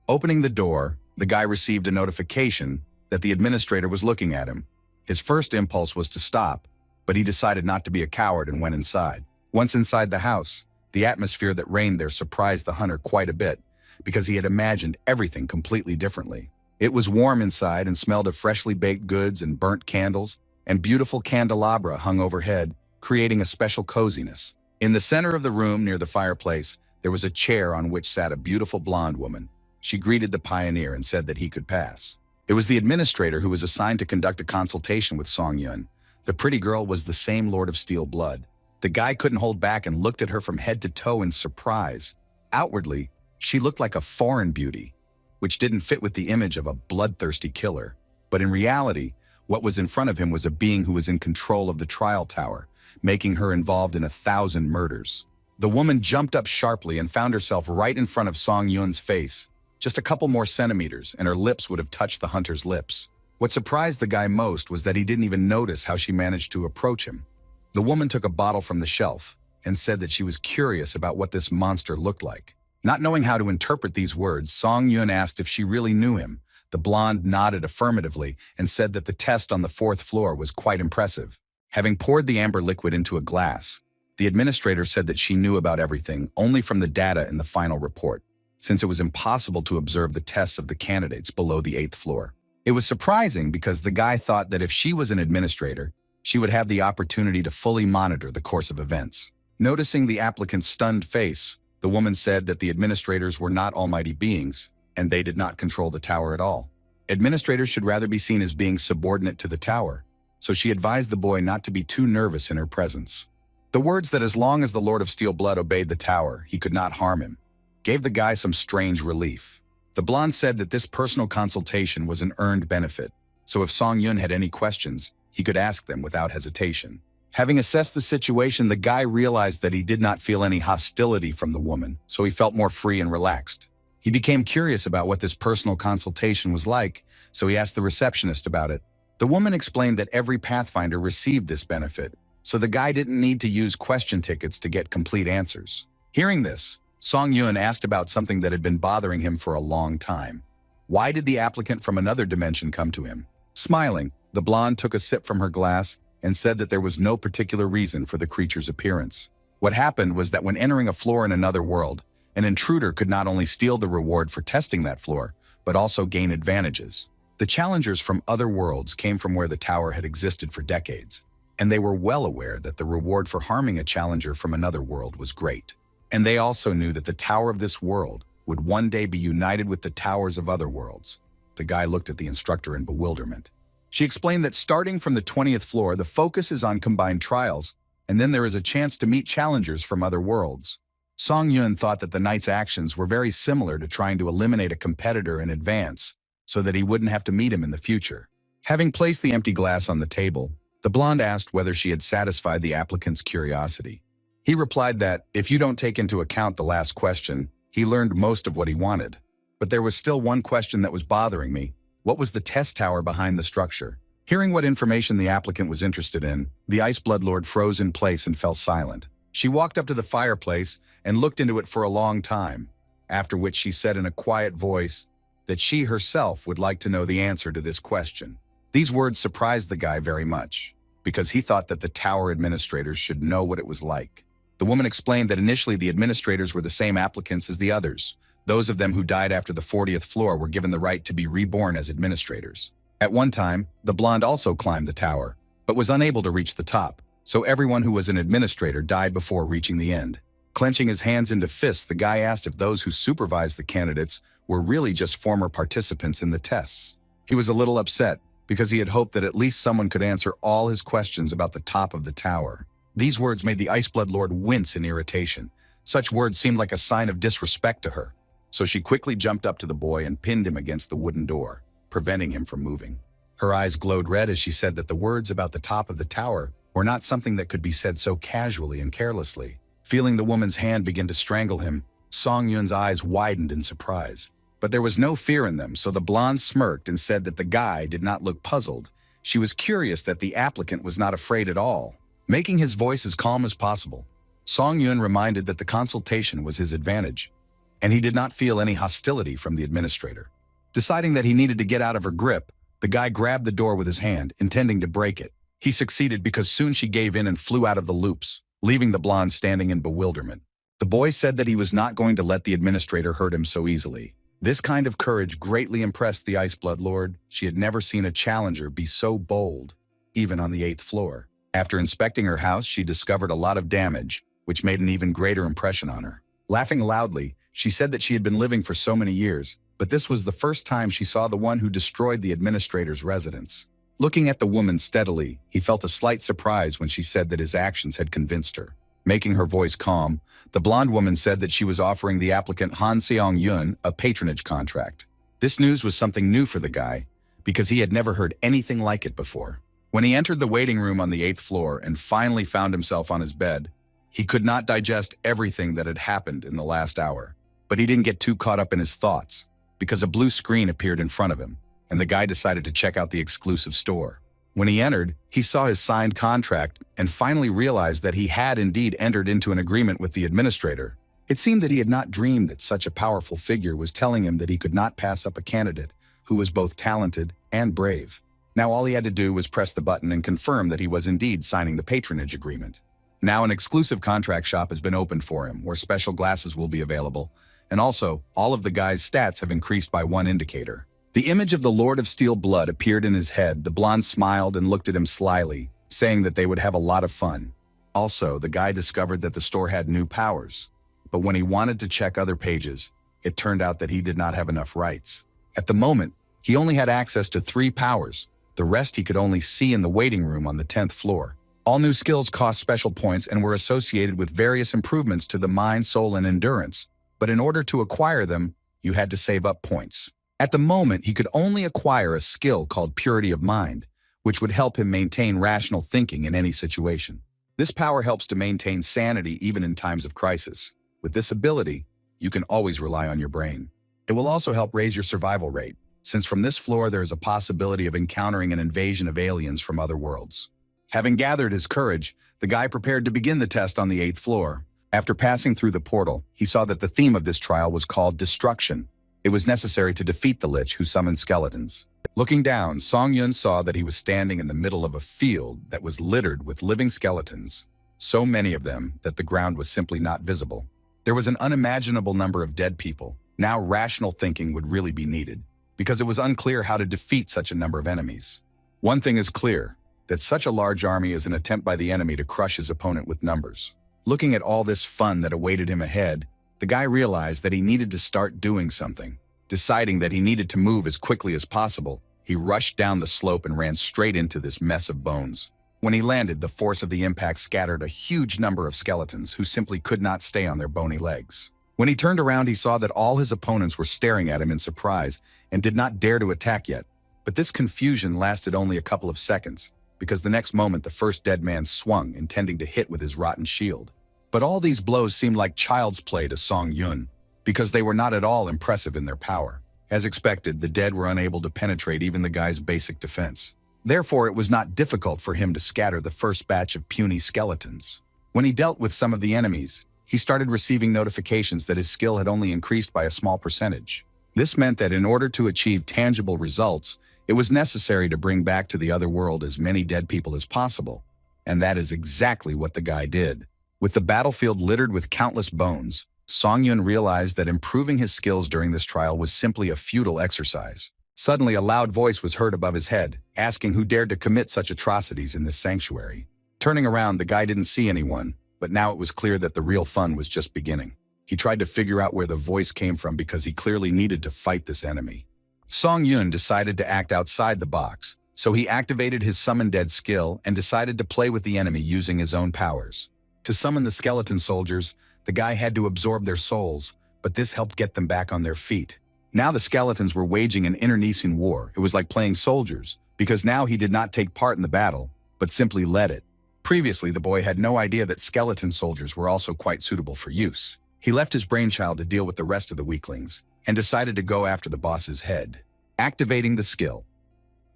Opening the door, the guy received a notification that the administrator was looking at him. His first impulse was to stop, but he decided not to be a coward and went inside. Once inside the house, the atmosphere that reigned there surprised the hunter quite a bit, because he had imagined everything completely differently. It was warm inside and smelled of freshly baked goods and burnt candles, and beautiful candelabra hung overhead, creating a special coziness. In the center of the room near the fireplace, there was a chair on which sat a beautiful blonde woman. She greeted the pioneer and said that he could pass. It was the administrator who was assigned to conduct a consultation with Song Yun. The pretty girl was the same Lord of Steel Blood. The guy couldn't hold back and looked at her from head to toe in surprise. Outwardly, she looked like a foreign beauty, which didn't fit with the image of a bloodthirsty killer. But in reality, what was in front of him was a being who was in control of the trial tower, making her involved in 1,000 murders. The woman jumped up sharply and found herself right in front of Song Yun's face. Just a couple more centimeters, and her lips would have touched the hunter's lips. What surprised the guy most was that he didn't even notice how she managed to approach him. The woman took a bottle from the shelf and said that she was curious about what this monster looked like. Not knowing how to interpret these words, Song Yun asked if she really knew him. The blonde nodded affirmatively and said that the test on the 4th floor was quite impressive. Having poured the amber liquid into a glass, the administrator said that she knew about everything only from the data in the final report, since it was impossible to observe the tests of the candidates below the 8th floor. It was surprising because the guy thought that if she was an administrator, she would have the opportunity to fully monitor the course of events. Noticing the applicant's stunned face, the woman said that the administrators were not almighty beings, and they did not control the tower at all. Administrators should rather be seen as being subordinate to the tower, so she advised the boy not to be too nervous in her presence. The words that as long as the Lord of Steel Blood obeyed the tower, he could not harm him, gave the guy some strange relief. The blonde said that this personal consultation was an earned benefit, so if Song Yun had any questions, he could ask them without hesitation. Having assessed the situation, the guy realized that he did not feel any hostility from the woman, so he felt more free and relaxed. He became curious about what this personal consultation was like, so he asked the receptionist about it. The woman explained that every Pathfinder received this benefit, so the guy didn't need to use question tickets to get complete answers. Hearing this, Song Yun asked about something that had been bothering him for a long time. Why did the applicant from another dimension come to him? Smiling, the blonde took a sip from her glass and said that there was no particular reason for the creature's appearance. What happened was that when entering a floor in another world, an intruder could not only steal the reward for testing that floor, but also gain advantages. The challengers from other worlds came from where the tower had existed for decades, and they were well aware that the reward for harming a challenger from another world was great. And they also knew that the tower of this world would one day be united with the towers of other worlds. The guy looked at the instructor in bewilderment. She explained that starting from the 20th floor, the focus is on combined trials, and then there is a chance to meet challengers from other worlds. Song Yun thought that the knight's actions were very similar to trying to eliminate a competitor in advance, so that he wouldn't have to meet him in the future. Having placed the empty glass on the table, the blonde asked whether she had satisfied the applicant's curiosity. He replied that, if you don't take into account the last question, he learned most of what he wanted. But there was still one question that was bothering me. What was the test tower behind the structure? Hearing what information the applicant was interested in, the Ice Blood Lord froze in place and fell silent. She walked up to the fireplace and looked into it for a long time, after which she said in a quiet voice that she herself would like to know the answer to this question. These words surprised the guy very much, because he thought that the tower administrators should know what it was like. The woman explained that initially the administrators were the same applicants as the others. Those of them who died after the 40th floor were given the right to be reborn as administrators. At one time, the blonde also climbed the tower, but was unable to reach the top, so everyone who was an administrator died before reaching the end. Clenching his hands into fists, the guy asked if those who supervised the candidates were really just former participants in the tests. He was a little upset, because he had hoped that at least someone could answer all his questions about the top of the tower. These words made the Iceblood Lord wince in irritation. Such words seemed like a sign of disrespect to her. So she quickly jumped up to the boy and pinned him against the wooden door. preventing him from moving. Her eyes glowed red as she said that the words about the top of the tower were not something that could be said so casually and carelessly. Feeling the woman's hand begin to strangle him, Song Yun's eyes widened in surprise. But there was no fear in them, so the blonde smirked and said that the guy did not look puzzled. She was curious that the applicant was not afraid at all. Making his voice as calm as possible, Song Yun reminded that the consultation was his advantage, and he did not feel any hostility from the administrator. Deciding that he needed to get out of her grip, the guy grabbed the door with his hand, intending to break it. He succeeded because soon she gave in and flew out of the loops, leaving the blonde standing in bewilderment. The boy said that he was not going to let the administrator hurt him so easily. This kind of courage greatly impressed the Iceblood Lord. She had never seen a challenger be so bold, even on the 8th floor. After inspecting her house, she discovered a lot of damage, which made an even greater impression on her. Laughing loudly, she said that she had been living for so many years, but this was the first time she saw the one who destroyed the administrator's residence. Looking at the woman steadily, he felt a slight surprise when she said that his actions had convinced her. Making her voice calm, the blonde woman said that she was offering the applicant Han Seong-yun a patronage contract. This news was something new for the guy, because he had never heard anything like it before. When he entered the waiting room on the 8th floor and finally found himself on his bed, he could not digest everything that had happened in the last hour. But he didn't get too caught up in his thoughts, because a blue screen appeared in front of him, and the guy decided to check out the exclusive store. When he entered, he saw his signed contract and finally realized that he had indeed entered into an agreement with the administrator. It seemed that he had not dreamed that such a powerful figure was telling him that he could not pass up a candidate who was both talented and brave. Now all he had to do was press the button and confirm that he was indeed signing the patronage agreement. Now an exclusive contract shop has been opened for him, where special glasses will be available, and also all of the guy's stats have increased by 1 indicator. The image of the Lord of Steel Blood appeared in his head. The blonde smiled and looked at him slyly, saying that they would have a lot of fun. Also, the guy discovered that the store had new powers, but when he wanted to check other pages, it turned out that he did not have enough rights. At the moment, he only had access to 3 powers. The rest he could only see in the waiting room on the 10th floor. All new skills cost special points and were associated with various improvements to the mind, soul, and endurance, but in order to acquire them, you had to save up points. At the moment, he could only acquire a skill called Purity of Mind, which would help him maintain rational thinking in any situation. This power helps to maintain sanity even in times of crisis. With this ability, you can always rely on your brain. It will also help raise your survival rate, since from this floor there is a possibility of encountering an invasion of aliens from other worlds. Having gathered his courage, the guy prepared to begin the test on the 8th floor. After passing through the portal, he saw that the theme of this trial was called Destruction. It was necessary to defeat the Lich who summoned skeletons. Looking down, Song Yun saw that he was standing in the middle of a field that was littered with living skeletons, so many of them that the ground was simply not visible. There was an unimaginable number of dead people. Now rational thinking would really be needed, because it was unclear how to defeat such a number of enemies. One thing is clear, that such a large army is an attempt by the enemy to crush his opponent with numbers. Looking at all this fun that awaited him ahead, the guy realized that he needed to start doing something. Deciding that he needed to move as quickly as possible, he rushed down the slope and ran straight into this mess of bones. When he landed, the force of the impact scattered a huge number of skeletons who simply could not stay on their bony legs. When he turned around, he saw that all his opponents were staring at him in surprise and did not dare to attack yet. But this confusion lasted only a couple of seconds, because the next moment the first dead man swung, intending to hit with his rotten shield. But all these blows seemed like child's play to Song Yun, because they were not at all impressive in their power. As expected, the dead were unable to penetrate even the guy's basic defense. Therefore, it was not difficult for him to scatter the first batch of puny skeletons. When he dealt with some of the enemies, he started receiving notifications that his skill had only increased by a small percentage. This meant that in order to achieve tangible results, it was necessary to bring back to the other world as many dead people as possible. And that is exactly what the guy did. With the battlefield littered with countless bones, Song Yun realized that improving his skills during this trial was simply a futile exercise. Suddenly, a loud voice was heard above his head, asking who dared to commit such atrocities in this sanctuary. Turning around, the guy didn't see anyone, but now it was clear that the real fun was just beginning. He tried to figure out where the voice came from because he clearly needed to fight this enemy. Song Yun decided to act outside the box, so he activated his Summon Dead skill and decided to play with the enemy using his own powers. To summon the skeleton soldiers, the guy had to absorb their souls, but this helped get them back on their feet. Now the skeletons were waging an internecine war. It was like playing soldiers, because now he did not take part in the battle, but simply led it. Previously, the boy had no idea that skeleton soldiers were also quite suitable for use. He left his brainchild to deal with the rest of the weaklings, and decided to go after the boss's head. Activating the skill.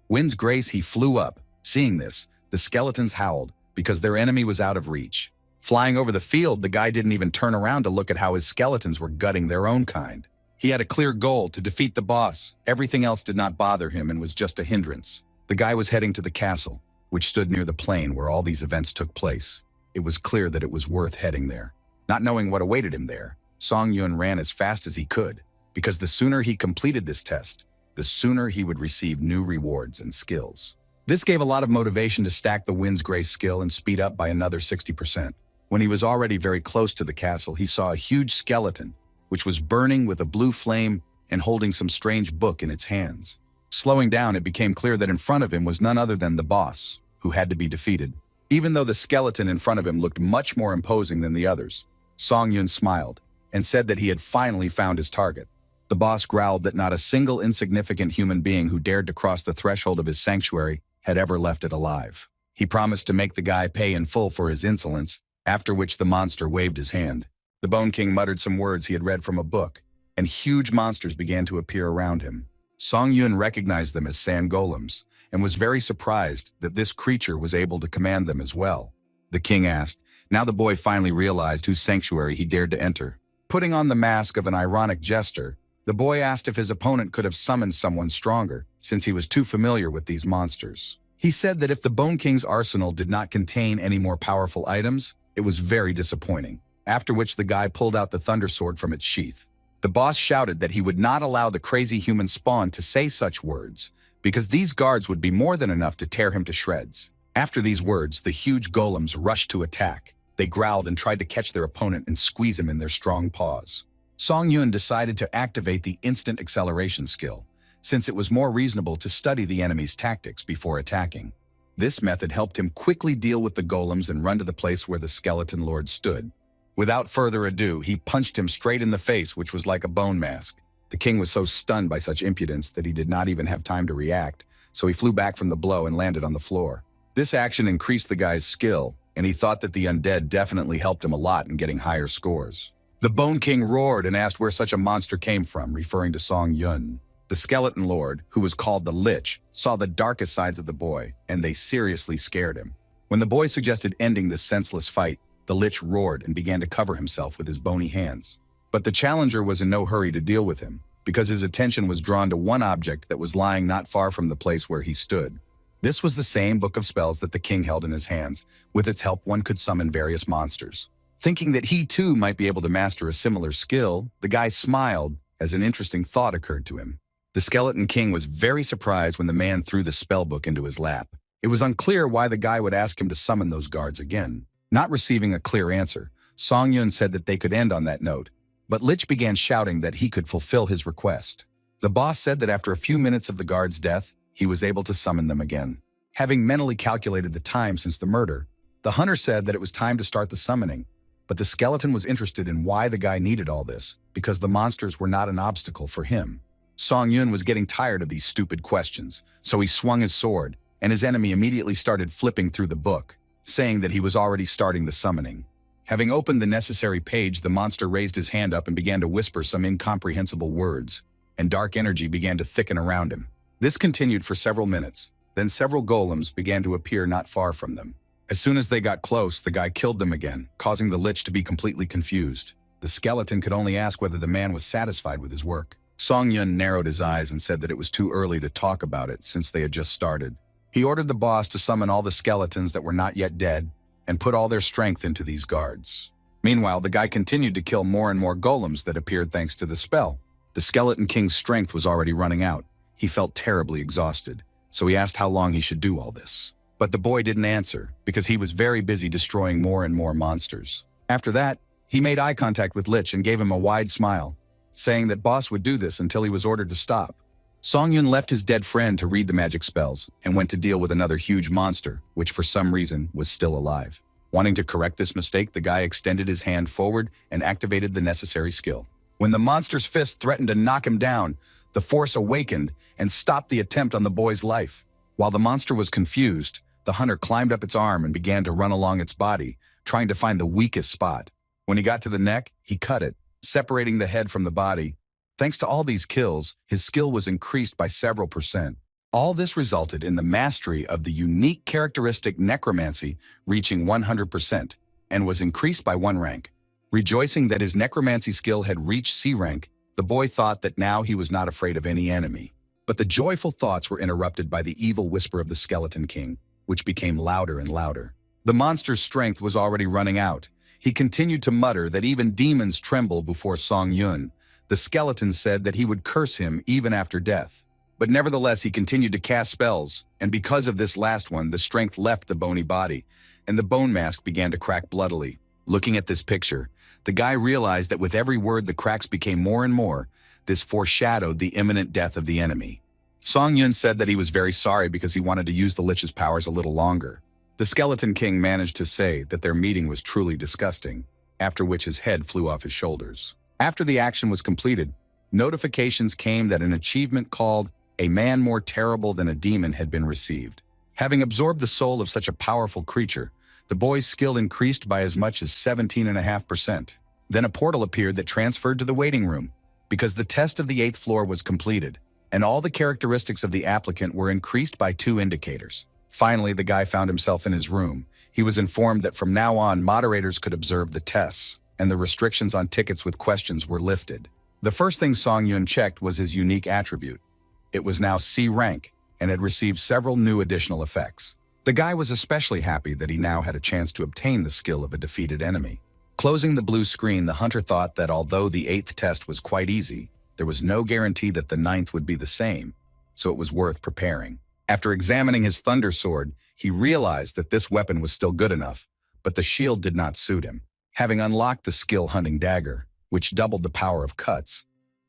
Wind's grace, he flew up. Seeing this, the skeletons howled, because their enemy was out of reach. Flying over the field, the guy didn't even turn around to look at how his skeletons were gutting their own kind. He had a clear goal to defeat the boss. Everything else did not bother him and was just a hindrance. The guy was heading to the castle, which stood near the plain where all these events took place. It was clear that it was worth heading there. Not knowing what awaited him there, Song Yun ran as fast as he could, because the sooner he completed this test, the sooner he would receive new rewards and skills. This gave a lot of motivation to stack the Wind's Grace skill and speed up by another 60%. When he was already very close to the castle, he saw a huge skeleton, which was burning with a blue flame and holding some strange book in its hands. Slowing down, it became clear that in front of him was none other than the boss, who had to be defeated. Even though the skeleton in front of him looked much more imposing than the others, Song Yun smiled and said that he had finally found his target. The boss growled that not a single insignificant human being who dared to cross the threshold of his sanctuary had ever left it alive. He promised to make the guy pay in full for his insolence, after which the monster waved his hand. The Bone King muttered some words he had read from a book, and huge monsters began to appear around him. Song Yun recognized them as sand golems, and was very surprised that this creature was able to command them as well. The king asked. Now the boy finally realized whose sanctuary he dared to enter. Putting on the mask of an ironic jester, the boy asked if his opponent could have summoned someone stronger, since he was too familiar with these monsters. He said that if the Bone King's arsenal did not contain any more powerful items, it was very disappointing, after which the guy pulled out the thunder sword from its sheath. The boss shouted that he would not allow the crazy human spawn to say such words, because these guards would be more than enough to tear him to shreds. After these words, the huge golems rushed to attack. They growled and tried to catch their opponent and squeeze him in their strong paws. Song Yun decided to activate the instant acceleration skill, since it was more reasonable to study the enemy's tactics before attacking. This method helped him quickly deal with the golems and run to the place where the skeleton lord stood. Without further ado, he punched him straight in the face, which was like a bone mask. The king was so stunned by such impudence that he did not even have time to react, so he flew back from the blow and landed on the floor. This action increased the guy's skill, and he thought that the undead definitely helped him a lot in getting higher scores. The Bone King roared and asked where such a monster came from, referring to Song Yun. The skeleton lord, who was called the Lich, saw the darkest sides of the boy, and they seriously scared him. When the boy suggested ending this senseless fight, the Lich roared and began to cover himself with his bony hands. But the challenger was in no hurry to deal with him, because his attention was drawn to one object that was lying not far from the place where he stood. This was the same book of spells that the king held in his hands. With its help, one could summon various monsters. Thinking that he too might be able to master a similar skill, the guy smiled as an interesting thought occurred to him. The Skeleton King was very surprised when the man threw the spellbook into his lap. It was unclear why the guy would ask him to summon those guards again. Not receiving a clear answer, Song Yun said that they could end on that note, but Lich began shouting that he could fulfill his request. The boss said that after a few minutes of the guard's death, he was able to summon them again. Having mentally calculated the time since the murder, the hunter said that it was time to start the summoning, but the skeleton was interested in why the guy needed all this, because the monsters were not an obstacle for him. Song Yun was getting tired of these stupid questions, so he swung his sword, and his enemy immediately started flipping through the book, saying that he was already starting the summoning. Having opened the necessary page, the monster raised his hand up and began to whisper some incomprehensible words, and dark energy began to thicken around him. This continued for several minutes. Then several golems began to appear not far from them. As soon as they got close, the guy killed them again, causing the Lich to be completely confused. The skeleton could only ask whether the man was satisfied with his work. Song Yun narrowed his eyes and said that it was too early to talk about it since they had just started. He ordered the boss to summon all the skeletons that were not yet dead and put all their strength into these guards. Meanwhile, the guy continued to kill more and more golems that appeared thanks to the spell. The Skeleton King's strength was already running out. He felt terribly exhausted, so he asked how long he should do all this. But the boy didn't answer, because he was very busy destroying more and more monsters. After that, he made eye contact with Lich and gave him a wide smile, saying that boss would do this until he was ordered to stop. Song Yun left his dead friend to read the magic spells and went to deal with another huge monster, which for some reason was still alive. Wanting to correct this mistake, the guy extended his hand forward and activated the necessary skill. When the monster's fist threatened to knock him down, the force awakened and stopped the attempt on the boy's life. While the monster was confused, the hunter climbed up its arm and began to run along its body, trying to find the weakest spot. When he got to the neck, he cut it, separating the head from the body. Thanks to all these kills, his skill was increased by several percent. All this resulted in the mastery of the unique characteristic necromancy reaching 100% and was increased by 1 rank. Rejoicing that his necromancy skill had reached C rank, the boy thought that now he was not afraid of any enemy. But the joyful thoughts were interrupted by the evil whisper of the Skeleton King, which became louder and louder. The monster's strength was already running out. He continued to mutter that even demons tremble before Song Yun. The skeleton said that he would curse him even after death. But nevertheless, he continued to cast spells, and because of this last one, the strength left the bony body, and the bone mask began to crack bloodily. Looking at this picture, the guy realized that with every word the cracks became more and more. This foreshadowed the imminent death of the enemy. Song Yun said that he was very sorry because he wanted to use the Lich's powers a little longer. The Skeleton King managed to say that their meeting was truly disgusting, after which his head flew off his shoulders. After the action was completed, notifications came that an achievement called "A Man More Terrible Than a Demon" had been received. Having absorbed the soul of such a powerful creature, the boy's skill increased by as much as 17.5%. Then a portal appeared that transferred to the waiting room, because the test of the 8th floor was completed, and all the characteristics of the applicant were increased by 2 indicators. Finally, the guy found himself in his room. He was informed that from now on, moderators could observe the tests, and the restrictions on tickets with questions were lifted. The first thing Song Yun checked was his unique attribute. It was now C rank, and had received several new additional effects. The guy was especially happy that he now had a chance to obtain the skill of a defeated enemy. Closing the blue screen, the hunter thought that although the 8th test was quite easy, there was no guarantee that the 9th would be the same, so it was worth preparing. After examining his thunder sword, he realized that this weapon was still good enough, but the shield did not suit him. Having unlocked the skill hunting dagger, which doubled the power of cuts,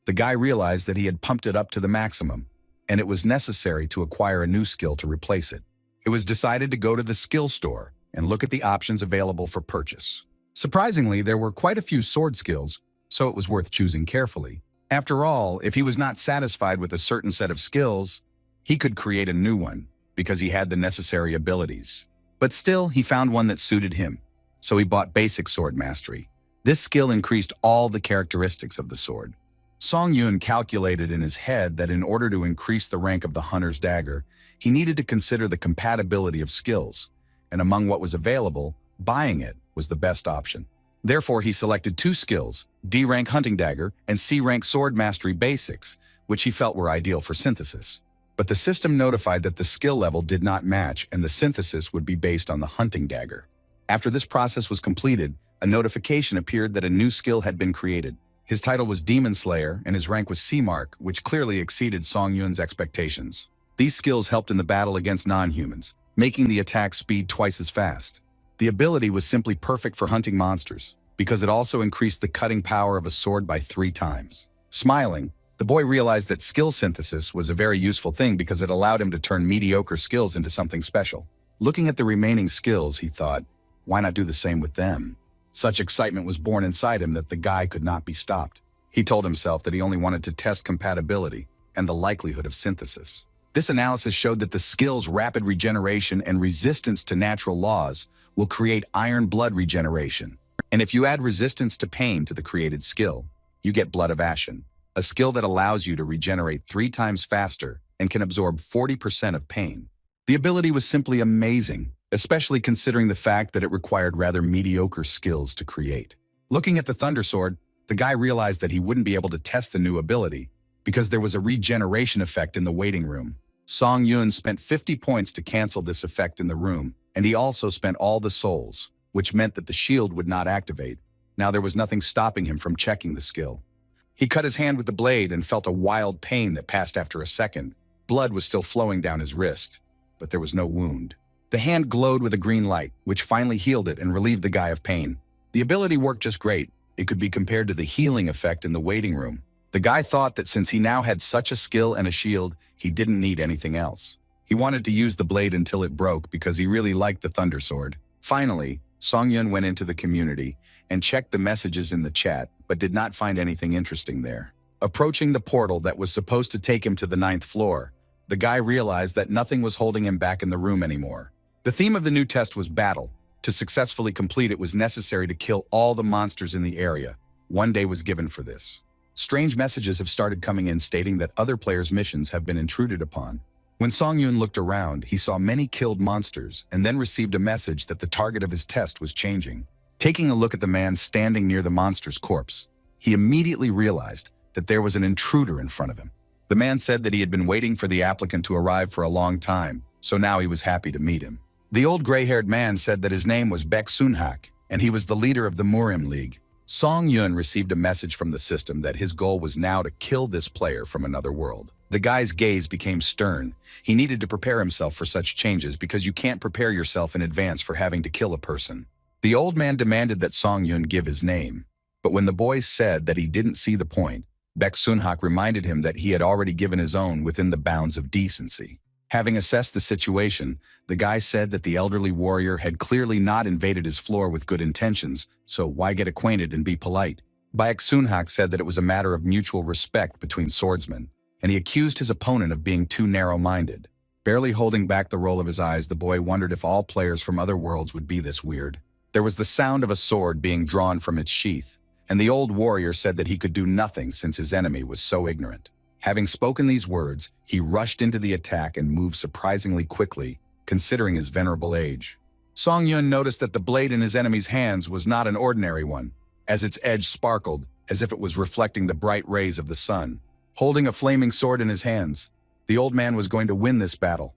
the guy realized that he had pumped it up to the maximum, and it was necessary to acquire a new skill to replace it. It was decided to go to the skill store and look at the options available for purchase. Surprisingly, there were quite a few sword skills, so it was worth choosing carefully. After all, if he was not satisfied with a certain set of skills, he could create a new one because he had the necessary abilities. But still, he found one that suited him, so he bought basic sword mastery. This skill increased all the characteristics of the sword. Song Yun calculated in his head that in order to increase the rank of the hunter's dagger, he needed to consider the compatibility of skills, and among what was available, buying it was the best option. Therefore, he selected 2 skills, D-rank hunting dagger and C-rank sword mastery basics, which he felt were ideal for synthesis. But the system notified that the skill level did not match and the synthesis would be based on the hunting dagger. After this process was completed, a notification appeared that a new skill had been created. His title was Demon Slayer and his rank was C-mark, which clearly exceeded Song Yun's expectations. These skills helped in the battle against non-humans, making the attack speed twice as fast. The ability was simply perfect for hunting monsters, because it also increased the cutting power of a sword by 3 times. Smiling, the boy realized that skill synthesis was a very useful thing because it allowed him to turn mediocre skills into something special. Looking at the remaining skills, he thought, why not do the same with them? Such excitement was born inside him that the guy could not be stopped. He told himself that he only wanted to test compatibility and the likelihood of synthesis. This analysis showed that the skills rapid regeneration and resistance to natural laws will create iron blood regeneration. And if you add resistance to pain to the created skill, you get Blood of Ashen, a skill that allows you to regenerate 3 times faster and can absorb 40% of pain. The ability was simply amazing, especially considering the fact that it required rather mediocre skills to create. Looking at the Thunder Sword, the guy realized that he wouldn't be able to test the new ability because there was a regeneration effect in the waiting room. Song Yun spent 50 points to cancel this effect in the room, and he also spent all the souls, which meant that the shield would not activate. Now there was nothing stopping him from checking the skill. He cut his hand with the blade and felt a wild pain that passed after a second. Blood was still flowing down his wrist, but there was no wound. The hand glowed with a green light, which finally healed it and relieved the guy of pain. The ability worked just great. It could be compared to the healing effect in the waiting room. The guy thought that since he now had such a skill and a shield, he didn't need anything else. He wanted to use the blade until it broke because he really liked the Thunder Sword. Finally, Song Yun went into the community and checked the messages in the chat, but did not find anything interesting there. Approaching the portal that was supposed to take him to the 9th floor, the guy realized that nothing was holding him back in the room anymore. The theme of the new test was battle. To successfully complete it was necessary to kill all the monsters in the area. 1 day was given for this. Strange messages have started coming in stating that other players' missions have been intruded upon. When Song-Yun looked around, he saw many killed monsters and then received a message that the target of his test was changing. Taking a look at the man standing near the monster's corpse, he immediately realized that there was an intruder in front of him. The man said that he had been waiting for the applicant to arrive for a long time, so now he was happy to meet him. The old gray-haired man said that his name was Baek Sun-hak, and he was the leader of the Murim League. Song-Yun received a message from the system that his goal was now to kill this player from another world. The guy's gaze became stern. He needed to prepare himself for such changes because you can't prepare yourself in advance for having to kill a person. The old man demanded that Song-Yun give his name, but when the boy said that he didn't see the point, Baek Sun-hak reminded him that he had already given his own within the bounds of decency. Having assessed the situation, the guy said that the elderly warrior had clearly not invaded his floor with good intentions, so why get acquainted and be polite? Baek Sun-hak said that it was a matter of mutual respect between swordsmen, and he accused his opponent of being too narrow-minded. Barely holding back the roll of his eyes, the boy wondered if all players from other worlds would be this weird. There was the sound of a sword being drawn from its sheath, and the old warrior said that he could do nothing since his enemy was so ignorant. Having spoken these words, he rushed into the attack and moved surprisingly quickly, considering his venerable age. Song-Yun noticed that the blade in his enemy's hands was not an ordinary one, as its edge sparkled, as if it was reflecting the bright rays of the sun. Holding a flaming sword in his hands, the old man was going to win this battle,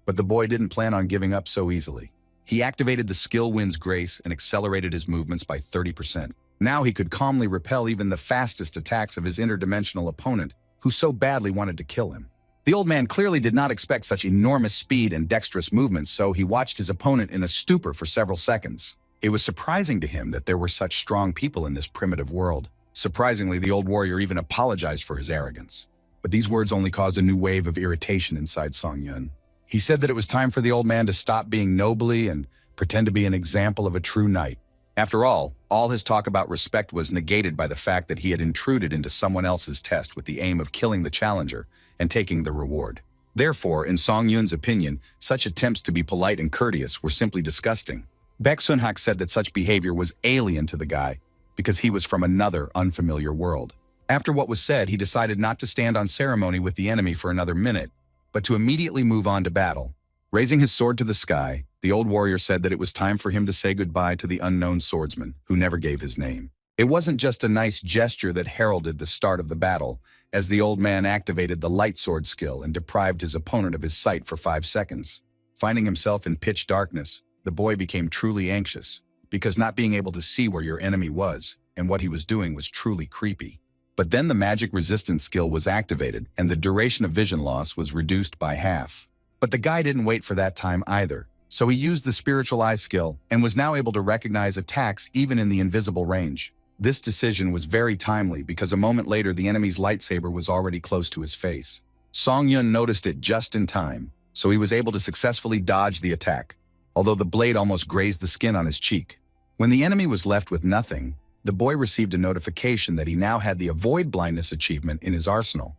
but the boy didn't plan on giving up so easily. He activated the skill Wind's Grace and accelerated his movements by 30%. Now he could calmly repel even the fastest attacks of his interdimensional opponent, who so badly wanted to kill him. The old man clearly did not expect such enormous speed and dexterous movements, so he watched his opponent in a stupor for several seconds. It was surprising to him that there were such strong people in this primitive world. Surprisingly, the old warrior even apologized for his arrogance. But these words only caused a new wave of irritation inside Song-Yun. He said that it was time for the old man to stop being nobly and pretend to be an example of a true knight. After all his talk about respect was negated by the fact that he had intruded into someone else's test with the aim of killing the challenger and taking the reward. Therefore, in Song-Yun's opinion, such attempts to be polite and courteous were simply disgusting. Baek Sun-hak said that such behavior was alien to the guy because he was from another unfamiliar world. After what was said, he decided not to stand on ceremony with the enemy for another minute, but to immediately move on to battle. Raising his sword to the sky, the old warrior said that it was time for him to say goodbye to the unknown swordsman, who never gave his name. It wasn't just a nice gesture that heralded the start of the battle, as the old man activated the light sword skill and deprived his opponent of his sight for 5 seconds. Finding himself in pitch darkness, the boy became truly anxious, because not being able to see where your enemy was and what he was doing was truly creepy. But then the magic resistance skill was activated, and the duration of vision loss was reduced by half. But the guy didn't wait for that time either. So he used the spiritual eye skill and was now able to recognize attacks even in the invisible range. This decision was very timely because a moment later the enemy's lightsaber was already close to his face. Song-Yun noticed it just in time, so he was able to successfully dodge the attack, although the blade almost grazed the skin on his cheek. When the enemy was left with nothing, the boy received a notification that he now had the Avoid Blindness achievement in his arsenal,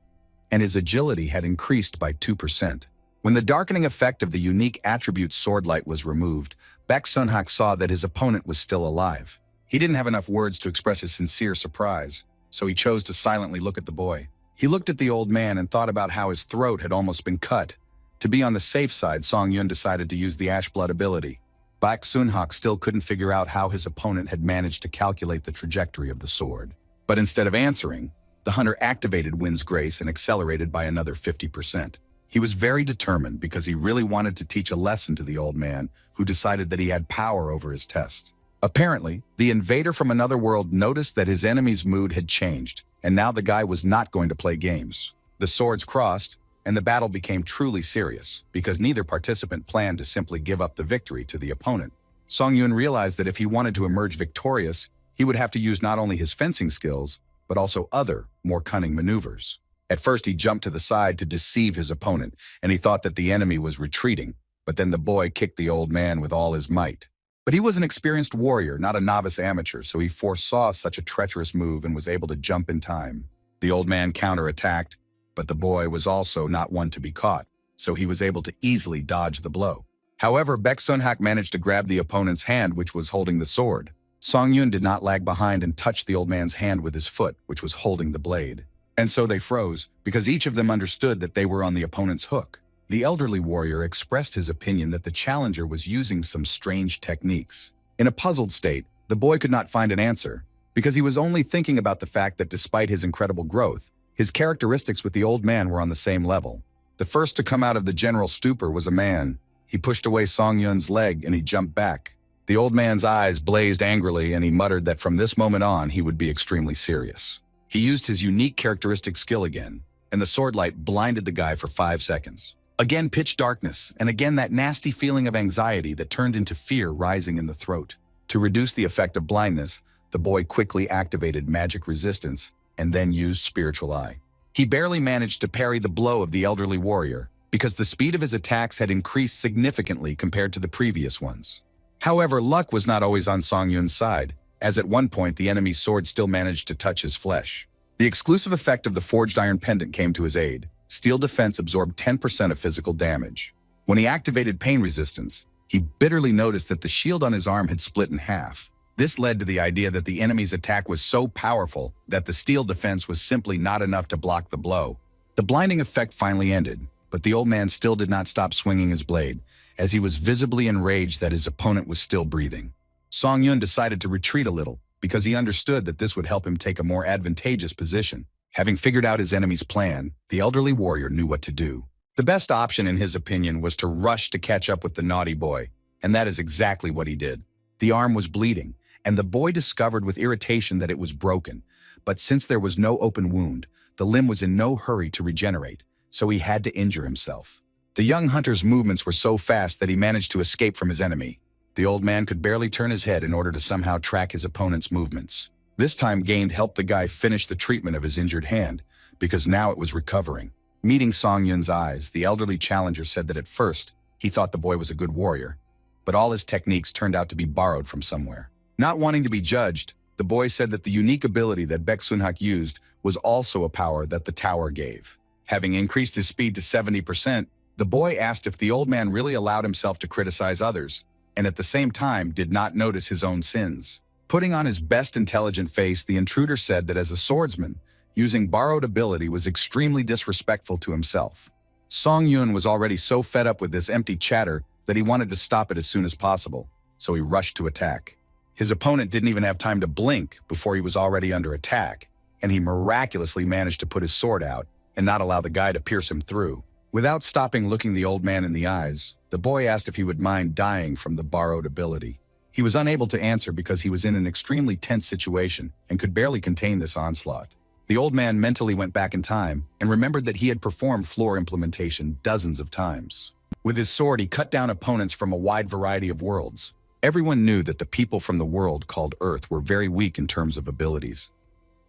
and his agility had increased by 2%. When the darkening effect of the unique attribute Swordlight was removed, Baek Sun-hak saw that his opponent was still alive. He didn't have enough words to express his sincere surprise, so he chose to silently look at the boy. He looked at the old man and thought about how his throat had almost been cut. To be on the safe side, Song-Yun decided to use the Ash Blood ability. Baek Sun-hak still couldn't figure out how his opponent had managed to calculate the trajectory of the sword. But instead of answering, the hunter activated Wind's Grace and accelerated by another 50%. He was very determined because he really wanted to teach a lesson to the old man, who decided that he had power over his test. Apparently, the invader from another world noticed that his enemy's mood had changed, and now the guy was not going to play games. The swords crossed, and the battle became truly serious, because neither participant planned to simply give up the victory to the opponent. Song-Yun realized that if he wanted to emerge victorious, he would have to use not only his fencing skills, but also other, more cunning maneuvers. At first, he jumped to the side to deceive his opponent, and he thought that the enemy was retreating, but then the boy kicked the old man with all his might. But he was an experienced warrior, not a novice amateur, so he foresaw such a treacherous move and was able to jump in time. The old man counterattacked, but the boy was also not one to be caught, so he was able to easily dodge the blow. However, Baek Sun-hak managed to grab the opponent's hand, which was holding the sword. Song-yun did not lag behind and touched the old man's hand with his foot, which was holding the blade. And so they froze, because each of them understood that they were on the opponent's hook. The elderly warrior expressed his opinion that the challenger was using some strange techniques. In a puzzled state, the boy could not find an answer, because he was only thinking about the fact that despite his incredible growth, his characteristics with the old man were on the same level. The first to come out of the general stupor was a man. He pushed away Song-yun's leg and he jumped back. The old man's eyes blazed angrily and he muttered that from this moment on he would be extremely serious. He used his unique characteristic skill again, and the sword light blinded the guy for 5 seconds. Again pitch darkness, and again that nasty feeling of anxiety that turned into fear rising in the throat. To reduce the effect of blindness, the boy quickly activated magic resistance and then used spiritual eye. He barely managed to parry the blow of the elderly warrior, because the speed of his attacks had increased significantly compared to the previous ones. However, luck was not always on Song-yun's side, as at one point the enemy's sword still managed to touch his flesh. The exclusive effect of the forged iron pendant came to his aid. Steel defense absorbed 10% of physical damage. When he activated pain resistance, he bitterly noticed that the shield on his arm had split in half. This led to the idea that the enemy's attack was so powerful that the steel defense was simply not enough to block the blow. The blinding effect finally ended, but the old man still did not stop swinging his blade, as he was visibly enraged that his opponent was still breathing. Song-yun decided to retreat a little, because he understood that this would help him take a more advantageous position. Having figured out his enemy's plan, the elderly warrior knew what to do. The best option, in his opinion, was to rush to catch up with the naughty boy, and that is exactly what he did. The arm was bleeding, and the boy discovered with irritation that it was broken, but since there was no open wound, the limb was in no hurry to regenerate, so he had to injure himself. The young hunter's movements were so fast that he managed to escape from his enemy. The old man could barely turn his head in order to somehow track his opponent's movements. This time Gained helped the guy finish the treatment of his injured hand, because now it was recovering. Meeting Song-yun's eyes, the elderly challenger said that at first, he thought the boy was a good warrior, but all his techniques turned out to be borrowed from somewhere. Not wanting to be judged, the boy said that the unique ability that Baek Sun-hak used was also a power that the tower gave. Having increased his speed to 70%, the boy asked if the old man really allowed himself to criticize others, and at the same time did not notice his own sins. Putting on his best intelligent face, the intruder said that as a swordsman, using borrowed ability was extremely disrespectful to himself. Song-yun was already so fed up with this empty chatter that he wanted to stop it as soon as possible, so he rushed to attack. His opponent didn't even have time to blink before he was already under attack, and he miraculously managed to put his sword out and not allow the guy to pierce him through. Without stopping looking the old man in the eyes, the boy asked if he would mind dying from the borrowed ability. He was unable to answer because he was in an extremely tense situation and could barely contain this onslaught. The old man mentally went back in time and remembered that he had performed floor implementation dozens of times. With his sword, he cut down opponents from a wide variety of worlds. Everyone knew that the people from the world called Earth were very weak in terms of abilities.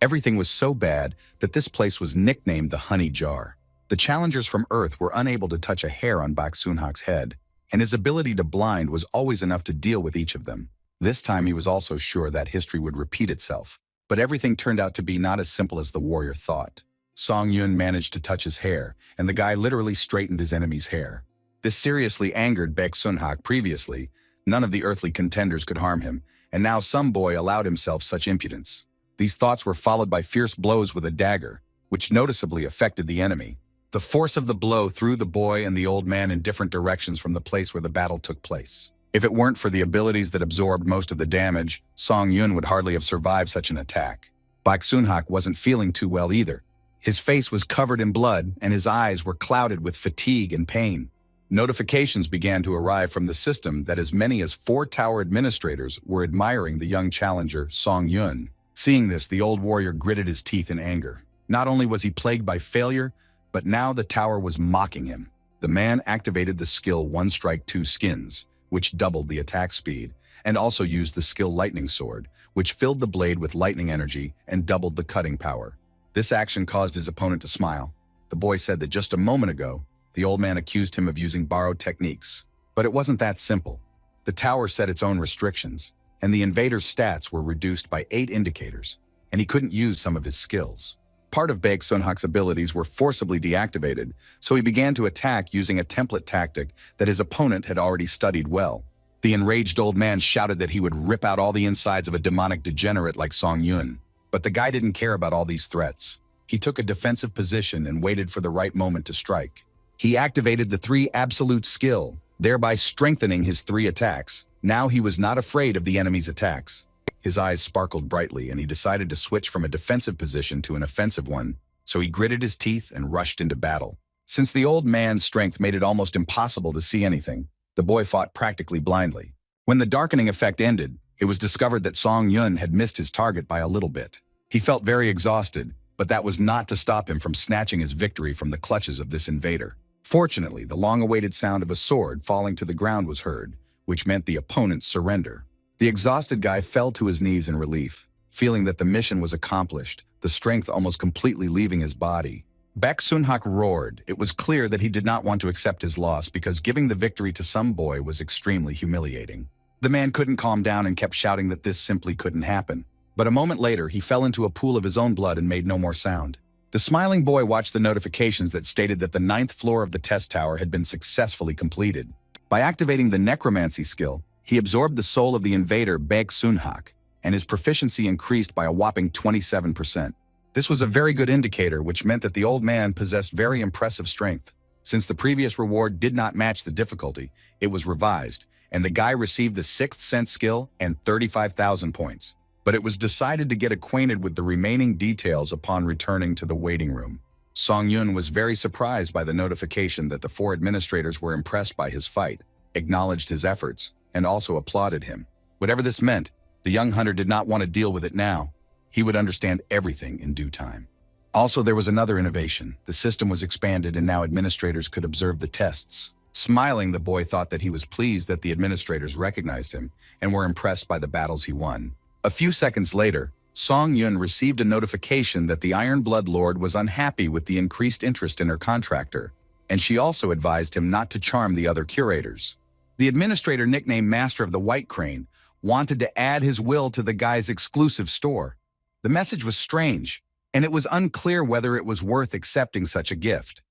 Everything was so bad that this place was nicknamed the Honey Jar. The challengers from Earth were unable to touch a hair on Baek Sun-hak's head, and his ability to blind was always enough to deal with each of them. This time he was also sure that history would repeat itself, but everything turned out to be not as simple as the warrior thought. Song-yun managed to touch his hair, and the guy literally straightened his enemy's hair. This seriously angered Baek Sun-hak. Previously, none of the earthly contenders could harm him, and now some boy allowed himself such impudence. These thoughts were followed by fierce blows with a dagger, which noticeably affected the enemy. The force of the blow threw the boy and the old man in different directions from the place where the battle took place. If it weren't for the abilities that absorbed most of the damage, Song-yun would hardly have survived such an attack. Baek Sun-hak wasn't feeling too well either. His face was covered in blood, and his eyes were clouded with fatigue and pain. Notifications began to arrive from the system that as many as 4 tower administrators were admiring the young challenger, Song-yun. Seeing this, the old warrior gritted his teeth in anger. Not only was he plagued by failure, but now the tower was mocking him. The man activated the skill One Strike Two Skins, which doubled the attack speed, and also used the skill Lightning Sword, which filled the blade with lightning energy and doubled the cutting power. This action caused his opponent to smile. The boy said that just a moment ago, the old man accused him of using borrowed techniques. But it wasn't that simple. The tower set its own restrictions, and the invader's stats were reduced by 8 indicators, and he couldn't use some of his skills. Part of Baek Sunhak's abilities were forcibly deactivated, so he began to attack using a template tactic that his opponent had already studied well. The enraged old man shouted that he would rip out all the insides of a demonic degenerate like Song Yun. But the guy didn't care about all these threats. He took a defensive position and waited for the right moment to strike. He activated the 3 absolute skill, thereby strengthening his 3 attacks. Now he was not afraid of the enemy's attacks. His eyes sparkled brightly, and he decided to switch from a defensive position to an offensive one, so he gritted his teeth and rushed into battle. Since the old man's strength made it almost impossible to see anything, the boy fought practically blindly. When the darkening effect ended, it was discovered that Song Yun had missed his target by a little bit. He felt very exhausted, but that was not to stop him from snatching his victory from the clutches of this invader. Fortunately, the long-awaited sound of a sword falling to the ground was heard, which meant the opponent's surrender. The exhausted guy fell to his knees in relief, feeling that the mission was accomplished, the strength almost completely leaving his body. Baek Sunhak roared. It was clear that he did not want to accept his loss because giving the victory to some boy was extremely humiliating. The man couldn't calm down and kept shouting that this simply couldn't happen. But a moment later, he fell into a pool of his own blood and made no more sound. The smiling boy watched the notifications that stated that the 9th floor of the test tower had been successfully completed. By activating the necromancy skill, he absorbed the soul of the invader Baek Sunhak, and his proficiency increased by a whopping 27%. This was a very good indicator, which meant that the old man possessed very impressive strength. Since the previous reward did not match the difficulty, it was revised, and the guy received the 6th sense skill and 35,000 points. But it was decided to get acquainted with the remaining details upon returning to the waiting room. Song Yun was very surprised by the notification that the 4 administrators were impressed by his fight, acknowledged his efforts, and also applauded him. Whatever this meant, the young hunter did not want to deal with it now. He would understand everything in due time. Also, there was another innovation. The system was expanded, and now administrators could observe the tests. Smiling, the boy thought that he was pleased that the administrators recognized him and were impressed by the battles he won. A few seconds later, Song Yun received a notification that the Iron Blood Lord was unhappy with the increased interest in her contractor, and she also advised him not to charm the other curators. The administrator, nicknamed Master of the White Crane, wanted to add his will to the guy's exclusive store. The message was strange, and it was unclear whether it was worth accepting such a gift.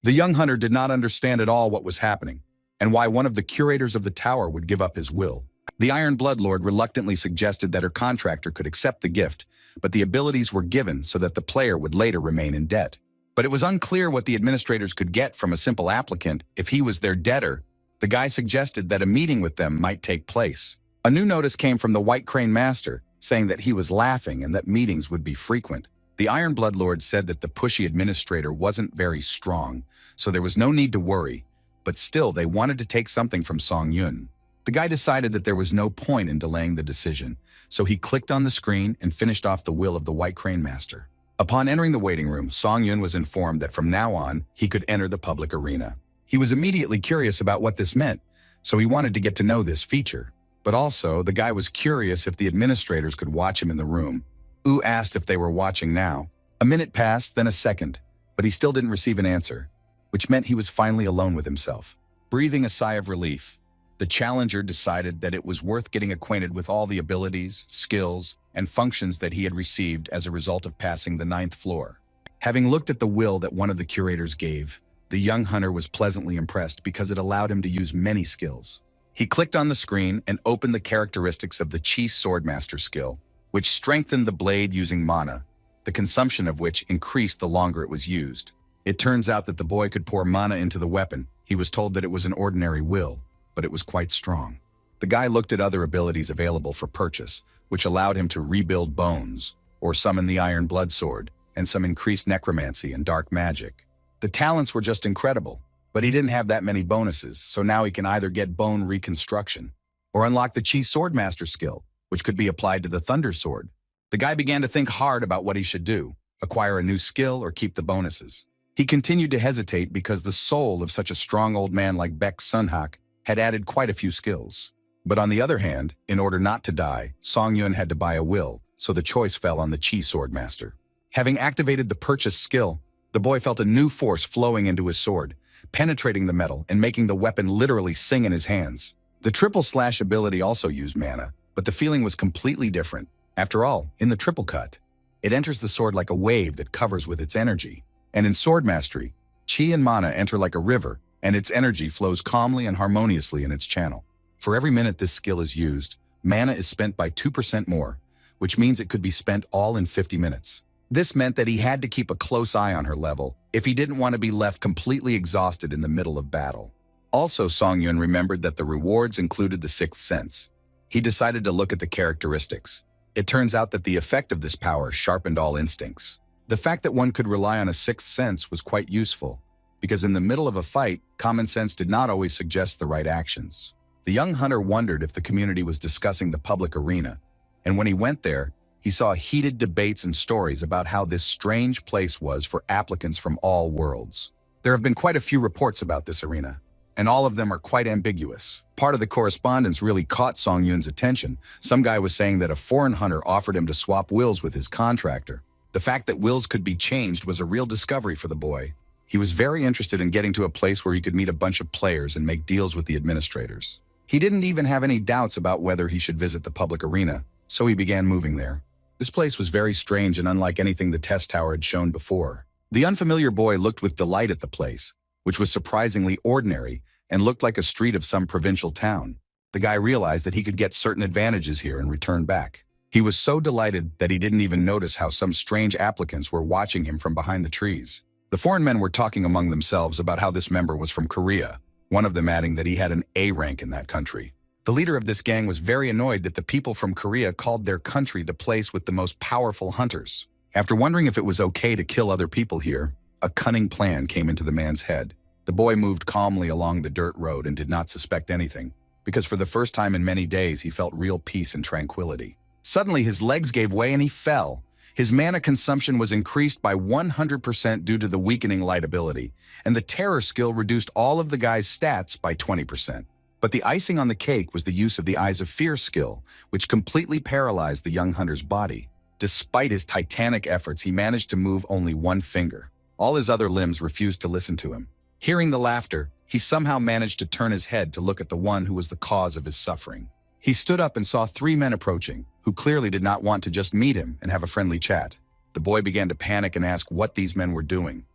The young hunter did not understand at all what was happening, and why one of the curators of the tower would give up his will. The Iron Blood Lord reluctantly suggested that her contractor could accept the gift, but the abilities were given so that the player would later remain in debt. But it was unclear what the administrators could get from a simple applicant if he was their debtor. The guy suggested that a meeting with them might take place. A new notice came from the White Crane Master, saying that he was laughing and that meetings would be frequent. The Iron Blood Lord said that the pushy administrator wasn't very strong, so there was no need to worry, but still they wanted to take something from Song Yun. The guy decided that there was no point in delaying the decision, so he clicked on the screen and finished off the will of the White Crane Master. Upon entering the waiting room, Song Yun was informed that from now on, he could enter the public arena. He was immediately curious about what this meant, so he wanted to get to know this feature. But also, the guy was curious if the administrators could watch him in the room. Wu asked if they were watching now. A minute passed, then a second, but he still didn't receive an answer, which meant he was finally alone with himself. Breathing a sigh of relief, the challenger decided that it was worth getting acquainted with all the abilities, skills, and functions that he had received as a result of passing the 9th floor. Having looked at the will that one of the curators gave, the young hunter was pleasantly impressed because it allowed him to use many skills. He clicked on the screen and opened the characteristics of the Chi Swordmaster skill, which strengthened the blade using mana, the consumption of which increased the longer it was used. It turns out that the boy could pour mana into the weapon. He was told that it was an ordinary will, but it was quite strong. The guy looked at other abilities available for purchase, which allowed him to rebuild bones, or summon the Iron Blood Sword, and some increased necromancy and dark magic. The talents were just incredible, but he didn't have that many bonuses, so now he can either get bone reconstruction, or unlock the Chi Swordmaster skill, which could be applied to the Thunder Sword. The guy began to think hard about what he should do, acquire a new skill or keep the bonuses. He continued to hesitate because the soul of such a strong old man like Baek Sunhak had added quite a few skills. But on the other hand, in order not to die, Song Yun had to buy a will, so the choice fell on the Chi Swordmaster. Having activated the purchase skill, the boy felt a new force flowing into his sword, penetrating the metal and making the weapon literally sing in his hands. The triple slash ability also used mana, but the feeling was completely different. After all, in the triple cut, it enters the sword like a wave that covers with its energy. And in Sword Mastery, chi and mana enter like a river, and its energy flows calmly and harmoniously in its channel. For every minute this skill is used, mana is spent by 2% more, which means it could be spent all in 50 minutes. This meant that he had to keep a close eye on her level if he didn't want to be left completely exhausted in the middle of battle. Also, Song-Yun remembered that the rewards included the sixth sense. He decided to look at the characteristics. It turns out that the effect of this power sharpened all instincts. The fact that one could rely on a sixth sense was quite useful, because in the middle of a fight, common sense did not always suggest the right actions. The young hunter wondered if the community was discussing the public arena, and when he went there, he saw heated debates and stories about how this strange place was for applicants from all worlds. There have been quite a few reports about this arena, and all of them are quite ambiguous. Part of the correspondence really caught Song-Yun's attention. Some guy was saying that a foreign hunter offered him to swap wills with his contractor. The fact that wills could be changed was a real discovery for the boy. He was very interested in getting to a place where he could meet a bunch of players and make deals with the administrators. He didn't even have any doubts about whether he should visit the public arena, so he began moving there. This place was very strange and unlike anything the test tower had shown before. The unfamiliar boy looked with delight at the place, which was surprisingly ordinary and looked like a street of some provincial town. The guy realized that he could get certain advantages here and return back. He was so delighted that he didn't even notice how some strange applicants were watching him from behind the trees. The foreign men were talking among themselves about how this member was from Korea, one of them adding that he had an A rank in that country. The leader of this gang was very annoyed that the people from Korea called their country the place with the most powerful hunters. After wondering if it was okay to kill other people here, a cunning plan came into the man's head. The boy moved calmly along the dirt road and did not suspect anything, because for the first time in many days he felt real peace and tranquility. Suddenly his legs gave way and he fell. His mana consumption was increased by 100% due to the weakening light ability, and the terror skill reduced all of the guy's stats by 20%. But the icing on the cake was the use of the Eyes of Fear skill, which completely paralyzed the young hunter's body. Despite his titanic efforts, he managed to move only one finger. All his other limbs refused to listen to him. Hearing the laughter, he somehow managed to turn his head to look at the one who was the cause of his suffering. He stood up and saw 3 men approaching, who clearly did not want to just meet him and have a friendly chat. The boy began to panic and ask what these men were doing.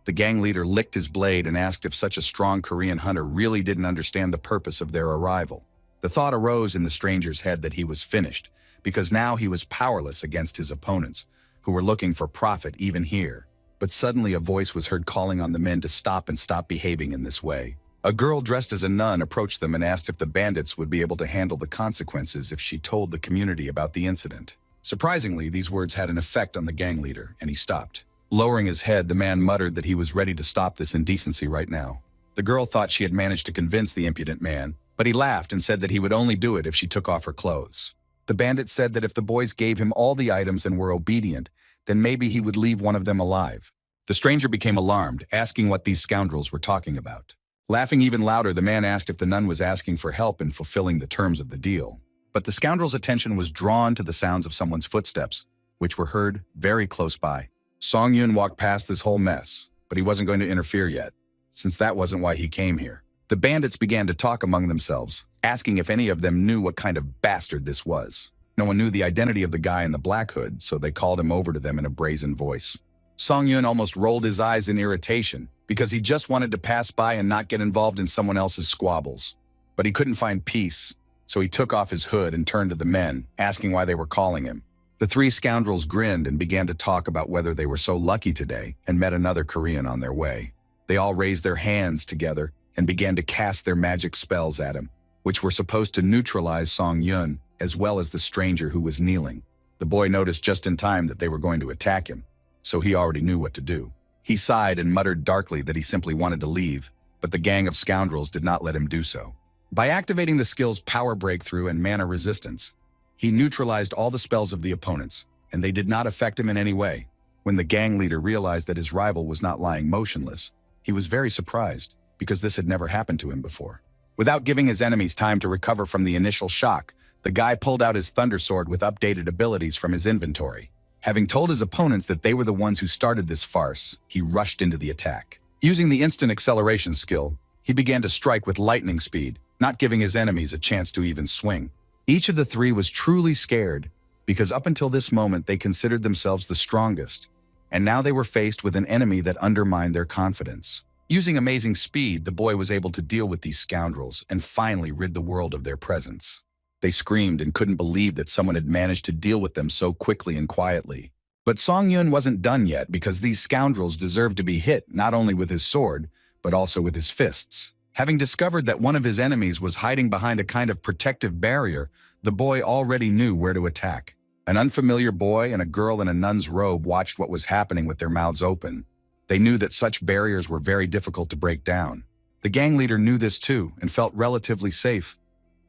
The gang leader licked his blade and asked if such a strong Korean hunter really didn't understand the purpose of their arrival. The thought arose in the stranger's head that he was finished, because now he was powerless against his opponents, who were looking for profit even here. But suddenly a voice was heard calling on the men to stop behaving in this way. A girl dressed as a nun approached them and asked if the bandits would be able to handle the consequences if she told the community about the incident. Surprisingly, these words had an effect on the gang leader, and he stopped. Lowering his head, the man muttered that he was ready to stop this indecency right now. The girl thought she had managed to convince the impudent man, but he laughed and said that he would only do it if she took off her clothes. The bandit said that if the boys gave him all the items and were obedient, then maybe he would leave one of them alive. The stranger became alarmed, asking what these scoundrels were talking about. Laughing even louder, the man asked if the nun was asking for help in fulfilling the terms of the deal. But the scoundrel's attention was drawn to the sounds of someone's footsteps, which were heard very close by. Song-Yun walked past this whole mess, but he wasn't going to interfere yet, since that wasn't why he came here. The bandits began to talk among themselves, asking if any of them knew what kind of bastard this was. No one knew the identity of the guy in the black hood, so they called him over to them in a brazen voice. Song-Yun almost rolled his eyes in irritation, because he just wanted to pass by and not get involved in someone else's squabbles. But he couldn't find peace, so he took off his hood and turned to the men, asking why they were calling him. The 3 scoundrels grinned and began to talk about whether they were so lucky today and met another Korean on their way. They all raised their hands together and began to cast their magic spells at him, which were supposed to neutralize Song-Yun as well as the stranger who was kneeling. The boy noticed just in time that they were going to attack him, so he already knew what to do. He sighed and muttered darkly that he simply wanted to leave, but the gang of scoundrels did not let him do so. By activating the skills Power Breakthrough and Mana Resistance, he neutralized all the spells of the opponents, and they did not affect him in any way. When the gang leader realized that his rival was not lying motionless, he was very surprised, because this had never happened to him before. Without giving his enemies time to recover from the initial shock, the guy pulled out his Thunder Sword with updated abilities from his inventory. Having told his opponents that they were the ones who started this farce, he rushed into the attack. Using the instant acceleration skill, he began to strike with lightning speed, not giving his enemies a chance to even swing. Each of the three was truly scared, because up until this moment they considered themselves the strongest, and now they were faced with an enemy that undermined their confidence. Using amazing speed, the boy was able to deal with these scoundrels and finally rid the world of their presence. They screamed and couldn't believe that someone had managed to deal with them so quickly and quietly. But Song Yun wasn't done yet, because these scoundrels deserved to be hit not only with his sword, but also with his fists. Having discovered that one of his enemies was hiding behind a kind of protective barrier, the boy already knew where to attack. An unfamiliar boy and a girl in a nun's robe watched what was happening with their mouths open. They knew that such barriers were very difficult to break down. The gang leader knew this too and felt relatively safe.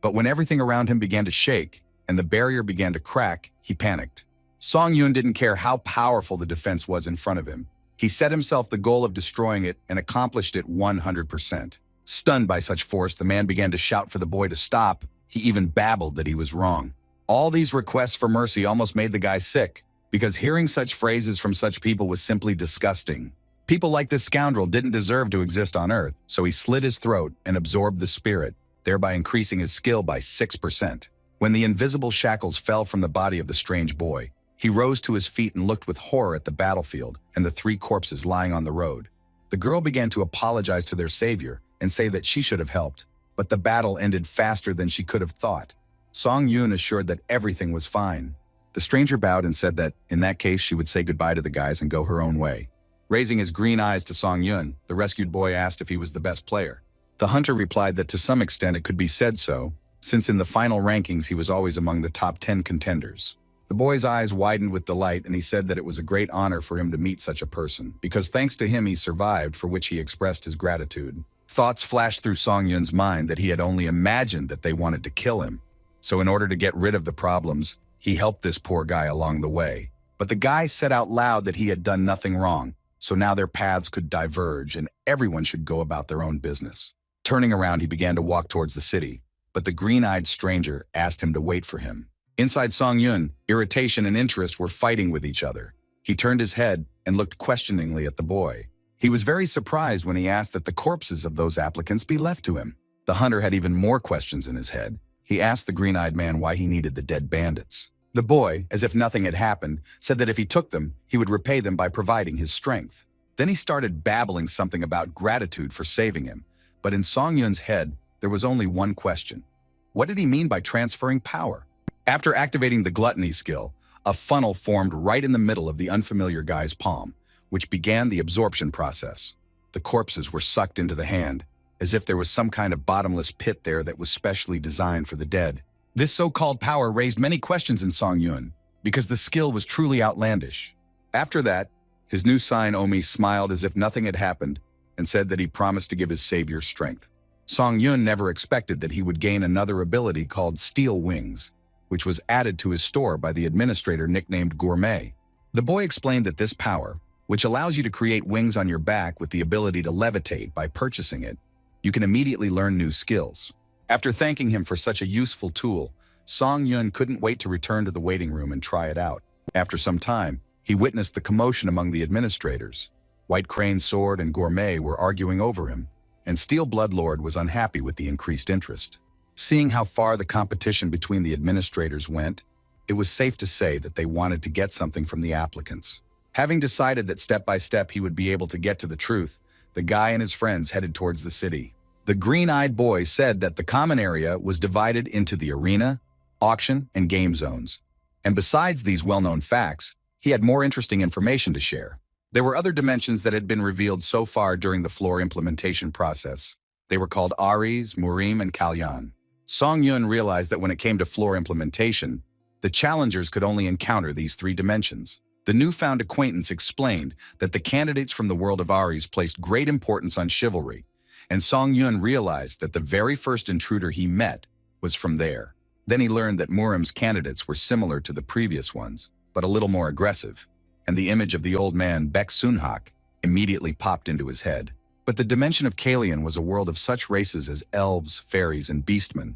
But when everything around him began to shake and the barrier began to crack, he panicked. Song Yun didn't care how powerful the defense was in front of him. He set himself the goal of destroying it and accomplished it 100%. Stunned by such force, the man began to shout for the boy to stop. He even babbled that he was wrong. All these requests for mercy almost made the guy sick, because hearing such phrases from such people was simply disgusting. People like this scoundrel didn't deserve to exist on Earth, so he slit his throat and absorbed the spirit, thereby increasing his skill by 6%. When the invisible shackles fell from the body of the strange boy, he rose to his feet and looked with horror at the battlefield and the three corpses lying on the road. The girl began to apologize to their savior and say that she should have helped, but the battle ended faster than she could have thought. Song Yun assured that everything was fine. The stranger bowed and said that, in that case, she would say goodbye to the guys and go her own way. Raising his green eyes to Song Yun, the rescued boy asked if he was the best player. The hunter replied that to some extent it could be said so, since in the final rankings he was always among the top 10 contenders. The boy's eyes widened with delight, and he said that it was a great honor for him to meet such a person, because thanks to him he survived, for which he expressed his gratitude. Thoughts flashed through Song Yun's mind that he had only imagined that they wanted to kill him. So in order to get rid of the problems, he helped this poor guy along the way. But the guy said out loud that he had done nothing wrong, so now their paths could diverge and everyone should go about their own business. Turning around, he began to walk towards the city, but the green-eyed stranger asked him to wait for him. Inside Song Yun, irritation and interest were fighting with each other. He turned his head and looked questioningly at the boy. He was very surprised when he asked that the corpses of those applicants be left to him. The hunter had even more questions in his head. He asked the green-eyed man why he needed the dead bandits. The boy, as if nothing had happened, said that if he took them, he would repay them by providing his strength. Then he started babbling something about gratitude for saving him. But in Song Yun's head, there was only one question. What did he mean by transferring power? After activating the gluttony skill, a funnel formed right in the middle of the unfamiliar guy's palm, which began the absorption process. The corpses were sucked into the hand, as if there was some kind of bottomless pit there that was specially designed for the dead. This so-called power raised many questions in Song Yun, because the skill was truly outlandish. After that, his new sign Omi smiled as if nothing had happened and said that he promised to give his savior strength. Song Yun never expected that he would gain another ability called Steel Wings, which was added to his store by the administrator nicknamed Gourmet. The boy explained that this power, which allows you to create wings on your back with the ability to levitate by purchasing it, you can immediately learn new skills. After thanking him for such a useful tool, Song Yun couldn't wait to return to the waiting room and try it out. After some time, he witnessed the commotion among the administrators. White Crane's sword and Gourmet were arguing over him, and Steel Bloodlord was unhappy with the increased interest. Seeing how far the competition between the administrators went, it was safe to say that they wanted to get something from the applicants. Having decided that step by step he would be able to get to the truth, the guy and his friends headed towards the city. The green-eyed boy said that the common area was divided into the arena, auction, and game zones. And besides these well-known facts, he had more interesting information to share. There were other dimensions that had been revealed so far during the floor implementation process. They were called Aries, Murim, and Kalyan. Song Yun realized that when it came to floor implementation, the challengers could only encounter these three dimensions. The newfound acquaintance explained that the candidates from the world of Aries placed great importance on chivalry, and Song Yun realized that the very first intruder he met was from there. Then he learned that Murim's candidates were similar to the previous ones, but a little more aggressive, and the image of the old man Baek Sunhak immediately popped into his head. But the dimension of Kalyan was a world of such races as elves, fairies, and beastmen.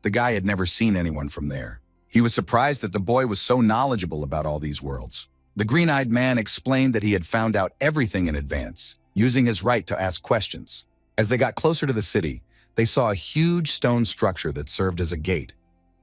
The guy had never seen anyone from there. He was surprised that the boy was so knowledgeable about all these worlds. The green-eyed man explained that he had found out everything in advance, using his right to ask questions. As they got closer to the city, They saw a huge stone structure that served as a gate.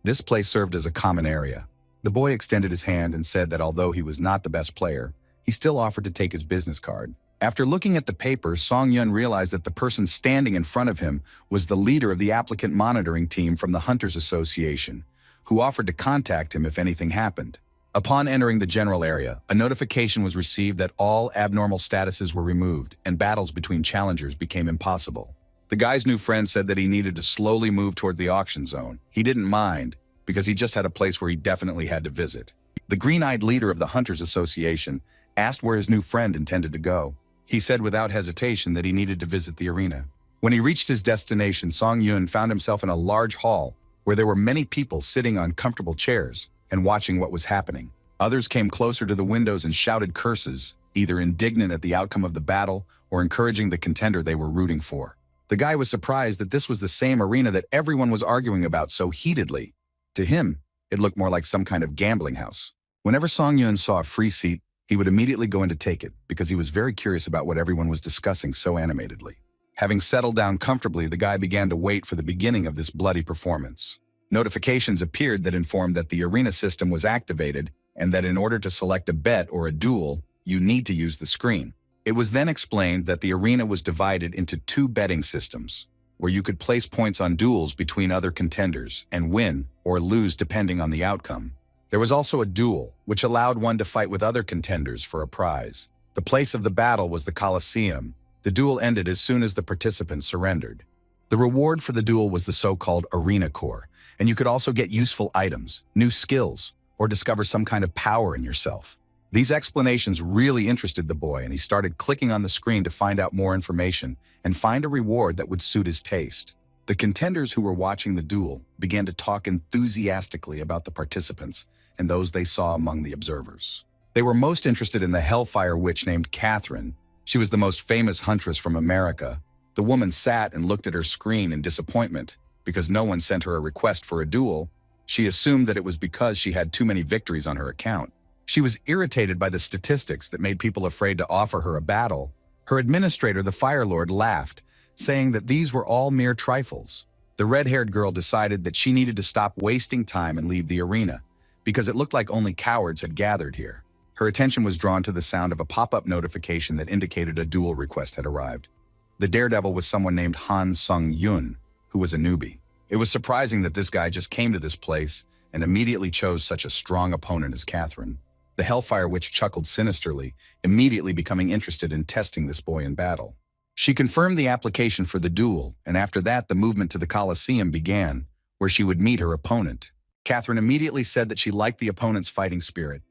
This place served as a common area. The boy extended his hand and said that although he was not the best player, he still offered to take his business card. After looking at the paper, Song Yun realized that the person standing in front of him was the leader of the applicant monitoring team from the Hunters Association, who offered to contact him if anything happened. Upon entering the general area, a notification was received that all abnormal statuses were removed and battles between challengers became impossible. The guy's new friend said that he needed to slowly move toward the auction zone. He didn't mind, because he just had a place where he definitely had to visit. The green-eyed leader of the Hunters Association asked where his new friend intended to go. He said without hesitation that he needed to visit the arena. When he reached his destination, Song Yun found himself in a large hall where there were many people sitting on comfortable chairs and watching what was happening. Others came closer to the windows and shouted curses, either indignant at the outcome of the battle or encouraging the contender they were rooting for. The guy was surprised that this was the same arena that everyone was arguing about so heatedly. To him, it looked more like some kind of gambling house. Whenever Song Yun saw a free seat, he would immediately go in to take it because he was very curious about what everyone was discussing so animatedly. Having settled down comfortably, the guy began to wait for the beginning of this bloody performance. Notifications appeared that informed that the arena system was activated and that in order to select a bet or a duel, you need to use the screen. It was then explained that the arena was divided into two betting systems, where you could place points on duels between other contenders and win or lose depending on the outcome. There was also a duel, which allowed one to fight with other contenders for a prize. The place of the battle was the Colosseum. The duel ended as soon as the participants surrendered. The reward for the duel was the so-called arena core, and you could also get useful items, new skills, or discover some kind of power in yourself. These explanations really interested the boy, and he started clicking on the screen to find out more information and find a reward that would suit his taste. The contenders who were watching the duel began to talk enthusiastically about the participants and those they saw among the observers. They were most interested in the Hellfire Witch named Catherine. She was the most famous huntress from America. The woman sat and looked at her screen in disappointment because no one sent her a request for a duel. She assumed that it was because she had too many victories on her account. She was irritated by the statistics that made people afraid to offer her a battle. Her administrator, the Fire Lord, laughed, saying that these were all mere trifles. The red-haired girl decided that she needed to stop wasting time and leave the arena, because it looked like only cowards had gathered here. Her attention was drawn to the sound of a pop-up notification that indicated a duel request had arrived. The daredevil was someone named Han Sung-yun, who was a newbie. It was surprising that this guy just came to this place and immediately chose such a strong opponent as Catherine. The Hellfire Witch chuckled sinisterly, immediately becoming interested in testing this boy in battle. She confirmed the application for the duel, and after that the movement to the Colosseum began, where she would meet her opponent. Catherine immediately said that she liked the opponent's fighting spirit,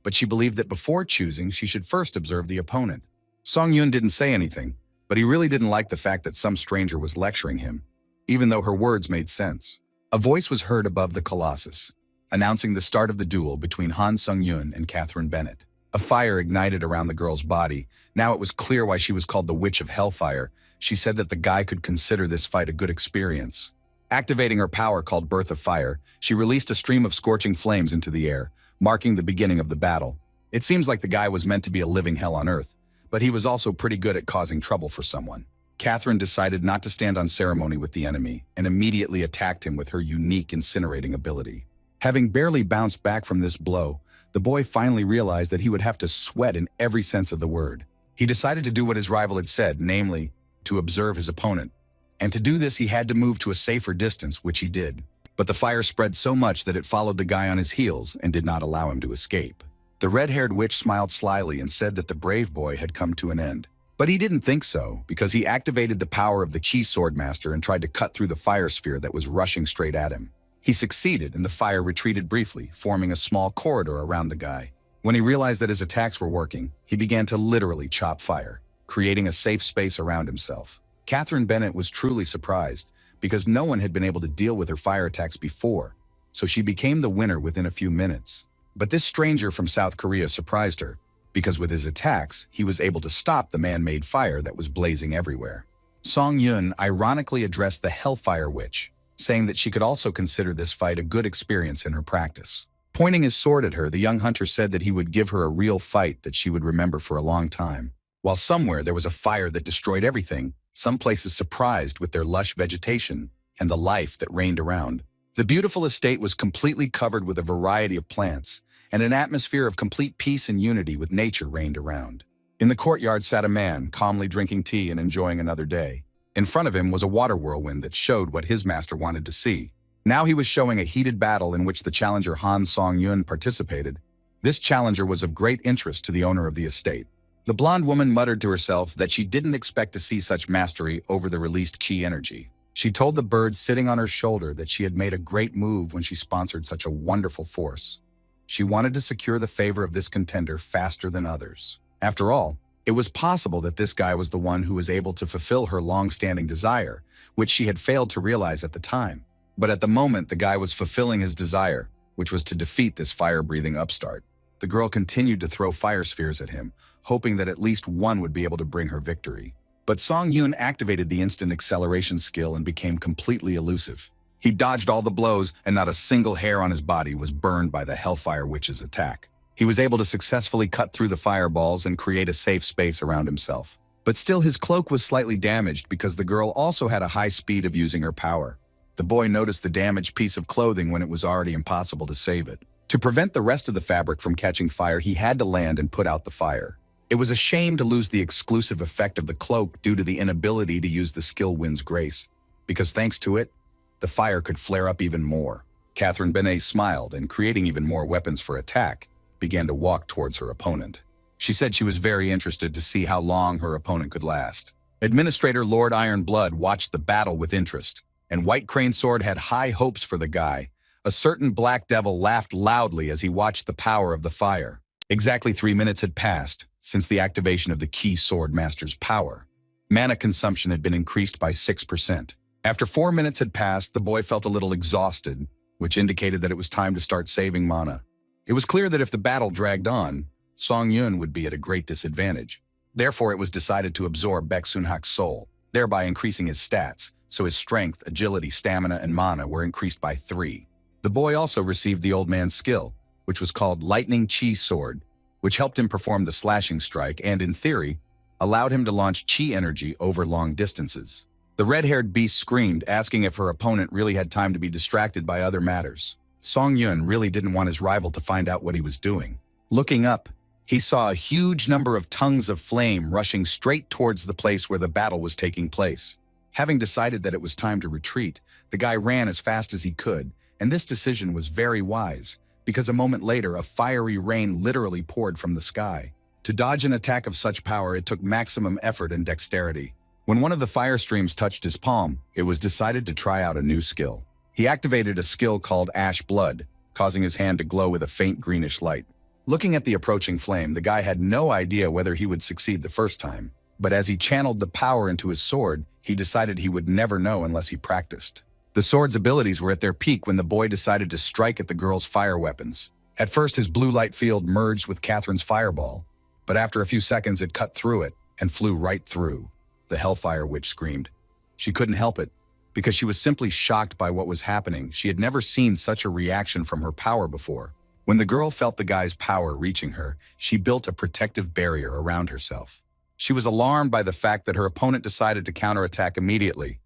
but she believed that before choosing, she should first observe the opponent. Song Yun didn't say anything, but he really didn't like the fact that some stranger was lecturing him, even though her words made sense. A voice was heard above the Colossus, announcing the start of the duel between Han Sung-yun and Catherine Bennett. A fire ignited around the girl's body. Now it was clear why she was called the Witch of Hellfire. She said that the guy could consider this fight a good experience. Activating her power called Birth of Fire, she released a stream of scorching flames into the air, marking the beginning of the battle. It seems like the guy was meant to be a living hell on earth, but he was also pretty good at causing trouble for someone. Catherine decided not to stand on ceremony with the enemy and immediately attacked him with her unique incinerating ability. Having barely bounced back from this blow, the boy finally realized that he would have to sweat in every sense of the word. He decided to do what his rival had said, namely, to observe his opponent. And to do this, he had to move to a safer distance, which he did. But the fire spread so much that it followed the guy on his heels and did not allow him to escape. The red-haired witch smiled slyly and said that the brave boy had come to an end. But he didn't think so, because he activated the power of the Chi Swordmaster and tried to cut through the fire sphere that was rushing straight at him. He succeeded, and the fire retreated briefly, forming a small corridor around the guy. When he realized that his attacks were working, he began to literally chop fire, creating a safe space around himself. Catherine Bennett was truly surprised, because no one had been able to deal with her fire attacks before, so she became the winner within a few minutes. But this stranger from South Korea surprised her, because with his attacks, he was able to stop the man-made fire that was blazing everywhere. Song Yun ironically addressed the Hellfire Witch, saying that she could also consider this fight a good experience in her practice. Pointing his sword at her, the young hunter said that he would give her a real fight that she would remember for a long time. While somewhere there was a fire that destroyed everything, some places surprised with their lush vegetation and the life that reigned around. The beautiful estate was completely covered with a variety of plants, and an atmosphere of complete peace and unity with nature reigned around. In the courtyard sat a man, calmly drinking tea and enjoying another day. In front of him was a water whirlwind that showed what his master wanted to see. Now he was showing a heated battle in which the challenger Han Song-yun participated. This challenger was of great interest to the owner of the estate. The blonde woman muttered to herself that she didn't expect to see such mastery over the released chi energy. She told the bird sitting on her shoulder that she had made a great move when she sponsored such a wonderful force. She wanted to secure the favor of this contender faster than others. After all, it was possible that this guy was the one who was able to fulfill her long-standing desire, which she had failed to realize at the time. But at the moment, the guy was fulfilling his desire, which was to defeat this fire-breathing upstart. The girl continued to throw fire spheres at him, hoping that at least one would be able to bring her victory. But Song-yun activated the instant acceleration skill and became completely elusive. He dodged all the blows, and not a single hair on his body was burned by the Hellfire Witch's attack. He was able to successfully cut through the fireballs and create a safe space around himself. But still, his cloak was slightly damaged because the girl also had a high speed of using her power. The boy noticed the damaged piece of clothing when it was already impossible to save it. To prevent the rest of the fabric from catching fire, he had to land and put out the fire. It was a shame to lose the exclusive effect of the cloak due to the inability to use the skill Wind's Grace, because thanks to it, the fire could flare up even more. Catherine Benet smiled and, creating even more weapons for attack, began to walk towards her opponent. She said she was very interested to see how long her opponent could last. Administrator Lord Ironblood watched the battle with interest, and White Crane Sword had high hopes for the guy. A certain black devil laughed loudly as he watched the power of the fire. Exactly 3 minutes had passed since the activation of the Key Sword Master's power. Mana consumption had been increased by 6%. After 4 minutes had passed, the boy felt a little exhausted, which indicated that it was time to start saving mana. It was clear that if the battle dragged on, Song-yun would be at a great disadvantage. Therefore, it was decided to absorb Baek Sun-hak's soul, thereby increasing his stats, so his strength, agility, stamina, and mana were increased by 3. The boy also received the old man's skill, which was called Lightning Chi Sword, which helped him perform the slashing strike and, in theory, allowed him to launch chi energy over long distances. The red-haired beast screamed, asking if her opponent really had time to be distracted by other matters. Song-yun really didn't want his rival to find out what he was doing. Looking up, he saw a huge number of tongues of flame rushing straight towards the place where the battle was taking place. Having decided that it was time to retreat, the guy ran as fast as he could, and this decision was very wise, because a moment later a fiery rain literally poured from the sky. To dodge an attack of such power, it took maximum effort and dexterity. When one of the fire streams touched his palm, it was decided to try out a new skill. He activated a skill called Ash Blood, causing his hand to glow with a faint greenish light. Looking at the approaching flame, the guy had no idea whether he would succeed the first time. But as he channeled the power into his sword, he decided he would never know unless he practiced. The sword's abilities were at their peak when the boy decided to strike at the girl's fire weapons. At first, his blue light field merged with Catherine's fireball, but after a few seconds it cut through it and flew right through. The Hellfire Witch screamed. She couldn't help it, because she was simply shocked by what was happening. She had never seen such a reaction from her power before. When the girl felt the guy's power reaching her, she built a protective barrier around herself. She was alarmed by the fact that her opponent decided to counterattack immediately.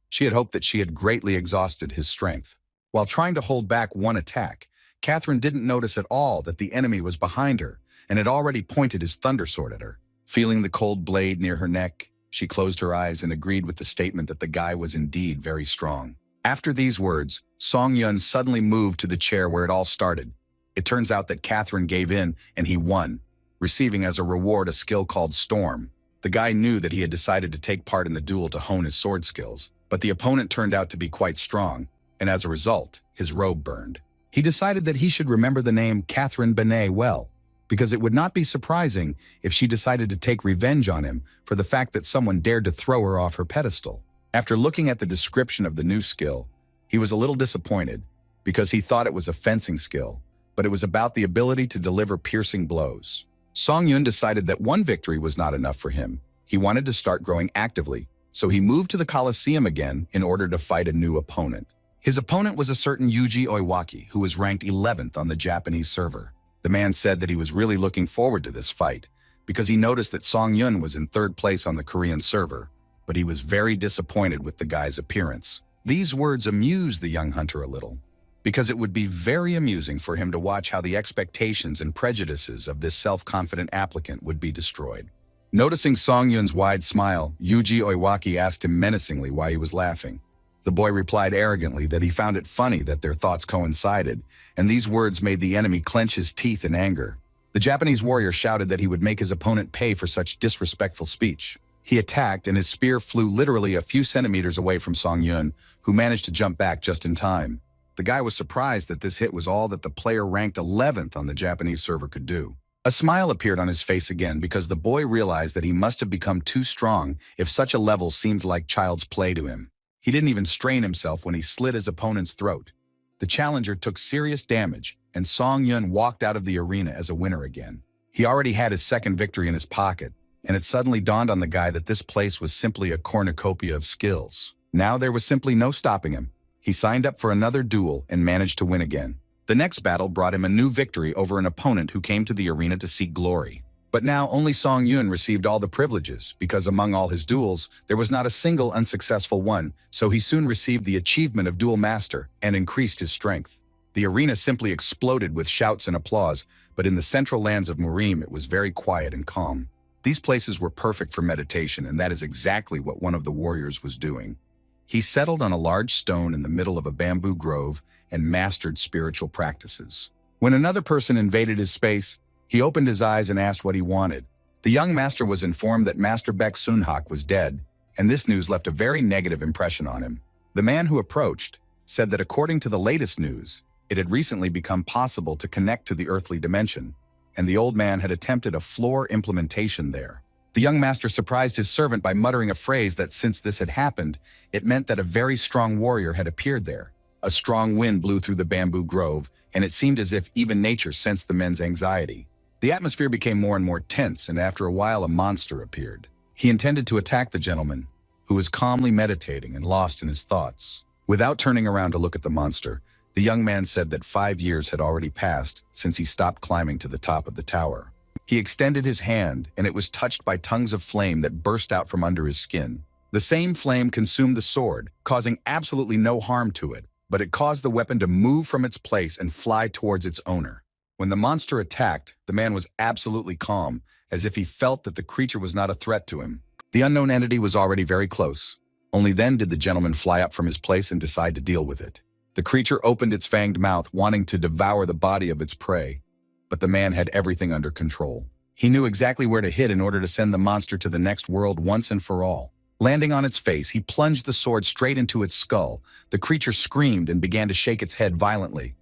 She had hoped that she had greatly exhausted his strength. While trying to hold back one attack, Catherine didn't notice at all that the enemy was behind her and had already pointed his thunder sword at her. Feeling the cold blade near her neck, she closed her eyes and agreed with the statement that the guy was indeed very strong. After these words, Song-yun suddenly moved to the chair where it all started. It turns out that Catherine gave in and he won, receiving as a reward a skill called Storm. The guy knew that he had decided to take part in the duel to hone his sword skills, but the opponent turned out to be quite strong, and as a result, his robe burned. He decided that he should remember the name Catherine Benet well, because it would not be surprising if she decided to take revenge on him for the fact that someone dared to throw her off her pedestal. After looking at the description of the new skill, he was a little disappointed, because he thought it was a fencing skill, but it was about the ability to deliver piercing blows. Song-yun decided that one victory was not enough for him. He wanted to start growing actively, so he moved to the Colosseum again in order to fight a new opponent. His opponent was a certain Yuji Oiwaki, who was ranked 11th on the Japanese server. The man said that he was really looking forward to this fight, because he noticed that Song-yun was in 3rd place on the Korean server, but he was very disappointed with the guy's appearance. These words amused the young hunter a little, because it would be very amusing for him to watch how the expectations and prejudices of this self-confident applicant would be destroyed. Noticing Song Yun's wide smile, Yuji Oiwaki asked him menacingly why he was laughing. The boy replied arrogantly that he found it funny that their thoughts coincided, and these words made the enemy clench his teeth in anger. The Japanese warrior shouted that he would make his opponent pay for such disrespectful speech. He attacked, and his spear flew literally a few centimeters away from Song Yun, who managed to jump back just in time. The guy was surprised that this hit was all that the player ranked 11th on the Japanese server could do. A smile appeared on his face again because the boy realized that he must have become too strong if such a level seemed like child's play to him. He didn't even strain himself when he slit his opponent's throat. The challenger took serious damage, and Song Yun walked out of the arena as a winner again. He already had his second victory in his pocket, and it suddenly dawned on the guy that this place was simply a cornucopia of skills. Now there was simply no stopping him. He signed up for another duel and managed to win again. The next battle brought him a new victory over an opponent who came to the arena to seek glory. But now only Song Yun received all the privileges, because among all his duels, there was not a single unsuccessful one, so he soon received the achievement of Duel Master and increased his strength. The arena simply exploded with shouts and applause, but in the central lands of Murim it was very quiet and calm. These places were perfect for meditation, and that is exactly what one of the warriors was doing. He settled on a large stone in the middle of a bamboo grove and mastered spiritual practices. When another person invaded his space, he opened his eyes and asked what he wanted. The young master was informed that Master Baek Sunhak was dead, and this news left a very negative impression on him. The man who approached said that according to the latest news, it had recently become possible to connect to the earthly dimension, and the old man had attempted a floor implementation there. The young master surprised his servant by muttering a phrase that since this had happened, it meant that a very strong warrior had appeared there. A strong wind blew through the bamboo grove, and it seemed as if even nature sensed the men's anxiety. The atmosphere became more and more tense, and after a while a monster appeared. He intended to attack the gentleman, who was calmly meditating and lost in his thoughts. Without turning around to look at the monster, the young man said that 5 years had already passed since he stopped climbing to the top of the tower. He extended his hand, and it was touched by tongues of flame that burst out from under his skin. The same flame consumed the sword, causing absolutely no harm to it, but it caused the weapon to move from its place and fly towards its owner. When the monster attacked, the man was absolutely calm, as if he felt that the creature was not a threat to him. The unknown entity was already very close. Only then did the gentleman fly up from his place and decide to deal with it. The creature opened its fanged mouth, wanting to devour the body of its prey. But the man had everything under control. He knew exactly where to hit in order to send the monster to the next world once and for all. Landing on its face, he plunged the sword straight into its skull. The creature screamed and began to shake its head violently.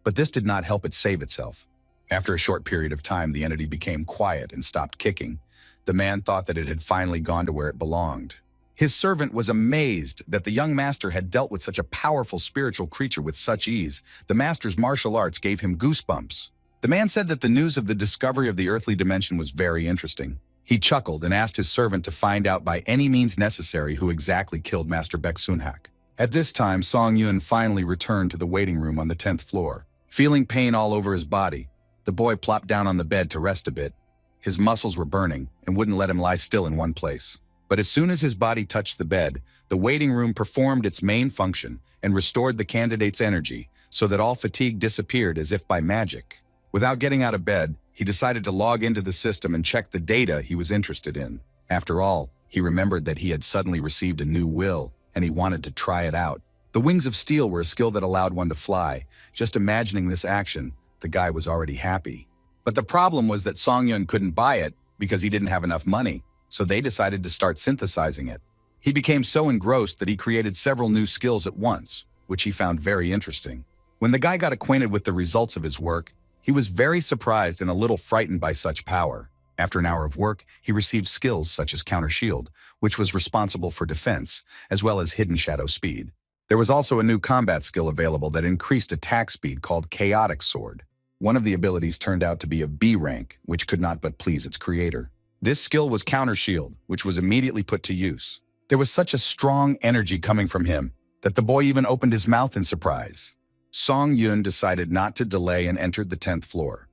But this did not help it save itself. After a short period of time, the entity became quiet and stopped kicking. The man thought that it had finally gone to where it belonged. His servant was amazed that the young master had dealt with such a powerful spiritual creature with such ease. The master's martial arts gave him goosebumps. The man said that the news of the discovery of the earthly dimension was very interesting. He chuckled and asked his servant to find out by any means necessary who exactly killed Master Baek Sunhak. At this time, Song Yun finally returned to the waiting room on the 10th floor. Feeling pain all over his body, the boy plopped down on the bed to rest a bit. His muscles were burning and wouldn't let him lie still in one place. But as soon as his body touched the bed, the waiting room performed its main function and restored the candidate's energy so that all fatigue disappeared as if by magic. Without getting out of bed, he decided to log into the system and check the data he was interested in. After all, he remembered that he had suddenly received a new will, and he wanted to try it out. The wings of steel were a skill that allowed one to fly. Just imagining this action, the guy was already happy. But the problem was that Song Yun couldn't buy it because he didn't have enough money, so they decided to start synthesizing it. He became so engrossed that he created several new skills at once, which he found very interesting. When the guy got acquainted with the results of his work, he was very surprised and a little frightened by such power. After an hour of work, he received skills such as Counter Shield, which was responsible for defense, as well as Hidden Shadow Speed. There was also a new combat skill available that increased attack speed called Chaotic Sword. One of the abilities turned out to be of B rank, which could not but please its creator. This skill was Counter Shield, which was immediately put to use. There was such a strong energy coming from him that the boy even opened his mouth in surprise. Song Yun decided not to delay and entered the 10th floor.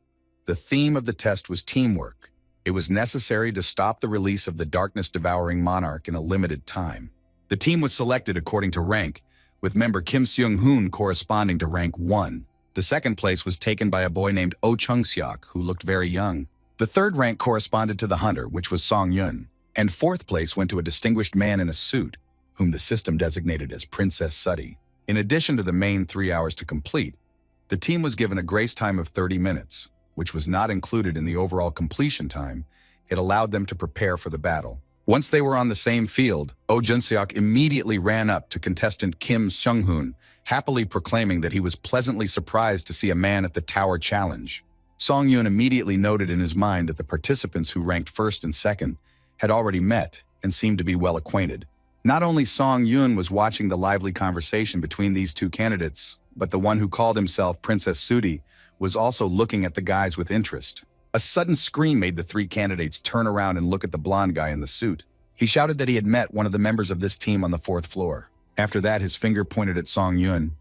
The theme of the test was teamwork. It was necessary to stop the release of the darkness-devouring monarch in a limited time. The team was selected according to rank, with member Kim Seung-hoon corresponding to rank 1. The second place was taken by a boy named Oh Chung-seok, who looked very young. The third rank corresponded to the hunter, which was Song-yun. And fourth place went to a distinguished man in a suit, whom the system designated as Princess Sooty. In addition to the main 3 hours to complete, the team was given a grace time of 30 minutes, which was not included in the overall completion time. It allowed them to prepare for the battle. Once they were on the same field, Oh Jun-seok immediately ran up to contestant Kim Seung-hoon, happily proclaiming that he was pleasantly surprised to see a man at the Tower Challenge. Song-yun immediately noted in his mind that the participants who ranked first and second had already met and seemed to be well acquainted. Not only Song-yun was watching the lively conversation between these two candidates, but the one who called himself Princess Sooty was also looking at the guys with interest. A sudden scream made the three candidates turn around and look at the blonde guy in the suit. He shouted that he had met one of the members of this team on the 4th floor. After that, his finger pointed at Song-yun.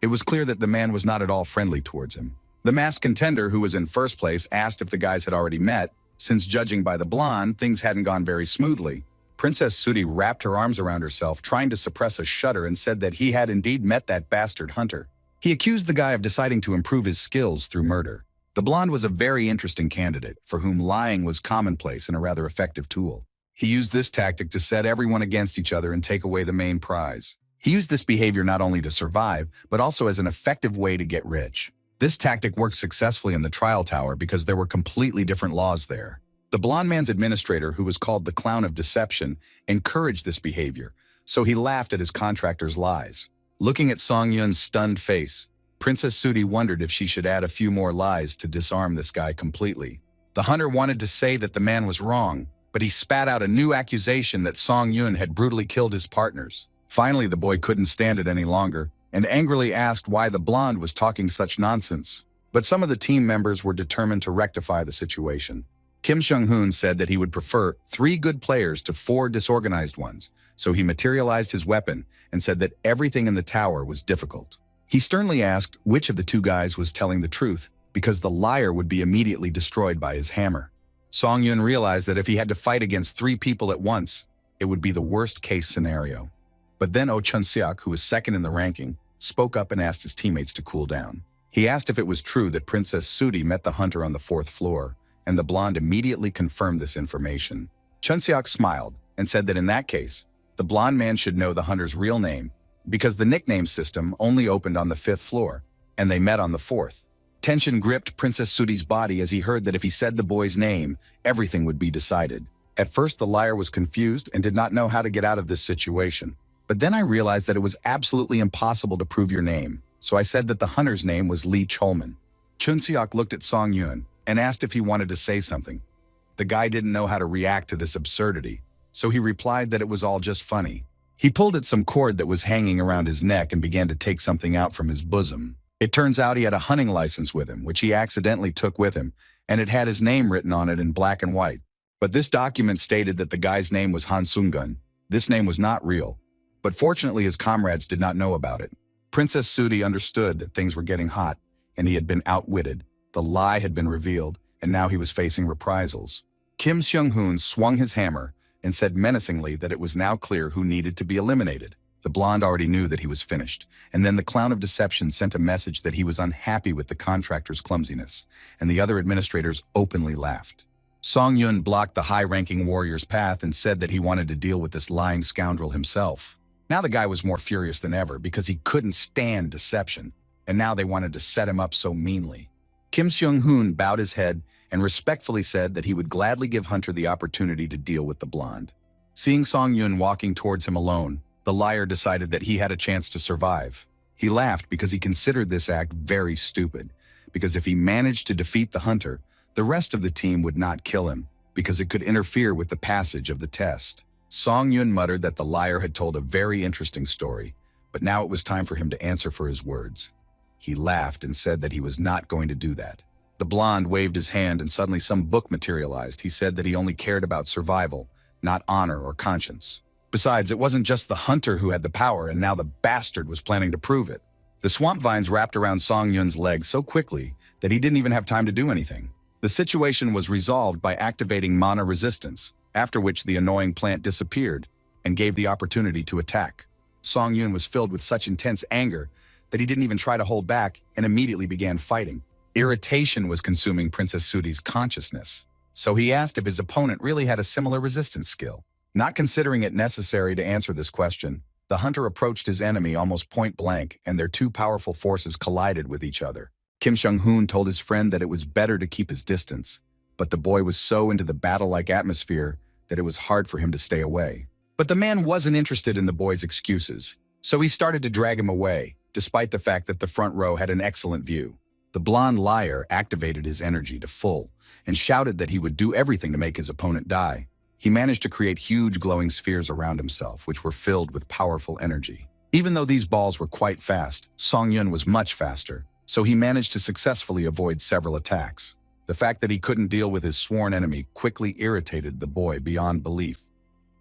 It was clear that the man was not at all friendly towards him. The masked contender, who was in first place, asked if the guys had already met, since judging by the blonde, things hadn't gone very smoothly. Princess Sooty wrapped her arms around herself, trying to suppress a shudder, and said that he had indeed met that bastard hunter. He accused the guy of deciding to improve his skills through murder. The blonde was a very interesting candidate, for whom lying was commonplace and a rather effective tool. He used this tactic to set everyone against each other and take away the main prize. He used this behavior not only to survive, but also as an effective way to get rich. This tactic worked successfully in the trial tower because there were completely different laws there. The blonde man's administrator, who was called the Clown of Deception, encouraged this behavior, so he laughed at his contractor's lies. Looking at Song-yun's stunned face, Princess Sooty wondered if she should add a few more lies to disarm this guy completely. The hunter wanted to say that the man was wrong, but he spat out a new accusation that Song-yun had brutally killed his partners. Finally, the boy couldn't stand it any longer and angrily asked why the blonde was talking such nonsense. But some of the team members were determined to rectify the situation. Kim Seung-hoon said that he would prefer 3 good players to 4 disorganized ones, so he materialized his weapon and said that everything in the tower was difficult. He sternly asked which of the 2 guys was telling the truth, because the liar would be immediately destroyed by his hammer. Song-yun realized that if he had to fight against 3 people at once, it would be the worst-case scenario. But then Oh Chun-seok, who was second in the ranking, spoke up and asked his teammates to cool down. He asked if it was true that Princess Sooty met the hunter on the 4th floor, and the blonde immediately confirmed this information. Chun-seok smiled and said that in that case, the blonde man should know the hunter's real name, because the nickname system only opened on the 5th floor, and they met on the 4th. Tension gripped Princess Sooty's body as he heard that if he said the boy's name, everything would be decided. At first, the liar was confused and did not know how to get out of this situation. But then I realized that it was absolutely impossible to prove your name, so I said that the hunter's name was Lee Cholman. Chun-seok looked at Song-yun and asked if he wanted to say something. The guy didn't know how to react to this absurdity, so he replied that it was all just funny. He pulled at some cord that was hanging around his neck and began to take something out from his bosom. It turns out he had a hunting license with him, which he accidentally took with him, and it had his name written on it in black and white. But this document stated that the guy's name was Han Sung-gun. This name was not real, but fortunately his comrades did not know about it. Princess Sooty understood that things were getting hot, and he had been outwitted. The lie had been revealed, and now he was facing reprisals. Kim Seung-hoon swung his hammer and said menacingly that it was now clear who needed to be eliminated. The blonde already knew that he was finished, and then the Clown of Deception sent a message that he was unhappy with the contractor's clumsiness, and the other administrators openly laughed. Song-yun blocked the high-ranking warrior's path and said that he wanted to deal with this lying scoundrel himself. Now the guy was more furious than ever because he couldn't stand deception, and now they wanted to set him up so meanly. Kim Seung-hoon bowed his head and respectfully said that he would gladly give Hunter the opportunity to deal with the blonde. Seeing Song-yun walking towards him alone, the liar decided that he had a chance to survive. He laughed because he considered this act very stupid, because if he managed to defeat the hunter, the rest of the team would not kill him, because it could interfere with the passage of the test. Song-yun muttered that the liar had told a very interesting story, but now it was time for him to answer for his words. He laughed and said that he was not going to do that. The blonde waved his hand and suddenly some book materialized. He said that he only cared about survival, not honor or conscience. Besides, it wasn't just the hunter who had the power, and now the bastard was planning to prove it. The swamp vines wrapped around Song-yun's legs so quickly that he didn't even have time to do anything. The situation was resolved by activating mana resistance, after which the annoying plant disappeared and gave the opportunity to attack. Song Yun was filled with such intense anger that he didn't even try to hold back and immediately began fighting. Irritation was consuming Princess Suti's consciousness, so he asked if his opponent really had a similar resistance skill. Not considering it necessary to answer this question, the hunter approached his enemy almost point blank, and their two powerful forces collided with each other. Kim Seung-hoon told his friend that it was better to keep his distance, but the boy was so into the battle-like atmosphere that it was hard for him to stay away. But the man wasn't interested in the boy's excuses, so he started to drag him away, despite the fact that the front row had an excellent view. The blonde liar activated his energy to full and shouted that he would do everything to make his opponent die. He managed to create huge glowing spheres around himself, which were filled with powerful energy. Even though these balls were quite fast, Song Yun was much faster, so he managed to successfully avoid several attacks. The fact that he couldn't deal with his sworn enemy quickly irritated the boy beyond belief,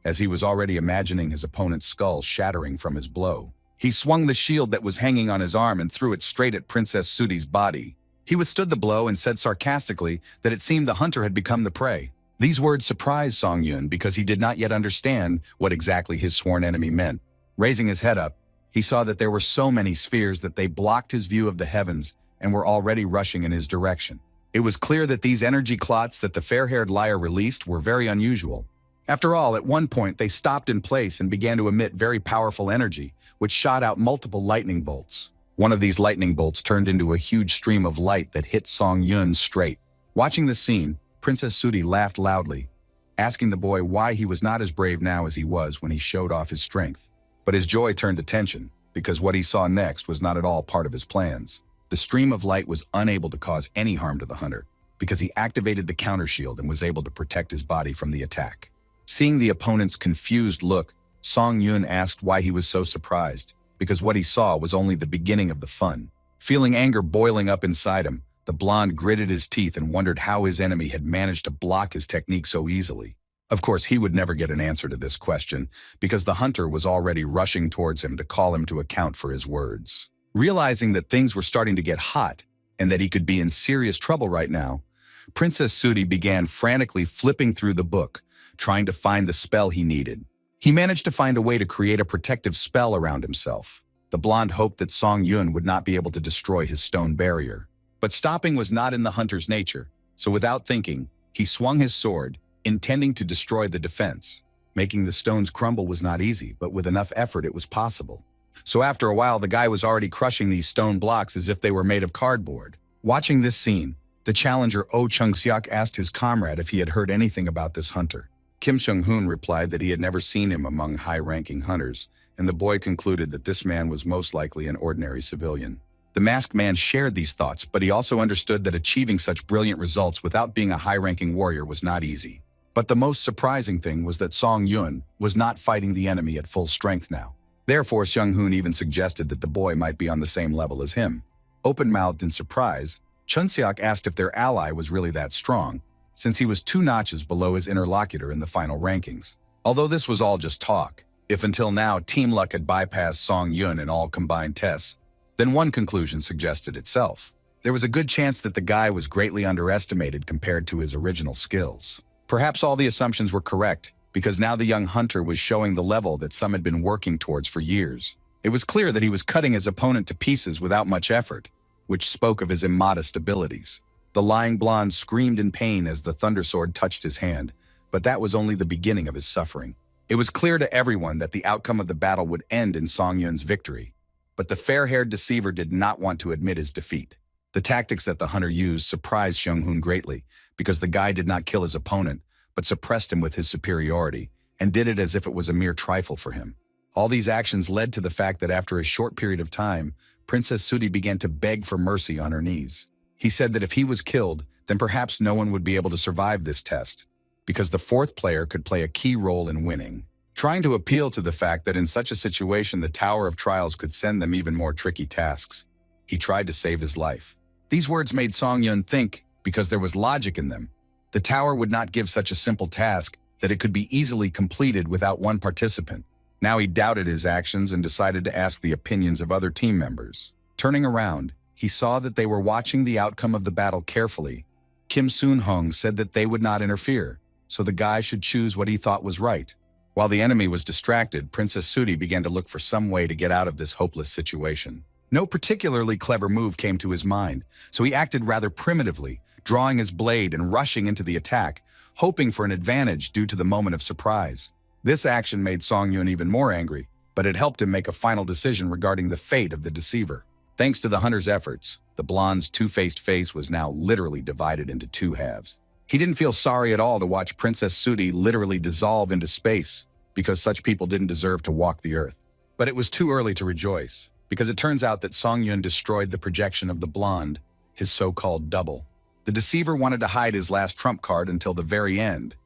as he was already imagining his opponent's skull shattering from his blow. He swung the shield that was hanging on his arm and threw it straight at Princess Suti's body. He withstood the blow and said sarcastically that it seemed the hunter had become the prey. These words surprised Song Yun because he did not yet understand what exactly his sworn enemy meant. Raising his head up, he saw that there were so many spheres that they blocked his view of the heavens and were already rushing in his direction. It was clear that these energy clots that the fair-haired liar released were very unusual. After all, at one point they stopped in place and began to emit very powerful energy, which shot out multiple lightning bolts. One of these lightning bolts turned into a huge stream of light that hit Song Yun straight. Watching the scene, Princess Suti laughed loudly, asking the boy why he was not as brave now as he was when he showed off his strength. But his joy turned to tension, because what he saw next was not at all part of his plans. The stream of light was unable to cause any harm to the hunter, because he activated the counter shield and was able to protect his body from the attack. Seeing the opponent's confused look, Song Yun asked why he was so surprised, because what he saw was only the beginning of the fun. Feeling anger boiling up inside him, the blonde gritted his teeth and wondered how his enemy had managed to block his technique so easily. Of course, he would never get an answer to this question, because the hunter was already rushing towards him to call him to account for his words. Realizing that things were starting to get hot, and that he could be in serious trouble right now, Princess Suti began frantically flipping through the book, trying to find the spell he needed. He managed to find a way to create a protective spell around himself. The blonde hoped that Song Yun would not be able to destroy his stone barrier. But stopping was not in the hunter's nature, so without thinking, he swung his sword, intending to destroy the defense. Making the stones crumble was not easy, but with enough effort it was possible. So after a while, the guy was already crushing these stone blocks as if they were made of cardboard. Watching this scene, the challenger Oh Chung-seok asked his comrade if he had heard anything about this hunter. Kim Seung-hoon replied that he had never seen him among high-ranking hunters, and the boy concluded that this man was most likely an ordinary civilian. The masked man shared these thoughts, but he also understood that achieving such brilliant results without being a high-ranking warrior was not easy. But the most surprising thing was that Song Yun was not fighting the enemy at full strength now. Therefore, Seung-hoon even suggested that the boy might be on the same level as him. Open-mouthed in surprise, Chun-seok asked if their ally was really that strong, since he was 2 notches below his interlocutor in the final rankings. Although this was all just talk, if until now Team Luck had bypassed Song Yun in all combined tests, then one conclusion suggested itself. There was a good chance that the guy was greatly underestimated compared to his original skills. Perhaps all the assumptions were correct, because now the young hunter was showing the level that some had been working towards for years. It was clear that he was cutting his opponent to pieces without much effort, which spoke of his immodest abilities. The lying blonde screamed in pain as the thunder sword touched his hand, but that was only the beginning of his suffering. It was clear to everyone that the outcome of the battle would end in Song Yun's victory, but the fair-haired deceiver did not want to admit his defeat. The tactics that the hunter used surprised Seung-hoon greatly, because the guy did not kill his opponent, but suppressed him with his superiority, and did it as if it was a mere trifle for him. All these actions led to the fact that after a short period of time, Princess Suti began to beg for mercy on her knees. He said that if he was killed, then perhaps no one would be able to survive this test, because the 4th player could play a key role in winning. Trying to appeal to the fact that in such a situation the Tower of Trials could send them even more tricky tasks, he tried to save his life. These words made Song Yun think, because there was logic in them. The tower would not give such a simple task that it could be easily completed without one participant. Now he doubted his actions and decided to ask the opinions of other team members. Turning around, he saw that they were watching the outcome of the battle carefully. Kim Soon-hong said that they would not interfere, so the guy should choose what he thought was right. While the enemy was distracted, Princess Sudi began to look for some way to get out of this hopeless situation. No particularly clever move came to his mind, so he acted rather primitively, drawing his blade and rushing into the attack, hoping for an advantage due to the moment of surprise. This action made Song-yun even more angry, but it helped him make a final decision regarding the fate of the deceiver. Thanks to the hunter's efforts, the blonde's two-faced face was now literally divided into two halves. He didn't feel sorry at all to watch Princess Sudi literally dissolve into space, because such people didn't deserve to walk the earth. But it was too early to rejoice, because it turns out that Song-yun destroyed the projection of the blonde, his so-called double. The deceiver wanted to hide his last trump card until the very end,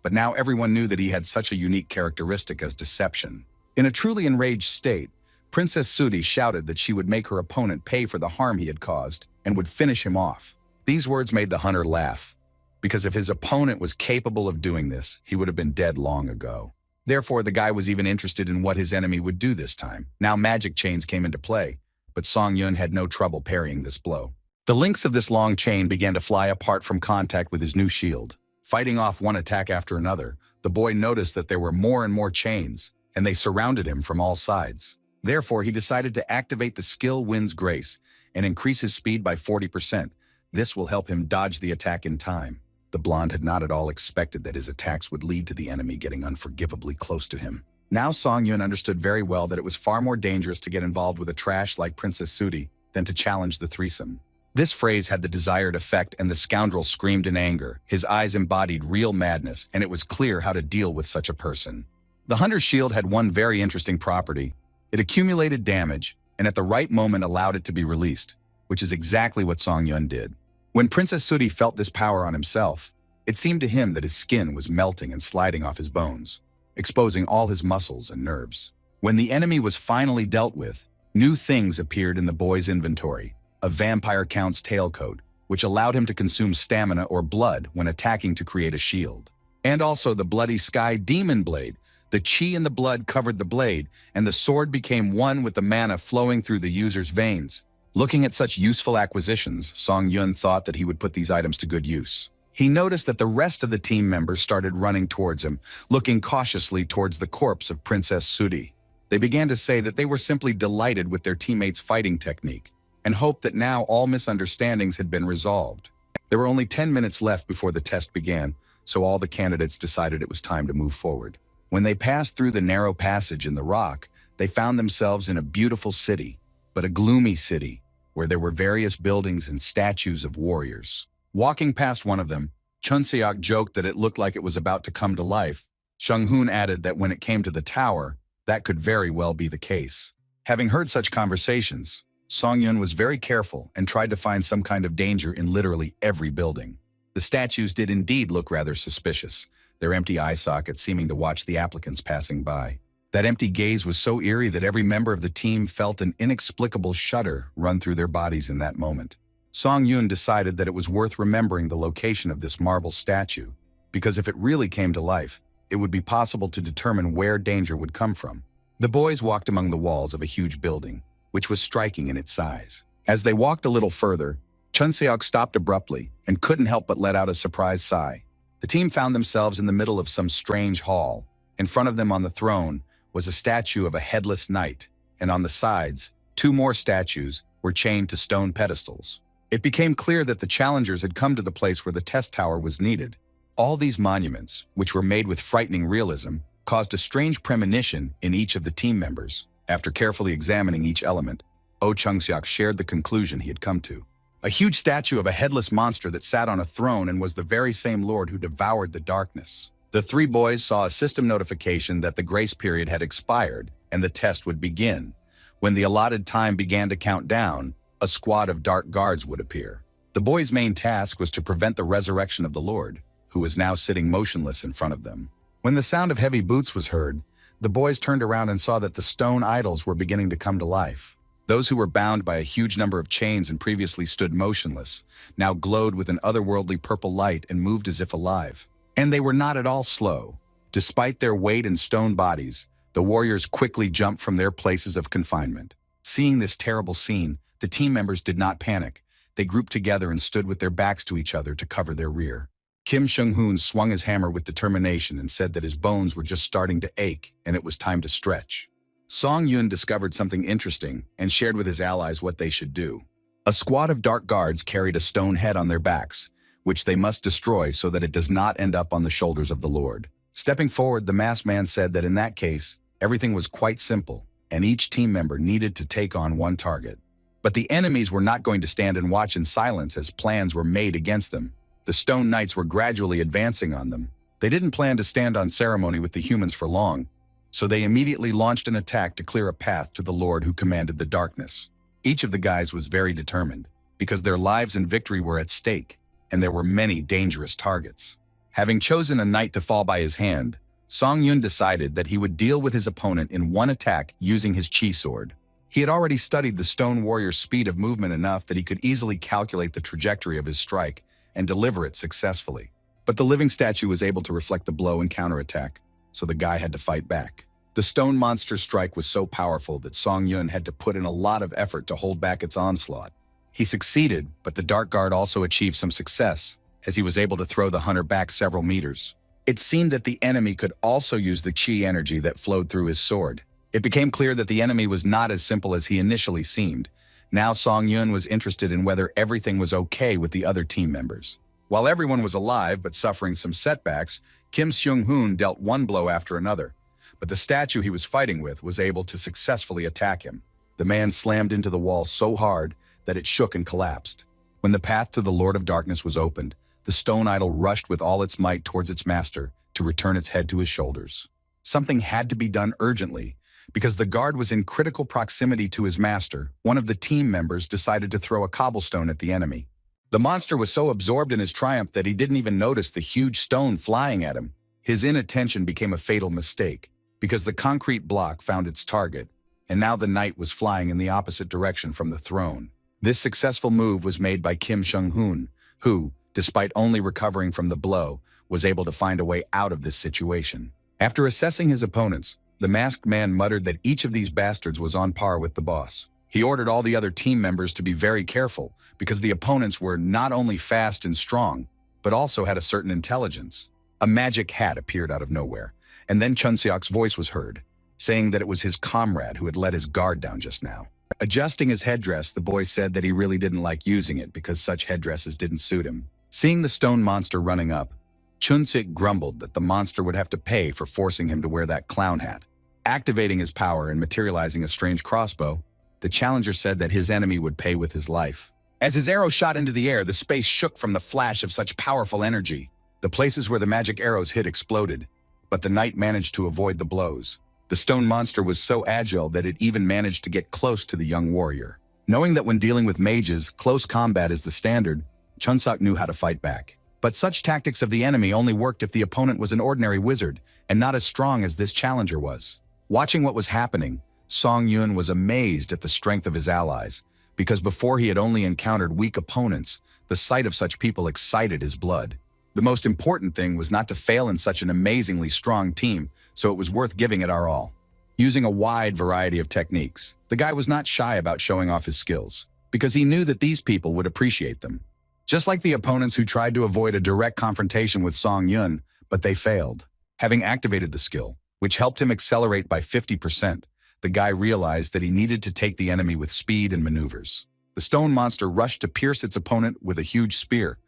but now everyone knew that he had such a unique characteristic as deception. In a truly enraged state, Princess Sudi shouted that she would make her opponent pay for the harm he had caused and would finish him off. These words made the hunter laugh, because if his opponent was capable of doing this, he would have been dead long ago. Therefore, the guy was even interested in what his enemy would do this time. Now magic chains came into play, but Song-yun had no trouble parrying this blow. The links of this long chain began to fly apart from contact with his new shield. Fighting off one attack after another, the boy noticed that there were more and more chains, and they surrounded him from all sides. Therefore, he decided to activate the skill Wind's Grace and increase his speed by 40%. This will help him dodge the attack in time. The blonde had not at all expected that his attacks would lead to the enemy getting unforgivably close to him. Now Song-yun understood very well that it was far more dangerous to get involved with a trash like Princess Sudi than to challenge the threesome. This phrase had the desired effect, and the scoundrel screamed in anger. His eyes embodied real madness, and it was clear how to deal with such a person. The hunter's shield had one very interesting property. It accumulated damage, and at the right moment allowed it to be released, which is exactly what Song-yun did. When Princess Sudi felt this power on himself, it seemed to him that his skin was melting and sliding off his bones, exposing all his muscles and nerves. When the enemy was finally dealt with, new things appeared in the boy's inventory. A vampire count's tailcoat, which allowed him to consume stamina or blood when attacking to create a shield. And also the bloody sky demon blade. The chi in the blood covered the blade, and the sword became one with the mana flowing through the user's veins. Looking at such useful acquisitions, Song-yun thought that he would put these items to good use. He noticed that the rest of the team members started running towards him, looking cautiously towards the corpse of Princess Sudi. They began to say that they were simply delighted with their teammates' fighting technique, and hoped that now all misunderstandings had been resolved. There were only 10 minutes left before the test began, so all the candidates decided it was time to move forward. When they passed through the narrow passage in the rock, they found themselves in a beautiful city, but a gloomy city, where there were various buildings and statues of warriors. Walking past one of them, Chun Seok joked that it looked like it was about to come to life. Shung Hoon added that when it came to the tower, that could very well be the case. Having heard such conversations, Song-yun was very careful and tried to find some kind of danger in literally every building. The statues did indeed look rather suspicious, their empty eye sockets seeming to watch the applicants passing by. That empty gaze was so eerie that every member of the team felt an inexplicable shudder run through their bodies in that moment. Song-yun decided that it was worth remembering the location of this marble statue, because if it really came to life, it would be possible to determine where danger would come from. The boys walked among the walls of a huge building, which was striking in its size. As they walked a little further, Chun Seok stopped abruptly and couldn't help but let out a surprised sigh. The team found themselves in the middle of some strange hall. In front of them on the throne was a statue of a headless knight, and on the sides, 2 more statues were chained to stone pedestals. It became clear that the challengers had come to the place where the test tower was needed. All these monuments, which were made with frightening realism, caused a strange premonition in each of the team members. After carefully examining each element, Oh Chung-seok shared the conclusion he had come to. A huge statue of a headless monster that sat on a throne and was the very same lord who devoured the darkness. The 3 boys saw a system notification that the grace period had expired and the test would begin. When the allotted time began to count down, a squad of dark guards would appear. The boys' main task was to prevent the resurrection of the Lord, who was now sitting motionless in front of them. When the sound of heavy boots was heard, the boys turned around and saw that the stone idols were beginning to come to life. Those who were bound by a huge number of chains and previously stood motionless, now glowed with an otherworldly purple light and moved as if alive. And they were not at all slow. Despite their weight and stone bodies, the warriors quickly jumped from their places of confinement. Seeing this terrible scene, the team members did not panic. They grouped together and stood with their backs to each other to cover their rear. Kim Seung-hoon swung his hammer with determination and said that his bones were just starting to ache and it was time to stretch. Song-yun discovered something interesting and shared with his allies what they should do. A squad of dark guards carried a stone head on their backs, which they must destroy so that it does not end up on the shoulders of the Lord. Stepping forward, the masked man said that in that case, everything was quite simple, and each team member needed to take on one target. But the enemies were not going to stand and watch in silence as plans were made against them. The Stone Knights were gradually advancing on them. They didn't plan to stand on ceremony with the humans for long, so they immediately launched an attack to clear a path to the Lord who commanded the darkness. Each of the guys was very determined, because their lives and victory were at stake, and there were many dangerous targets. Having chosen a knight to fall by his hand, Song-yun decided that he would deal with his opponent in one attack using his chi sword. He had already studied the stone warrior's speed of movement enough that he could easily calculate the trajectory of his strike and deliver it successfully. But the living statue was able to reflect the blow and counterattack, so the guy had to fight back. The stone monster's strike was so powerful that Song-yun had to put in a lot of effort to hold back its onslaught. He succeeded, but the dark guard also achieved some success, as he was able to throw the hunter back several meters. It seemed that the enemy could also use the chi energy that flowed through his sword. It became clear that the enemy was not as simple as he initially seemed. Now Song-yun was interested in whether everything was okay with the other team members. While everyone was alive but suffering some setbacks, Kim Seung-hoon dealt one blow after another, but the statue he was fighting with was able to successfully attack him. The man slammed into the wall so hard that it shook and collapsed. When the path to the Lord of Darkness was opened, the stone idol rushed with all its might towards its master to return its head to his shoulders. Something had to be done urgently. Because the guard was in critical proximity to his master, one of the team members decided to throw a cobblestone at the enemy. The monster was so absorbed in his triumph that he didn't even notice the huge stone flying at him. His inattention became a fatal mistake, because the concrete block found its target, and now the knight was flying in the opposite direction from the throne. This successful move was made by Kim Seung-hoon, who, despite only recovering from the blow, was able to find a way out of this situation. After assessing his opponents, the masked man muttered that each of these bastards was on par with the boss. He ordered all the other team members to be very careful because the opponents were not only fast and strong, but also had a certain intelligence. A magic hat appeared out of nowhere, and then Chun-seok's voice was heard, saying that it was his comrade who had let his guard down just now. Adjusting his headdress, the boy said that he really didn't like using it because such headdresses didn't suit him. Seeing the stone monster running up, Chun-seok grumbled that the monster would have to pay for forcing him to wear that clown hat. Activating his power and materializing a strange crossbow, the challenger said that his enemy would pay with his life. As his arrow shot into the air, the space shook from the flash of such powerful energy. The places where the magic arrows hit exploded, but the knight managed to avoid the blows. The stone monster was so agile that it even managed to get close to the young warrior. Knowing that when dealing with mages, close combat is the standard, Chun-seok knew how to fight back. But such tactics of the enemy only worked if the opponent was an ordinary wizard and not as strong as this challenger was. Watching what was happening, Song-yun was amazed at the strength of his allies, because before he had only encountered weak opponents, the sight of such people excited his blood. The most important thing was not to fail in such an amazingly strong team, so it was worth giving it our all. Using a wide variety of techniques, the guy was not shy about showing off his skills, because he knew that these people would appreciate them. Just like the opponents who tried to avoid a direct confrontation with Song-yun, but they failed. Having activated the skill, which helped him accelerate by 50%, the guy realized that he needed to take the enemy with speed and maneuvers. The stone monster rushed to pierce its opponent with a huge spear,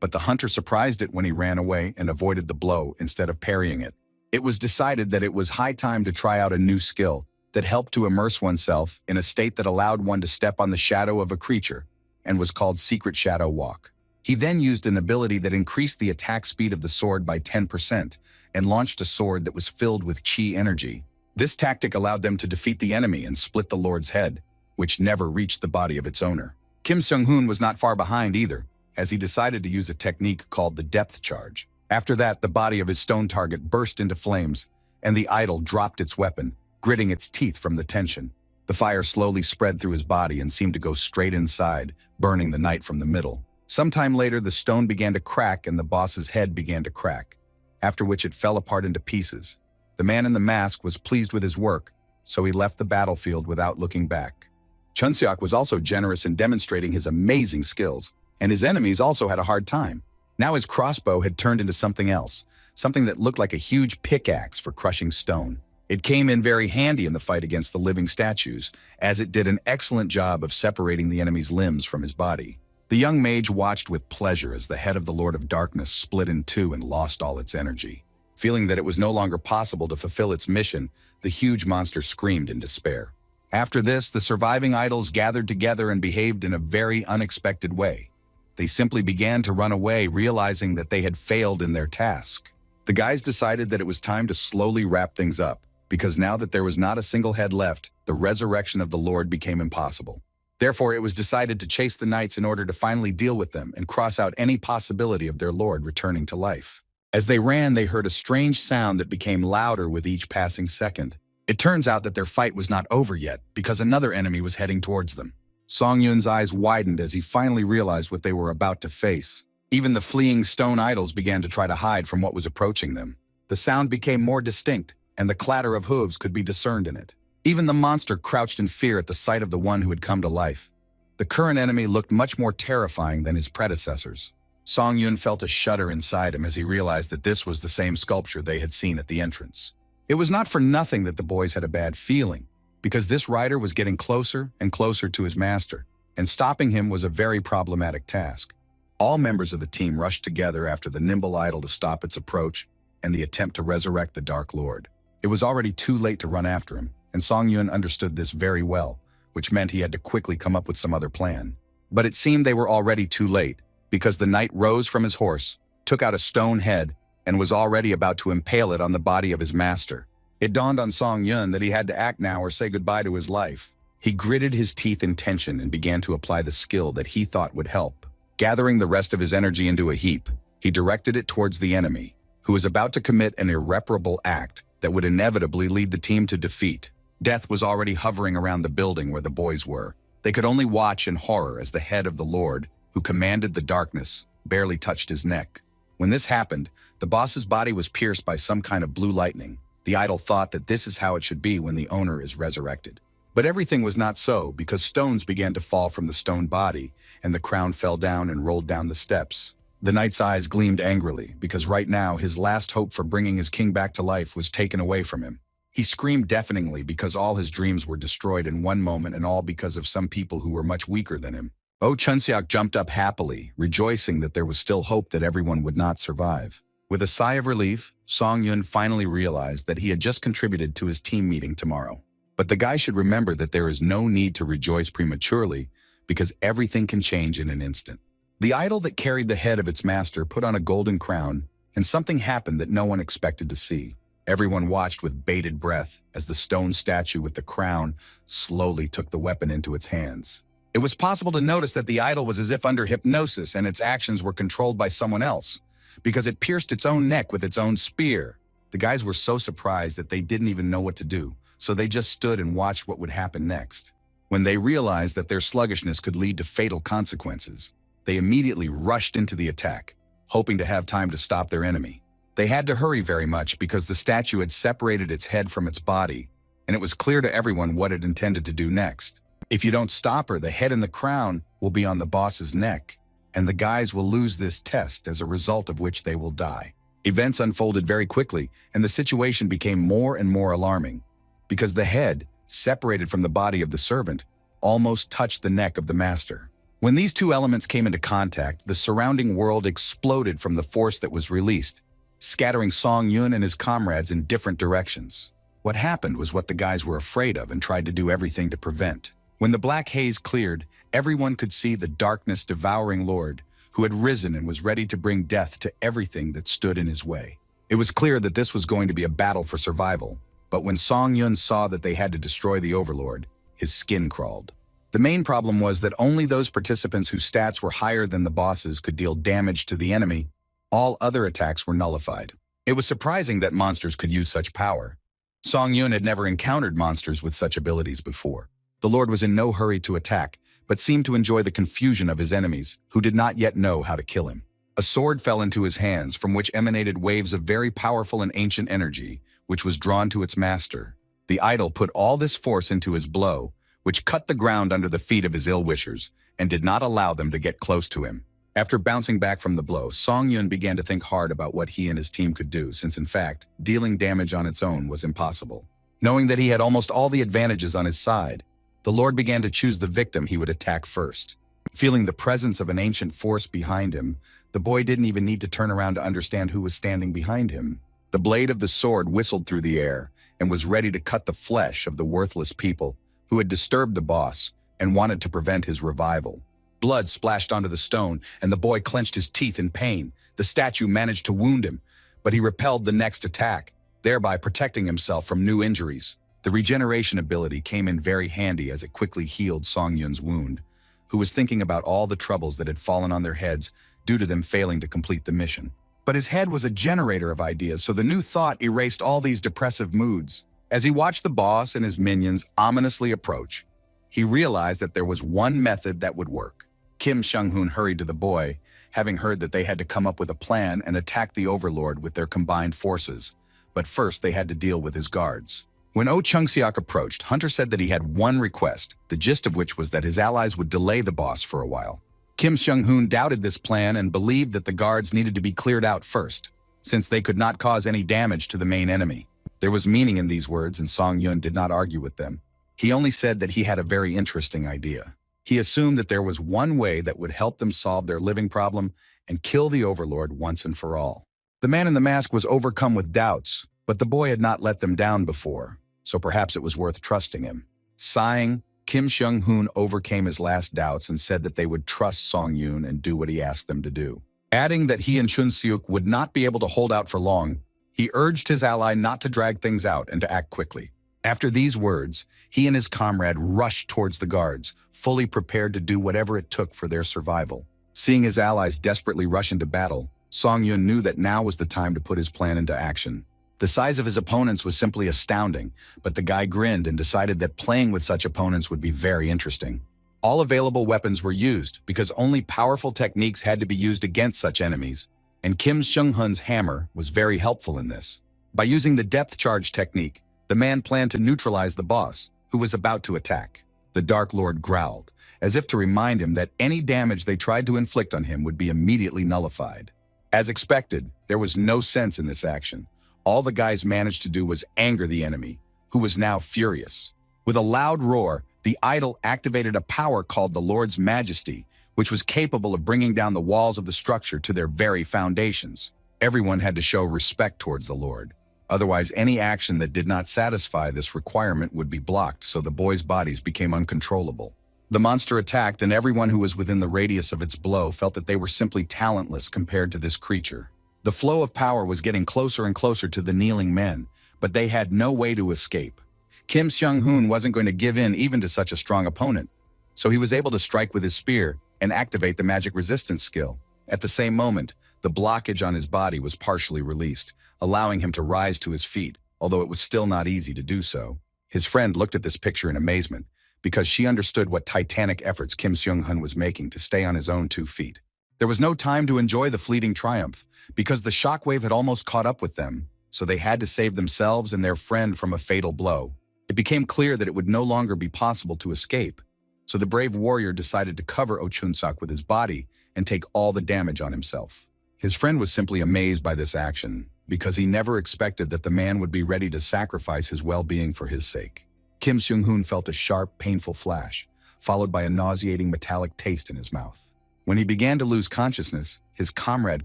but the hunter surprised it when he ran away and avoided the blow instead of parrying it. It was decided that it was high time to try out a new skill that helped to immerse oneself in a state that allowed one to step on the shadow of a creature and was called Secret Shadow Walk. He then used an ability that increased the attack speed of the sword by 10% and launched a sword that was filled with chi energy. This tactic allowed them to defeat the enemy and split the Lord's head, which never reached the body of its owner. Kim Seung-hoon was not far behind either, as he decided to use a technique called the depth charge. After that, the body of his stone target burst into flames, and the idol dropped its weapon, gritting its teeth from the tension. The fire slowly spread through his body and seemed to go straight inside, burning the knight from the middle. Sometime later, the stone began to crack and the boss's head began to crack, after which it fell apart into pieces. The man in the mask was pleased with his work, so he left the battlefield without looking back. Chunseok was also generous in demonstrating his amazing skills, and his enemies also had a hard time. Now his crossbow had turned into something else, something that looked like a huge pickaxe for crushing stone. It came in very handy in the fight against the living statues, as it did an excellent job of separating the enemy's limbs from his body. The young mage watched with pleasure as the head of the Lord of Darkness split in two and lost all its energy. Feeling that it was no longer possible to fulfill its mission, the huge monster screamed in despair. After this, the surviving idols gathered together and behaved in a very unexpected way. They simply began to run away, realizing that they had failed in their task. The guys decided that it was time to slowly wrap things up, because now that there was not a single head left, the resurrection of the Lord became impossible. Therefore, it was decided to chase the knights in order to finally deal with them and cross out any possibility of their Lord returning to life. As they ran, they heard a strange sound that became louder with each passing second. It turns out that their fight was not over yet, because another enemy was heading towards them. Song Yun's eyes widened as he finally realized what they were about to face. Even the fleeing stone idols began to try to hide from what was approaching them. The sound became more distinct, and the clatter of hooves could be discerned in it. Even the monster crouched in fear at the sight of the one who had come to life. The current enemy looked much more terrifying than his predecessors. Song Yun felt a shudder inside him as he realized that this was the same sculpture they had seen at the entrance. It was not for nothing that the boys had a bad feeling, because this rider was getting closer and closer to his master, and stopping him was a very problematic task. All members of the team rushed together after the nimble idol to stop its approach and the attempt to resurrect the Dark Lord. It was already too late to run after him, and Song Yun understood this very well, which meant he had to quickly come up with some other plan. But it seemed they were already too late, because the knight rose from his horse, took out a stone head, and was already about to impale it on the body of his master. It dawned on Song Yun that he had to act now or say goodbye to his life. He gritted his teeth in tension and began to apply the skill that he thought would help. Gathering the rest of his energy into a heap, he directed it towards the enemy, who was about to commit an irreparable act that would inevitably lead the team to defeat. Death was already hovering around the building where the boys were. They could only watch in horror as the head of the Lord, who commanded the darkness, barely touched his neck. When this happened, the boss's body was pierced by some kind of blue lightning. The idol thought that this is how it should be when the owner is resurrected. But everything was not so, because stones began to fall from the stone body, and the crown fell down and rolled down the steps. The knight's eyes gleamed angrily, because right now his last hope for bringing his king back to life was taken away from him. He screamed deafeningly because all his dreams were destroyed in one moment, and all because of some people who were much weaker than him. Oh Chunseok jumped up happily, rejoicing that there was still hope that everyone would not survive. With a sigh of relief, Song Yun finally realized that he had just contributed to his team meeting tomorrow. But the guy should remember that there is no need to rejoice prematurely, because everything can change in an instant. The idol that carried the head of its master put on a golden crown, and something happened that no one expected to see. Everyone watched with bated breath as the stone statue with the crown slowly took the weapon into its hands. It was possible to notice that the idol was as if under hypnosis and its actions were controlled by someone else, because it pierced its own neck with its own spear. The guys were so surprised that they didn't even know what to do, so they just stood and watched what would happen next. When they realized that their sluggishness could lead to fatal consequences, they immediately rushed into the attack, hoping to have time to stop their enemy. They had to hurry very much because the statue had separated its head from its body, and it was clear to everyone what it intended to do next. If you don't stop her, the head and the crown will be on the boss's neck, and the guys will lose this test, as a result of which they will die. Events unfolded very quickly, and the situation became more and more alarming, because the head, separated from the body of the servant, almost touched the neck of the master. When these two elements came into contact, the surrounding world exploded from the force that was released, scattering Song Yun and his comrades in different directions. What happened was what the guys were afraid of and tried to do everything to prevent. When the black haze cleared, everyone could see the darkness-devouring Lord, who had risen and was ready to bring death to everything that stood in his way. It was clear that this was going to be a battle for survival, but when Song Yun saw that they had to destroy the Overlord, his skin crawled. The main problem was that only those participants whose stats were higher than the bosses could deal damage to the enemy. All other attacks were nullified. It was surprising that monsters could use such power. Song Yun had never encountered monsters with such abilities before. The Lord was in no hurry to attack, but seemed to enjoy the confusion of his enemies, who did not yet know how to kill him. A sword fell into his hands, from which emanated waves of very powerful and ancient energy, which was drawn to its master. The idol put all this force into his blow, which cut the ground under the feet of his ill-wishers and did not allow them to get close to him. After bouncing back from the blow, Song Yun began to think hard about what he and his team could do, since in fact, dealing damage on its own was impossible. Knowing that he had almost all the advantages on his side, the Lord began to choose the victim he would attack first. Feeling the presence of an ancient force behind him, the boy didn't even need to turn around to understand who was standing behind him. The blade of the sword whistled through the air and was ready to cut the flesh of the worthless people who had disturbed the boss and wanted to prevent his revival. Blood splashed onto the stone, and the boy clenched his teeth in pain. The statue managed to wound him, but he repelled the next attack, thereby protecting himself from new injuries. The regeneration ability came in very handy as it quickly healed Song Yun's wound, who was thinking about all the troubles that had fallen on their heads due to them failing to complete the mission. But his head was a generator of ideas, so the new thought erased all these depressive moods. As he watched the boss and his minions ominously approach, he realized that there was one method that would work. Kim Seung-hoon hurried to the boy, having heard that they had to come up with a plan and attack the Overlord with their combined forces. But first they had to deal with his guards. When Oh Chung-seok approached, Hunter said that he had one request, the gist of which was that his allies would delay the boss for a while. Kim Seung-hoon doubted this plan and believed that the guards needed to be cleared out first, since they could not cause any damage to the main enemy. There was meaning in these words, and Song Yun did not argue with them. He only said that he had a very interesting idea. He assumed that there was one way that would help them solve their living problem and kill the Overlord once and for all. The man in the mask was overcome with doubts, but the boy had not let them down before, so perhaps it was worth trusting him. Sighing, Kim Seung-hoon overcame his last doubts and said that they would trust Song Yun and do what he asked them to do. Adding that he and Chun Seok would not be able to hold out for long, he urged his ally not to drag things out and to act quickly. After these words, he and his comrade rushed towards the guards, fully prepared to do whatever it took for their survival. Seeing his allies desperately rush into battle, Song Yun knew that now was the time to put his plan into action. The size of his opponents was simply astounding, but the guy grinned and decided that playing with such opponents would be very interesting. All available weapons were used because only powerful techniques had to be used against such enemies, and Kim Seung-hoon's hammer was very helpful in this. By using the depth charge technique, the man planned to neutralize the boss, who was about to attack. The Dark Lord growled, as if to remind him that any damage they tried to inflict on him would be immediately nullified. As expected, there was no sense in this action. All the guys managed to do was anger the enemy, who was now furious. With a loud roar, the idol activated a power called the Lord's Majesty, which was capable of bringing down the walls of the structure to their very foundations. Everyone had to show respect towards the Lord. Otherwise, any action that did not satisfy this requirement would be blocked, so the boys' bodies became uncontrollable. The monster attacked, and everyone who was within the radius of its blow felt that they were simply talentless compared to this creature. The flow of power was getting closer and closer to the kneeling men, but they had no way to escape. Kim Seung-hoon wasn't going to give in even to such a strong opponent, so he was able to strike with his spear and activate the magic resistance skill. At the same moment, the blockage on his body was partially released, allowing him to rise to his feet, although it was still not easy to do so. His friend looked at this picture in amazement, because she understood what titanic efforts Kim Seung-hoon was making to stay on his own 2 feet. There was no time to enjoy the fleeting triumph, because the shockwave had almost caught up with them, so they had to save themselves and their friend from a fatal blow. It became clear that it would no longer be possible to escape, so the brave warrior decided to cover Oh Chun-seok with his body and take all the damage on himself. His friend was simply amazed by this action, because he never expected that the man would be ready to sacrifice his well-being for his sake. Kim Seung-hoon felt a sharp, painful flash, followed by a nauseating metallic taste in his mouth. When he began to lose consciousness, his comrade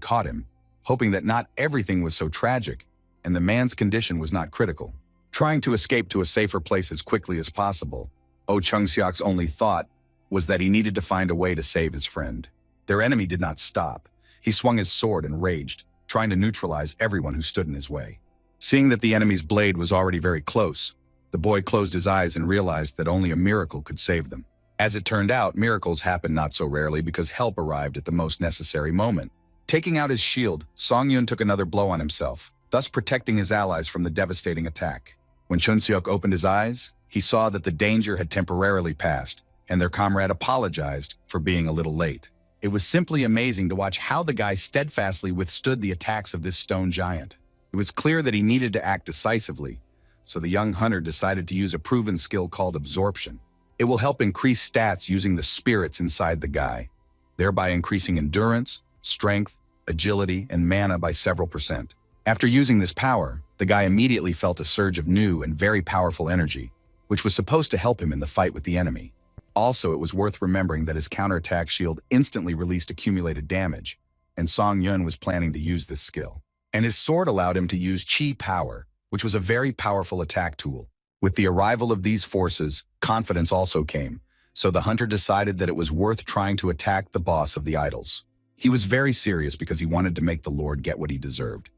caught him, hoping that not everything was so tragic, and the man's condition was not critical. Trying to escape to a safer place as quickly as possible, Oh Chung-seok's only thought was that he needed to find a way to save his friend. Their enemy did not stop. He swung his sword and raged, trying to neutralize everyone who stood in his way. Seeing that the enemy's blade was already very close, the boy closed his eyes and realized that only a miracle could save them. As it turned out, miracles happened not so rarely because help arrived at the most necessary moment. Taking out his shield, Song Yun took another blow on himself, thus protecting his allies from the devastating attack. When Chun Seok opened his eyes, he saw that the danger had temporarily passed, and their comrade apologized for being a little late. It was simply amazing to watch how the guy steadfastly withstood the attacks of this stone giant. It was clear that he needed to act decisively, so the young hunter decided to use a proven skill called absorption. It will help increase stats using the spirits inside the guy, thereby increasing endurance, strength, agility, and mana by several percent. After using this power, the guy immediately felt a surge of new and very powerful energy, which was supposed to help him in the fight with the enemy. Also, it was worth remembering that his counterattack shield instantly released accumulated damage, and Song Yun was planning to use this skill. And his sword allowed him to use Chi Power, which was a very powerful attack tool. With the arrival of these forces, confidence also came, so the hunter decided that it was worth trying to attack the boss of the idols. He was very serious because he wanted to make the Lord get what he deserved.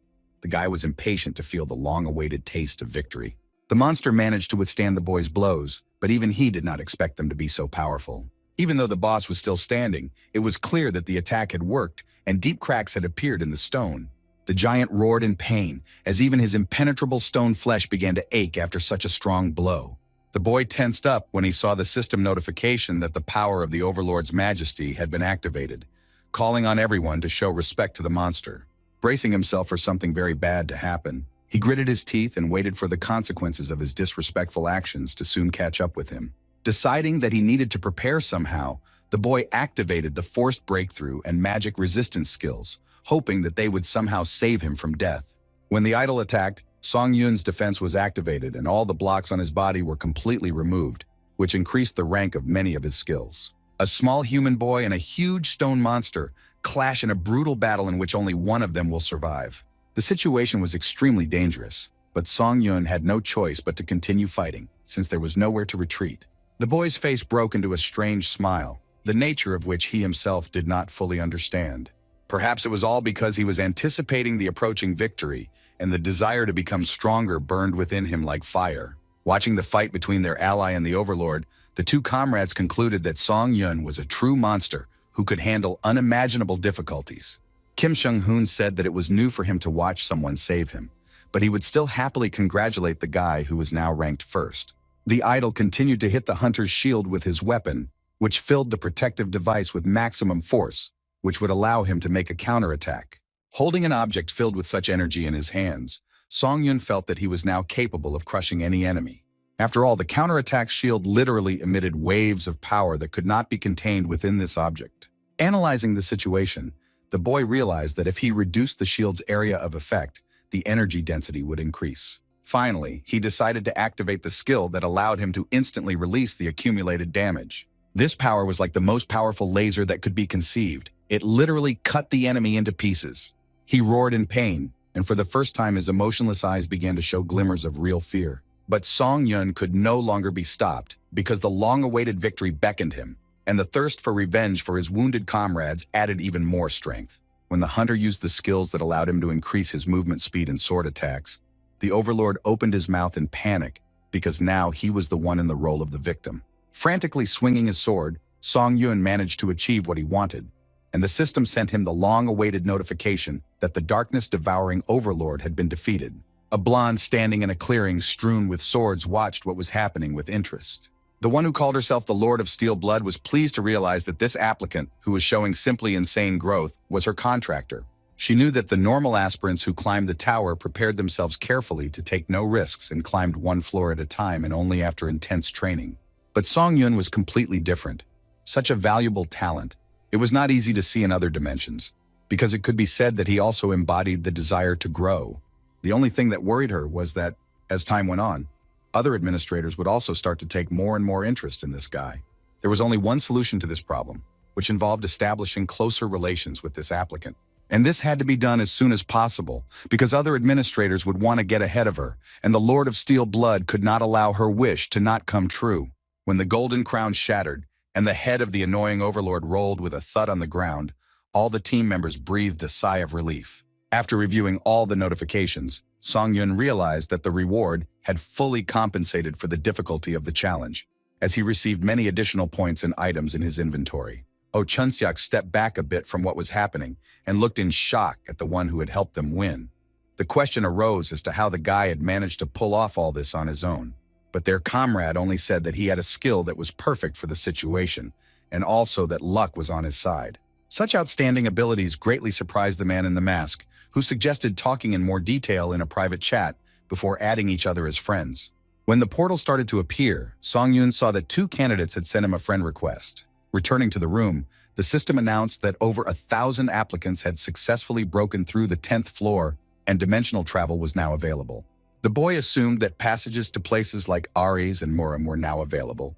The guy was impatient to feel the long-awaited taste of victory. The monster managed to withstand the boy's blows, but even he did not expect them to be so powerful. Even though the boss was still standing, it was clear that the attack had worked and deep cracks had appeared in the stone. The giant roared in pain, as even his impenetrable stone flesh began to ache after such a strong blow. The boy tensed up when he saw the system notification that the power of the Overlord's Majesty had been activated, calling on everyone to show respect to the monster. Bracing himself for something very bad to happen, he gritted his teeth and waited for the consequences of his disrespectful actions to soon catch up with him. Deciding that he needed to prepare somehow, the boy activated the forced breakthrough and magic resistance skills, hoping that they would somehow save him from death. When the idol attacked, Song Yun's defense was activated and all the blocks on his body were completely removed, which increased the rank of many of his skills. A small human boy and a huge stone monster clash in a brutal battle in which only one of them will survive. The situation was extremely dangerous, but Song Yun had no choice but to continue fighting, since there was nowhere to retreat. The boy's face broke into a strange smile, the nature of which he himself did not fully understand. Perhaps it was all because he was anticipating the approaching victory, and the desire to become stronger burned within him like fire. Watching the fight between their ally and the Overlord, the two comrades concluded that Song Yun was a true monster who could handle unimaginable difficulties. Kim Seung-hoon said that it was new for him to watch someone save him, but he would still happily congratulate the guy who was now ranked first. The idol continued to hit the hunter's shield with his weapon, which filled the protective device with maximum force, which would allow him to make a counterattack. Holding an object filled with such energy in his hands, Song Yun felt that he was now capable of crushing any enemy. After all, the counterattack shield literally emitted waves of power that could not be contained within this object. Analyzing the situation, the boy realized that if he reduced the shield's area of effect, the energy density would increase. Finally, he decided to activate the skill that allowed him to instantly release the accumulated damage. This power was like the most powerful laser that could be conceived. It literally cut the enemy into pieces. He roared in pain, and for the first time his emotionless eyes began to show glimmers of real fear. But Song Yun could no longer be stopped because the long-awaited victory beckoned him, and the thirst for revenge for his wounded comrades added even more strength. When the hunter used the skills that allowed him to increase his movement speed and sword attacks, the Overlord opened his mouth in panic because now he was the one in the role of the victim. Frantically swinging his sword, Song Yun managed to achieve what he wanted, and the system sent him the long-awaited notification that the darkness-devouring Overlord had been defeated. A blonde standing in a clearing strewn with swords watched what was happening with interest. The one who called herself the Lord of Steel Blood was pleased to realize that this applicant, who was showing simply insane growth, was her contractor. She knew that the normal aspirants who climbed the tower prepared themselves carefully to take no risks and climbed one floor at a time and only after intense training. But Song Yun was completely different. Such a valuable talent. It was not easy to see in other dimensions, because it could be said that he also embodied the desire to grow. The only thing that worried her was that, as time went on, other administrators would also start to take more and more interest in this guy. There was only one solution to this problem, which involved establishing closer relations with this applicant. And this had to be done as soon as possible, because other administrators would want to get ahead of her, and the Lord of Steel Blood could not allow her wish to not come true. When the golden crown shattered, and the head of the annoying Overlord rolled with a thud on the ground, all the team members breathed a sigh of relief. After reviewing all the notifications, Song Yun realized that the reward had fully compensated for the difficulty of the challenge, as he received many additional points and items in his inventory. Oh Chunseok stepped back a bit from what was happening and looked in shock at the one who had helped them win. The question arose as to how the guy had managed to pull off all this on his own, but their comrade only said that he had a skill that was perfect for the situation, and also that luck was on his side. Such outstanding abilities greatly surprised the man in the mask, who suggested talking in more detail in a private chat before adding each other as friends. When the portal started to appear, Song-Yoon saw that 2 candidates had sent him a friend request. Returning to the room, the system announced that over 1,000 applicants had successfully broken through the 10th floor and dimensional travel was now available. The boy assumed that passages to places like Ares and Murim were now available,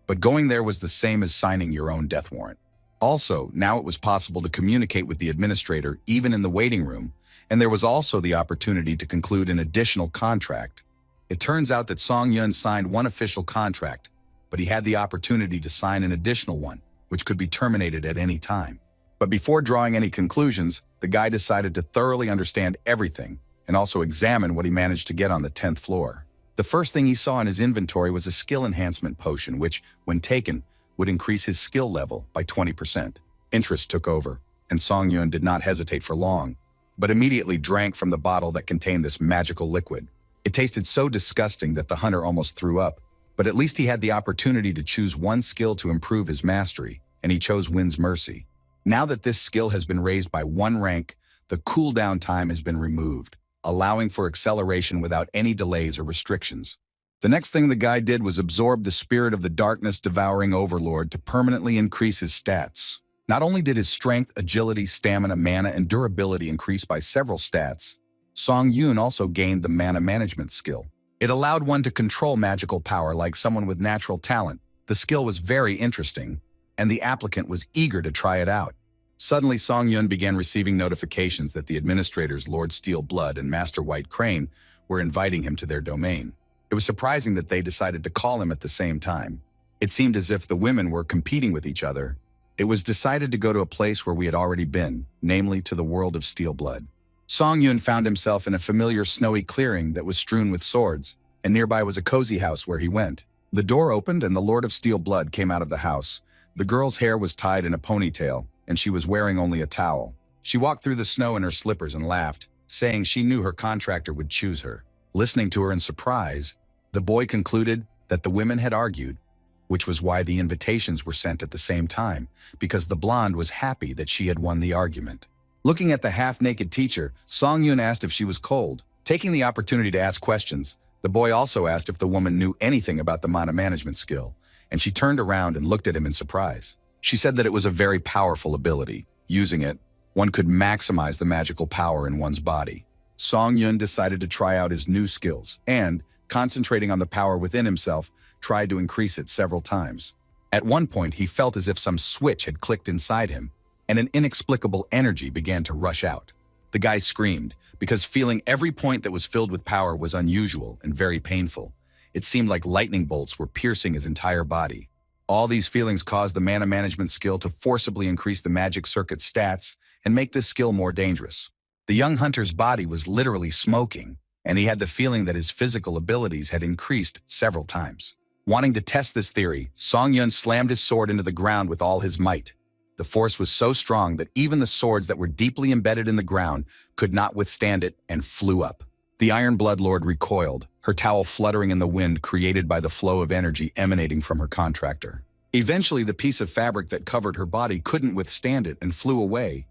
but going there was the same as signing your own death warrant. Also, now it was possible to communicate with the administrator even in the waiting room, and there was also the opportunity to conclude an additional contract. It turns out that Song-Yoon signed one official contract, but he had the opportunity to sign an additional one, which could be terminated at any time. But before drawing any conclusions, the guy decided to thoroughly understand everything and also examine what he managed to get on the 10th floor. The first thing he saw in his inventory was a skill enhancement potion, which, when taken, would increase his skill level by 20%. Interest took over, and Song-Yoon did not hesitate for long, but immediately drank from the bottle that contained this magical liquid. It tasted so disgusting that the hunter almost threw up, but at least he had the opportunity to choose one skill to improve his mastery, and he chose Wind's Mercy. Now that this skill has been raised by 1 rank, the cooldown time has been removed, allowing for acceleration without any delays or restrictions. The next thing the guy did was absorb the spirit of the darkness devouring overlord to permanently increase his stats. Not only did his strength, agility, stamina, mana, and durability increase by several stats, Song-Yoon also gained the mana management skill. It allowed one to control magical power like someone with natural talent. The skill was very interesting, and the applicant was eager to try it out. Suddenly, Song-Yoon began receiving notifications that the administrators Lord Steel Blood and Master White Crane were inviting him to their domain. It was surprising that they decided to call him at the same time. It seemed as if the women were competing with each other. It was decided to go to a place where we had already been, namely to the world of Steel Blood. Song-Yoon found himself in a familiar snowy clearing that was strewn with swords, and nearby was a cozy house where he went. The door opened and the Lord of Steel Blood came out of the house. The girl's hair was tied in a ponytail, and she was wearing only a towel. She walked through the snow in her slippers and laughed, saying she knew her contractor would choose her. Listening to her in surprise, the boy concluded that the women had argued, which was why the invitations were sent at the same time, because the blonde was happy that she had won the argument. Looking at the half-naked teacher, Song-Yoon asked if she was cold. Taking the opportunity to ask questions, the boy also asked if the woman knew anything about the mana management skill, and she turned around and looked at him in surprise. She said that it was a very powerful ability. Using it, one could maximize the magical power in one's body. Song-Yoon decided to try out his new skills and, concentrating on the power within himself, tried to increase it several times. At one point, he felt as if some switch had clicked inside him, and an inexplicable energy began to rush out. The guy screamed, because feeling every point that was filled with power was unusual and very painful. It seemed like lightning bolts were piercing his entire body. All these feelings caused the mana management skill to forcibly increase the magic circuit stats and make this skill more dangerous. The young hunter's body was literally smoking, and he had the feeling that his physical abilities had increased several times. Wanting to test this theory, Song-Yoon slammed his sword into the ground with all his might. The force was so strong that even the swords that were deeply embedded in the ground could not withstand it and flew up. The Iron Blood Lord recoiled, her towel fluttering in the wind created by the flow of energy emanating from her contractor. Eventually, the piece of fabric that covered her body couldn't withstand it and flew away,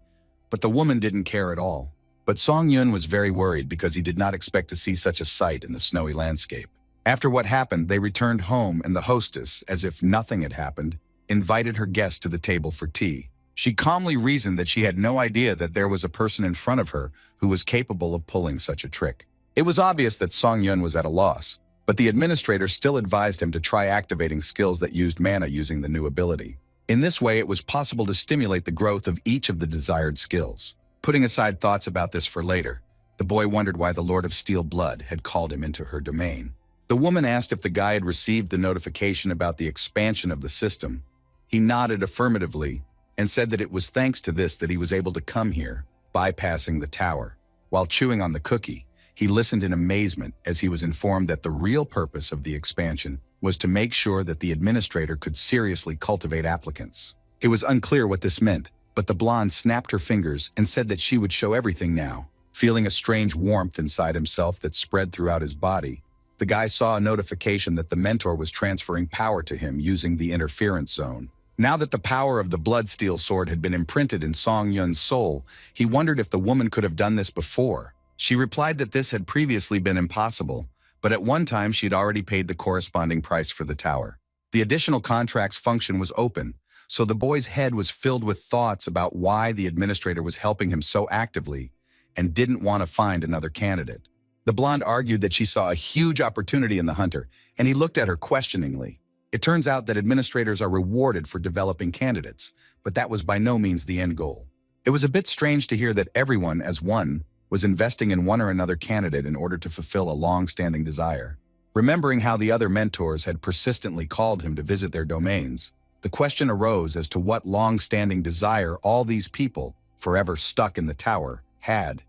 but the woman didn't care at all. But Song-Yoon was very worried because he did not expect to see such a sight in the snowy landscape. After what happened, they returned home, and the hostess, as if nothing had happened, invited her guest to the table for tea. She calmly reasoned that she had no idea that there was a person in front of her who was capable of pulling such a trick. It was obvious that Song-Yoon was at a loss, but the administrator still advised him to try activating skills that used mana using the new ability. In this way, it was possible to stimulate the growth of each of the desired skills. Putting aside thoughts about this for later, the boy wondered why the Lord of Steel Blood had called him into her domain. The woman asked if the guy had received the notification about the expansion of the system. He nodded affirmatively and said that it was thanks to this that he was able to come here, bypassing the tower. While chewing on the cookie, he listened in amazement as he was informed that the real purpose of the expansion was to make sure that the administrator could seriously cultivate applicants. It was unclear what this meant, but the blonde snapped her fingers and said that she would show everything now. Feeling a strange warmth inside himself that spread throughout his body, the guy saw a notification that the mentor was transferring power to him using the interference zone. Now that the power of the Bloodsteel sword had been imprinted in Song-Yoon's soul, he wondered if the woman could have done this before. She replied that this had previously been impossible, but at one time she had already paid the corresponding price for the tower. The additional contracts function was open, so the boy's head was filled with thoughts about why the administrator was helping him so actively and didn't want to find another candidate. The blonde argued that she saw a huge opportunity in the hunter, and he looked at her questioningly. It turns out that administrators are rewarded for developing candidates, but that was by no means the end goal. It was a bit strange to hear that everyone, as one, was investing in one or another candidate in order to fulfill a long-standing desire. Remembering how the other mentors had persistently called him to visit their domains, the question arose as to what long-standing desire all these people, forever stuck in the tower, had.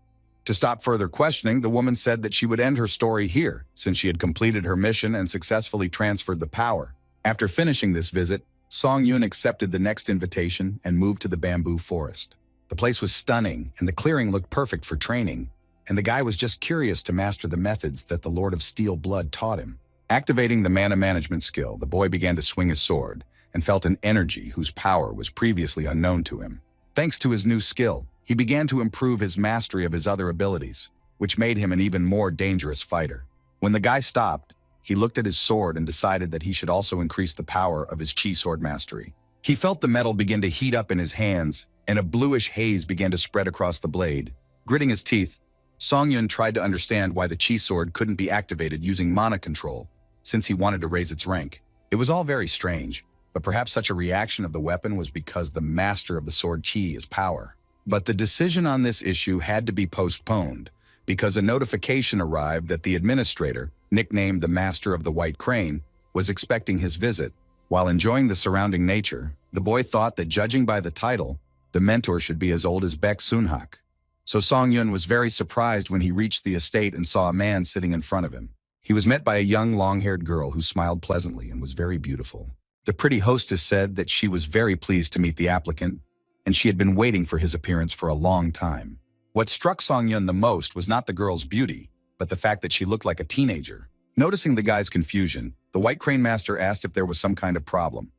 To stop further questioning, the woman said that she would end her story here, since she had completed her mission and successfully transferred the power. After finishing this visit, Song Yun accepted the next invitation and moved to the bamboo forest. The place was stunning, and the clearing looked perfect for training, and the guy was just curious to master the methods that the Lord of Steel Blood taught him. Activating the mana management skill, the boy began to swing his sword, and felt an energy whose power was previously unknown to him. Thanks to his new skill, he began to improve his mastery of his other abilities, which made him an even more dangerous fighter. When the guy stopped, he looked at his sword and decided that he should also increase the power of his chi sword mastery. He felt the metal begin to heat up in his hands, and a bluish haze began to spread across the blade. Gritting his teeth, Song Yun tried to understand why the chi sword couldn't be activated using mana control, since he wanted to raise its rank. It was all very strange, but perhaps such a reaction of the weapon was because the master of the sword chi is power. But the decision on this issue had to be postponed, because a notification arrived that the administrator, nicknamed the Master of the White Crane, was expecting his visit. While enjoying the surrounding nature, the boy thought that judging by the title, the mentor should be as old as Baek Sunhak. So Song Yun was very surprised when he reached the estate and saw a man sitting in front of him. He was met by a young, long-haired girl who smiled pleasantly and was very beautiful. The pretty hostess said that she was very pleased to meet the applicant, and she had been waiting for his appearance for a long time. What struck Song Yun the most was not the girl's beauty, but the fact that she looked like a teenager. Noticing the guy's confusion, the White Crane Master asked if there was some kind of problem.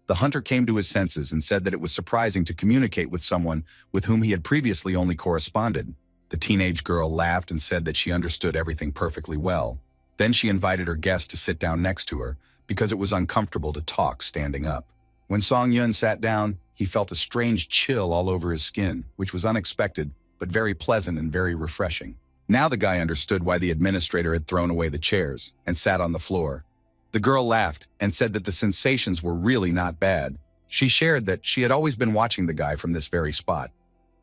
The hunter came to his senses and said that it was surprising to communicate with someone with whom he had previously only corresponded. The teenage girl laughed and said that she understood everything perfectly well. Then she invited her guest to sit down next to her, because it was uncomfortable to talk standing up. When Song Yun sat down, he felt a strange chill all over his skin, which was unexpected, but very pleasant and very refreshing. Now the guy understood why the administrator had thrown away the chairs and sat on the floor. The girl laughed and said that the sensations were really not bad. She shared that she had always been watching the guy from this very spot,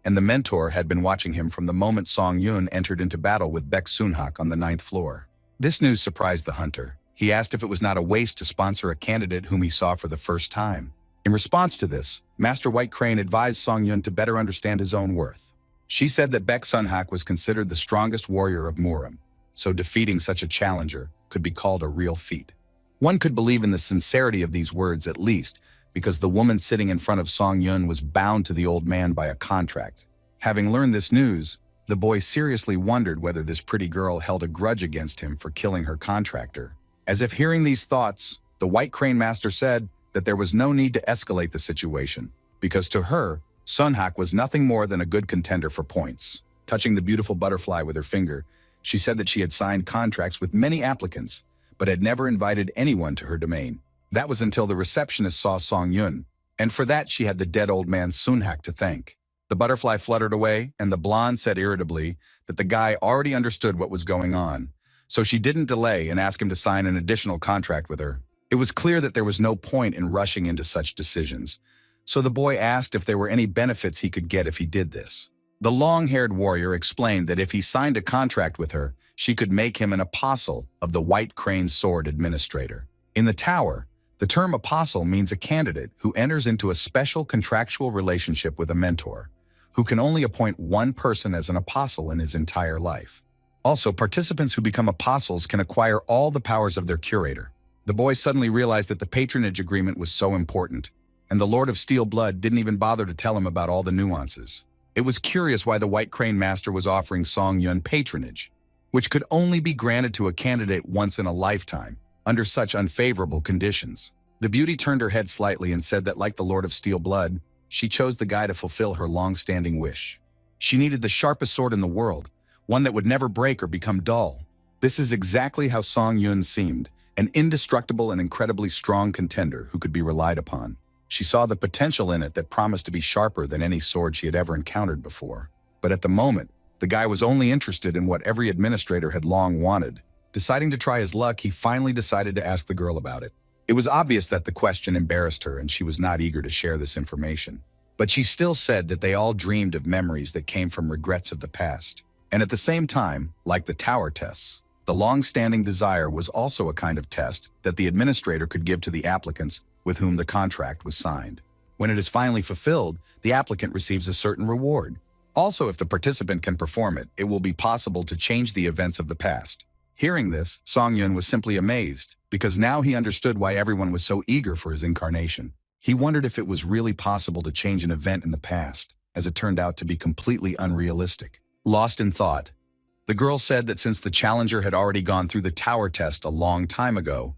and the mentor had been watching him from the moment Song Yun entered into battle with Baek Sunhak on the 9th floor. This news surprised the hunter. He asked if it was not a waste to sponsor a candidate whom he saw for the first time. In response to this, Master White Crane advised Song Yun to better understand his own worth. She said that Baek Sunhak was considered the strongest warrior of Murim, so defeating such a challenger could be called a real feat. One could believe in the sincerity of these words at least, because the woman sitting in front of Song Yun was bound to the old man by a contract. Having learned this news, the boy seriously wondered whether this pretty girl held a grudge against him for killing her contractor. As if hearing these thoughts, the White Crane Master said that there was no need to escalate the situation, because to her, Sunhak was nothing more than a good contender for points. Touching the beautiful butterfly with her finger, she said that she had signed contracts with many applicants, but had never invited anyone to her domain. That was until the receptionist saw Song Yun, and for that she had the dead old man Sunhak to thank. The butterfly fluttered away, and the blonde said irritably that the guy already understood what was going on, so she didn't delay and ask him to sign an additional contract with her. It was clear that there was no point in rushing into such decisions, so the boy asked if there were any benefits he could get if he did this. The long-haired warrior explained that if he signed a contract with her, she could make him an apostle of the White Crane Sword Administrator. In the tower, the term apostle means a candidate who enters into a special contractual relationship with a mentor, who can only appoint one person as an apostle in his entire life. Also, participants who become apostles can acquire all the powers of their curator. The boy suddenly realized that the patronage agreement was so important, and the Lord of Steel Blood didn't even bother to tell him about all the nuances. It was curious why the White Crane Master was offering Song Yun patronage, which could only be granted to a candidate once in a lifetime, under such unfavorable conditions. The beauty turned her head slightly and said that, like the Lord of Steel Blood, she chose the guy to fulfill her long-standing wish. She needed the sharpest sword in the world, one that would never break or become dull. This is exactly how Song Yun seemed, an indestructible and incredibly strong contender who could be relied upon. She saw the potential in it that promised to be sharper than any sword she had ever encountered before. But at the moment, the guy was only interested in what every administrator had long wanted. Deciding to try his luck, he finally decided to ask the girl about it. It was obvious that the question embarrassed her and she was not eager to share this information. But she still said that they all dreamed of memories that came from regrets of the past. And at the same time, like the tower tests, the long-standing desire was also a kind of test that the administrator could give to the applicants with whom the contract was signed. When it is finally fulfilled, the applicant receives a certain reward. Also, if the participant can perform it, it will be possible to change the events of the past. Hearing this, Song Yun was simply amazed, because now he understood why everyone was so eager for his incarnation. He wondered if it was really possible to change an event in the past, as it turned out to be completely unrealistic. Lost in thought, the girl said that since the challenger had already gone through the tower test a long time ago,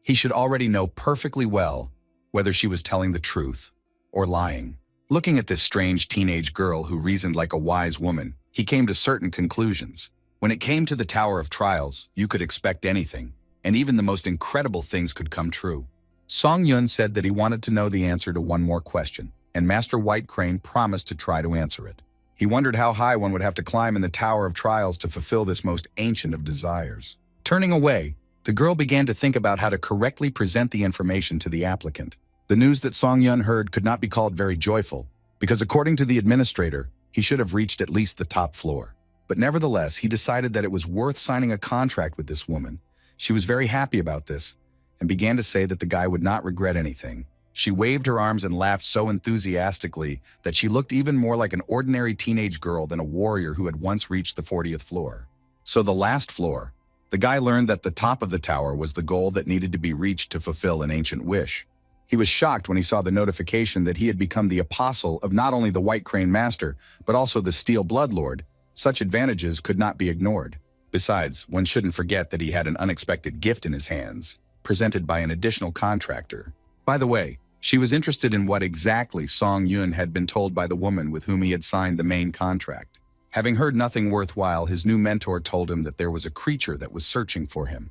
he should already know perfectly well whether she was telling the truth or lying. Looking at this strange teenage girl who reasoned like a wise woman, he came to certain conclusions. When it came to the Tower of Trials, you could expect anything, and even the most incredible things could come true. Song Yun said that he wanted to know the answer to one more question, and Master White Crane promised to try to answer it. He wondered how high one would have to climb in the Tower of Trials to fulfill this most ancient of desires. Turning away, the girl began to think about how to correctly present the information to the applicant. The news that Song Yun heard could not be called very joyful, because according to the administrator, he should have reached at least the top floor. But nevertheless, he decided that it was worth signing a contract with this woman. She was very happy about this, and began to say that the guy would not regret anything. She waved her arms and laughed so enthusiastically that she looked even more like an ordinary teenage girl than a warrior who had once reached the 40th floor. So the last floor, the guy learned that the top of the tower was the goal that needed to be reached to fulfill an ancient wish. He was shocked when he saw the notification that he had become the apostle of not only the White Crane Master, but also the Steel Bloodlord. Such advantages could not be ignored. Besides, one shouldn't forget that he had an unexpected gift in his hands, presented by an additional contractor. By the way, she was interested in what exactly Song Yun had been told by the woman with whom he had signed the main contract. Having heard nothing worthwhile, his new mentor told him that there was a creature that was searching for him.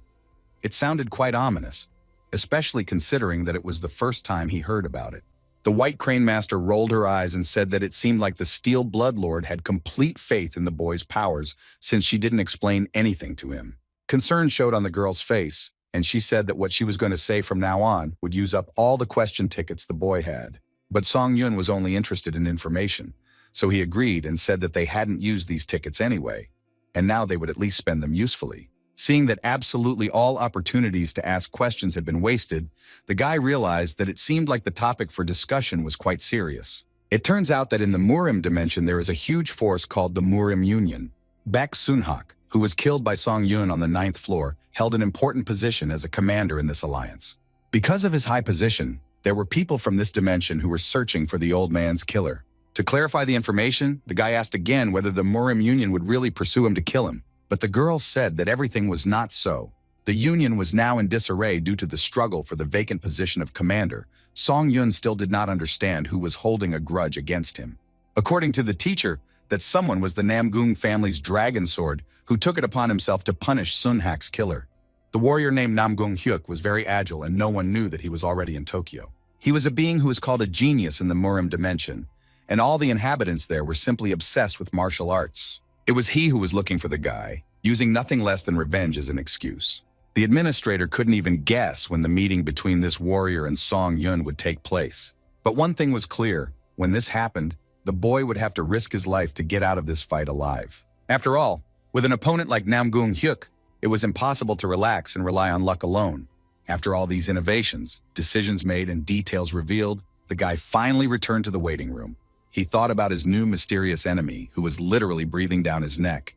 It sounded quite ominous, especially considering that it was the first time he heard about it. The White Crane Master rolled her eyes and said that it seemed like the Steel Bloodlord had complete faith in the boy's powers since she didn't explain anything to him. Concern showed on the girl's face, and she said that what she was going to say from now on would use up all the question tickets the boy had. But Song Yun was only interested in information, so he agreed and said that they hadn't used these tickets anyway, and now they would at least spend them usefully. Seeing that absolutely all opportunities to ask questions had been wasted, the guy realized that it seemed like the topic for discussion was quite serious. It turns out that in the Murim dimension there is a huge force called the Murim Union. Baek Sunhak, who was killed by Song Yun on the 9th floor, held an important position as a commander in this alliance. Because of his high position, there were people from this dimension who were searching for the old man's killer. To clarify the information, the guy asked again whether the Murim Union would really pursue him to kill him. But the girl said that everything was not so. The Union was now in disarray due to the struggle for the vacant position of commander. Song Yun still did not understand who was holding a grudge against him. According to the teacher, that someone was the Namgung family's dragon sword who took it upon himself to punish Sun Hak's killer. The warrior named Namgung Hyuk was very agile and no one knew that he was already in Tokyo. He was a being who was called a genius in the Murim dimension, and all the inhabitants there were simply obsessed with martial arts. It was he who was looking for the guy, using nothing less than revenge as an excuse. The administrator couldn't even guess when the meeting between this warrior and Song Yun would take place. But one thing was clear: when this happened, the boy would have to risk his life to get out of this fight alive. After all, with an opponent like Namgung Hyuk, it was impossible to relax and rely on luck alone. After all these innovations, decisions made, and details revealed, the guy finally returned to the waiting room. He thought about his new mysterious enemy, who was literally breathing down his neck,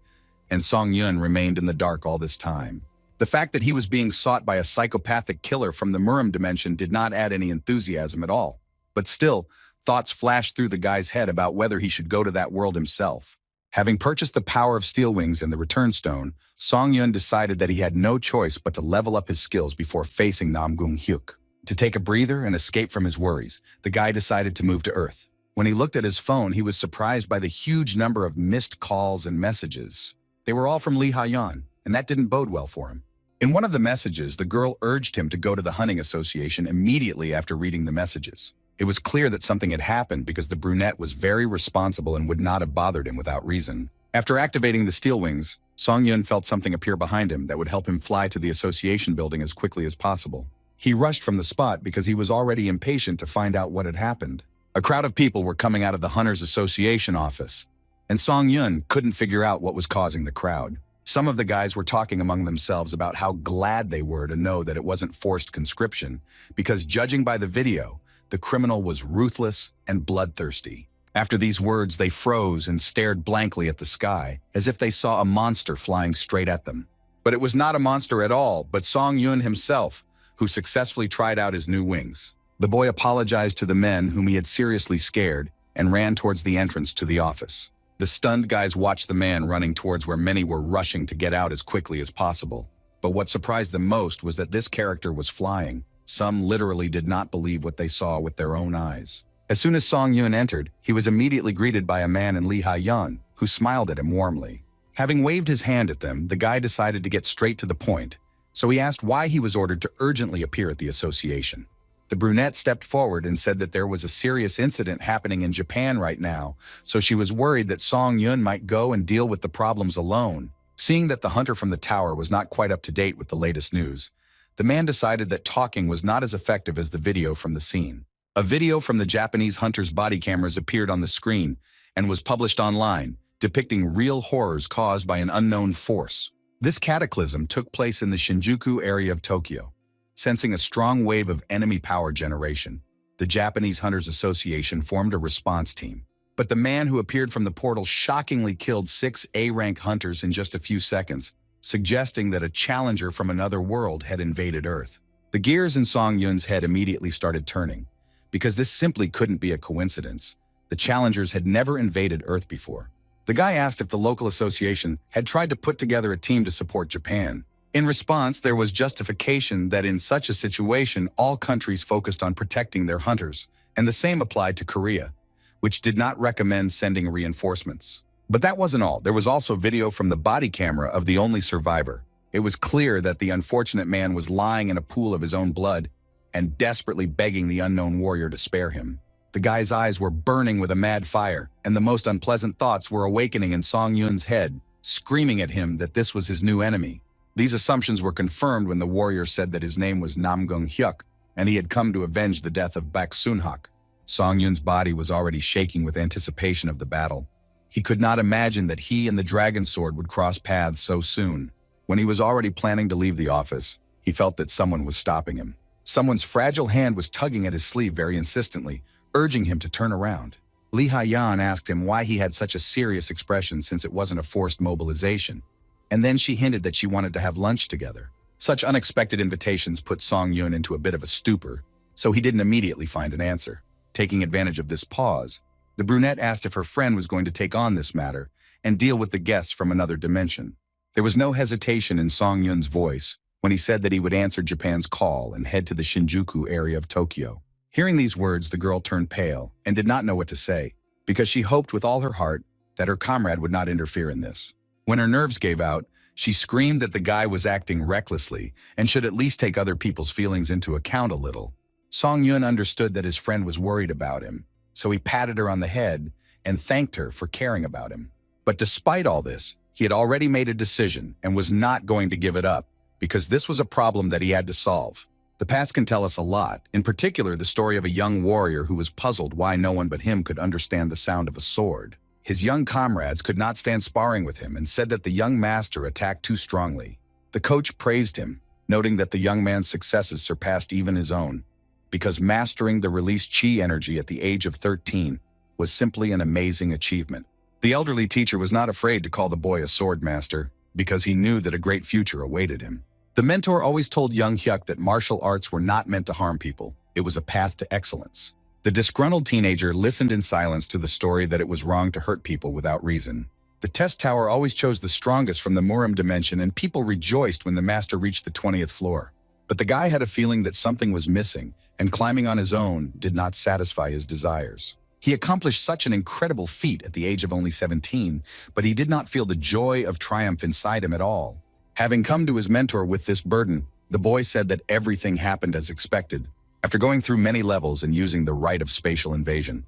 and Song Yun remained in the dark all this time. The fact that he was being sought by a psychopathic killer from the Murim dimension did not add any enthusiasm at all. But still, thoughts flashed through the guy's head about whether he should go to that world himself. Having purchased the power of Steel Wings and the Return Stone, Song Yun decided that he had no choice but to level up his skills before facing Namgung Hyuk. To take a breather and escape from his worries, the guy decided to move to Earth. When he looked at his phone, he was surprised by the huge number of missed calls and messages. They were all from Lee Ha-yan. and that didn't bode well for him. In one of the messages, the girl urged him to go to the hunting association immediately after reading the messages. It was clear that something had happened because the brunette was very responsible and would not have bothered him without reason. After activating the steel wings, Song Yun felt something appear behind him that would help him fly to the association building as quickly as possible. He rushed from the spot because he was already impatient to find out what had happened. A crowd of people were coming out of the Hunters Association office, and Song Yun couldn't figure out what was causing the crowd. Some of the guys were talking among themselves about how glad they were to know that it wasn't forced conscription, because judging by the video, the criminal was ruthless and bloodthirsty. After these words, they froze and stared blankly at the sky, as if they saw a monster flying straight at them. But it was not a monster at all, but Song Yun himself, who successfully tried out his new wings. The boy apologized to the men whom he had seriously scared and ran towards the entrance to the office. The stunned guys watched the man running towards where many were rushing to get out as quickly as possible. But what surprised them most was that this character was flying. Some literally did not believe what they saw with their own eyes. As soon as Song Yun entered, he was immediately greeted by a man in Lee Ha-yeon, who smiled at him warmly. Having waved his hand at them, the guy decided to get straight to the point, so he asked why he was ordered to urgently appear at the association. The brunette stepped forward and said that there was a serious incident happening in Japan right now, so she was worried that Song Yun might go and deal with the problems alone. Seeing that the hunter from the tower was not quite up to date with the latest news, the man decided that talking was not as effective as the video from the scene. A video from the Japanese hunter's body cameras appeared on the screen and was published online, depicting real horrors caused by an unknown force. This cataclysm took place in the Shinjuku area of Tokyo. Sensing a strong wave of enemy power generation, the Japanese Hunters Association formed a response team. But the man who appeared from the portal shockingly killed 6 A-rank hunters in just a few seconds, suggesting that a challenger from another world had invaded Earth. The gears in Song Yun's head immediately started turning, because this simply couldn't be a coincidence. The challengers had never invaded Earth before. The guy asked if the local association had tried to put together a team to support Japan. In response, there was justification that in such a situation, all countries focused on protecting their hunters, and the same applied to Korea, which did not recommend sending reinforcements. But that wasn't all. There was also video from the body camera of the only survivor. It was clear that the unfortunate man was lying in a pool of his own blood and desperately begging the unknown warrior to spare him. The guy's eyes were burning with a mad fire, and the most unpleasant thoughts were awakening in Song Yun's head, screaming at him that this was his new enemy. These assumptions were confirmed when the warrior said that his name was Nam Gung-hyuk, and he had come to avenge the death of Bak Sun-hak. Song Yun's body was already shaking with anticipation of the battle. He could not imagine that he and the dragon sword would cross paths so soon. When he was already planning to leave the office, he felt that someone was stopping him. Someone's fragile hand was tugging at his sleeve very insistently, urging him to turn around. Lee Ha-yeon asked him why he had such a serious expression since it wasn't a forced mobilization. And then she hinted that she wanted to have lunch together. Such unexpected invitations put Song Yun into a bit of a stupor, so he didn't immediately find an answer. Taking advantage of this pause, the brunette asked if her friend was going to take on this matter and deal with the guests from another dimension. There was no hesitation in Song Yun's voice when he said that he would answer Japan's call and head to the Shinjuku area of Tokyo. Hearing these words, the girl turned pale and did not know what to say, because she hoped with all her heart that her comrade would not interfere in this. When her nerves gave out, she screamed that the guy was acting recklessly and should at least take other people's feelings into account a little. Song Yun understood that his friend was worried about him, so he patted her on the head and thanked her for caring about him. But despite all this, he had already made a decision and was not going to give it up, because this was a problem that he had to solve. The past can tell us a lot, in particular the story of a young warrior who was puzzled why no one but him could understand the sound of a sword. His young comrades could not stand sparring with him and said that the young master attacked too strongly. The coach praised him, noting that the young man's successes surpassed even his own, because mastering the released chi energy at the age of 13 was simply an amazing achievement. The elderly teacher was not afraid to call the boy a sword master, because he knew that a great future awaited him. The mentor always told young Hyuk that martial arts were not meant to harm people. It was a path to excellence. The disgruntled teenager listened in silence to the story that it was wrong to hurt people without reason. The test tower always chose the strongest from the Murim dimension, and people rejoiced when the master reached the 20th floor. But the guy had a feeling that something was missing, and climbing on his own did not satisfy his desires. He accomplished such an incredible feat at the age of only 17, but he did not feel the joy of triumph inside him at all. Having come to his mentor with this burden, the boy said that everything happened as expected. After going through many levels and using the rite of spatial invasion,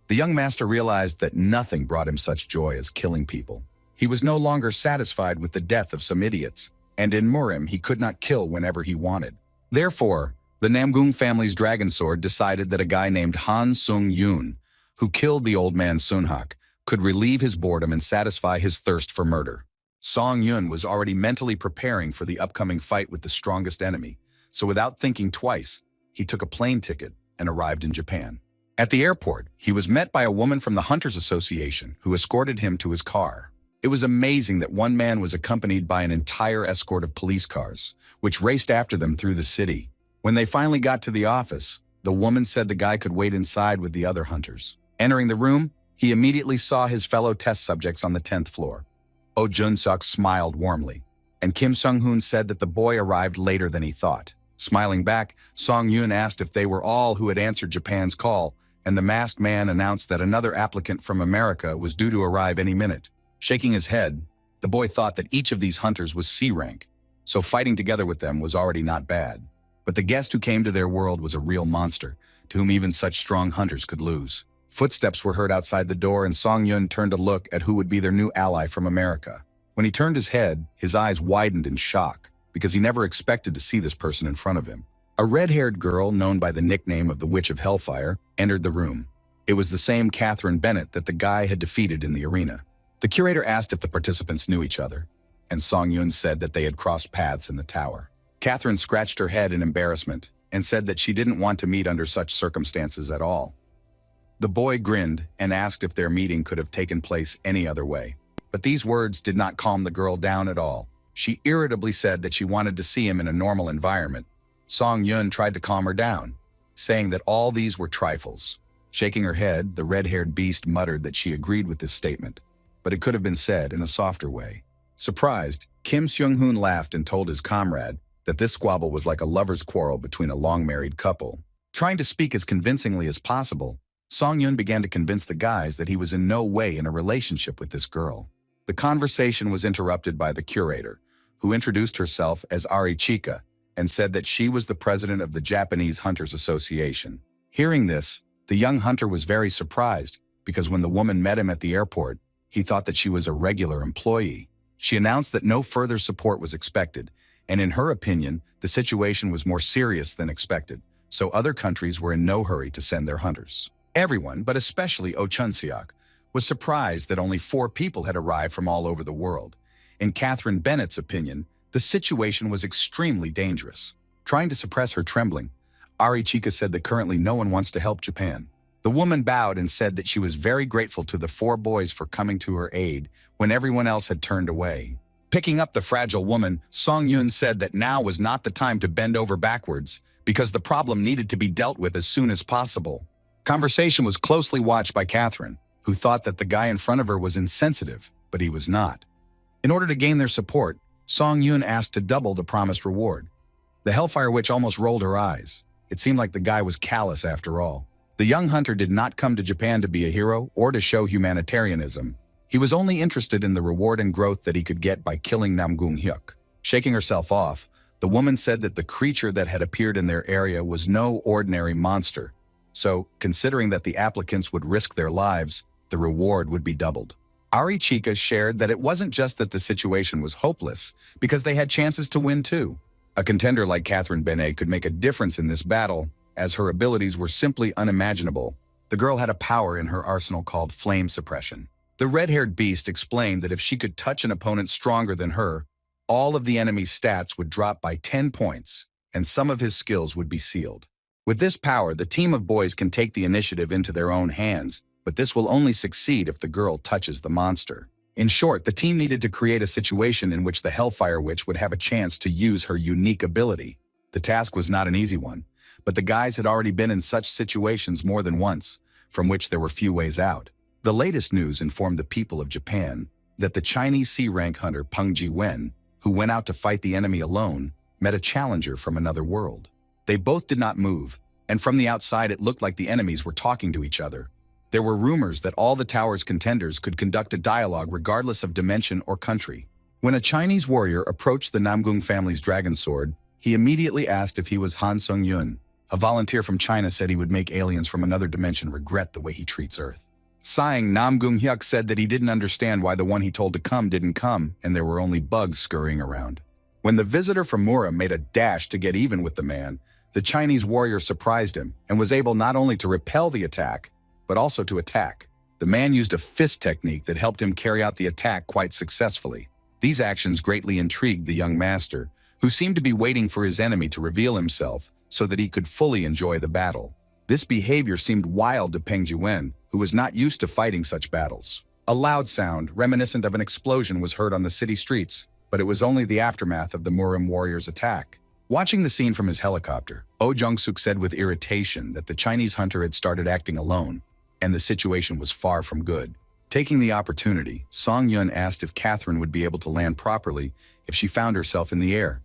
the young master realized that nothing brought him such joy as killing people. He was no longer satisfied with the death of some idiots, and in Murim he could not kill whenever he wanted. Therefore, the Namgung family's dragon sword decided that a guy named Han Sung-yoon, who killed the old man Sunhak, could relieve his boredom and satisfy his thirst for murder. Song-yoon was already mentally preparing for the upcoming fight with the strongest enemy, so without thinking twice, he took a plane ticket and arrived in Japan. At the airport, he was met by a woman from the Hunters Association who escorted him to his car. It was amazing that one man was accompanied by an entire escort of police cars, which raced after them through the city. When they finally got to the office, the woman said the guy could wait inside with the other hunters. Entering the room, he immediately saw his fellow test subjects on the 10th floor. Oh Jun-suk smiled warmly, and Kim Sung-hoon said that the boy arrived later than he thought. Smiling back, Song-yoon asked if they were all who had answered Japan's call, and the masked man announced that another applicant from America was due to arrive any minute. Shaking his head, the boy thought that each of these hunters was C rank, so fighting together with them was already not bad. But the guest who came to their world was a real monster, to whom even such strong hunters could lose. Footsteps were heard outside the door, and Song-yoon turned to look at who would be their new ally from America. When he turned his head, his eyes widened in shock, because he never expected to see this person in front of him. A red-haired girl, known by the nickname of the Witch of Hellfire, entered the room. It was the same Catherine Bennett that the guy had defeated in the arena. The curator asked if the participants knew each other, and Song-yoon said that they had crossed paths in the tower. Catherine scratched her head in embarrassment and said that she didn't want to meet under such circumstances at all. The boy grinned and asked if their meeting could have taken place any other way. But these words did not calm the girl down at all. She irritably said that she wanted to see him in a normal environment. Song-yoon tried to calm her down, saying that all these were trifles. Shaking her head, the red-haired beast muttered that she agreed with this statement, but it could have been said in a softer way. Surprised, Kim Seung-hoon laughed and told his comrade that this squabble was like a lover's quarrel between a long-married couple. Trying to speak as convincingly as possible, Song-yoon began to convince the guys that he was in no way in a relationship with this girl. The conversation was interrupted by the curator, who introduced herself as Ari Chika and said that she was the president of the Japanese Hunters Association. Hearing this, the young hunter was very surprised because when the woman met him at the airport, he thought that she was a regular employee. She announced that no further support was expected, and in her opinion, the situation was more serious than expected, so other countries were in no hurry to send their hunters. Everyone, but especially Oh Chun-seok, was surprised that only 4 people had arrived from all over the world. In Catherine Bennett's opinion, the situation was extremely dangerous. Trying to suppress her trembling, Ari Chika said that currently no one wants to help Japan. The woman bowed and said that she was very grateful to the 4 boys for coming to her aid when everyone else had turned away. Picking up the fragile woman, Song-yoon said that now was not the time to bend over backwards because the problem needed to be dealt with as soon as possible. Conversation was closely watched by Catherine, who thought that the guy in front of her was insensitive, but he was not. In order to gain their support, Song-yoon asked to double the promised reward. The Hellfire Witch almost rolled her eyes. It seemed like the guy was callous after all. The young hunter did not come to Japan to be a hero or to show humanitarianism. He was only interested in the reward and growth that he could get by killing Namgung Hyuk. Shaking herself off, the woman said that the creature that had appeared in their area was no ordinary monster. So, considering that the applicants would risk their lives, the reward would be doubled. Ari Chika shared that it wasn't just that the situation was hopeless, because they had chances to win too. A contender like Catherine Bennett could make a difference in this battle, as her abilities were simply unimaginable. The girl had a power in her arsenal called flame suppression. The red-haired beast explained that if she could touch an opponent stronger than her, all of the enemy's stats would drop by 10 points, and some of his skills would be sealed. With this power, the team of boys can take the initiative into their own hands, but this will only succeed if the girl touches the monster. In short, the team needed to create a situation in which the Hellfire Witch would have a chance to use her unique ability. The task was not an easy one, but the guys had already been in such situations more than once, from which there were few ways out. The latest news informed the people of Japan that the Chinese C-rank hunter Peng Ji-wen, who went out to fight the enemy alone, met a challenger from another world. They both did not move, and from the outside it looked like the enemies were talking to each other. There were rumors that all the tower's contenders could conduct a dialogue regardless of dimension or country. When a Chinese warrior approached the Namgung family's dragon sword, he immediately asked if he was Han Sung-yun. A volunteer from China said he would make aliens from another dimension regret the way he treats Earth. Sighing, Namgung Hyuk said that he didn't understand why the one he told to come didn't come, and there were only bugs scurrying around. When the visitor from Mura made a dash to get even with the man, the Chinese warrior surprised him and was able not only to repel the attack, but also to attack. The man used a fist technique that helped him carry out the attack quite successfully. These actions greatly intrigued the young master, who seemed to be waiting for his enemy to reveal himself so that he could fully enjoy the battle. This behavior seemed wild to Peng Jiwen, who was not used to fighting such battles. A loud sound, reminiscent of an explosion, was heard on the city streets, but it was only the aftermath of the Murim warrior's attack. Watching the scene from his helicopter, Oh Jung-suk said with irritation that the Chinese hunter had started acting alone, and the situation was far from good. Taking the opportunity, Song-yun asked if Catherine would be able to land properly if she found herself in the air,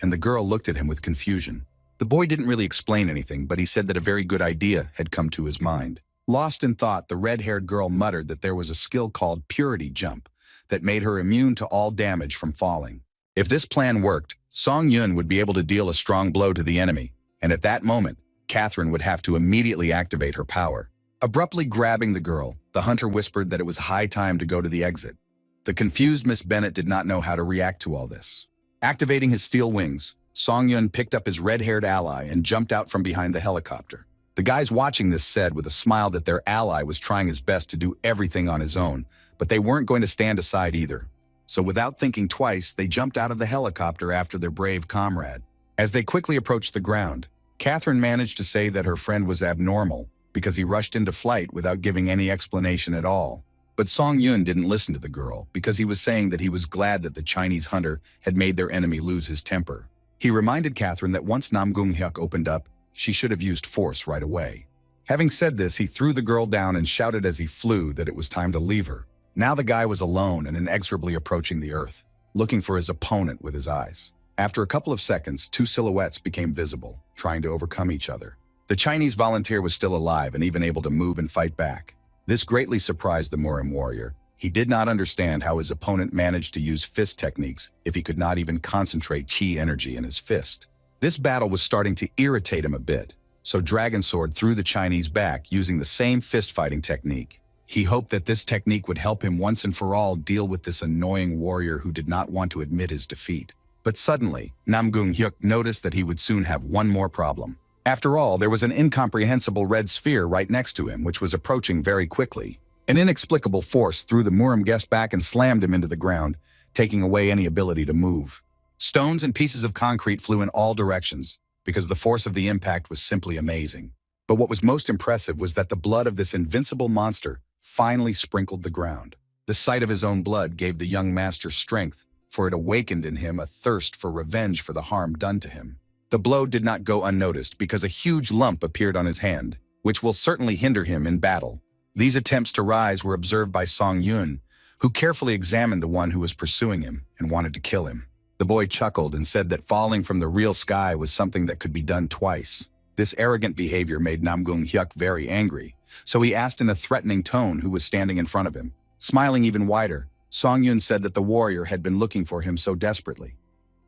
and the girl looked at him with confusion. The boy didn't really explain anything, but he said that a very good idea had come to his mind. Lost in thought, the red-haired girl muttered that there was a skill called Purity Jump that made her immune to all damage from falling. If this plan worked, Song-yun would be able to deal a strong blow to the enemy, and at that moment, Catherine would have to immediately activate her power. Abruptly grabbing the girl, the hunter whispered that it was high time to go to the exit. The confused Miss Bennett did not know how to react to all this. Activating his steel wings, Song-yun picked up his red-haired ally and jumped out from behind the helicopter. The guys watching this said with a smile that their ally was trying his best to do everything on his own, but they weren't going to stand aside either. So without thinking twice, they jumped out of the helicopter after their brave comrade. As they quickly approached the ground, Catherine managed to say that her friend was abnormal because he rushed into flight without giving any explanation at all. But Song-yun didn't listen to the girl because he was saying that he was glad that the Chinese hunter had made their enemy lose his temper. He reminded Catherine that once Namgung Hyuk opened up, she should have used force right away. Having said this, he threw the girl down and shouted as he flew that it was time to leave her. Now the guy was alone and inexorably approaching the earth, looking for his opponent with his eyes. After a couple of seconds, two silhouettes became visible, trying to overcome each other. The Chinese volunteer was still alive and even able to move and fight back. This greatly surprised the Murim warrior. He did not understand how his opponent managed to use fist techniques if he could not even concentrate chi energy in his fist. This battle was starting to irritate him a bit, so Dragon Sword threw the Chinese back using the same fist-fighting technique. He hoped that this technique would help him once and for all deal with this annoying warrior who did not want to admit his defeat. But suddenly, Namgung Hyuk noticed that he would soon have one more problem. After all, there was an incomprehensible red sphere right next to him, which was approaching very quickly. An inexplicable force threw the Murim guest back and slammed him into the ground, taking away any ability to move. Stones and pieces of concrete flew in all directions, because the force of the impact was simply amazing. But what was most impressive was that the blood of this invincible monster finally sprinkled the ground. The sight of his own blood gave the young master strength, for it awakened in him a thirst for revenge for the harm done to him. The blow did not go unnoticed because a huge lump appeared on his hand, which will certainly hinder him in battle. These attempts to rise were observed by Song-yun, who carefully examined the one who was pursuing him and wanted to kill him. The boy chuckled and said that falling from the real sky was something that could be done twice. This arrogant behavior made Namgung Hyuk very angry, so he asked in a threatening tone who was standing in front of him. Smiling even wider, Song-yun said that the warrior had been looking for him so desperately,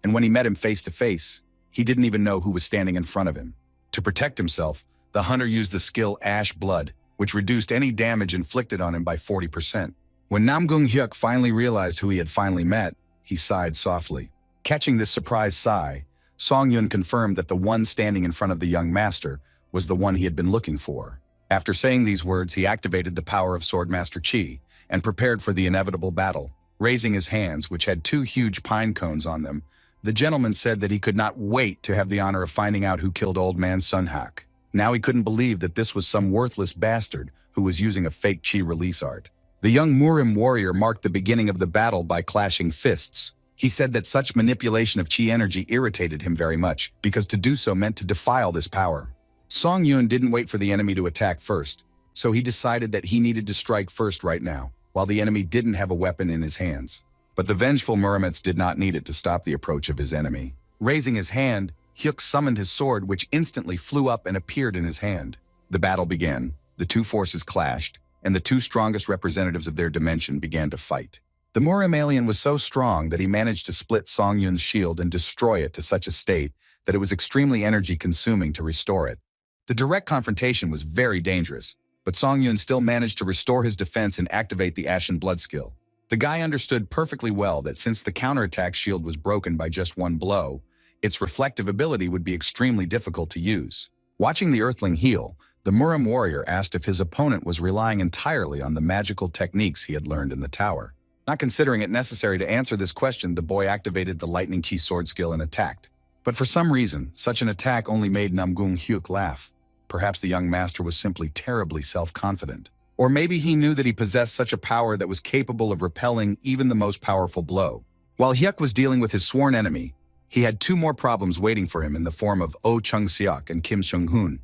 and when he met him face to face, he didn't even know who was standing in front of him. To protect himself, the hunter used the skill Ash Blood, which reduced any damage inflicted on him by 40%. When Namgung Hyuk finally realized who he had finally met, he sighed softly. Catching this surprised sigh, Song-yun confirmed that the one standing in front of the young master was the one he had been looking for. After saying these words, he activated the power of Swordmaster Chi and prepared for the inevitable battle. Raising his hands, which had two huge pine cones on them, the gentleman said that he could not wait to have the honor of finding out who killed Old Man Sunhak. Now he couldn't believe that this was some worthless bastard who was using a fake chi release art. The young Murim warrior marked the beginning of the battle by clashing fists. He said that such manipulation of chi energy irritated him very much, because to do so meant to defile this power. Song-yun didn't wait for the enemy to attack first, so he decided that he needed to strike first right now, while the enemy didn't have a weapon in his hands. But the vengeful Murimets did not need it to stop the approach of his enemy. Raising his hand, Hyuk summoned his sword, which instantly flew up and appeared in his hand. The battle began, the two forces clashed, and the two strongest representatives of their dimension began to fight. The Murim alien was so strong that he managed to split Song Yun's shield and destroy it to such a state that it was extremely energy-consuming to restore it. The direct confrontation was very dangerous, but Song Yun still managed to restore his defense and activate the Ashen Blood skill. The guy understood perfectly well that since the counterattack shield was broken by just one blow, its reflective ability would be extremely difficult to use. Watching the Earthling heal, the Murim warrior asked if his opponent was relying entirely on the magical techniques he had learned in the tower. Not considering it necessary to answer this question, the boy activated the Lightning Key sword skill and attacked. But for some reason, such an attack only made Namgung Hyuk laugh. Perhaps the young master was simply terribly self-confident. Or maybe he knew that he possessed such a power that was capable of repelling even the most powerful blow. While Hyuk was dealing with his sworn enemy, he had two more problems waiting for him in the form of Oh Chung-seok and Kim Seung-hoon,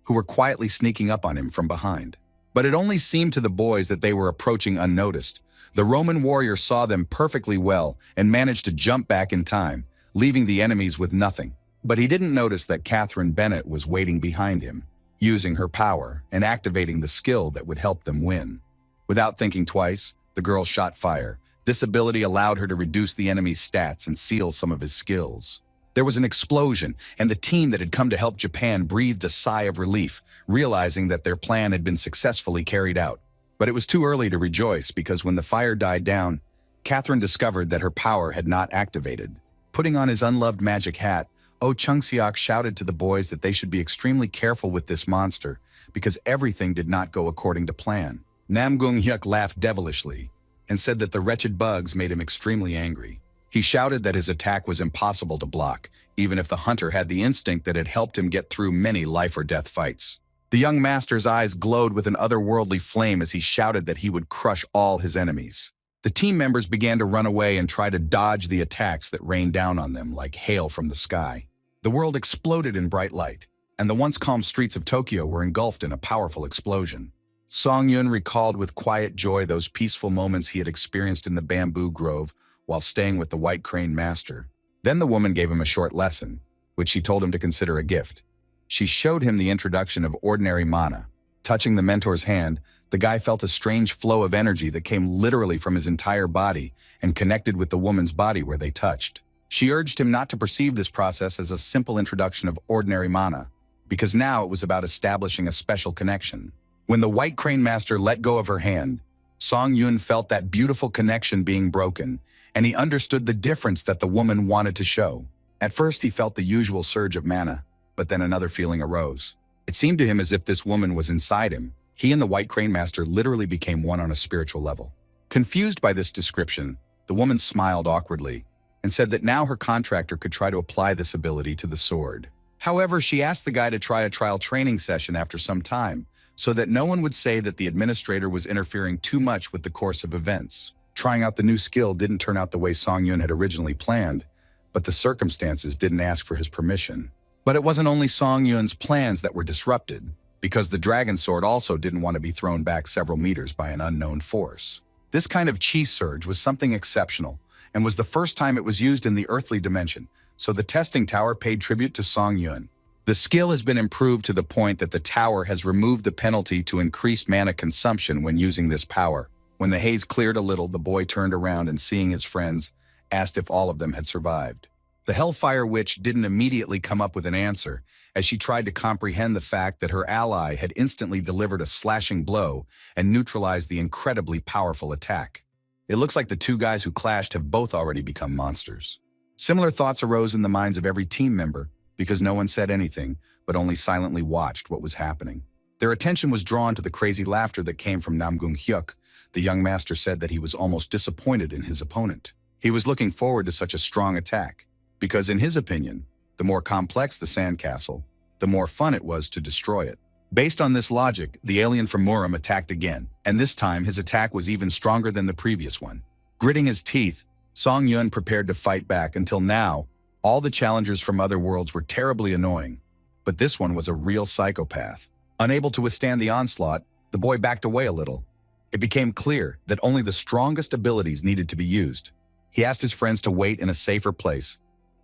who were quietly sneaking up on him from behind. But it only seemed to the boys that they were approaching unnoticed. The Roman warrior saw them perfectly well and managed to jump back in time, leaving the enemies with nothing. But he didn't notice that Catherine Bennett was waiting behind him, using her power and activating the skill that would help them win. Without thinking twice, the girl shot fire. This ability allowed her to reduce the enemy's stats and seal some of his skills. There was an explosion, and the team that had come to help Japan breathed a sigh of relief, realizing that their plan had been successfully carried out. But it was too early to rejoice because when the fire died down, Catherine discovered that her power had not activated. Putting on his unloved magic hat, Oh Chung-seok shouted to the boys that they should be extremely careful with this monster because everything did not go according to plan. Namgung Hyuk laughed devilishly and said that the wretched bugs made him extremely angry. He shouted that his attack was impossible to block, even if the hunter had the instinct that had helped him get through many life-or-death fights. The young master's eyes glowed with an otherworldly flame as he shouted that he would crush all his enemies. The team members began to run away and try to dodge the attacks that rained down on them like hail from the sky. The world exploded in bright light, and the once calm streets of Tokyo were engulfed in a powerful explosion. Song Yun recalled with quiet joy those peaceful moments he had experienced in the bamboo grove while staying with the White Crane Master. Then the woman gave him a short lesson, which she told him to consider a gift. She showed him the introduction of ordinary mana. Touching the mentor's hand, the guy felt a strange flow of energy that came literally from his entire body and connected with the woman's body where they touched. She urged him not to perceive this process as a simple introduction of ordinary mana, because now it was about establishing a special connection. When the White Crane Master let go of her hand, Song Yun felt that beautiful connection being broken, and he understood the difference that the woman wanted to show. At first he felt the usual surge of mana, but then another feeling arose. It seemed to him as if this woman was inside him. He and the White Crane Master literally became one on a spiritual level. Confused by this description, the woman smiled awkwardly and said that now her contractor could try to apply this ability to the sword. However, she asked the guy to try a trial training session after some time, so that no one would say that the administrator was interfering too much with the course of events. Trying out the new skill didn't turn out the way Song Yun had originally planned, but the circumstances didn't ask for his permission. But it wasn't only Song Yun's plans that were disrupted, because the dragon sword also didn't want to be thrown back several meters by an unknown force. This kind of chi surge was something exceptional, and was the first time it was used in the earthly dimension, so the testing tower paid tribute to Song Yun. The skill has been improved to the point that the tower has removed the penalty to increased mana consumption when using this power. When the haze cleared a little, the boy turned around and, seeing his friends, asked if all of them had survived. The Hellfire Witch didn't immediately come up with an answer, as she tried to comprehend the fact that her ally had instantly delivered a slashing blow and neutralized the incredibly powerful attack. It looks like the two guys who clashed have both already become monsters. Similar thoughts arose in the minds of every team member, because no one said anything, but only silently watched what was happening. Their attention was drawn to the crazy laughter that came from Namgung Hyuk. The young master said that he was almost disappointed in his opponent. He was looking forward to such a strong attack, because in his opinion, the more complex the sandcastle, the more fun it was to destroy it. Based on this logic, the alien from Murim attacked again, and this time his attack was even stronger than the previous one. Gritting his teeth, Song Yun prepared to fight back until now. All the challengers from other worlds were terribly annoying, but this one was a real psychopath. Unable to withstand the onslaught, the boy backed away a little. It became clear that only the strongest abilities needed to be used. He asked his friends to wait in a safer place,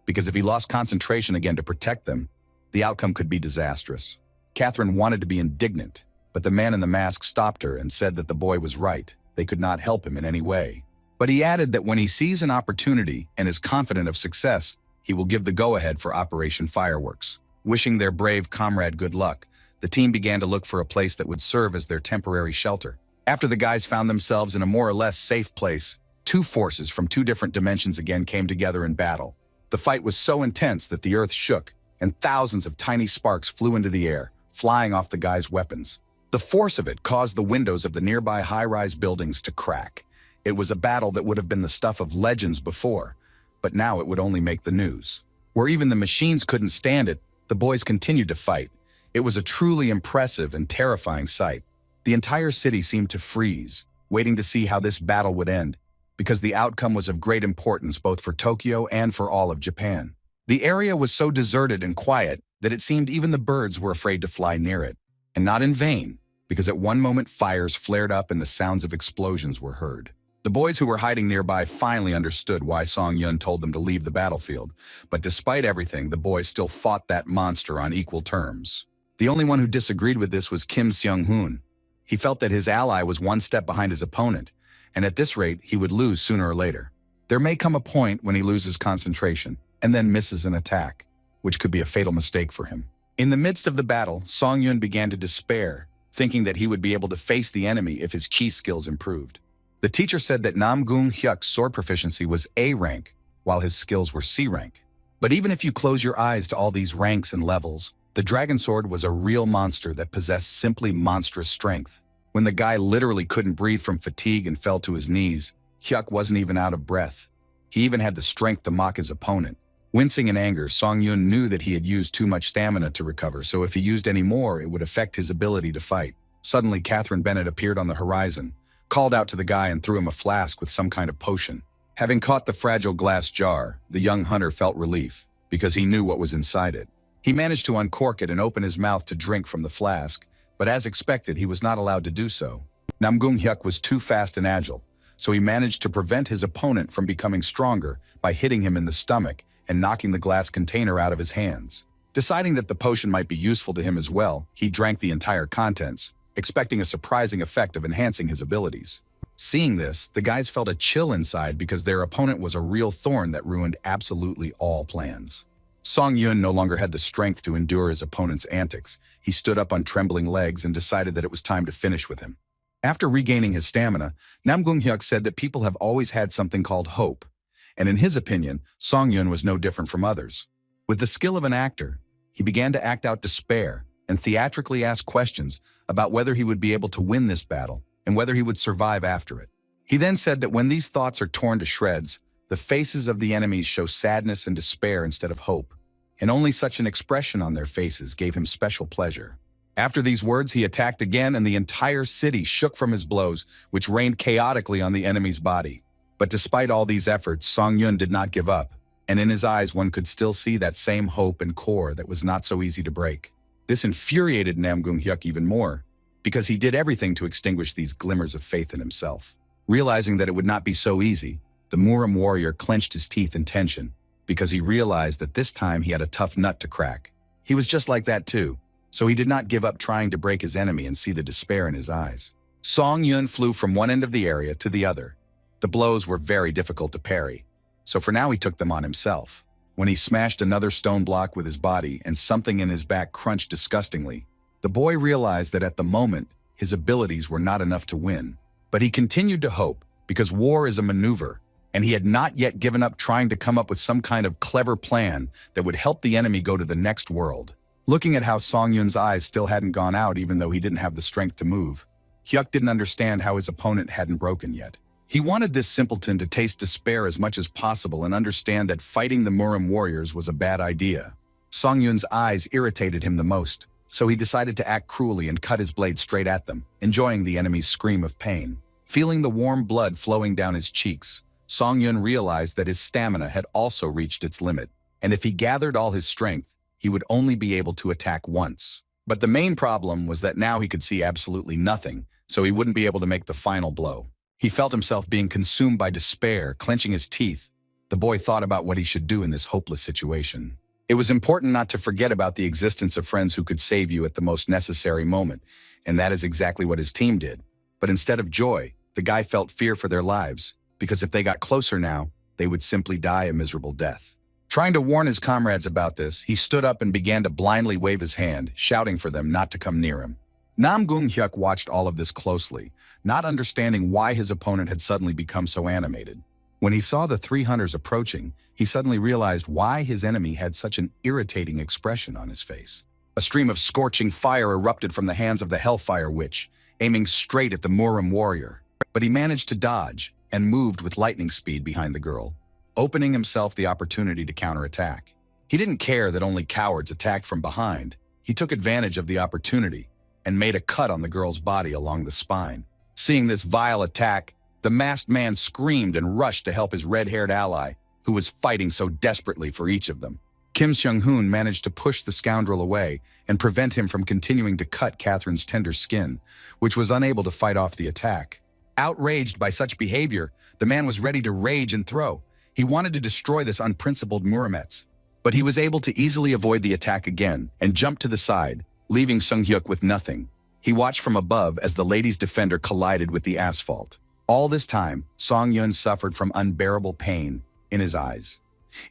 because if he lost concentration again to protect them, the outcome could be disastrous. Catherine wanted to be indignant, but the man in the mask stopped her and said that the boy was right. They could not help him in any way. But he added that when he sees an opportunity and is confident of success, he will give the go-ahead for Operation Fireworks. Wishing their brave comrade good luck, the team began to look for a place that would serve as their temporary shelter. After the guys found themselves in a more or less safe place, two forces from two different dimensions again came together in battle. The fight was so intense that the earth shook, and thousands of tiny sparks flew into the air, flying off the guys' weapons. The force of it caused the windows of the nearby high-rise buildings to crack. It was a battle that would have been the stuff of legends before, but now it would only make the news. Where even the machines couldn't stand it, the boys continued to fight. It was a truly impressive and terrifying sight. The entire city seemed to freeze, waiting to see how this battle would end, because the outcome was of great importance both for Tokyo and for all of Japan. The area was so deserted and quiet that it seemed even the birds were afraid to fly near it. And not in vain, because at one moment fires flared up and the sounds of explosions were heard. The boys who were hiding nearby finally understood why Song Yun told them to leave the battlefield, but despite everything, the boys still fought that monster on equal terms. The only one who disagreed with this was Kim Seung-hoon. He felt that his ally was one step behind his opponent, and at this rate, he would lose sooner or later. There may come a point when he loses concentration, and then misses an attack, which could be a fatal mistake for him. In the midst of the battle, Song Yun began to despair, thinking that he would be able to face the enemy if his chi skills improved. The teacher said that Nam Gung Hyuk's sword proficiency was A rank, while his skills were C rank. But even if you close your eyes to all these ranks and levels, the dragon sword was a real monster that possessed simply monstrous strength. When the guy literally couldn't breathe from fatigue and fell to his knees, Hyuk wasn't even out of breath. He even had the strength to mock his opponent. Wincing in anger, Song Yun knew that he had used too much stamina to recover, so if he used any more, it would affect his ability to fight. Suddenly, Catherine Bennett appeared on the horizon, called out to the guy and threw him a flask with some kind of potion. Having caught the fragile glass jar, the young hunter felt relief, because he knew what was inside it. He managed to uncork it and open his mouth to drink from the flask, but as expected, he was not allowed to do so. Namgung Hyuk was too fast and agile, so he managed to prevent his opponent from becoming stronger by hitting him in the stomach and knocking the glass container out of his hands. Deciding that the potion might be useful to him as well, he drank the entire contents, expecting a surprising effect of enhancing his abilities. Seeing this, the guys felt a chill inside because their opponent was a real thorn that ruined absolutely all plans. Song Yun no longer had the strength to endure his opponent's antics. He stood up on trembling legs and decided that it was time to finish with him. After regaining his stamina, Namgung Hyuk said that people have always had something called hope, and in his opinion, Song Yun was no different from others. With the skill of an actor, he began to act out despair and theatrically ask questions about whether he would be able to win this battle and whether he would survive after it. He then said that when these thoughts are torn to shreds, the faces of the enemies show sadness and despair instead of hope, and only such an expression on their faces gave him special pleasure. After these words, he attacked again, and the entire city shook from his blows, which rained chaotically on the enemy's body. But despite all these efforts, Song Yun did not give up, and in his eyes one could still see that same hope and core that was not so easy to break. This infuriated Namgung Hyuk even more, because he did everything to extinguish these glimmers of faith in himself. Realizing that it would not be so easy, the Muram warrior clenched his teeth in tension, because he realized that this time he had a tough nut to crack. He was just like that too, so he did not give up trying to break his enemy and see the despair in his eyes. Song Yun flew from one end of the area to the other. The blows were very difficult to parry, so for now he took them on himself. When he smashed another stone block with his body and something in his back crunched disgustingly, the boy realized that at the moment, his abilities were not enough to win. But he continued to hope, because war is a maneuver, and he had not yet given up trying to come up with some kind of clever plan that would help the enemy go to the next world. Looking at how Song Yun's eyes still hadn't gone out even though he didn't have the strength to move, Hyuk didn't understand how his opponent hadn't broken yet. He wanted this simpleton to taste despair as much as possible and understand that fighting the Muram warriors was a bad idea. Song Yun's eyes irritated him the most, so he decided to act cruelly and cut his blade straight at them, enjoying the enemy's scream of pain. Feeling the warm blood flowing down his cheeks, Song Yun realized that his stamina had also reached its limit, and if he gathered all his strength, he would only be able to attack once. But the main problem was that now he could see absolutely nothing, so he wouldn't be able to make the final blow. He felt himself being consumed by despair, clenching his teeth. The boy thought about what he should do in this hopeless situation. It was important not to forget about the existence of friends who could save you at the most necessary moment, and that is exactly what his team did. But instead of joy, the guy felt fear for their lives. because if they got closer now, they would simply die a miserable death. Trying to warn his comrades about this, he stood up and began to blindly wave his hand, shouting for them not to come near him. Nam Gung Hyuk watched all of this closely, not understanding why his opponent had suddenly become so animated. When he saw the three hunters approaching, he suddenly realized why his enemy had such an irritating expression on his face. A stream of scorching fire erupted from the hands of the Hellfire Witch, aiming straight at the Murim warrior. But he managed to dodge and moved with lightning speed behind the girl, opening himself the opportunity to counterattack. He didn't care that only cowards attacked from behind. He took advantage of the opportunity and made a cut on the girl's body along the spine. Seeing this vile attack, the masked man screamed and rushed to help his red-haired ally, who was fighting so desperately for each of them. Kim Seung-hoon managed to push the scoundrel away and prevent him from continuing to cut Catherine's tender skin, which was unable to fight off the attack. Outraged by such behavior, the man was ready to rage and throw. He wanted to destroy this unprincipled Murimets, but he was able to easily avoid the attack again and jump to the side, leaving Sung-hyuk with nothing. He watched from above as the lady's defender collided with the asphalt. All this time, Song-yun suffered from unbearable pain in his eyes.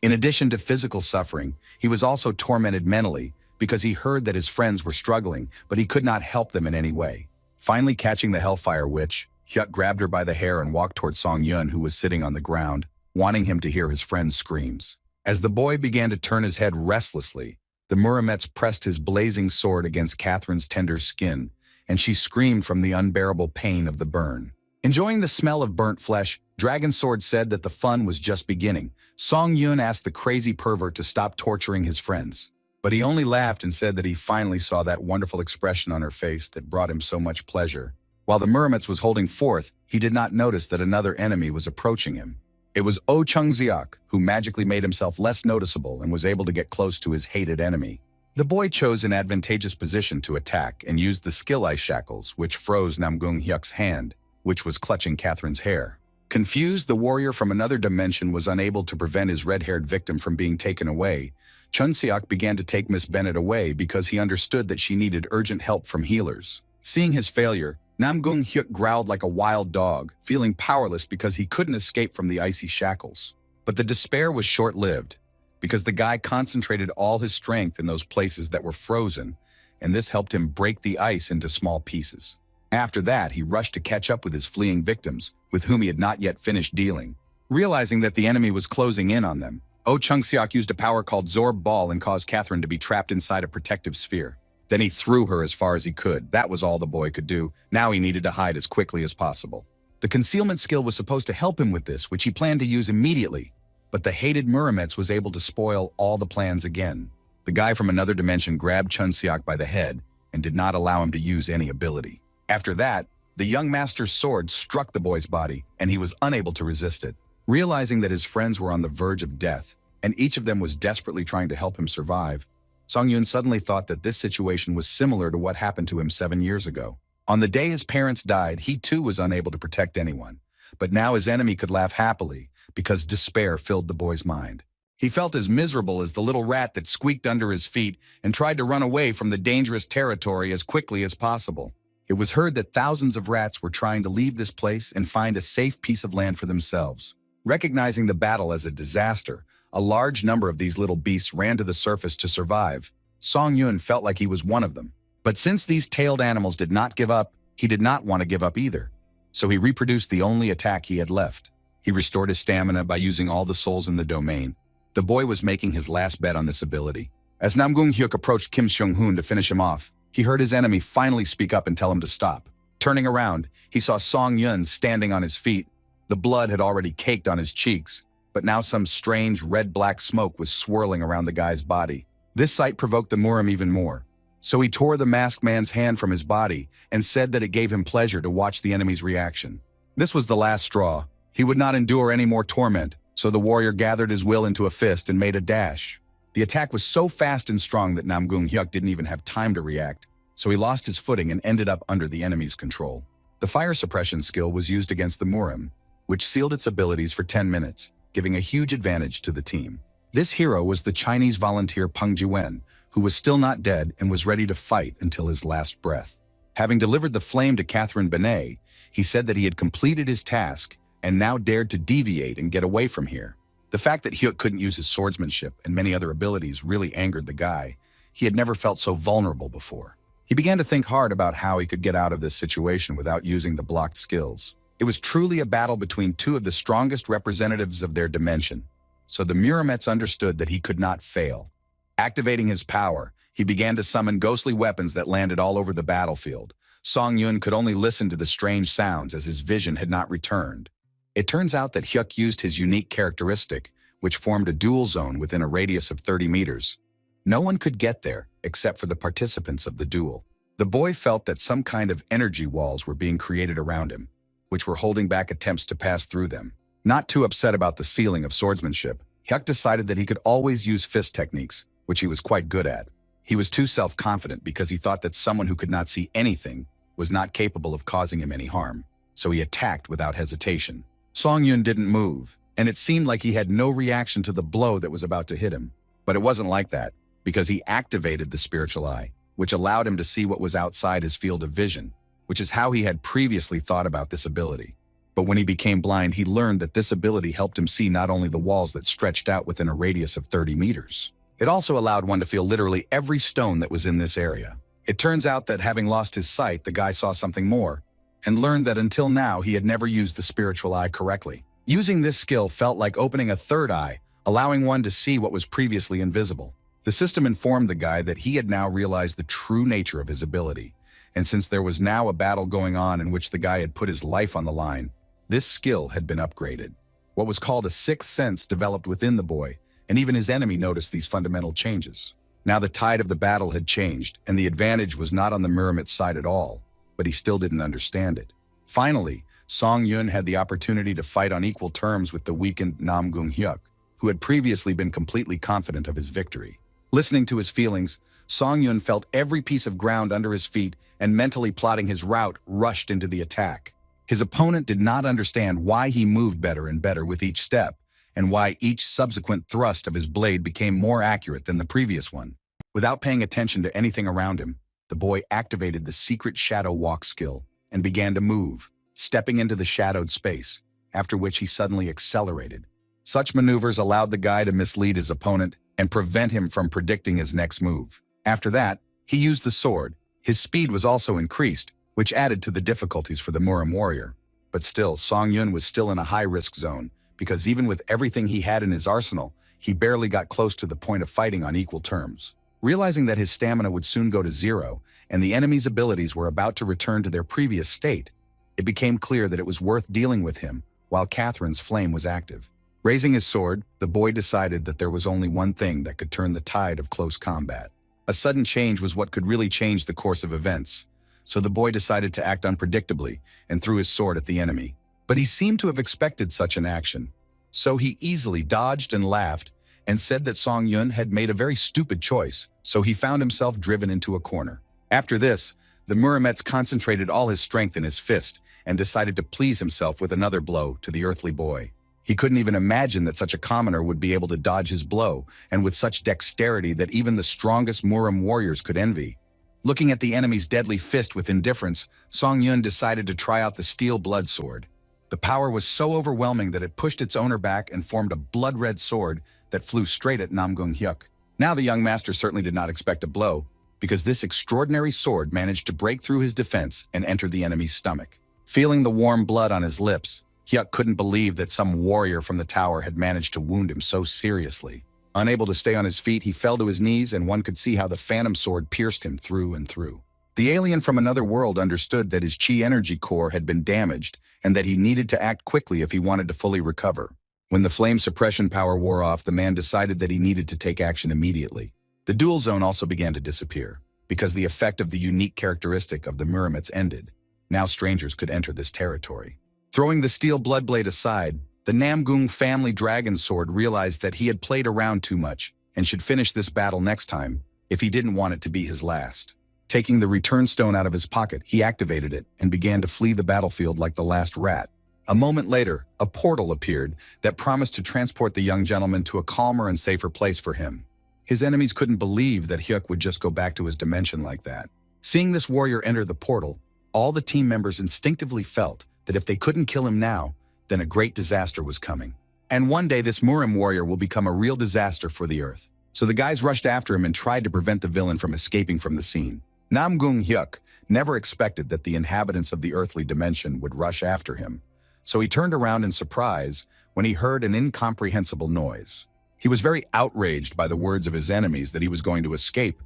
In addition to physical suffering, he was also tormented mentally because he heard that his friends were struggling, but he could not help them in any way. Finally catching the Hellfire Witch, Hyuk grabbed her by the hair and walked toward Song-yun, who was sitting on the ground, wanting him to hear his friend's screams. As the boy began to turn his head restlessly, the Murimets pressed his blazing sword against Catherine's tender skin, and she screamed from the unbearable pain of the burn. Enjoying the smell of burnt flesh, Dragon Sword said that the fun was just beginning. Song-yun asked the crazy pervert to stop torturing his friends, but he only laughed and said that he finally saw that wonderful expression on her face that brought him so much pleasure. While the Murimets was holding forth, he did not notice that another enemy was approaching him. It was Oh Chung-ziak, who magically made himself less noticeable and was able to get close to his hated enemy. The boy chose an advantageous position to attack and used the skill ice shackles, which froze Namgung Hyuk's hand, which was clutching Catherine's hair. Confused, the warrior from another dimension was unable to prevent his red-haired victim from being taken away. Chun-seok began to take Miss Bennett away because he understood that she needed urgent help from healers. Seeing his failure, Namgung Hyuk growled like a wild dog, feeling powerless because he couldn't escape from the icy shackles. But the despair was short-lived, because the guy concentrated all his strength in those places that were frozen, and this helped him break the ice into small pieces. After that, he rushed to catch up with his fleeing victims, with whom he had not yet finished dealing. Realizing that the enemy was closing in on them, Oh Chung-seok used a power called Zorb Ball and caused Catherine to be trapped inside a protective sphere. Then he threw her as far as he could. That was all the boy could do. Now he needed to hide as quickly as possible. The concealment skill was supposed to help him with this, which he planned to use immediately, but the hated Murimets was able to spoil all the plans again. The guy from another dimension grabbed Chun-seok by the head and did not allow him to use any ability. After that, the young master's sword struck the boy's body, and he was unable to resist it. Realizing that his friends were on the verge of death, and each of them was desperately trying to help him survive, Song-yun suddenly thought that this situation was similar to what happened to him 7 years ago. On the day his parents died, he too was unable to protect anyone, but now his enemy could laugh happily because despair filled the boy's mind. He felt as miserable as the little rat that squeaked under his feet and tried to run away from the dangerous territory as quickly as possible. It was heard that thousands of rats were trying to leave this place and find a safe piece of land for themselves. Recognizing the battle as a disaster, a large number of these little beasts ran to the surface to survive. Song-yun felt like he was one of them. But since these tailed animals did not give up, he did not want to give up either. So he reproduced the only attack he had left. He restored his stamina by using all the souls in the domain. The boy was making his last bet on this ability. As Namgung Hyuk approached Kim Seung-hoon to finish him off, he heard his enemy finally speak up and tell him to stop. Turning around, he saw Song-yun standing on his feet. The blood had already caked on his cheeks, but now some strange red-black smoke was swirling around the guy's body. This sight provoked the Murim even more. So he tore the masked man's hand from his body and said that it gave him pleasure to watch the enemy's reaction. This was the last straw. He would not endure any more torment, so the warrior gathered his will into a fist and made a dash. The attack was so fast and strong that Namgung Hyuk didn't even have time to react, so he lost his footing and ended up under the enemy's control. The fire suppression skill was used against the Murim, which sealed its abilities for 10 minutes, giving a huge advantage to the team. This hero was the Chinese volunteer Peng Jiwen, who was still not dead and was ready to fight until his last breath. Having delivered the flame to Catherine Benet, he said that he had completed his task and now dared to deviate and get away from here. The fact that Hyuk couldn't use his swordsmanship and many other abilities really angered the guy. He had never felt so vulnerable before. He began to think hard about how he could get out of this situation without using the blocked skills. It was truly a battle between two of the strongest representatives of their dimension, so the Muramets understood that he could not fail. Activating his power, he began to summon ghostly weapons that landed all over the battlefield. Song Yun could only listen to the strange sounds as his vision had not returned. It turns out that Hyuk used his unique characteristic, which formed a dual zone within a radius of 30 meters. No one could get there except for the participants of the duel. The boy felt that some kind of energy walls were being created around him, which were holding back attempts to pass through them. Not too upset about the ceiling of swordsmanship, Hyuk decided that he could always use fist techniques, which he was quite good at. He was too self-confident because he thought that someone who could not see anything was not capable of causing him any harm, so he attacked without hesitation. Song Yun didn't move, and it seemed like he had no reaction to the blow that was about to hit him. But it wasn't like that, because he activated the spiritual eye, which allowed him to see what was outside his field of vision, which is how he had previously thought about this ability. But when he became blind, he learned that this ability helped him see not only the walls that stretched out within a radius of 30 meters. It also allowed one to feel literally every stone that was in this area. It turns out that having lost his sight, the guy saw something more, and learned that until now he had never used the spiritual eye correctly. Using this skill felt like opening a third eye, allowing one to see what was previously invisible. The system informed the guy that he had now realized the true nature of his ability, and since there was now a battle going on in which the guy had put his life on the line, this skill had been upgraded. What was called a sixth sense developed within the boy, and even his enemy noticed these fundamental changes. Now the tide of the battle had changed, and the advantage was not on the Muramet's side at all, but he still didn't understand it. Finally, Song Yun had the opportunity to fight on equal terms with the weakened Namgung Hyuk, who had previously been completely confident of his victory. Listening to his feelings, Song Yun felt every piece of ground under his feet and mentally plotting his route rushed into the attack. His opponent did not understand why he moved better and better with each step, and why each subsequent thrust of his blade became more accurate than the previous one. Without paying attention to anything around him, the boy activated the secret shadow walk skill and began to move, stepping into the shadowed space, after which he suddenly accelerated. Such maneuvers allowed the guy to mislead his opponent and prevent him from predicting his next move. After that, he used the sword. His speed was also increased, which added to the difficulties for the Muram warrior. But still, Song Yun was still in a high-risk zone, because even with everything he had in his arsenal, he barely got close to the point of fighting on equal terms. Realizing that his stamina would soon go to zero, and the enemy's abilities were about to return to their previous state, it became clear that it was worth dealing with him while Catherine's flame was active. Raising his sword, the boy decided that there was only one thing that could turn the tide of close combat. A sudden change was what could really change the course of events, so the boy decided to act unpredictably and threw his sword at the enemy. But he seemed to have expected such an action, so he easily dodged and laughed and said that Song Yun had made a very stupid choice, so he found himself driven into a corner. After this, the Muramets concentrated all his strength in his fist and decided to please himself with another blow to the earthly boy. He couldn't even imagine that such a commoner would be able to dodge his blow, and with such dexterity that even the strongest Muram warriors could envy. Looking at the enemy's deadly fist with indifference, Song Yun decided to try out the steel blood sword. The power was so overwhelming that it pushed its owner back and formed a blood-red sword that flew straight at Namgung Hyuk. Now the young master certainly did not expect a blow, because this extraordinary sword managed to break through his defense and enter the enemy's stomach. Feeling the warm blood on his lips, Hyuk couldn't believe that some warrior from the tower had managed to wound him so seriously. Unable to stay on his feet, he fell to his knees, and one could see how the phantom sword pierced him through and through. The alien from another world understood that his chi energy core had been damaged and that he needed to act quickly if he wanted to fully recover. When the flame suppression power wore off, the man decided that he needed to take action immediately. The dual zone also began to disappear, because the effect of the unique characteristic of the Muramets ended. Now strangers could enter this territory. Throwing the steel bloodblade aside, the Namgung family dragon sword realized that he had played around too much and should finish this battle next time if he didn't want it to be his last. Taking the return stone out of his pocket, he activated it and began to flee the battlefield like the last rat. A moment later, a portal appeared that promised to transport the young gentleman to a calmer and safer place for him. His enemies couldn't believe that Hyuk would just go back to his dimension like that. Seeing this warrior enter the portal, all the team members instinctively felt that if they couldn't kill him now, then a great disaster was coming. And one day this Murim warrior will become a real disaster for the earth. So the guys rushed after him and tried to prevent the villain from escaping from the scene. Namgung Hyuk never expected that the inhabitants of the earthly dimension would rush after him. So he turned around in surprise when he heard an incomprehensible noise. He was very outraged by the words of his enemies that he was going to escape.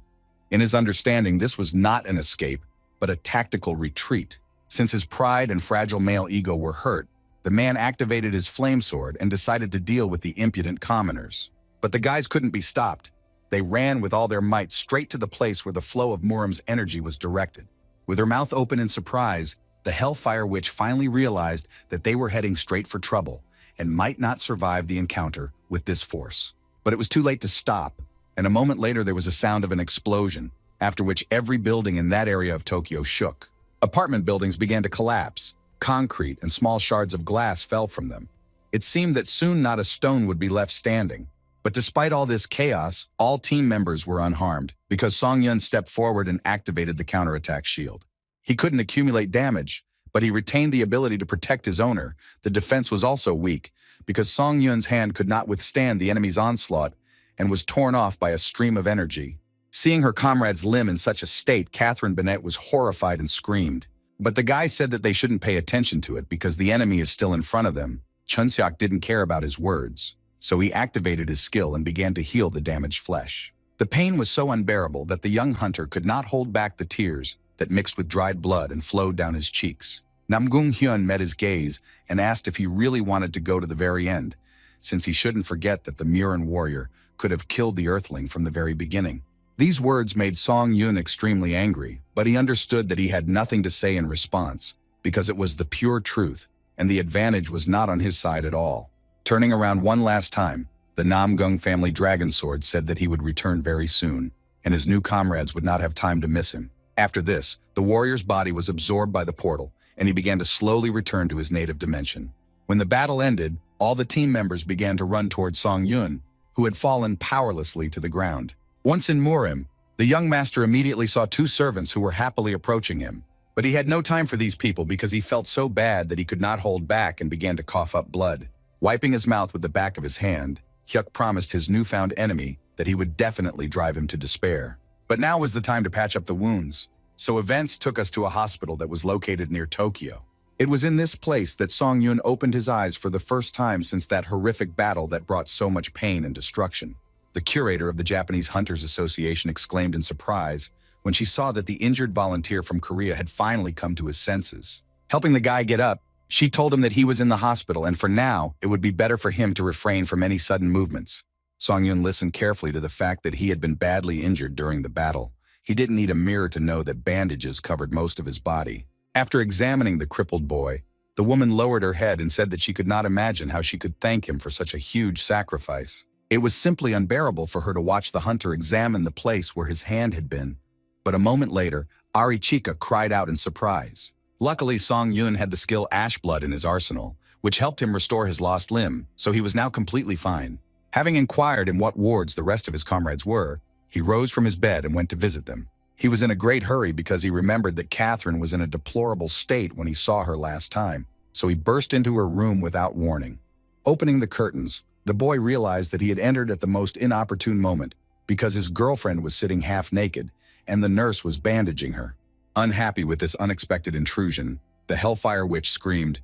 In his understanding, this was not an escape, but a tactical retreat. Since his pride and fragile male ego were hurt, the man activated his flame sword and decided to deal with the impudent commoners. But the guys couldn't be stopped. They ran with all their might straight to the place where the flow of Murim's energy was directed. With her mouth open in surprise, the Hellfire Witch finally realized that they were heading straight for trouble and might not survive the encounter with this force. But it was too late to stop, and a moment later there was a sound of an explosion, after which every building in that area of Tokyo shook. Apartment buildings began to collapse. Concrete and small shards of glass fell from them. It seemed that soon not a stone would be left standing. But despite all this chaos, all team members were unharmed because Song Yun stepped forward and activated the counterattack shield. He couldn't accumulate damage, but he retained the ability to protect his owner. The defense was also weak because Song Yun's hand could not withstand the enemy's onslaught and was torn off by a stream of energy. Seeing her comrade's limb in such a state, Catherine Bennett was horrified and screamed. But the guy said that they shouldn't pay attention to it because the enemy is still in front of them. Chunseok didn't care about his words, so he activated his skill and began to heal the damaged flesh. The pain was so unbearable that the young hunter could not hold back the tears that mixed with dried blood and flowed down his cheeks. Namgung Hyun met his gaze and asked if he really wanted to go to the very end, since he shouldn't forget that the Murin warrior could have killed the earthling from the very beginning. These words made Song Yun extremely angry, but he understood that he had nothing to say in response, because it was the pure truth, and the advantage was not on his side at all. Turning around one last time, the Namgung family dragon sword said that he would return very soon, and his new comrades would not have time to miss him. After this, the warrior's body was absorbed by the portal, and he began to slowly return to his native dimension. When the battle ended, all the team members began to run toward Song Yun, who had fallen powerlessly to the ground. Once in Murim, the young master immediately saw two servants who were happily approaching him. But he had no time for these people because he felt so bad that he could not hold back and began to cough up blood. Wiping his mouth with the back of his hand, Hyuk promised his newfound enemy that he would definitely drive him to despair. But now was the time to patch up the wounds. So events took us to a hospital that was located near Tokyo. It was in this place that Song Yun opened his eyes for the first time since that horrific battle that brought so much pain and destruction. The curator of the Japanese Hunters Association exclaimed in surprise when she saw that the injured volunteer from Korea had finally come to his senses. Helping the guy get up, she told him that he was in the hospital and for now, it would be better for him to refrain from any sudden movements. Song Yun listened carefully to the fact that he had been badly injured during the battle. He didn't need a mirror to know that bandages covered most of his body. After examining the crippled boy, the woman lowered her head and said that she could not imagine how she could thank him for such a huge sacrifice. It was simply unbearable for her to watch the hunter examine the place where his hand had been. But a moment later, Arichika cried out in surprise. Luckily, Song Yun had the skill Ash Blood in his arsenal, which helped him restore his lost limb, so he was now completely fine. Having inquired in what wards the rest of his comrades were, he rose from his bed and went to visit them. He was in a great hurry because he remembered that Catherine was in a deplorable state when he saw her last time, so he burst into her room without warning. Opening the curtains, the boy realized that he had entered at the most inopportune moment because his girlfriend was sitting half naked and the nurse was bandaging her. Unhappy with this unexpected intrusion, the Hellfire Witch screamed.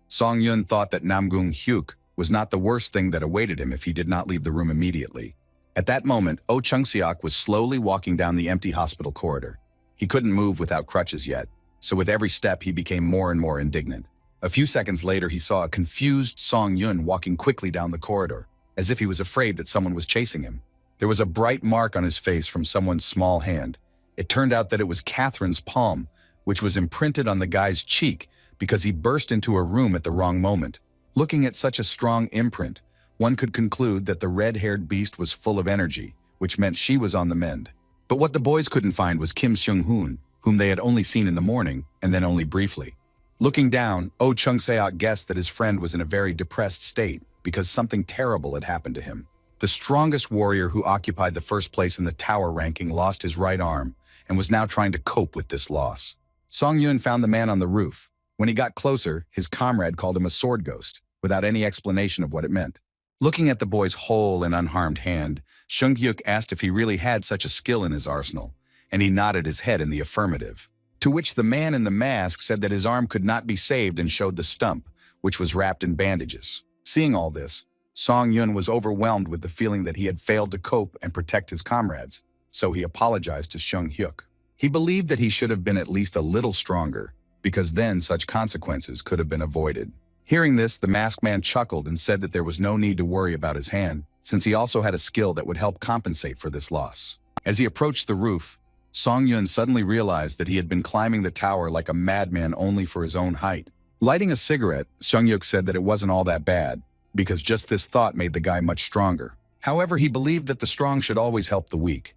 Song Yun thought that Namgung Hyuk was not the worst thing that awaited him if he did not leave the room immediately. At that moment, Oh Chung-seok was slowly walking down the empty hospital corridor. He couldn't move without crutches yet, so with every step he became more and more indignant. A few seconds later, he saw a confused Song Yun walking quickly down the corridor, as if he was afraid that someone was chasing him. There was a bright mark on his face from someone's small hand. It turned out that it was Catherine's palm, which was imprinted on the guy's cheek because he burst into a room at the wrong moment. Looking at such a strong imprint, one could conclude that the red-haired beast was full of energy, which meant she was on the mend. But what the boys couldn't find was Kim Seung-hoon, whom they had only seen in the morning, and then only briefly. Looking down, Oh Chung-seok guessed that his friend was in a very depressed state because something terrible had happened to him. The strongest warrior who occupied the first place in the tower ranking lost his right arm and was now trying to cope with this loss. Song Yun found the man on the roof. When he got closer, his comrade called him a sword ghost. without any explanation of what it meant. Looking at the boy's whole and unharmed hand, Seung-hyuk asked if he really had such a skill in his arsenal, and he nodded his head in the affirmative. To which the man in the mask said that his arm could not be saved and showed the stump, which was wrapped in bandages. Seeing all this, Song-yun was overwhelmed with the feeling that he had failed to cope and protect his comrades, so he apologized to Seung-hyuk. He believed that he should have been at least a little stronger, because then such consequences could have been avoided. Hearing this, the masked man chuckled and said that there was no need to worry about his hand, since he also had a skill that would help compensate for this loss. As he approached the roof, Song-yun suddenly realized that he had been climbing the tower like a madman only for his own height. Lighting a cigarette, Seung-hyuk said that it wasn't all that bad, because just this thought made the guy much stronger. However, he believed that the strong should always help the weak.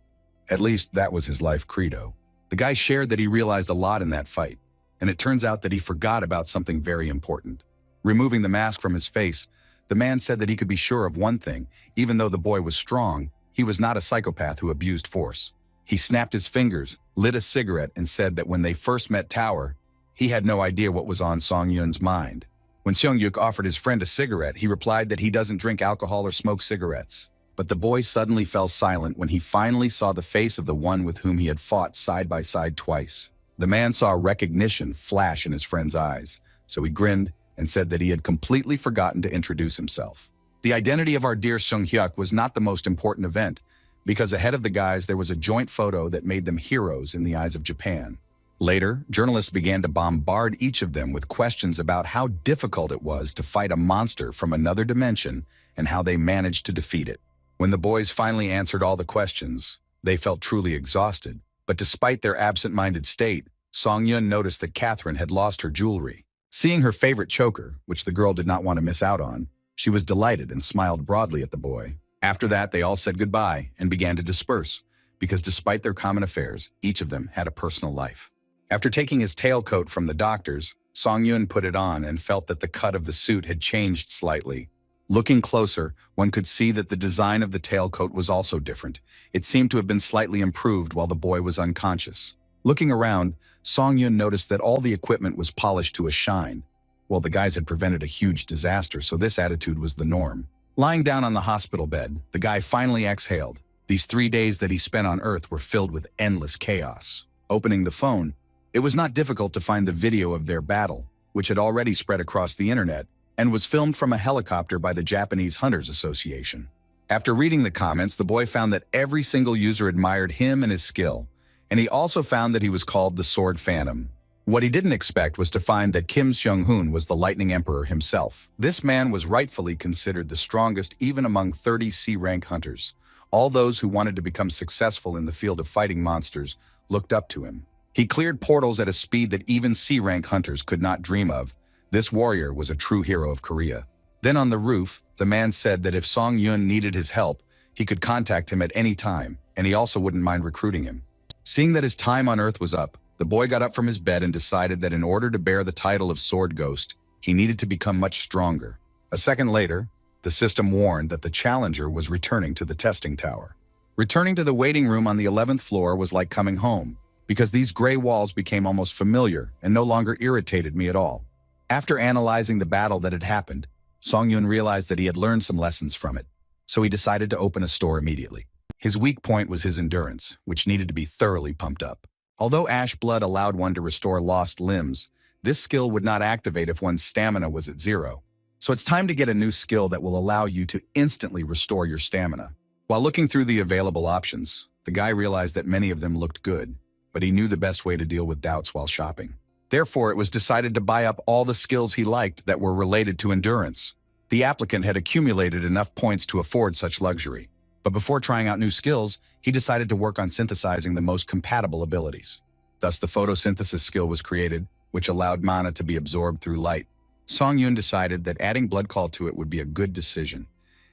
At least that was his life credo. The guy shared that he realized a lot in that fight, and it turns out that he forgot about something very important. Removing the mask from his face, the man said that he could be sure of one thing: even though the boy was strong, he was not a psychopath who abused force. He snapped his fingers, lit a cigarette, and said that when they first met Tower, he had no idea what was on Song-yun's mind. When Seung-hyuk offered his friend a cigarette, he replied that he doesn't drink alcohol or smoke cigarettes. But the boy suddenly fell silent when he finally saw the face of the one with whom he had fought side by side twice. The man saw recognition flash in his friend's eyes, so he grinned and said that he had completely forgotten to introduce himself. The identity of our dear Seung-hyuk was not the most important event, because ahead of the guys there was a joint photo that made them heroes in the eyes of Japan. Later, journalists began to bombard each of them with questions about how difficult it was to fight a monster from another dimension and how they managed to defeat it. When the boys finally answered all the questions, they felt truly exhausted. But despite their absent-minded state, Song-yun noticed that Catherine had lost her jewelry. Seeing her favorite choker, which the girl did not want to miss out on, she was delighted and smiled broadly at the boy. After that, they all said goodbye and began to disperse, because despite their common affairs, each of them had a personal life. After taking his tailcoat from the doctors, Song-yun put it on and felt that the cut of the suit had changed slightly. Looking closer, one could see that the design of the tailcoat was also different. It seemed to have been slightly improved while the boy was unconscious. Looking around, Song-yun noticed that all the equipment was polished to a shine. Well, the guys had prevented a huge disaster, so this attitude was the norm. Lying down on the hospital bed, the guy finally exhaled. These 3 days that he spent on Earth were filled with endless chaos. Opening the phone, it was not difficult to find the video of their battle, which had already spread across the internet, and was filmed from a helicopter by the Japanese Hunters Association. After reading the comments, the boy found that every single user admired him and his skill, and he also found that he was called the Sword Phantom. What he didn't expect was to find that Kim Seung-hoon was the Lightning Emperor himself. This man was rightfully considered the strongest even among 30 C-rank hunters. All those who wanted to become successful in the field of fighting monsters looked up to him. He cleared portals at a speed that even C-rank hunters could not dream of. This warrior was a true hero of Korea. Then on the roof, the man said that if Song-yun needed his help, he could contact him at any time, and he also wouldn't mind recruiting him. Seeing that his time on Earth was up, the boy got up from his bed and decided that in order to bear the title of Sword Ghost, he needed to become much stronger. A second later, the system warned that the challenger was returning to the testing tower. Returning to the waiting room on the 11th floor was like coming home, because these gray walls became almost familiar and no longer irritated me at all. After analyzing the battle that had happened, Song-yun realized that he had learned some lessons from it, so he decided to open a store immediately. His weak point was his endurance, which needed to be thoroughly pumped up. Although ash blood allowed one to restore lost limbs, this skill would not activate if one's stamina was at 0. So it's time to get a new skill that will allow you to instantly restore your stamina. While looking through the available options, the guy realized that many of them looked good, but he knew the best way to deal with doubts while shopping. Therefore, it was decided to buy up all the skills he liked that were related to endurance. The applicant had accumulated enough points to afford such luxury. But before trying out new skills, he decided to work on synthesizing the most compatible abilities. Thus, the photosynthesis skill was created, which allowed mana to be absorbed through light. Song-yun decided that adding blood call to it would be a good decision,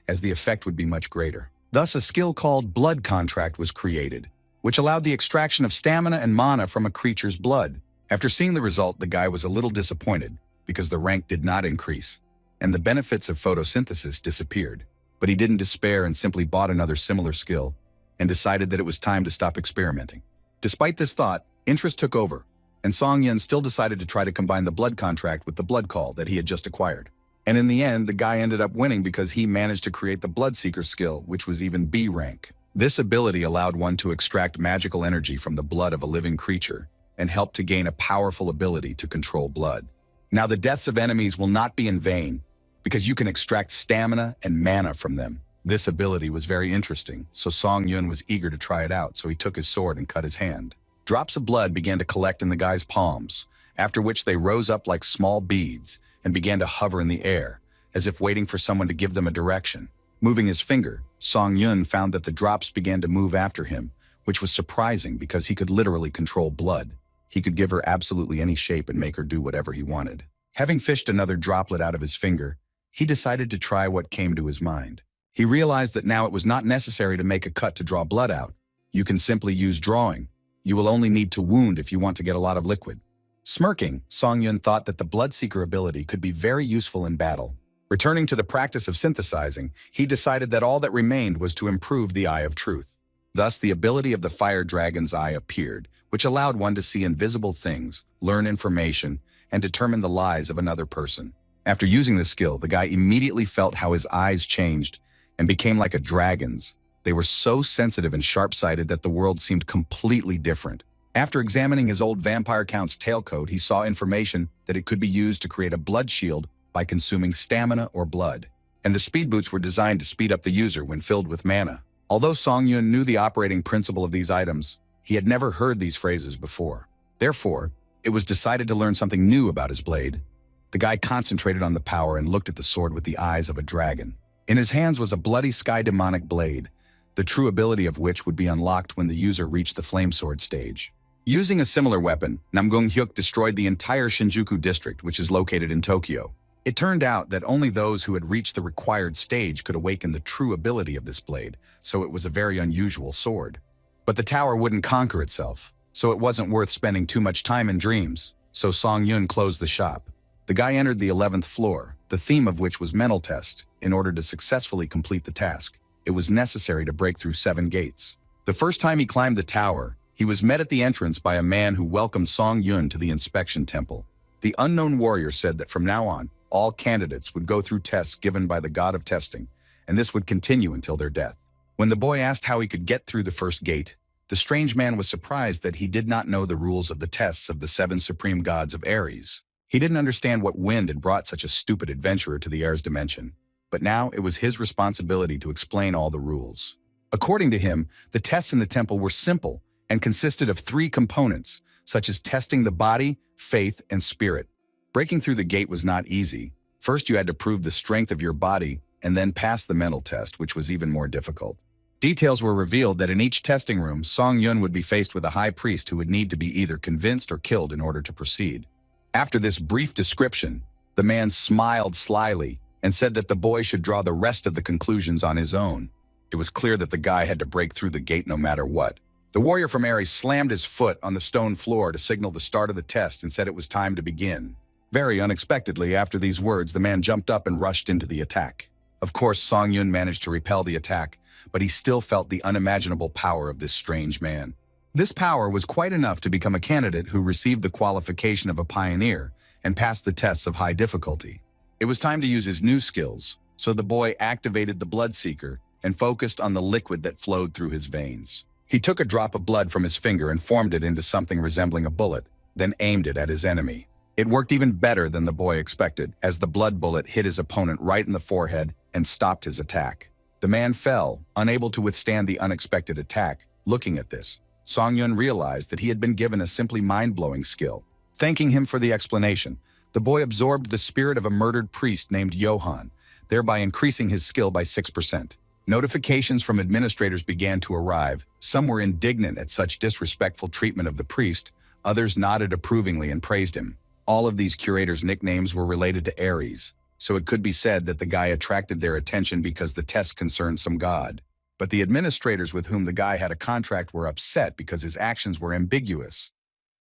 as the effect would be much greater. Thus, a skill called Blood Contract was created, which allowed the extraction of stamina and mana from a creature's blood. After seeing the result, the guy was a little disappointed, because the rank did not increase, and the benefits of photosynthesis disappeared. But he didn't despair and simply bought another similar skill, and decided that it was time to stop experimenting. Despite this thought, interest took over, and Song-yun still decided to try to combine the blood contract with the blood call that he had just acquired. And in the end, the guy ended up winning because he managed to create the Bloodseeker skill, which was even B rank. This ability allowed one to extract magical energy from the blood of a living creature and helped to gain a powerful ability to control blood. Now, the deaths of enemies will not be in vain because you can extract stamina and mana from them. This ability was very interesting, so Song Yun was eager to try it out, so he took his sword and cut his hand. Drops of blood began to collect in the guy's palms, after which they rose up like small beads and began to hover in the air, as if waiting for someone to give them a direction. Moving his finger, Song Yun found that the drops began to move after him, which was surprising because he could literally control blood. He could give her absolutely any shape and make her do whatever he wanted. Having fished another droplet out of his finger, he decided to try what came to his mind. He realized that now it was not necessary to make a cut to draw blood out. You can simply use drawing. You will only need to wound if you want to get a lot of liquid. Smirking, Song Yun thought that the Bloodseeker ability could be very useful in battle. Returning to the practice of synthesizing, he decided that all that remained was to improve the Eye of Truth. Thus, the ability of the Fire Dragon's Eye appeared, which allowed one to see invisible things, learn information, and determine the lies of another person. After using the skill, the guy immediately felt how his eyes changed and became like a dragon's. They were so sensitive and sharp-sighted that the world seemed completely different. After examining his old vampire count's tailcoat, he saw information that it could be used to create a blood shield by consuming stamina or blood. And the speed boots were designed to speed up the user when filled with mana. Although Song Yun knew the operating principle of these items, he had never heard these phrases before. Therefore, it was decided to learn something new about his blade. The guy concentrated on the power and looked at the sword with the eyes of a dragon. In his hands was a bloody sky demonic blade, the true ability of which would be unlocked when the user reached the flame sword stage. Using a similar weapon, Namgung-hyuk destroyed the entire Shinjuku district, which is located in Tokyo. It turned out that only those who had reached the required stage could awaken the true ability of this blade, so it was a very unusual sword. But the tower wouldn't conquer itself, so it wasn't worth spending too much time in dreams, so Song Yun closed the shop. The guy entered the 11th floor, the theme of which was mental test. In order to successfully complete the task, it was necessary to break through 7 gates. The first time he climbed the tower, he was met at the entrance by a man who welcomed Song Yun to the inspection temple. The unknown warrior said that from now on, all candidates would go through tests given by the god of testing, and this would continue until their death. When the boy asked how he could get through the first gate, the strange man was surprised that he did not know the rules of the tests of the 7 supreme gods of Ares. He didn't understand what wind had brought such a stupid adventurer to the Ares dimension, but now it was his responsibility to explain all the rules. According to him, the tests in the temple were simple and consisted of 3 components, such as testing the body, faith, and spirit. Breaking through the gate was not easy. First, you had to prove the strength of your body and then pass the mental test, which was even more difficult. Details were revealed that in each testing room, Song Yun would be faced with a high priest who would need to be either convinced or killed in order to proceed. After this brief description, the man smiled slyly and said that the boy should draw the rest of the conclusions on his own. It was clear that the guy had to break through the gate no matter what. The warrior from Ares slammed his foot on the stone floor to signal the start of the test and said it was time to begin. Very unexpectedly, after these words, the man jumped up and rushed into the attack. Of course, Song Yun managed to repel the attack, but he still felt the unimaginable power of this strange man. This power was quite enough to become a candidate who received the qualification of a pioneer and passed the tests of high difficulty. It was time to use his new skills, so the boy activated the Bloodseeker and focused on the liquid that flowed through his veins. He took a drop of blood from his finger and formed it into something resembling a bullet, then aimed it at his enemy. It worked even better than the boy expected, as the blood bullet hit his opponent right in the forehead and stopped his attack. The man fell, unable to withstand the unexpected attack. Looking at this, Song Yun realized that he had been given a simply mind-blowing skill. Thanking him for the explanation, the boy absorbed the spirit of a murdered priest named Johann, thereby increasing his skill by 6%. Notifications from administrators began to arrive. Some were indignant at such disrespectful treatment of the priest, others nodded approvingly and praised him. All of these curators' nicknames were related to Ares, so it could be said that the guy attracted their attention because the test concerned some god. But the administrators with whom the guy had a contract were upset because his actions were ambiguous,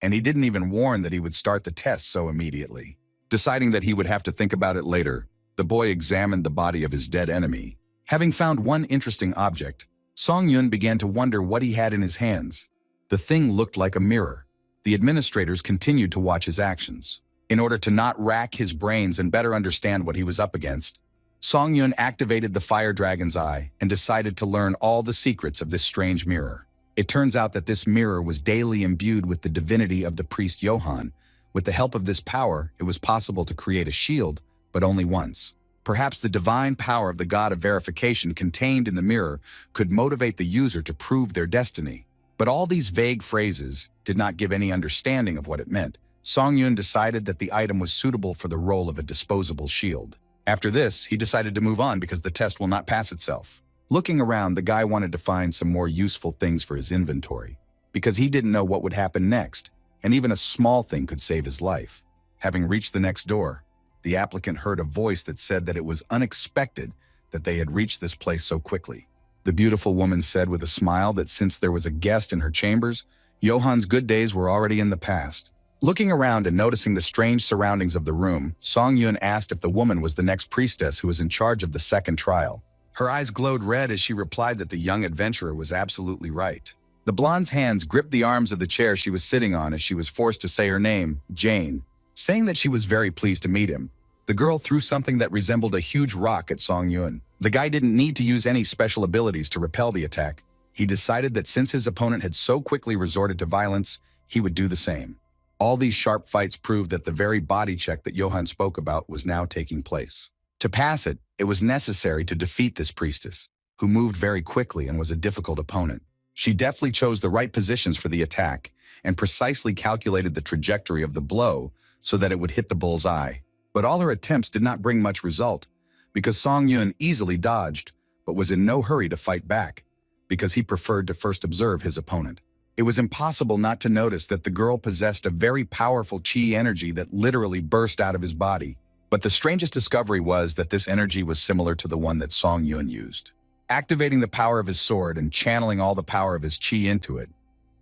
and he didn't even warn that he would start the test so immediately. Deciding that he would have to think about it later, the boy examined the body of his dead enemy. Having found one interesting object, Song Yun began to wonder what he had in his hands. The thing looked like a mirror. The administrators continued to watch his actions. In order to not rack his brains and better understand what he was up against, Song Yun activated the fire dragon's eye and decided to learn all the secrets of this strange mirror. It turns out that this mirror was daily imbued with the divinity of the priest Johann. With the help of this power, it was possible to create a shield, but only once. Perhaps the divine power of the god of verification contained in the mirror could motivate the user to prove their destiny. But all these vague phrases did not give any understanding of what it meant. Song Yun decided that the item was suitable for the role of a disposable shield. After this, he decided to move on because the test will not pass itself. Looking around, the guy wanted to find some more useful things for his inventory, because he didn't know what would happen next, and even a small thing could save his life. Having reached the next door, the applicant heard a voice that said that it was unexpected that they had reached this place so quickly. The beautiful woman said with a smile that since there was a guest in her chambers, Johann's good days were already in the past. Looking around and noticing the strange surroundings of the room, Song Yun asked if the woman was the next priestess who was in charge of the second trial. Her eyes glowed red as she replied that the young adventurer was absolutely right. The blonde's hands gripped the arms of the chair she was sitting on as she was forced to say her name, Jane. Saying that she was very pleased to meet him, the girl threw something that resembled a huge rock at Song Yun. The guy didn't need to use any special abilities to repel the attack. He decided that since his opponent had so quickly resorted to violence, he would do the same. All these sharp fights proved that the very body check that Johann spoke about was now taking place. To pass it, it was necessary to defeat this priestess, who moved very quickly and was a difficult opponent. She deftly chose the right positions for the attack and precisely calculated the trajectory of the blow so that it would hit the bull's eye. But all her attempts did not bring much result, because Song Yun easily dodged, but was in no hurry to fight back, because he preferred to first observe his opponent. It was impossible not to notice that the girl possessed a very powerful chi energy that literally burst out of his body. But the strangest discovery was that this energy was similar to the one that Song Yun used. Activating the power of his sword and channeling all the power of his chi into it,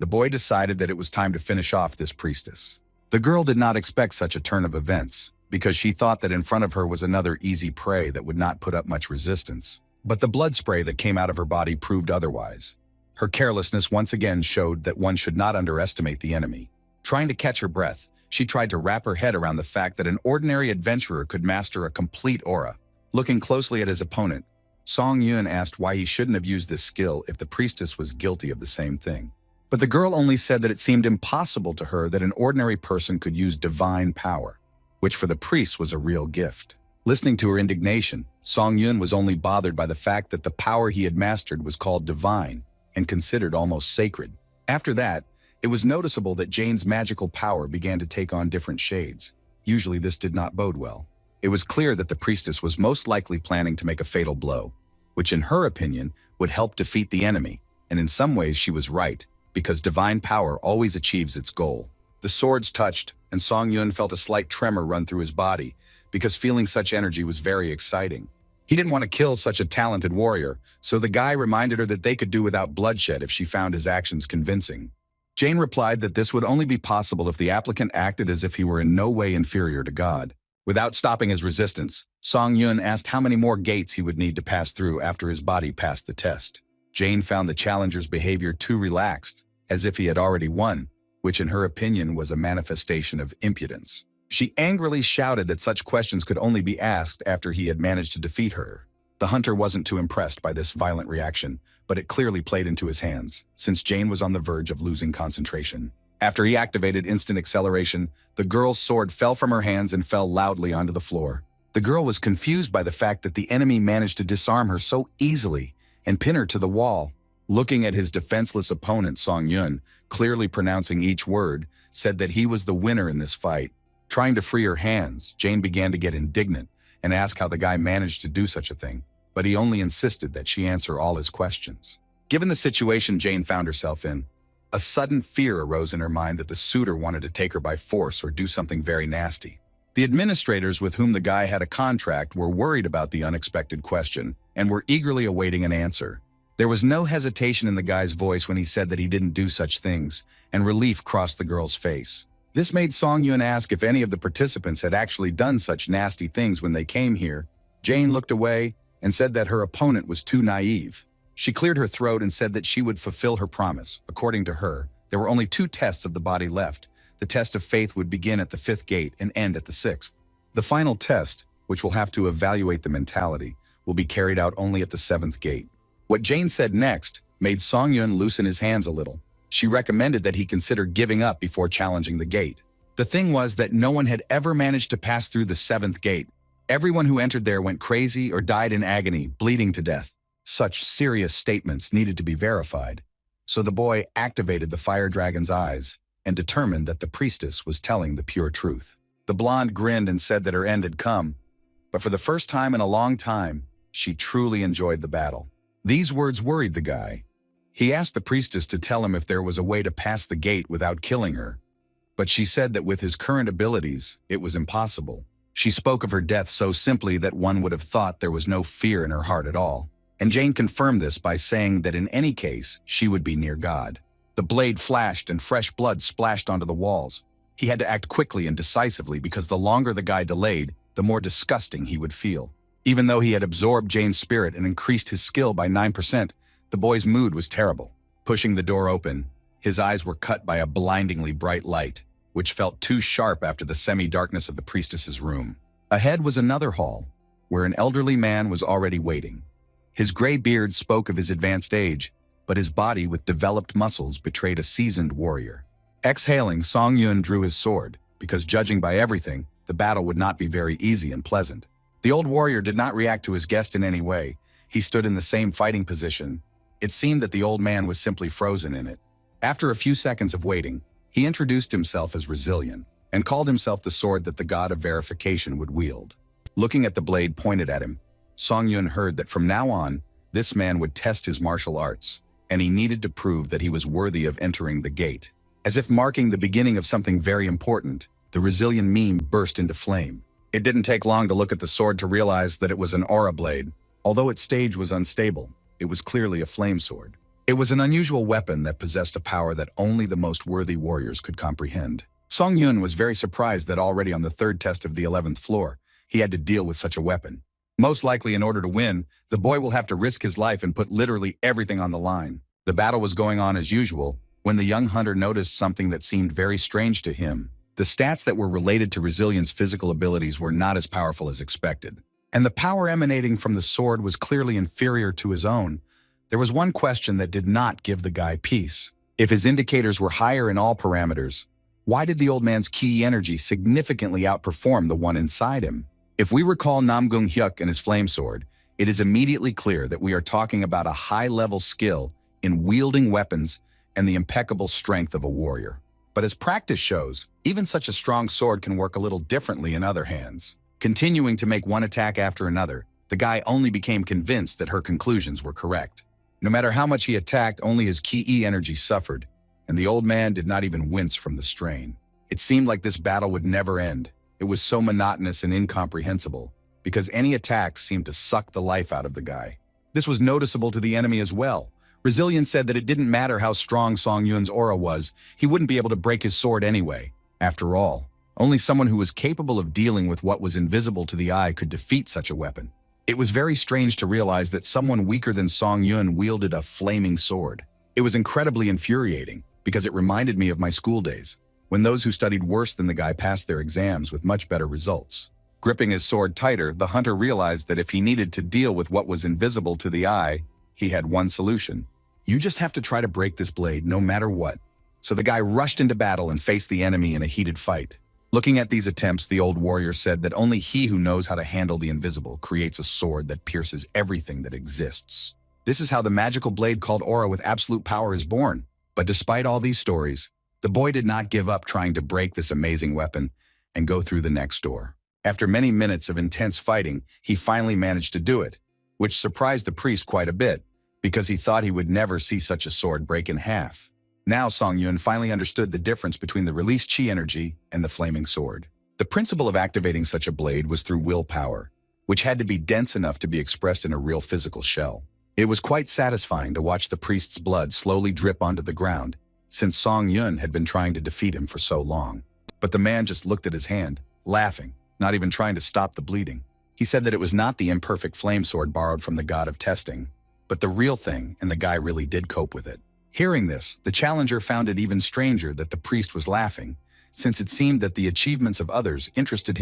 the boy decided that it was time to finish off this priestess. The girl did not expect such a turn of events, because she thought that in front of her was another easy prey that would not put up much resistance. But the blood spray that came out of her body proved otherwise. Her carelessness once again showed that one should not underestimate the enemy. Trying to catch her breath, she tried to wrap her head around the fact that an ordinary adventurer could master a complete aura. Looking closely at his opponent, Song Yun asked why he shouldn't have used this skill if the priestess was guilty of the same thing. But the girl only said that it seemed impossible to her that an ordinary person could use divine power, which for the priest was a real gift. Listening to her indignation, Song Yun was only bothered by the fact that the power he had mastered was called divine and considered almost sacred. After that, it was noticeable that Jane's magical power began to take on different shades. Usually this did not bode well. It was clear that the priestess was most likely planning to make a fatal blow, which in her opinion would help defeat the enemy, and in some ways she was right, because divine power always achieves its goal. The swords touched, and Song Yun felt a slight tremor run through his body, because feeling such energy was very exciting. He didn't want to kill such a talented warrior, so the guy reminded her that they could do without bloodshed if she found his actions convincing. Jane replied that this would only be possible if the applicant acted as if he were in no way inferior to God. Without stopping his resistance, Song Yun asked how many more gates he would need to pass through after his body passed the test. Jane found the challenger's behavior too relaxed, as if he had already won, which in her opinion was a manifestation of impudence. She angrily shouted that such questions could only be asked after he had managed to defeat her. The hunter wasn't too impressed by this violent reaction, but it clearly played into his hands, since Jane was on the verge of losing concentration. After he activated instant acceleration, the girl's sword fell from her hands and fell loudly onto the floor. The girl was confused by the fact that the enemy managed to disarm her so easily and pin her to the wall. Looking at his defenseless opponent, Song Yun, clearly pronouncing each word, said that he was the winner in this fight. Trying to free her hands, Jane began to get indignant and ask how the guy managed to do such a thing, but he only insisted that she answer all his questions. Given the situation Jane found herself in, a sudden fear arose in her mind that the suitor wanted to take her by force or do something very nasty. The administrators with whom the guy had a contract were worried about the unexpected question and were eagerly awaiting an answer. There was no hesitation in the guy's voice when he said that he didn't do such things, and relief crossed the girl's face. This made Song Yun ask if any of the participants had actually done such nasty things when they came here. Jane looked away and said that her opponent was too naive. She cleared her throat and said that she would fulfill her promise. According to her, there were only 2 tests of the body left, The test of faith would begin at the 5th gate and end at the 6th. The final test, which will have to evaluate the mentality, will be carried out only at the 7th gate. What Jane said next made Song-Yun loosen his hands a little. She recommended that he consider giving up before challenging the gate. The thing was that no one had ever managed to pass through the 7th gate. Everyone who entered there went crazy or died in agony, bleeding to death. Such serious statements needed to be verified. So the boy activated the fire dragon's eyes and determined that the priestess was telling the pure truth. The blonde grinned and said that her end had come, but for the first time in a long time, she truly enjoyed the battle. These words worried the guy. He asked the priestess to tell him if there was a way to pass the gate without killing her, but she said that with his current abilities, it was impossible. She spoke of her death so simply that one would have thought there was no fear in her heart at all. And Jane confirmed this by saying that in any case, she would be near God. The blade flashed and fresh blood splashed onto the walls. He had to act quickly and decisively because the longer the guy delayed, the more disgusting he would feel. Even though he had absorbed Jane's spirit and increased his skill by 9%, the boy's mood was terrible. Pushing the door open, his eyes were cut by a blindingly bright light, which felt too sharp after the semi-darkness of the priestess's room. Ahead was another hall, where an elderly man was already waiting. His gray beard spoke of his advanced age, but his body with developed muscles betrayed a seasoned warrior. Exhaling, Song-Yun drew his sword, because judging by everything, the battle would not be very easy and pleasant. The old warrior did not react to his guest in any way. He stood in the same fighting position. It seemed that the old man was simply frozen in it. After a few seconds of waiting, he introduced himself as Resilient and called himself the sword that the god of verification would wield. Looking at the blade pointed at him, Song-Yun heard that from now on, this man would test his martial arts, and he needed to prove that he was worthy of entering the gate. As if marking the beginning of something very important, the Resilient meme burst into flame. It didn't take long to look at the sword to realize that it was an aura blade. Although its stage was unstable, it was clearly a flame sword. It was an unusual weapon that possessed a power that only the most worthy warriors could comprehend. Song-Yun was very surprised that already on the 3rd test of the 11th floor, he had to deal with such a weapon. Most likely, in order to win, the boy will have to risk his life and put literally everything on the line. The battle was going on as usual when the young hunter noticed something that seemed very strange to him. The stats that were related to Resilient's physical abilities were not as powerful as expected, and the power emanating from the sword was clearly inferior to his own. There was one question that did not give the guy peace. If his indicators were higher in all parameters, why did the old man's ki energy significantly outperform the one inside him? If we recall Namgung Hyuk and his flame sword, it is immediately clear that we are talking about a high-level skill in wielding weapons and the impeccable strength of a warrior. But as practice shows, even such a strong sword can work a little differently in other hands. Continuing to make one attack after another, the guy only became convinced that her conclusions were correct. No matter how much he attacked, only his ki energy suffered, and the old man did not even wince from the strain. It seemed like this battle would never end. It was so monotonous and incomprehensible, because any attacks seemed to suck the life out of the guy. This was noticeable to the enemy as well. Resilient said that it didn't matter how strong Song-Yun's aura was, he wouldn't be able to break his sword anyway. After all, only someone who was capable of dealing with what was invisible to the eye could defeat such a weapon. It was very strange to realize that someone weaker than Song-Yun wielded a flaming sword. It was incredibly infuriating, because it reminded me of my school days, when those who studied worse than the guy passed their exams with much better results. Gripping his sword tighter, the hunter realized that if he needed to deal with what was invisible to the eye, he had one solution. You just have to try to break this blade no matter what. So the guy rushed into battle and faced the enemy in a heated fight. Looking at these attempts, the old warrior said that only he who knows how to handle the invisible creates a sword that pierces everything that exists. This is how the magical blade called Aura with absolute power is born. But despite all these stories, the boy did not give up trying to break this amazing weapon and go through the next door. After many minutes of intense fighting, he finally managed to do it, which surprised the priest quite a bit, because he thought he would never see such a sword break in half. Now Song-Yun finally understood the difference between the released chi energy and the flaming sword. The principle of activating such a blade was through willpower, which had to be dense enough to be expressed in a real physical shell. It was quite satisfying to watch the priest's blood slowly drip onto the ground, since Song-Yun had been trying to defeat him for so long. But the man just looked at his hand, laughing, not even trying to stop the bleeding. He said that it was not the imperfect flame sword borrowed from the god of testing, but the real thing, and the guy really did cope with it. Hearing this, the challenger found it even stranger that the priest was laughing, since it seemed that the achievements of others interested him.